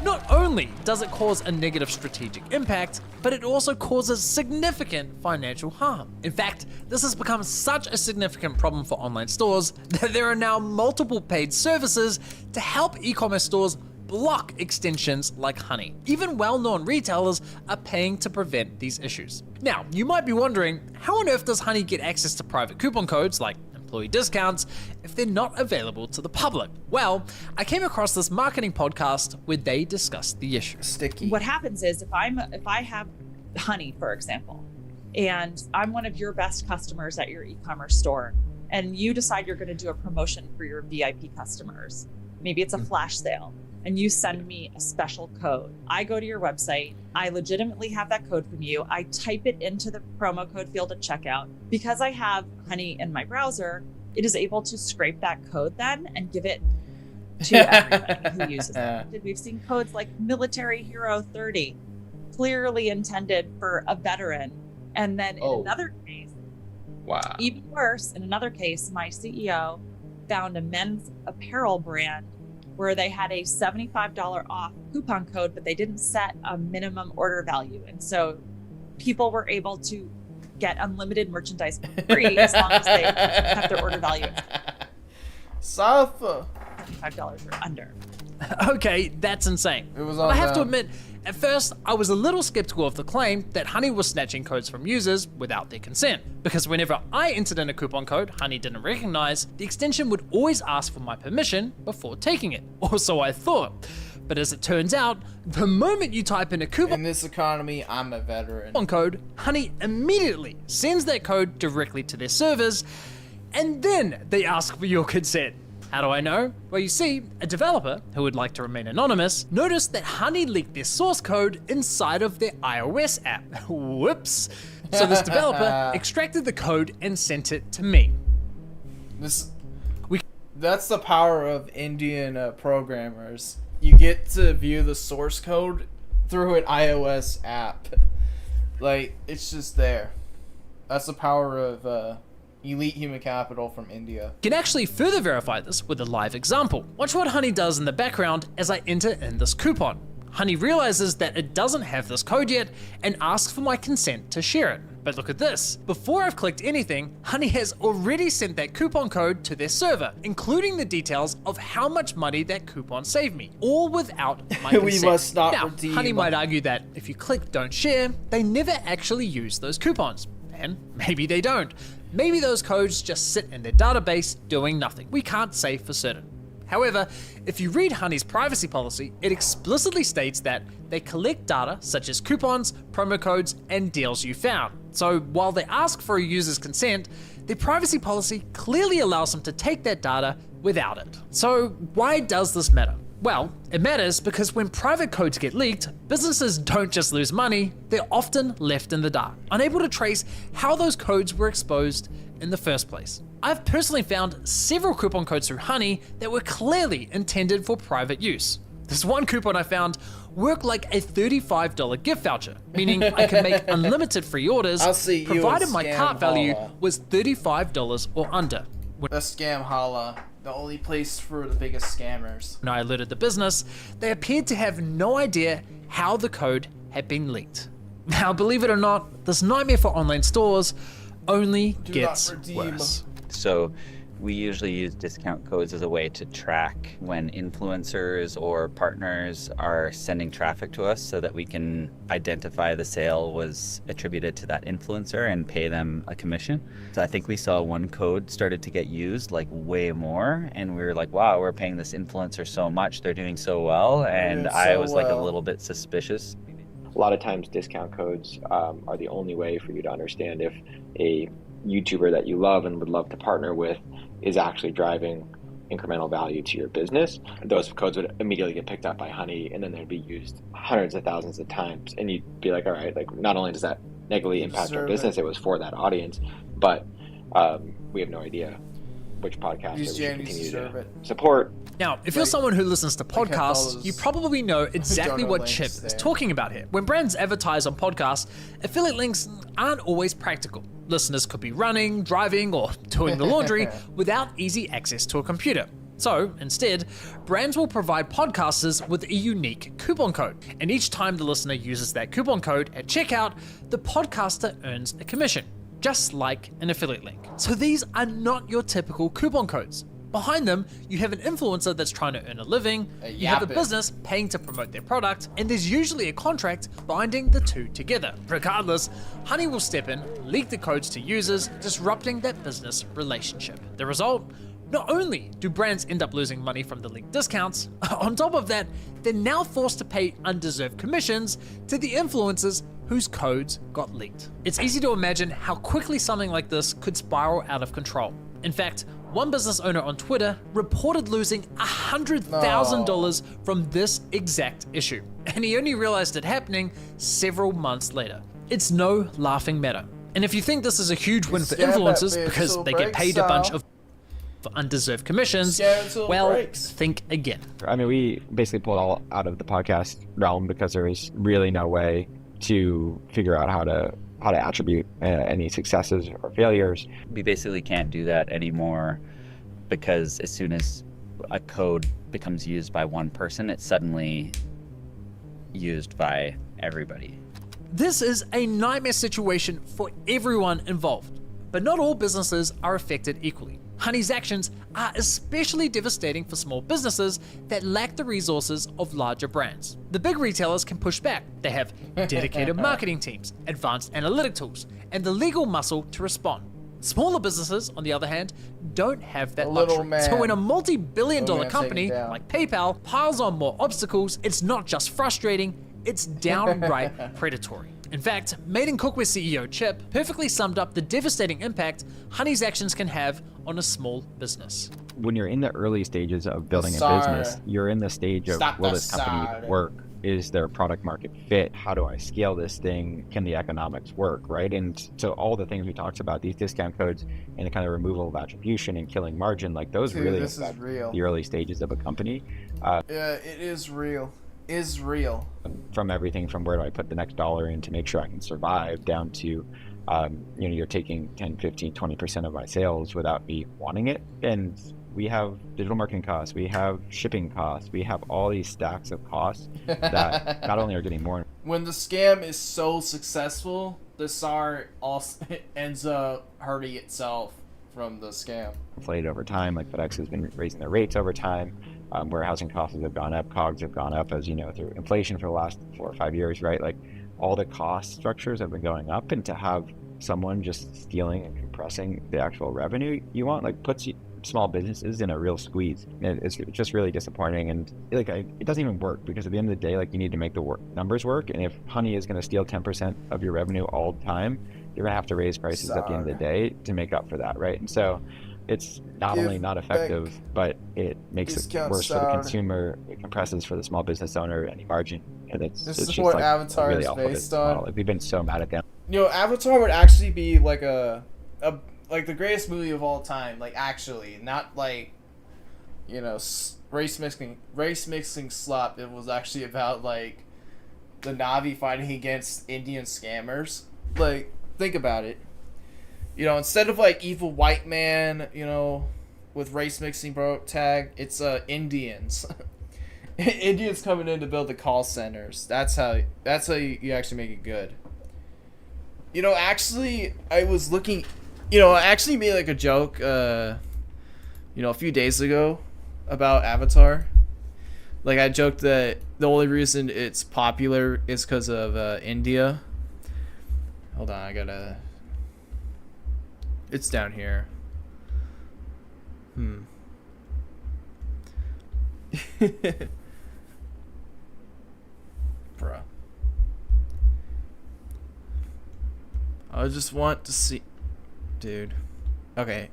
not only does it cause a negative strategic impact, but it also causes significant financial harm. In fact, this has become such a significant problem for online stores that there are now multiple paid services to help e-commerce stores block extensions like Honey. Even well-known retailers are paying to prevent these issues. Now, you might be wondering, how on earth does Honey get access to private coupon codes like employee discounts if they're not available to the public? Well, I came across this marketing podcast where they discussed the issue. Sticky. What happens is if I have Honey, for example, and I'm one of your best customers at your e-commerce store, and you decide you're going to do a promotion for your VIP customers, maybe it's a flash sale, and you send me a special code. I go to your website, I legitimately have that code from you, I type it into the promo code field at checkout. Because I have Honey in my browser, it is able to scrape that code then and give it to everybody who uses it. We've seen codes like Military Hero 30, clearly intended for a veteran. And then in another case, even worse, in another case, my CEO found a men's apparel brand where they had a $75 off coupon code, but they didn't set a minimum order value. And so people were able to get unlimited merchandise for free as long as they kept their order value $75 or under. Okay, that's insane. It was But on I have to them. admit, at first, I was a little skeptical of the claim that Honey was snatching codes from users without their consent. Because whenever I entered in a coupon code Honey didn't recognize, the extension would always ask for my permission before taking it. Or so I thought. But as it turns out, the moment you type in a coupon In this economy, I'm a veteran. code, Honey immediately sends that code directly to their servers, and then they ask for your consent. How do I know? Well, you see, a developer who would like to remain anonymous noticed that Honey leaked their source code inside of their iOS app. Whoops. So this developer extracted the code and sent it to me. That's the power of Indian programmers. You get to view the source code through an iOS app. Like, it's just there. That's the power of elite human capital from India. You can actually further verify this with a live example. Watch what Honey does in the background as I enter in this coupon. Honey realizes that it doesn't have this code yet and asks for my consent to share it. But look at this. Before I've clicked anything, Honey has already sent that coupon code to their server, including the details of how much money that coupon saved me, all without my consent. We must not now, redeem. Honey might argue that if you click don't share, they never actually use those coupons. And maybe they don't. Maybe those codes just sit in their database doing nothing. We can't say for certain. However, if you read Honey's privacy policy, it explicitly states that they collect data such as coupons, promo codes, and deals you found. So while they ask for a user's consent, their privacy policy clearly allows them to take that data without it. So why does this matter? Well, it matters because when private codes get leaked, businesses don't just lose money, they're often left in the dark, unable to trace how those codes were exposed in the first place. I've personally found several coupon codes through Honey that were clearly intended for private use. This one coupon I found worked like a $35 gift voucher, meaning I could make unlimited free orders, provided my cart value was $35 or under. A scam holla. The only place for the biggest scammers. When I alerted the business, they appeared to have no idea how the code had been leaked. Now, believe it or not, this nightmare for online stores only gets worse. So we usually use discount codes as a way to track when influencers or partners are sending traffic to us so that we can identify the sale was attributed to that influencer and pay them a commission. So I think we saw one code started to get used like way more, and we were like, wow, we're paying this influencer so much, they're doing so well, and I was like a little bit suspicious. A lot of times discount codes are the only way for you to understand if a YouTuber that you love and would love to partner with is actually driving incremental value to your business. Those codes would immediately get picked up by Honey, and then they'd be used hundreds of thousands of times. And you'd be like, all right, like not only does that negatively impact our business, it was for that audience, but we have no idea which podcast we should continue to support. Now, if you're someone who listens to podcasts, you probably know exactly what Chip is talking about here. When brands advertise on podcasts, affiliate links aren't always practical. Listeners could be running, driving, or doing the laundry without easy access to a computer. So, instead, brands will provide podcasters with a unique coupon code. And each time the listener uses that coupon code at checkout, the podcaster earns a commission, just like an affiliate link. So these are not your typical coupon codes. Behind them, you have an influencer that's trying to earn a living, you have a business paying to promote their product, and there's usually a contract binding the two together. Regardless, Honey will step in, leak the codes to users, disrupting that business relationship. The result? Not only do brands end up losing money from the leaked discounts, on top of that, they're now forced to pay undeserved commissions to the influencers whose codes got leaked. It's easy to imagine how quickly something like this could spiral out of control. In fact, one business owner on Twitter reported losing $100,000 from this exact issue, and he only realized it happening several months later. It's no laughing matter. And if you think this is a huge win for influencers because they get paid a bunch of undeserved commissions, well, think again. I mean, we basically pulled all out of the podcast realm because there was really no way to figure out how to attribute any successes or failures. We basically can't do that anymore because as soon as a code becomes used by one person, it's suddenly used by everybody. This is a nightmare situation for everyone involved, but not all businesses are affected equally. Honey's actions are especially devastating for small businesses that lack the resources of larger brands. The big retailers can push back. They have dedicated marketing teams, advanced analytic tools, and the legal muscle to respond. Smaller businesses, on the other hand, don't have that luxury. So when a multi-billion-dollar company like PayPal piles on more obstacles, it's not just frustrating, it's downright predatory. In fact, Made in Cookware CEO Chip perfectly summed up the devastating impact Honey's actions can have on a small business. When you're in the early stages of building a business, you're in the stage of, will this company work? Is there product market fit? How do I scale this thing? Can the economics work, right? And so all the things we talked about, these discount codes and the kind of removal of attribution and killing margin, like those really affect the early stages of a company. Yeah, it is real. Is real. From everything from where do I put the next dollar in to make sure I can survive down to, you're taking 10, 15, 20% of my sales without me wanting it. And we have digital marketing costs, we have shipping costs, we have all these stacks of costs that not only are getting more. When the scam is so successful, the SAR also ends up hurting itself from the scam. Inflated over time, like FedEx has been raising their rates over time. Warehousing costs have gone up, COGS have gone up, as you know, through inflation for the last 4 or 5 years, right? Like all the cost structures have been going up, and to have someone just stealing and compressing the actual revenue you want, like puts small businesses in a real squeeze. It's just really disappointing, and it doesn't even work, because at the end of the day, you need to make the numbers work. And if Honey is going to steal 10% of your revenue all the time, you're going to have to raise prices at the end of the day to make up for that, right? And so it's not only not effective, but it makes it worse for the consumer. It compresses for the small business owner any margin. And it's is what Avatar is based on. We've been so mad at them. Avatar would actually be like the greatest movie of all time. Actually, not race mixing slop. It was actually about the Na'vi fighting against Indian scammers. Think about it. Instead of evil white man, with race mixing tag, it's Indians. Indians coming in to build the call centers. That's how you actually make it good. Actually, I was looking. I actually made a joke. A few days ago about Avatar. I joked that the only reason it's popular is because of India. Hold on, I gotta. It's down here. Bruh. I just want to see... Dude. Okay.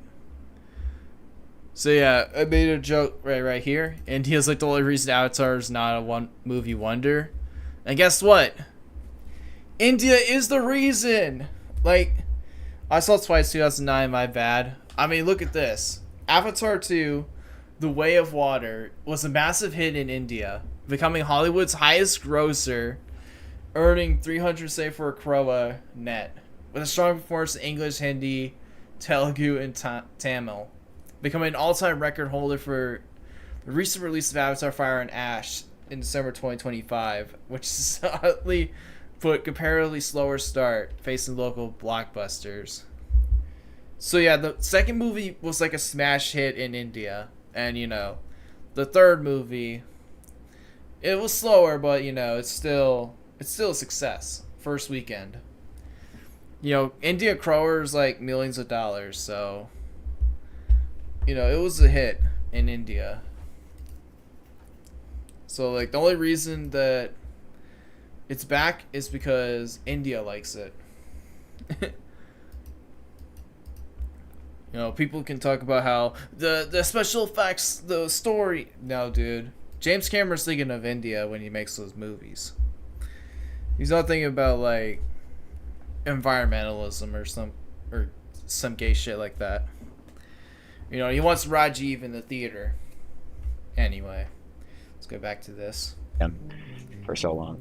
So yeah, I made a joke right here. India's the only reason Avatar is not a movie wonder. And guess what? India is the reason! I saw it twice, 2009, my bad. I mean, look at this. Avatar 2, The Way of Water, was a massive hit in India, becoming Hollywood's highest grosser, earning 374 crore net, with a strong performance in English, Hindi, Telugu, and Tamil, becoming an all-time record holder for the recent release of Avatar Fire and Ash in December 2025, which is solidly put comparatively slower start facing local blockbusters. So yeah, the second movie was a smash hit in India, and the third movie, it was slower, but it's still a success first weekend. India crowers millions of dollars, so it was a hit in India. So the only reason that it's back is because India likes it. People can talk about how the special effects, the story. No, dude. James Cameron's thinking of India when he makes those movies. He's not thinking about environmentalism or some gay shit like that. He wants Rajiv in the theater. Anyway, let's go back to this. For so long.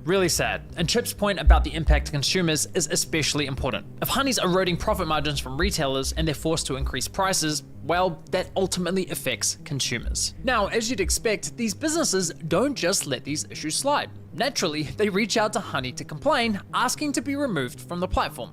Really sad, and Chip's point about the impact to consumers is especially important. If Honey's eroding profit margins from retailers and they're forced to increase prices, well, that ultimately affects consumers. Now, as you'd expect, these businesses don't just let these issues slide. Naturally, they reach out to Honey to complain, asking to be removed from the platform.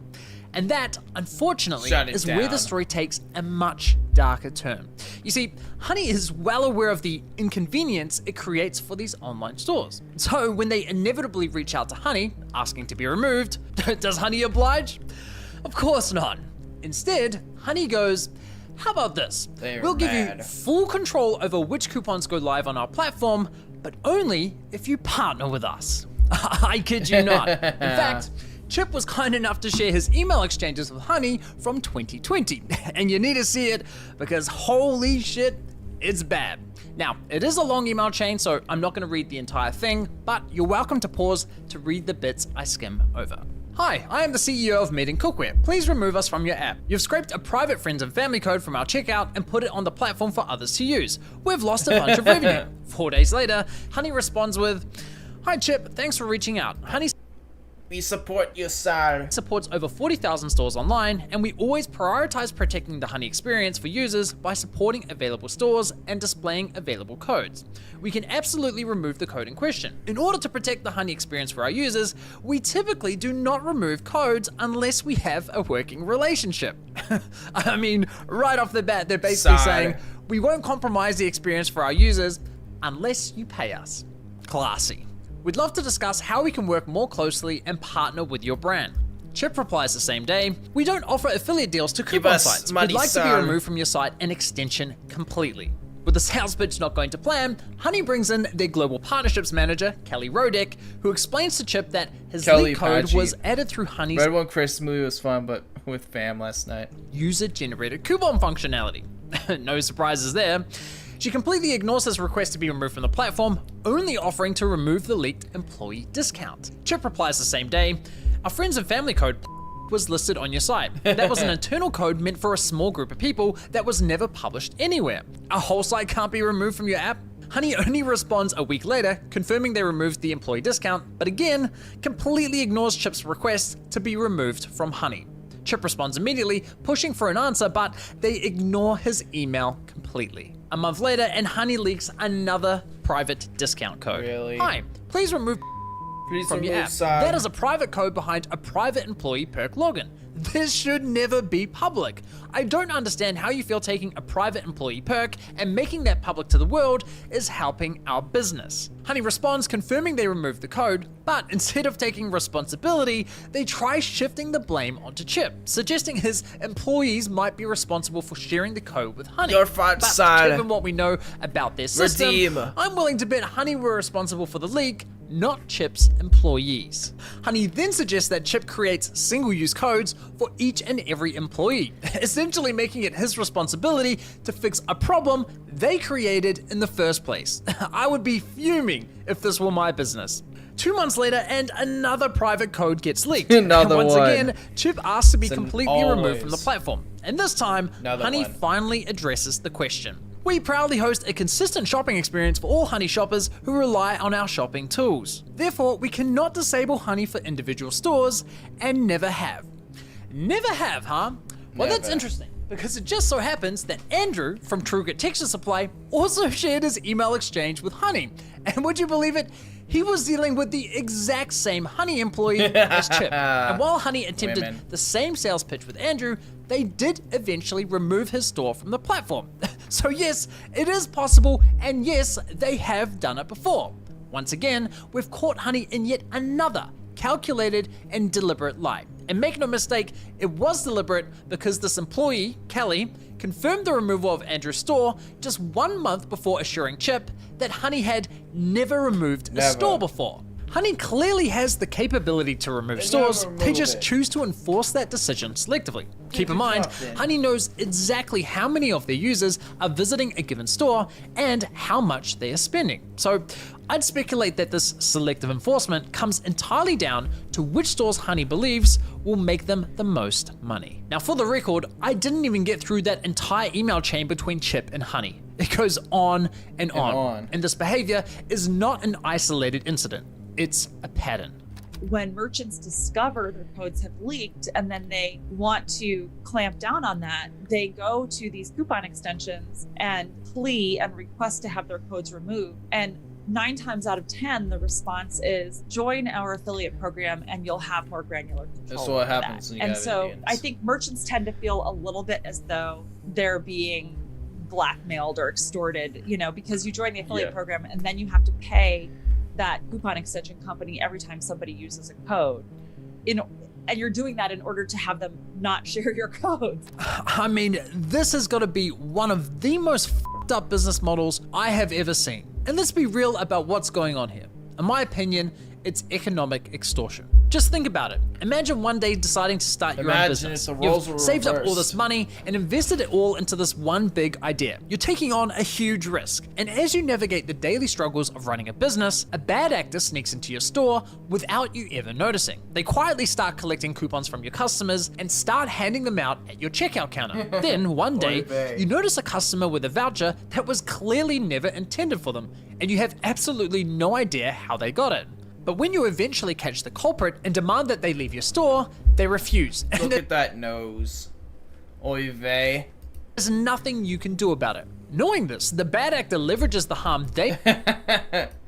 And that, unfortunately, is where the story takes a much darker turn. You see, Honey is well aware of the inconvenience it creates for these online stores. So when they inevitably reach out to Honey, asking to be removed, does Honey oblige? Of course not. Instead, Honey goes, how about this? We'll give you full control over which coupons go live on our platform, but only if you partner with us. I kid you not. In fact, Chip was kind enough to share his email exchanges with Honey from 2020. And you need to see it because holy shit, it's bad. Now, it is a long email chain, so I'm not going to read the entire thing, but you're welcome to pause to read the bits I skim over. Hi, I am the CEO of Made in Cookware. Please remove us from your app. You've scraped a private friends and family code from our checkout and put it on the platform for others to use. We've lost a bunch of revenue. 4 days later, Honey responds with, hi Chip, thanks for reaching out. Honey, we support you, sir. Supports over 40,000 stores online, and we always prioritize protecting the Honey experience for users by supporting available stores and displaying available codes. We can absolutely remove the code in question. In order to protect the Honey experience for our users, we typically do not remove codes unless we have a working relationship. I mean, right off the bat, they're basically saying, we won't compromise the experience for our users unless you pay us. Classy. We'd love to discuss how we can work more closely and partner with your brand. Chip replies the same day, "We don't offer affiliate deals to Give coupon us sites. money, We'd like to be son." removed from your site and extension completely." With the sales pitch not going to plan, Honey brings in their global partnerships manager, Kelly Rodek, who explains to Chip that his leak code Pachi. was added through Honey's Red One Chris movie was fun, but with fam last night. user-generated coupon functionality. No surprises there. She completely ignores his request to be removed from the platform, only offering to remove the leaked employee discount. Chip replies the same day, "Our friends and family code was listed on your site. That was an internal code meant for a small group of people that was never published anywhere. Our whole site can't be removed from your app." Honey only responds a week later, confirming they removed the employee discount, but again, completely ignores Chip's request to be removed from Honey. Chip responds immediately, pushing for an answer, but they ignore his email completely. A month later, and Honey leaks another private discount code. Really? "Hi, please remove from your app. That is a private code behind a private employee perk login. This should never be public. I don't understand how you feel taking a private employee perk and making that public to the world is helping our business." Honey responds, confirming they removed the code, but instead of taking responsibility, they try shifting the blame onto Chip, suggesting his employees might be responsible for sharing the code with Honey. Your fault, But son. given what we know about their system, Redeem. I'm willing to bet Honey were responsible for the leak, not Chip's employees. Honey then suggests that Chip creates single-use codes for each and every employee, essentially making it his responsibility to fix a problem they created in the first place. I would be fuming if this were my business. 2 months later, and another private code gets leaked. Another Once one. again, Chip asks to be It's an completely removed from the always. platform. And this time, Another Honey one. finally addresses the question. "We proudly host a consistent shopping experience for all Honey shoppers who rely on our shopping tools. Therefore, we cannot disable Honey for individual stores and never have." Never have, huh? Well, that's Never. interesting, because it just so happens that Andrew from TrueGrit Texture Supply also shared his email exchange with Honey. And would you believe it? He was dealing with the exact same Honey employee as Chip. And while Honey attempted Women. the same sales pitch with Andrew, they did eventually remove his store from the platform. So yes, it is possible, and yes, they have done it before. Once again, we've caught Honey in yet another calculated and deliberate lie. And make no mistake, it was deliberate because this employee, Kelly, confirmed the removal of Andrew's store just 1 month before assuring Chip that Honey had never removed a store before. Honey clearly has the capability to remove stores, they just choose to enforce that decision selectively. Keep in mind, Honey knows exactly how many of their users are visiting a given store and how much they are spending. So I'd speculate that this selective enforcement comes entirely down to which stores Honey believes will make them the most money. Now for the record, I didn't even get through that entire email chain between Chip and Honey. It goes on and on. And this behavior is not an isolated incident. It's a pattern. When merchants discover their codes have leaked and then they want to clamp down on that, they go to these coupon extensions and plea and request to have their codes removed. And 9 times out of 10, the response is join our affiliate program and you'll have more granular control. That's what over happens that. when you And have so Indians. I think merchants tend to feel a little bit as though they're being blackmailed or extorted, because you join the affiliate program and then you have to pay that coupon extension company every time somebody uses a code. And you're doing that in order to have them not share your codes. I mean, this has got to be one of the most f***ed up business models I have ever seen. And let's be real about what's going on here. In my opinion, it's economic extortion. Just think about it. Imagine one day deciding to start your own business. You've saved up all this money and invested it all into this one big idea. You're taking on a huge risk. And as you navigate the daily struggles of running a business, a bad actor sneaks into your store without you ever noticing. They quietly start collecting coupons from your customers and start handing them out at your checkout counter. Then one day, you notice a customer with a voucher that was clearly never intended for them, and you have absolutely no idea how they got it. But when you eventually catch the culprit and demand that they leave your store, they refuse. Look at that nose. Oy vey. There's nothing you can do about it. Knowing this, the bad actor leverages the harm they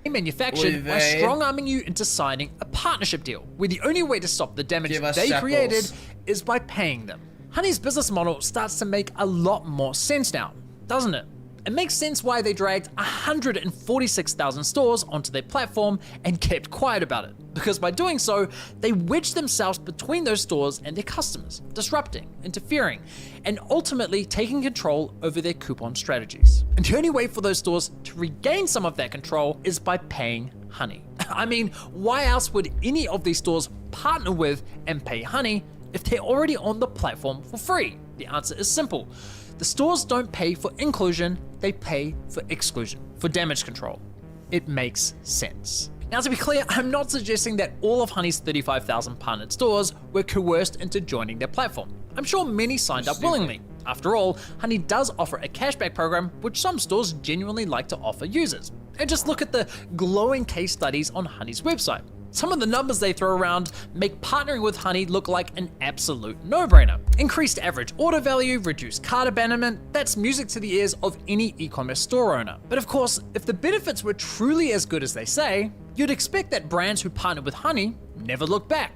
manufactured by strong-arming you into signing a partnership deal, where the only way to stop the damage they created is by paying them. Honey's business model starts to make a lot more sense now, doesn't it? It makes sense why they dragged 146,000 stores onto their platform and kept quiet about it. Because by doing so, they wedged themselves between those stores and their customers, disrupting, interfering, and ultimately taking control over their coupon strategies. And the only way for those stores to regain some of that control is by paying Honey. I mean, why else would any of these stores partner with and pay Honey if they're already on the platform for free? The answer is simple. The stores don't pay for inclusion, they pay for exclusion, for damage control. It makes sense. Now, to be clear, I'm not suggesting that all of Honey's 35,000 partnered stores were coerced into joining their platform. I'm sure many signed up willingly. After all, Honey does offer a cashback program, which some stores genuinely like to offer users. And just look at the glowing case studies on Honey's website. Some of the numbers they throw around make partnering with Honey look like an absolute no-brainer. Increased average order value, reduced cart abandonment, that's music to the ears of any e-commerce store owner. But of course, if the benefits were truly as good as they say, you'd expect that brands who partner with Honey never look back,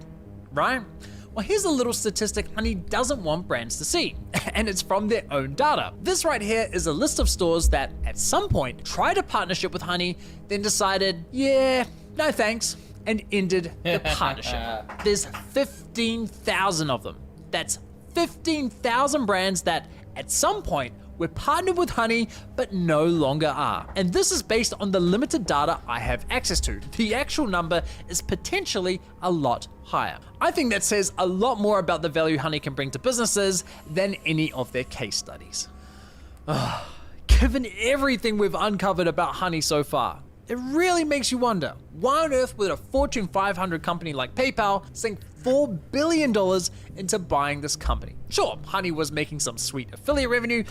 right? Well, here's a little statistic Honey doesn't want brands to see, and it's from their own data. This right here is a list of stores that, at some point, tried a partnership with Honey, then decided, yeah, no thanks, and ended the partnership. There's 15,000 of them. That's 15,000 brands that, at some point, were partnered with Honey, but no longer are. And this is based on the limited data I have access to. The actual number is potentially a lot higher. I think that says a lot more about the value Honey can bring to businesses than any of their case studies. Given everything we've uncovered about Honey so far, it really makes you wonder, why on earth would a Fortune 500 company like PayPal sink $4 billion into buying this company? Sure, Honey was making some sweet affiliate revenue,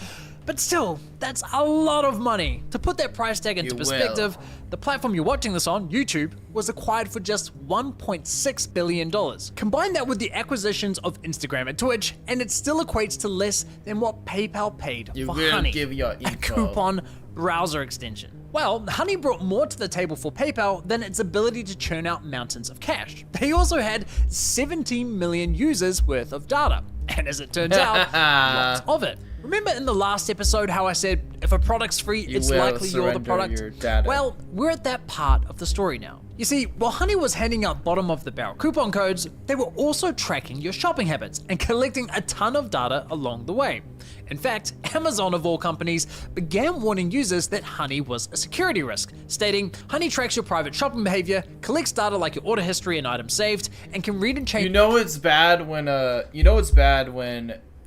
but still, that's a lot of money. To put that price tag into perspective, the platform you're watching this on, YouTube, was acquired for just $1.6 billion. Combine that with the acquisitions of Instagram and Twitch, and it still equates to less than what PayPal paid for Honey, a coupon browser extension. Well, Honey brought more to the table for PayPal than its ability to churn out mountains of cash. They also had 17 million users worth of data, and as it turns out, lots of it. Remember in the last episode how I said, if a product's free, it's likely you're the product? Well, we're at that part of the story now. You see, while Honey was handing out bottom of the barrel coupon codes, they were also tracking your shopping habits and collecting a ton of data along the way. In fact, Amazon of all companies began warning users that Honey was a security risk, stating, Honey tracks your private shopping behavior, collects data like your order history and items saved, and can read and change. You know it's bad when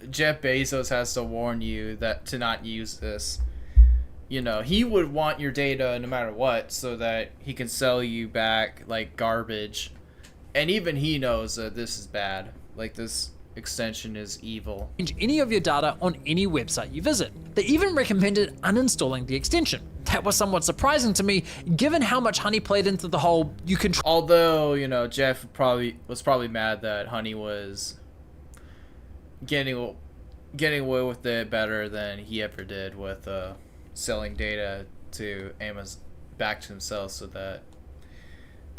Jeff Bezos has to warn you that to not use this. You know, he would want your data no matter what so that he can sell you back like garbage. And even he knows that this is bad. Like, this extension is evil. Any of your data on any website you visit. They even recommended uninstalling the extension. That was somewhat surprising to me, given how much Honey played into the whole you can. Although, you know, Jeff was probably mad that Honey was getting away with it better than he ever did with selling data to Amazon back to himself, so that,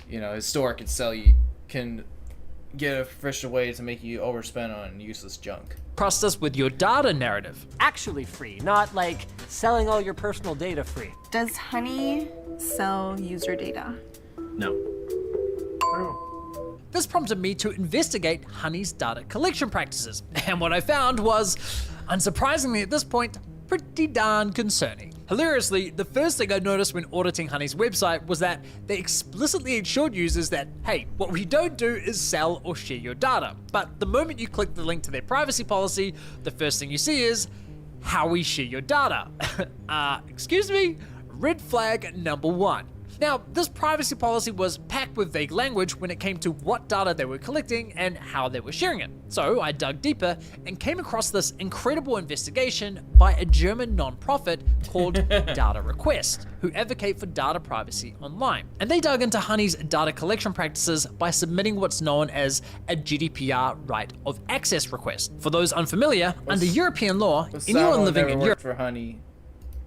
you know, his store can get a efficient way to make you overspend on useless junk. Trust us with your data narrative. Actually free, not like selling all your personal data free. Does Honey sell user data? No. This prompted me to investigate Honey's data collection practices, and what I found was, unsurprisingly at this point, pretty darn concerning. Hilariously, the first thing I noticed when auditing Honey's website was that they explicitly assured users that, hey, what we don't do is sell or share your data. But the moment you click the link to their privacy policy, the first thing you see is how we share your data. Excuse me? Red flag number one. Now, this privacy policy was packed with vague language when it came to what data they were collecting and how they were sharing it. So I dug deeper and came across this incredible investigation by a German non-profit called Data Request, who advocate for data privacy online. And they dug into Honey's data collection practices by submitting what's known as a GDPR right of access request. For those unfamiliar, under European law, anyone living in Europe for Honey.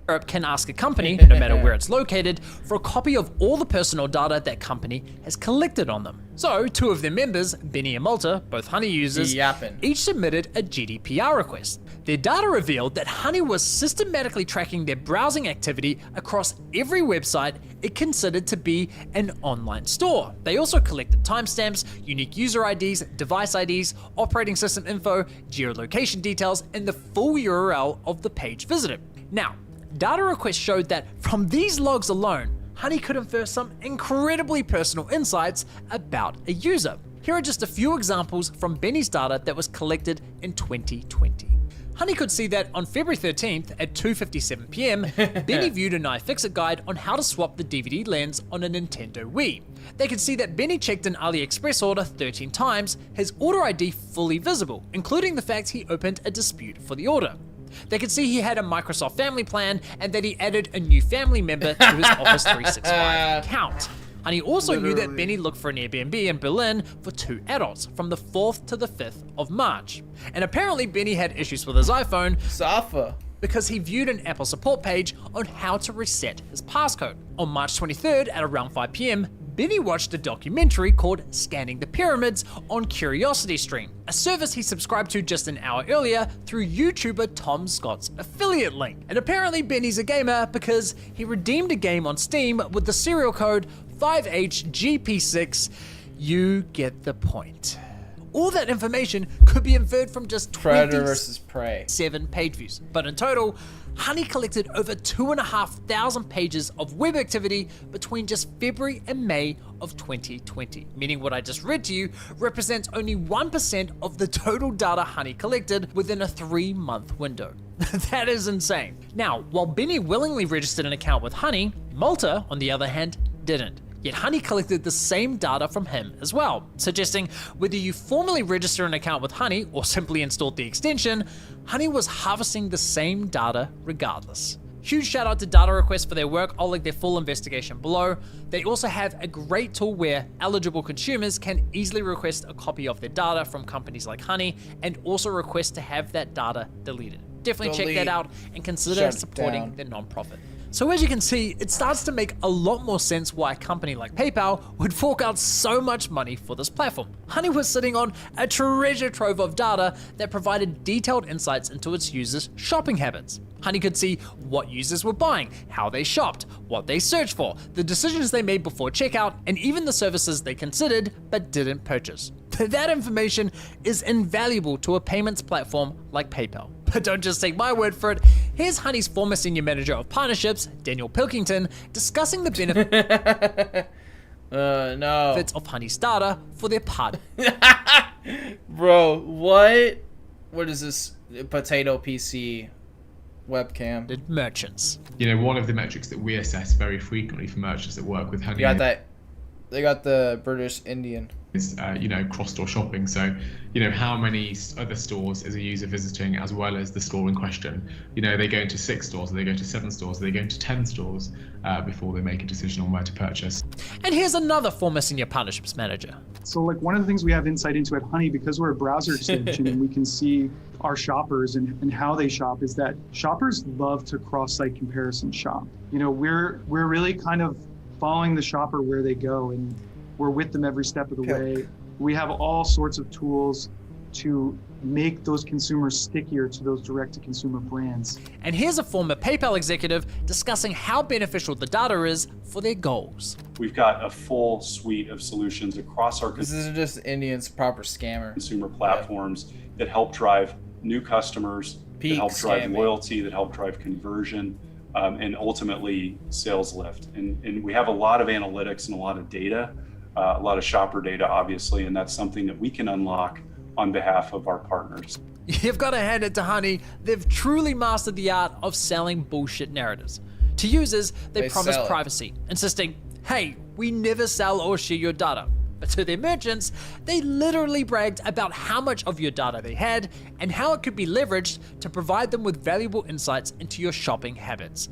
Europe can ask a company, no matter where it's located, for a copy of all the personal data that company has collected on them. So, two of their members, Benny and Malta, both Honey users, each submitted a GDPR request. Their data revealed that Honey was systematically tracking their browsing activity across every website it considered to be an online store. They also collected timestamps, unique user IDs, device IDs, operating system info, geolocation details, and the full URL of the page visited. Now, data requests showed that from these logs alone, Honey could infer some incredibly personal insights about a user. Here are just a few examples from Benny's data that was collected in 2020. Honey could see that on February 13th at 2:57 p.m, Benny viewed an iFixit guide on how to swap the DVD lens on a Nintendo Wii. They could see that Benny checked an AliExpress order 13 times, his order ID fully visible, including the fact he opened a dispute for the order. They could see he had a Microsoft Family plan and that he added a new family member to his Office 365 account. And he also knew that Benny looked for an Airbnb in Berlin for 2 adults from the 4th to the 5th of March. And apparently Benny had issues with his iPhone because he viewed an Apple support page on how to reset his passcode. On March 23rd at around 5 p.m, Benny watched a documentary called Scanning the Pyramids on CuriosityStream, a service he subscribed to just an hour earlier through YouTuber Tom Scott's affiliate link. And apparently Benny's a gamer because he redeemed a game on Steam with the serial code 5HGP6. You get the point. All that information could be inferred from just Predator vs. Prey. 7 page views, but in total, Honey collected over 2,500 pages of web activity between just February and May of 2020, meaning what I just read to you represents only 1% of the total data Honey collected within a 3-month window. That is insane. Now, while Benny willingly registered an account with Honey, Malta, on the other hand, didn't. Yet Honey collected the same data from him as well, suggesting whether you formally register an account with Honey or simply installed the extension, Honey was harvesting the same data regardless. Huge shout out to Data Request for their work. I'll link their full investigation below. They also have a great tool where eligible consumers can easily request a copy of their data from companies like Honey and also request to have that data deleted. Definitely check that out and consider supporting their nonprofit. So as you can see, it starts to make a lot more sense why a company like PayPal would fork out so much money for this platform. Honey was sitting on a treasure trove of data that provided detailed insights into its users' shopping habits. Honey could see what users were buying, how they shopped, what they searched for, the decisions they made before checkout, and even the services they considered but didn't purchase. That information is invaluable to a payments platform like PayPal. But don't just take my word for it. Here's Honey's former senior manager of partnerships, Daniel Pilkington, discussing the benefits of Honey's data for their part. Bro, what? What is this? Potato PC webcam? Merchants. You know, one of the metrics that we assess very frequently for merchants that work with Honey. You got that? They got the British Indian. Is cross-store shopping. So, how many other stores is a user visiting as well as the store in question? Are they going to 6 stores? Are they going to 7 stores? Are they going to 10 stores before they make a decision on where to purchase? And here's another former senior partnerships manager. So, one of the things we have insight into at Honey, because we're a browser extension and we can see our shoppers and how they shop, is that shoppers love to cross-site comparison shop. We're really kind of following the shopper where they go, and we're with them every step of the way. We have all sorts of tools to make those consumers stickier to those direct-to-consumer brands. And here's a former PayPal executive discussing how beneficial the data is for their goals. We've got a full suite of solutions across our This is just Indian's proper scammer. Consumer platforms that help drive new customers, that help drive loyalty, that help drive conversion, and ultimately sales lift. And we have a lot of analytics and a lot of data, a lot of shopper data, obviously, and that's something that we can unlock on behalf of our partners. You've got to hand it to Honey. They've truly mastered the art of selling bullshit narratives. To users, they promise privacy, insisting, hey, we never sell or share your data. But to their merchants, they literally bragged about how much of your data they had and how it could be leveraged to provide them with valuable insights into your shopping habits.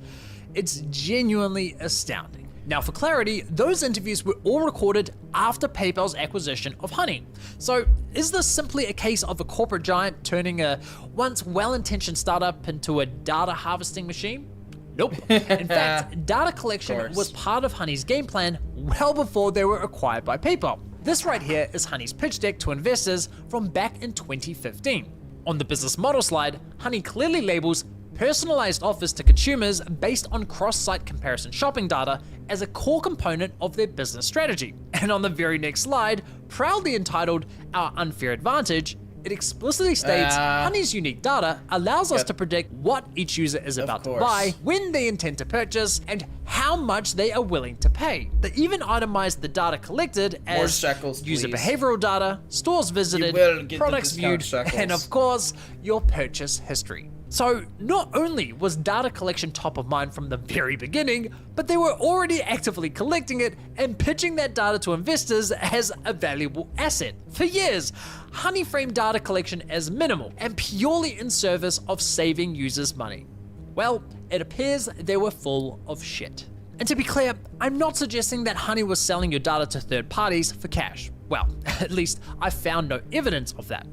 It's genuinely astounding. Now, for clarity, those interviews were all recorded after PayPal's acquisition of Honey. So, is this simply a case of a corporate giant turning a once well-intentioned startup into a data harvesting machine? Nope. In fact, data collection was part of Honey's game plan well before they were acquired by PayPal. This right here is Honey's pitch deck to investors from back in 2015. On the business model slide, Honey clearly labels personalized offers to consumers based on cross-site comparison shopping data as a core component of their business strategy. And on the very next slide, proudly entitled Our Unfair Advantage, it explicitly states Honey's unique data allows us to predict what each user is about to buy, when they intend to purchase, and how much they are willing to pay. They even itemized the data collected as user behavioral data, stores visited, products viewed, and of course, your purchase history. So not only was data collection top of mind from the very beginning, but they were already actively collecting it and pitching that data to investors as a valuable asset. For years, Honey framed data collection as minimal and purely in service of saving users money. Well, it appears they were full of shit. And to be clear, I'm not suggesting that Honey was selling your data to third parties for cash. Well, at least I found no evidence of that.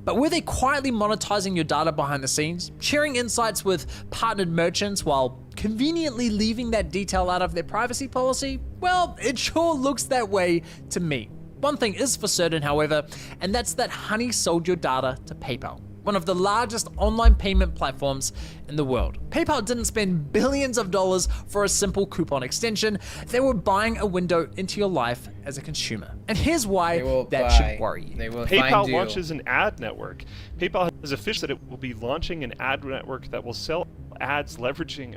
But were they quietly monetizing your data behind the scenes, sharing insights with partnered merchants while conveniently leaving that detail out of their privacy policy? Well, it sure looks that way to me. One thing is for certain, however, and that's that Honey sold your data to PayPal, one of the largest online payment platforms in the world. PayPal didn't spend billions of dollars for a simple coupon extension. They were buying a window into your life as a consumer. And here's why that should worry you. PayPal launches an ad network. PayPal has officially said it will be launching an ad network that will sell ads leveraging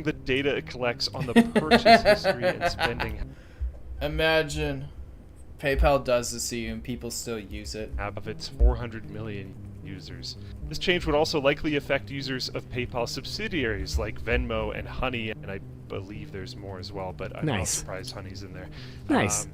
the data it collects on the purchase history and spending. Imagine PayPal does this to you and people still use it. Of its 400 million users. This change would also likely affect users of PayPal subsidiaries like Venmo and Honey, and I believe there's more as well, but I'm not surprised Honey's in there. Nice.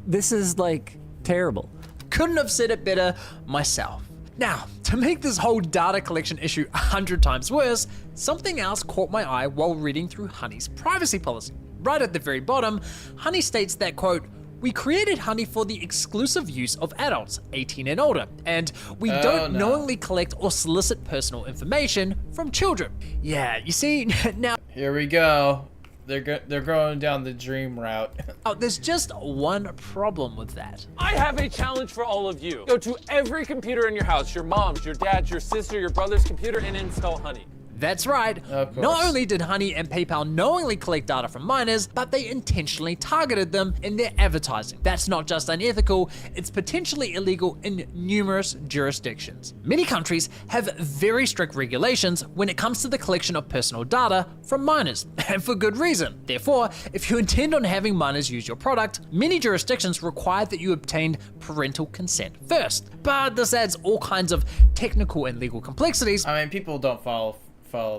This is like terrible. Couldn't have said it better myself. Now, to make this whole data collection issue 100 times worse, something else caught my eye while reading through Honey's privacy policy. Right at the very bottom, Honey states that, quote, "We created Honey for the exclusive use of adults 18 and older, and we don't knowingly collect or solicit personal information from children." Yeah, you see, now... Here we go. They're going down the dream route. Oh, there's just one problem with that. I have a challenge for all of you. Go to every computer in your house, your mom's, your dad's, your sister, your brother's computer, and install Honey. That's right. Not only did Honey and PayPal knowingly collect data from minors, but they intentionally targeted them in their advertising. That's not just unethical, it's potentially illegal in numerous jurisdictions. Many countries have very strict regulations when it comes to the collection of personal data from minors, and for good reason. Therefore, if you intend on having minors use your product, many jurisdictions require that you obtain parental consent first. But this adds all kinds of technical and legal complexities. I mean, people don't follow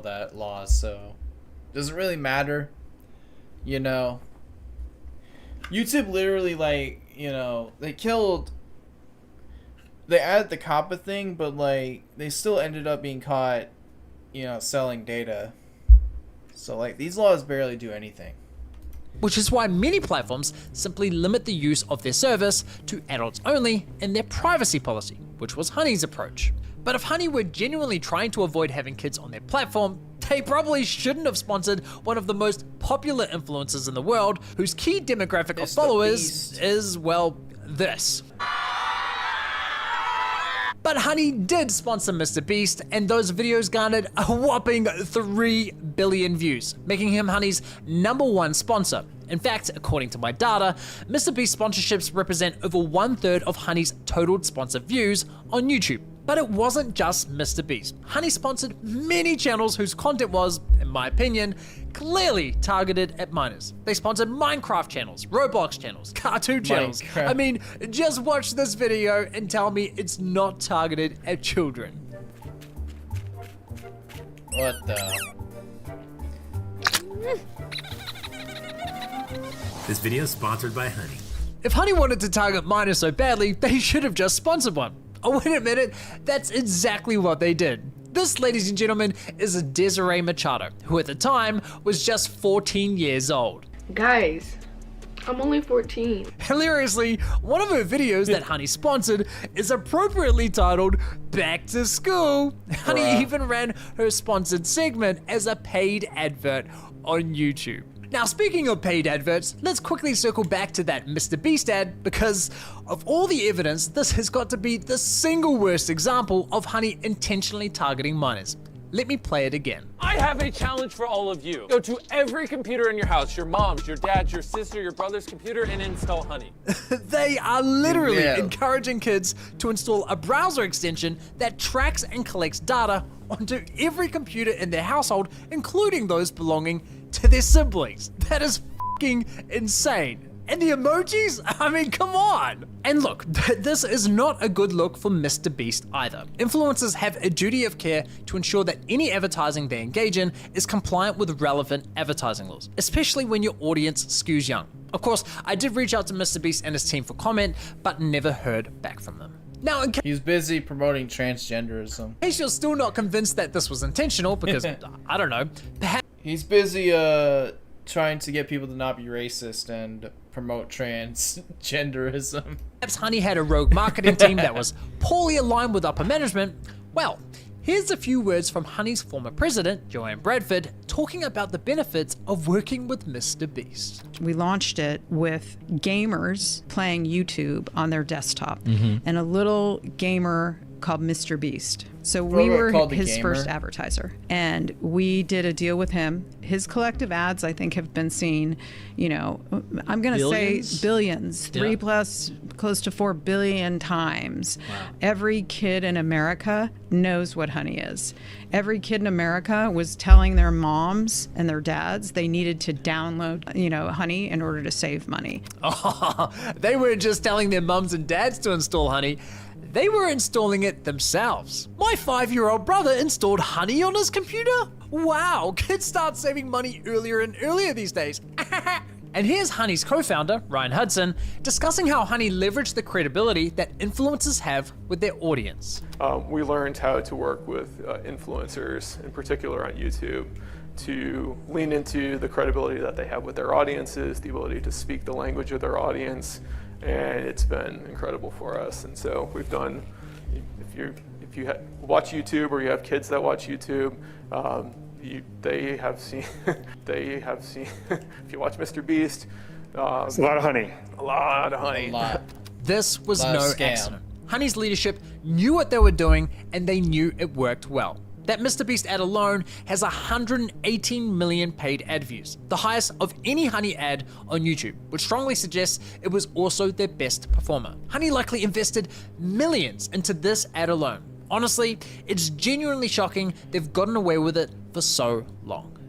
that law, so doesn't really matter, you know. YouTube literally, like, you know, they added the COPPA thing, but like they still ended up being caught, you know, selling data. So like these laws barely do anything. Which is why many platforms simply limit the use of their service to adults only in their privacy policy, which was Honey's approach. But if Honey were genuinely trying to avoid having kids on their platform, they probably shouldn't have sponsored one of the most popular influencers in the world, whose key demographic of followers is, well, this. But Honey did sponsor Mr. Beast, and those videos garnered a whopping 3 billion views, making him Honey's #1 sponsor. In fact, according to my data, Mr. Beast sponsorships represent over 1/3 of Honey's total sponsored views on YouTube. But it wasn't just Mr. Beast. Honey sponsored many channels whose content was, in my opinion, clearly targeted at minors. They sponsored Minecraft channels, Roblox channels, cartoon channels. I mean, just watch this video and tell me it's not targeted at children. What the? This video is sponsored by Honey. If Honey wanted to target minors so badly, they should have just sponsored one. Oh, wait a minute, that's exactly what they did. This, ladies and gentlemen, is Desiree Machado, who at the time was just 14 years old. Guys, I'm only 14. Hilariously, one of her videos that Honey sponsored is appropriately titled Back to School. Honey even ran her sponsored segment as a paid advert on YouTube. Now, speaking of paid adverts, let's quickly circle back to that Mr. Beast ad, because of all the evidence, this has got to be the single worst example of Honey intentionally targeting minors. Let me play it again. I have a challenge for all of you. Go to every computer in your house, your mom's, your dad's, your sister, your brother's computer, and install Honey. They are literally encouraging kids to install a browser extension that tracks and collects data onto every computer in their household, including those belonging to their siblings. That is fucking insane. And the emojis? I mean, come on. And look, this is not a good look for Mr. Beast either. Influencers have a duty of care to ensure that any advertising they engage in is compliant with relevant advertising laws, especially when your audience skews young. Of course, I did reach out to Mr. Beast and his team for comment, but never heard back from them. Now, he's busy promoting transgenderism. In case you're still not convinced that this was intentional, because, I don't know, perhaps... He's busy, trying to get people to not be racist and promote transgenderism. Perhaps Honey had a rogue marketing team that was poorly aligned with upper management. Well, here's a few words from Honey's former president, Joanne Bradford, talking about the benefits of working with Mr. Beast. We launched it with gamers playing YouTube on their desktop and a little gamer called Mr. Beast. So we were his first advertiser, and we did a deal with him. His collective ads, I think, have been seen, you know, I'm going to say billions, 3+ close to 4 billion times. Wow. Every kid in America knows what Honey is. Every kid in America was telling their moms and their dads they needed to download, you know, Honey in order to save money. Oh, they weren't just telling their mums and dads to install Honey. They were installing it themselves. My 5-year-old brother installed Honey on his computer. Wow, kids start saving money earlier and earlier these days. And here's Honey's co-founder, Ryan Hudson, discussing how Honey leveraged the credibility that influencers have with their audience. We learned how to work with influencers, in particular on YouTube, to lean into the credibility that they have with their audiences, the ability to speak the language of their audience, and it's been incredible for us. And so we've done, if you watch YouTube or you have kids that watch YouTube, they have seen if you watch Mr. Beast, it's a lot of honey. A lot of honey. This was no accident. Honey's leadership knew what they were doing, and they knew it worked well. That Mr. Beast ad alone has 118 million paid ad views, the highest of any Honey ad on YouTube, which strongly suggests it was also their best performer. Honey likely invested millions into this ad alone. Honestly, it's genuinely shocking they've gotten away with it for so long.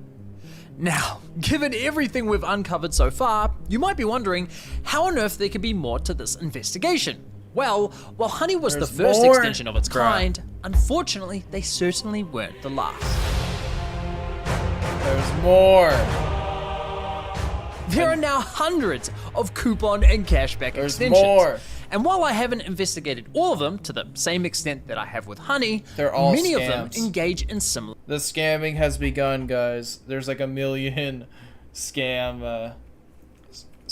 Now, given everything we've uncovered so far, you might be wondering how on earth there could be more to this investigation. Well, while Honey was the first extension of its kind, unfortunately, they certainly weren't the last. There's more. There are now hundreds of coupon and cashback extensions. More. And while I haven't investigated all of them to the same extent that I have with Honey, they're all many scams. of them engage in similar. The scamming has begun, guys. There's like 1 million scam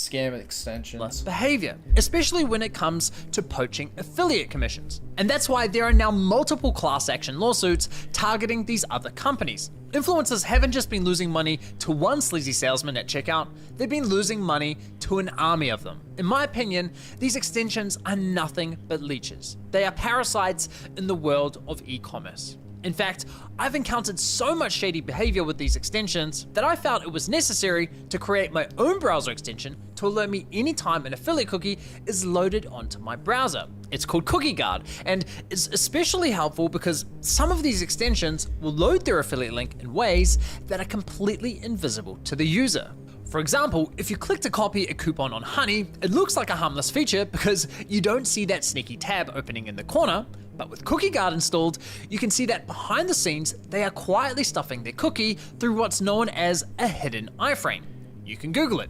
extensions. Behavior, especially when it comes to poaching affiliate commissions. And that's why there are now multiple class action lawsuits targeting these other companies. Influencers haven't just been losing money to one sleazy salesman at checkout, they've been losing money to an army of them. In my opinion, these extensions are nothing but leeches. They are parasites in the world of e-commerce. In fact, I've encountered so much shady behavior with these extensions that I felt it was necessary to create my own browser extension to alert me anytime an affiliate cookie is loaded onto my browser. It's called Cookie Guard, and it's especially helpful because some of these extensions will load their affiliate link in ways that are completely invisible to the user. For example, if you click to copy a coupon on Honey, it looks like a harmless feature because you don't see that sneaky tab opening in the corner. But with Cookie Guard installed, you can see that behind the scenes, they are quietly stuffing their cookie through what's known as a hidden iframe. You can Google it.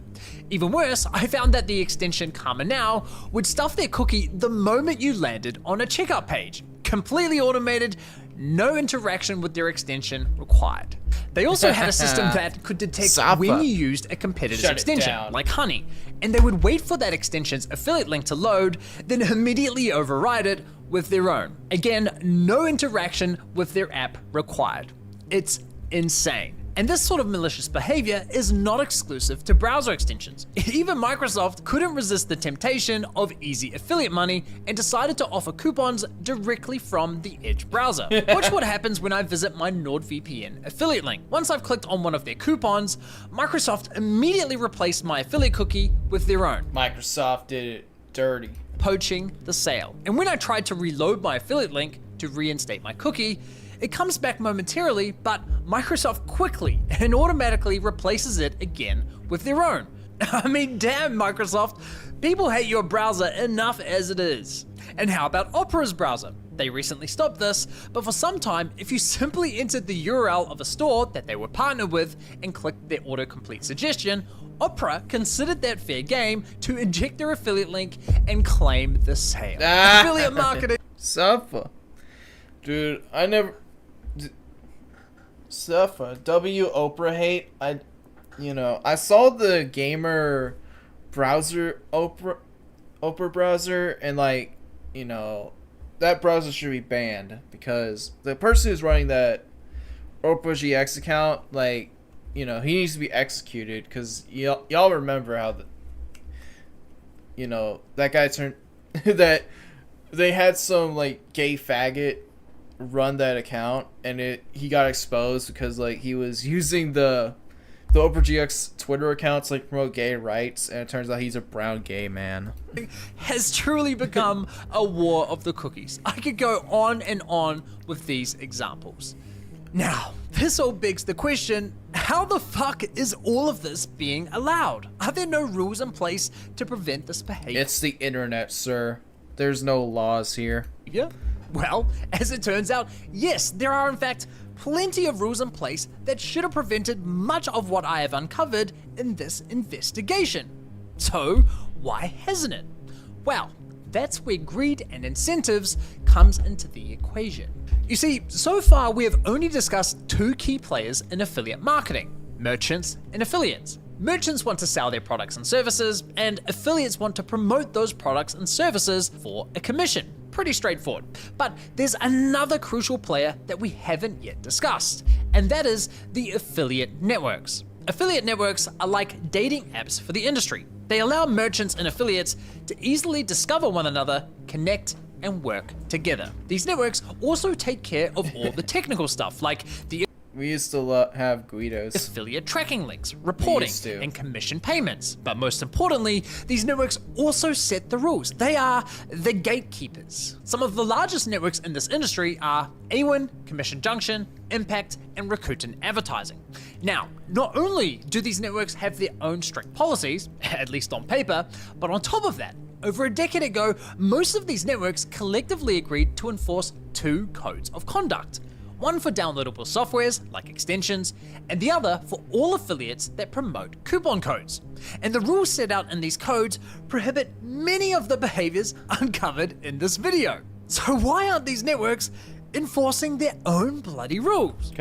Even worse, I found that the extension Karma Now would stuff their cookie the moment you landed on a checkout page. completely automated, no interaction with their extension required. They also had a system that could detect when you used a competitor's extension, like Honey, and they would wait for that extension's affiliate link to load, then immediately override it with their own. Again, no interaction with their app required. It's insane. And this sort of malicious behavior is not exclusive to browser extensions. Even Microsoft couldn't resist the temptation of easy affiliate money and decided to offer coupons directly from the Edge browser. Watch what happens when I visit my NordVPN affiliate link. Once I've clicked on one of their coupons, Microsoft immediately replaced my affiliate cookie with their own. Microsoft did it dirty. Poaching the sale. And when I tried to reload my affiliate link to reinstate my cookie, it comes back momentarily, but Microsoft quickly and automatically replaces it again with their own. I mean, damn, Microsoft. People hate your browser enough as it is. And how about Opera's browser? They recently stopped this, but for some time, if you simply entered the URL of a store that they were partnered with and clicked their autocomplete suggestion, Opera considered that fair game to inject their affiliate link and claim the sale. Affiliate marketing. Suffer. Dude, I never... Suffer. Opera hate. I saw the gamer browser, Opera browser, and that browser should be banned because the person who's running that Opera GX account, he needs to be executed because y'all remember how that guy turned that they had some gay faggot run that account and he got exposed because he was using the Opera GX Twitter accounts to promote gay rights, and it turns out he's a brown gay man. Has truly become a war of the cookies. I could go on and on with these examples. Now, this all begs the question, how the fuck is all of this being allowed? Are there no rules in place to prevent this behavior? It's the internet, sir. There's no laws here. Yeah. Well, as it turns out, yes, there are in fact plenty of rules in place that should have prevented much of what I have uncovered in this investigation. So, why hasn't it? Well, that's where greed and incentives comes into the equation. You see, so far we have only discussed two key players in affiliate marketing: merchants and affiliates. Merchants want to sell their products and services, and affiliates want to promote those products and services for a commission. Pretty straightforward. But there's another crucial player that we haven't yet discussed, and that is the affiliate networks. Affiliate networks are like dating apps for the industry. They allow merchants and affiliates to easily discover one another, connect, and work together. These networks also take care of all the technical stuff, like the We used to have Guidos. affiliate tracking links, reporting, and commission payments. But most importantly, these networks also set the rules. They are the gatekeepers. Some of the largest networks in this industry are Awin, Commission Junction, Impact, and Rakuten Advertising. Now, not only do these networks have their own strict policies, at least on paper, but on top of that, over a decade ago, most of these networks collectively agreed to enforce two codes of conduct. One for downloadable softwares, like extensions, and the other for all affiliates that promote coupon codes. And the rules set out in these codes prohibit many of the behaviors uncovered in this video. So why aren't these networks enforcing their own bloody rules?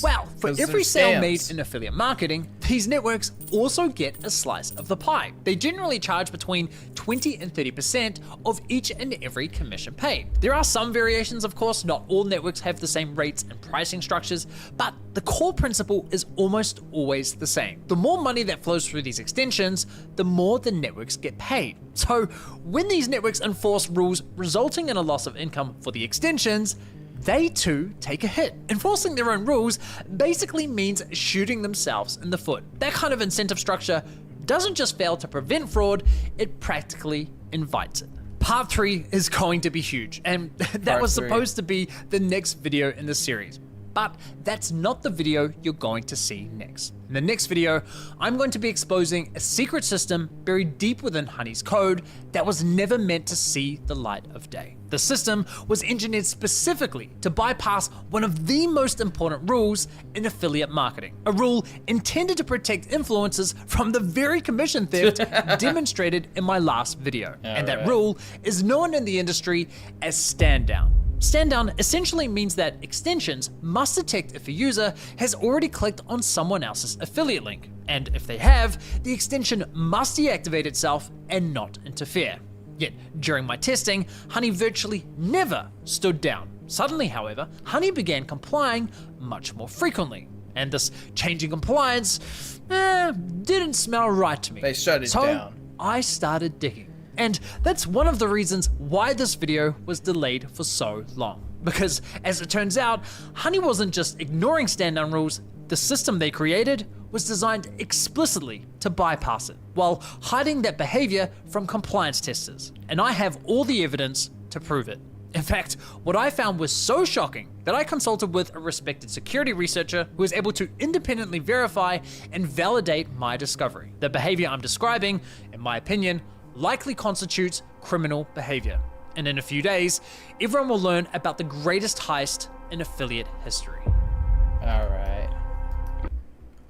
Well, for every sale made in affiliate marketing, these networks also get a slice of the pie. They generally charge between 20 and 30% of each and every commission paid. There are some variations, of course. Not all networks have the same rates and pricing structures, but the core principle is almost always the same. The more money that flows through these extensions, the more the networks get paid. So when these networks enforce rules resulting in a loss of income for the extensions, they too take a hit. Enforcing their own rules basically means shooting themselves in the foot. That kind of incentive structure doesn't just fail to prevent fraud, it practically invites it. Part 3 is going to be huge, and that was supposed to be the next video in the series. But that's not the video you're going to see next. In the next video, I'm going to be exposing a secret system buried deep within Honey's code that was never meant to see the light of day. The system was engineered specifically to bypass one of the most important rules in affiliate marketing, a rule intended to protect influencers from the very commission theft demonstrated in my last video. And that rule is known in the industry as stand down. Stand down essentially means that extensions must detect if a user has already clicked on someone else's affiliate link, and if they have, the extension must deactivate itself and not interfere. Yet, during my testing, Honey virtually never stood down. Suddenly, however, Honey began complying much more frequently, and this change in compliance didn't smell right to me. They shut it down. I started digging. And that's one of the reasons why this video was delayed for so long. Because, as it turns out, Honey wasn't just ignoring stand-down rules, the system they created was designed explicitly to bypass it, while hiding that behavior from compliance testers. And I have all the evidence to prove it. In fact, what I found was so shocking that I consulted with a respected security researcher who was able to independently verify and validate my discovery. The behavior I'm describing, in my opinion, likely constitutes criminal behavior. And in a few days, everyone will learn about the greatest heist in affiliate history.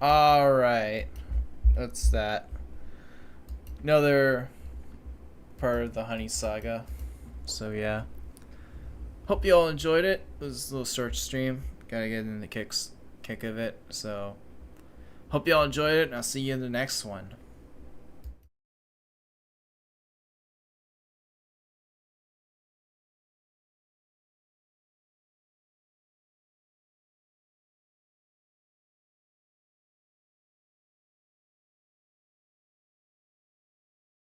Alright. That's that. Another part of the Honey saga. So yeah. Hope you all enjoyed it. It was a little search stream. Gotta get in the kick of it. So hope you all enjoyed it, and I'll see you in the next one.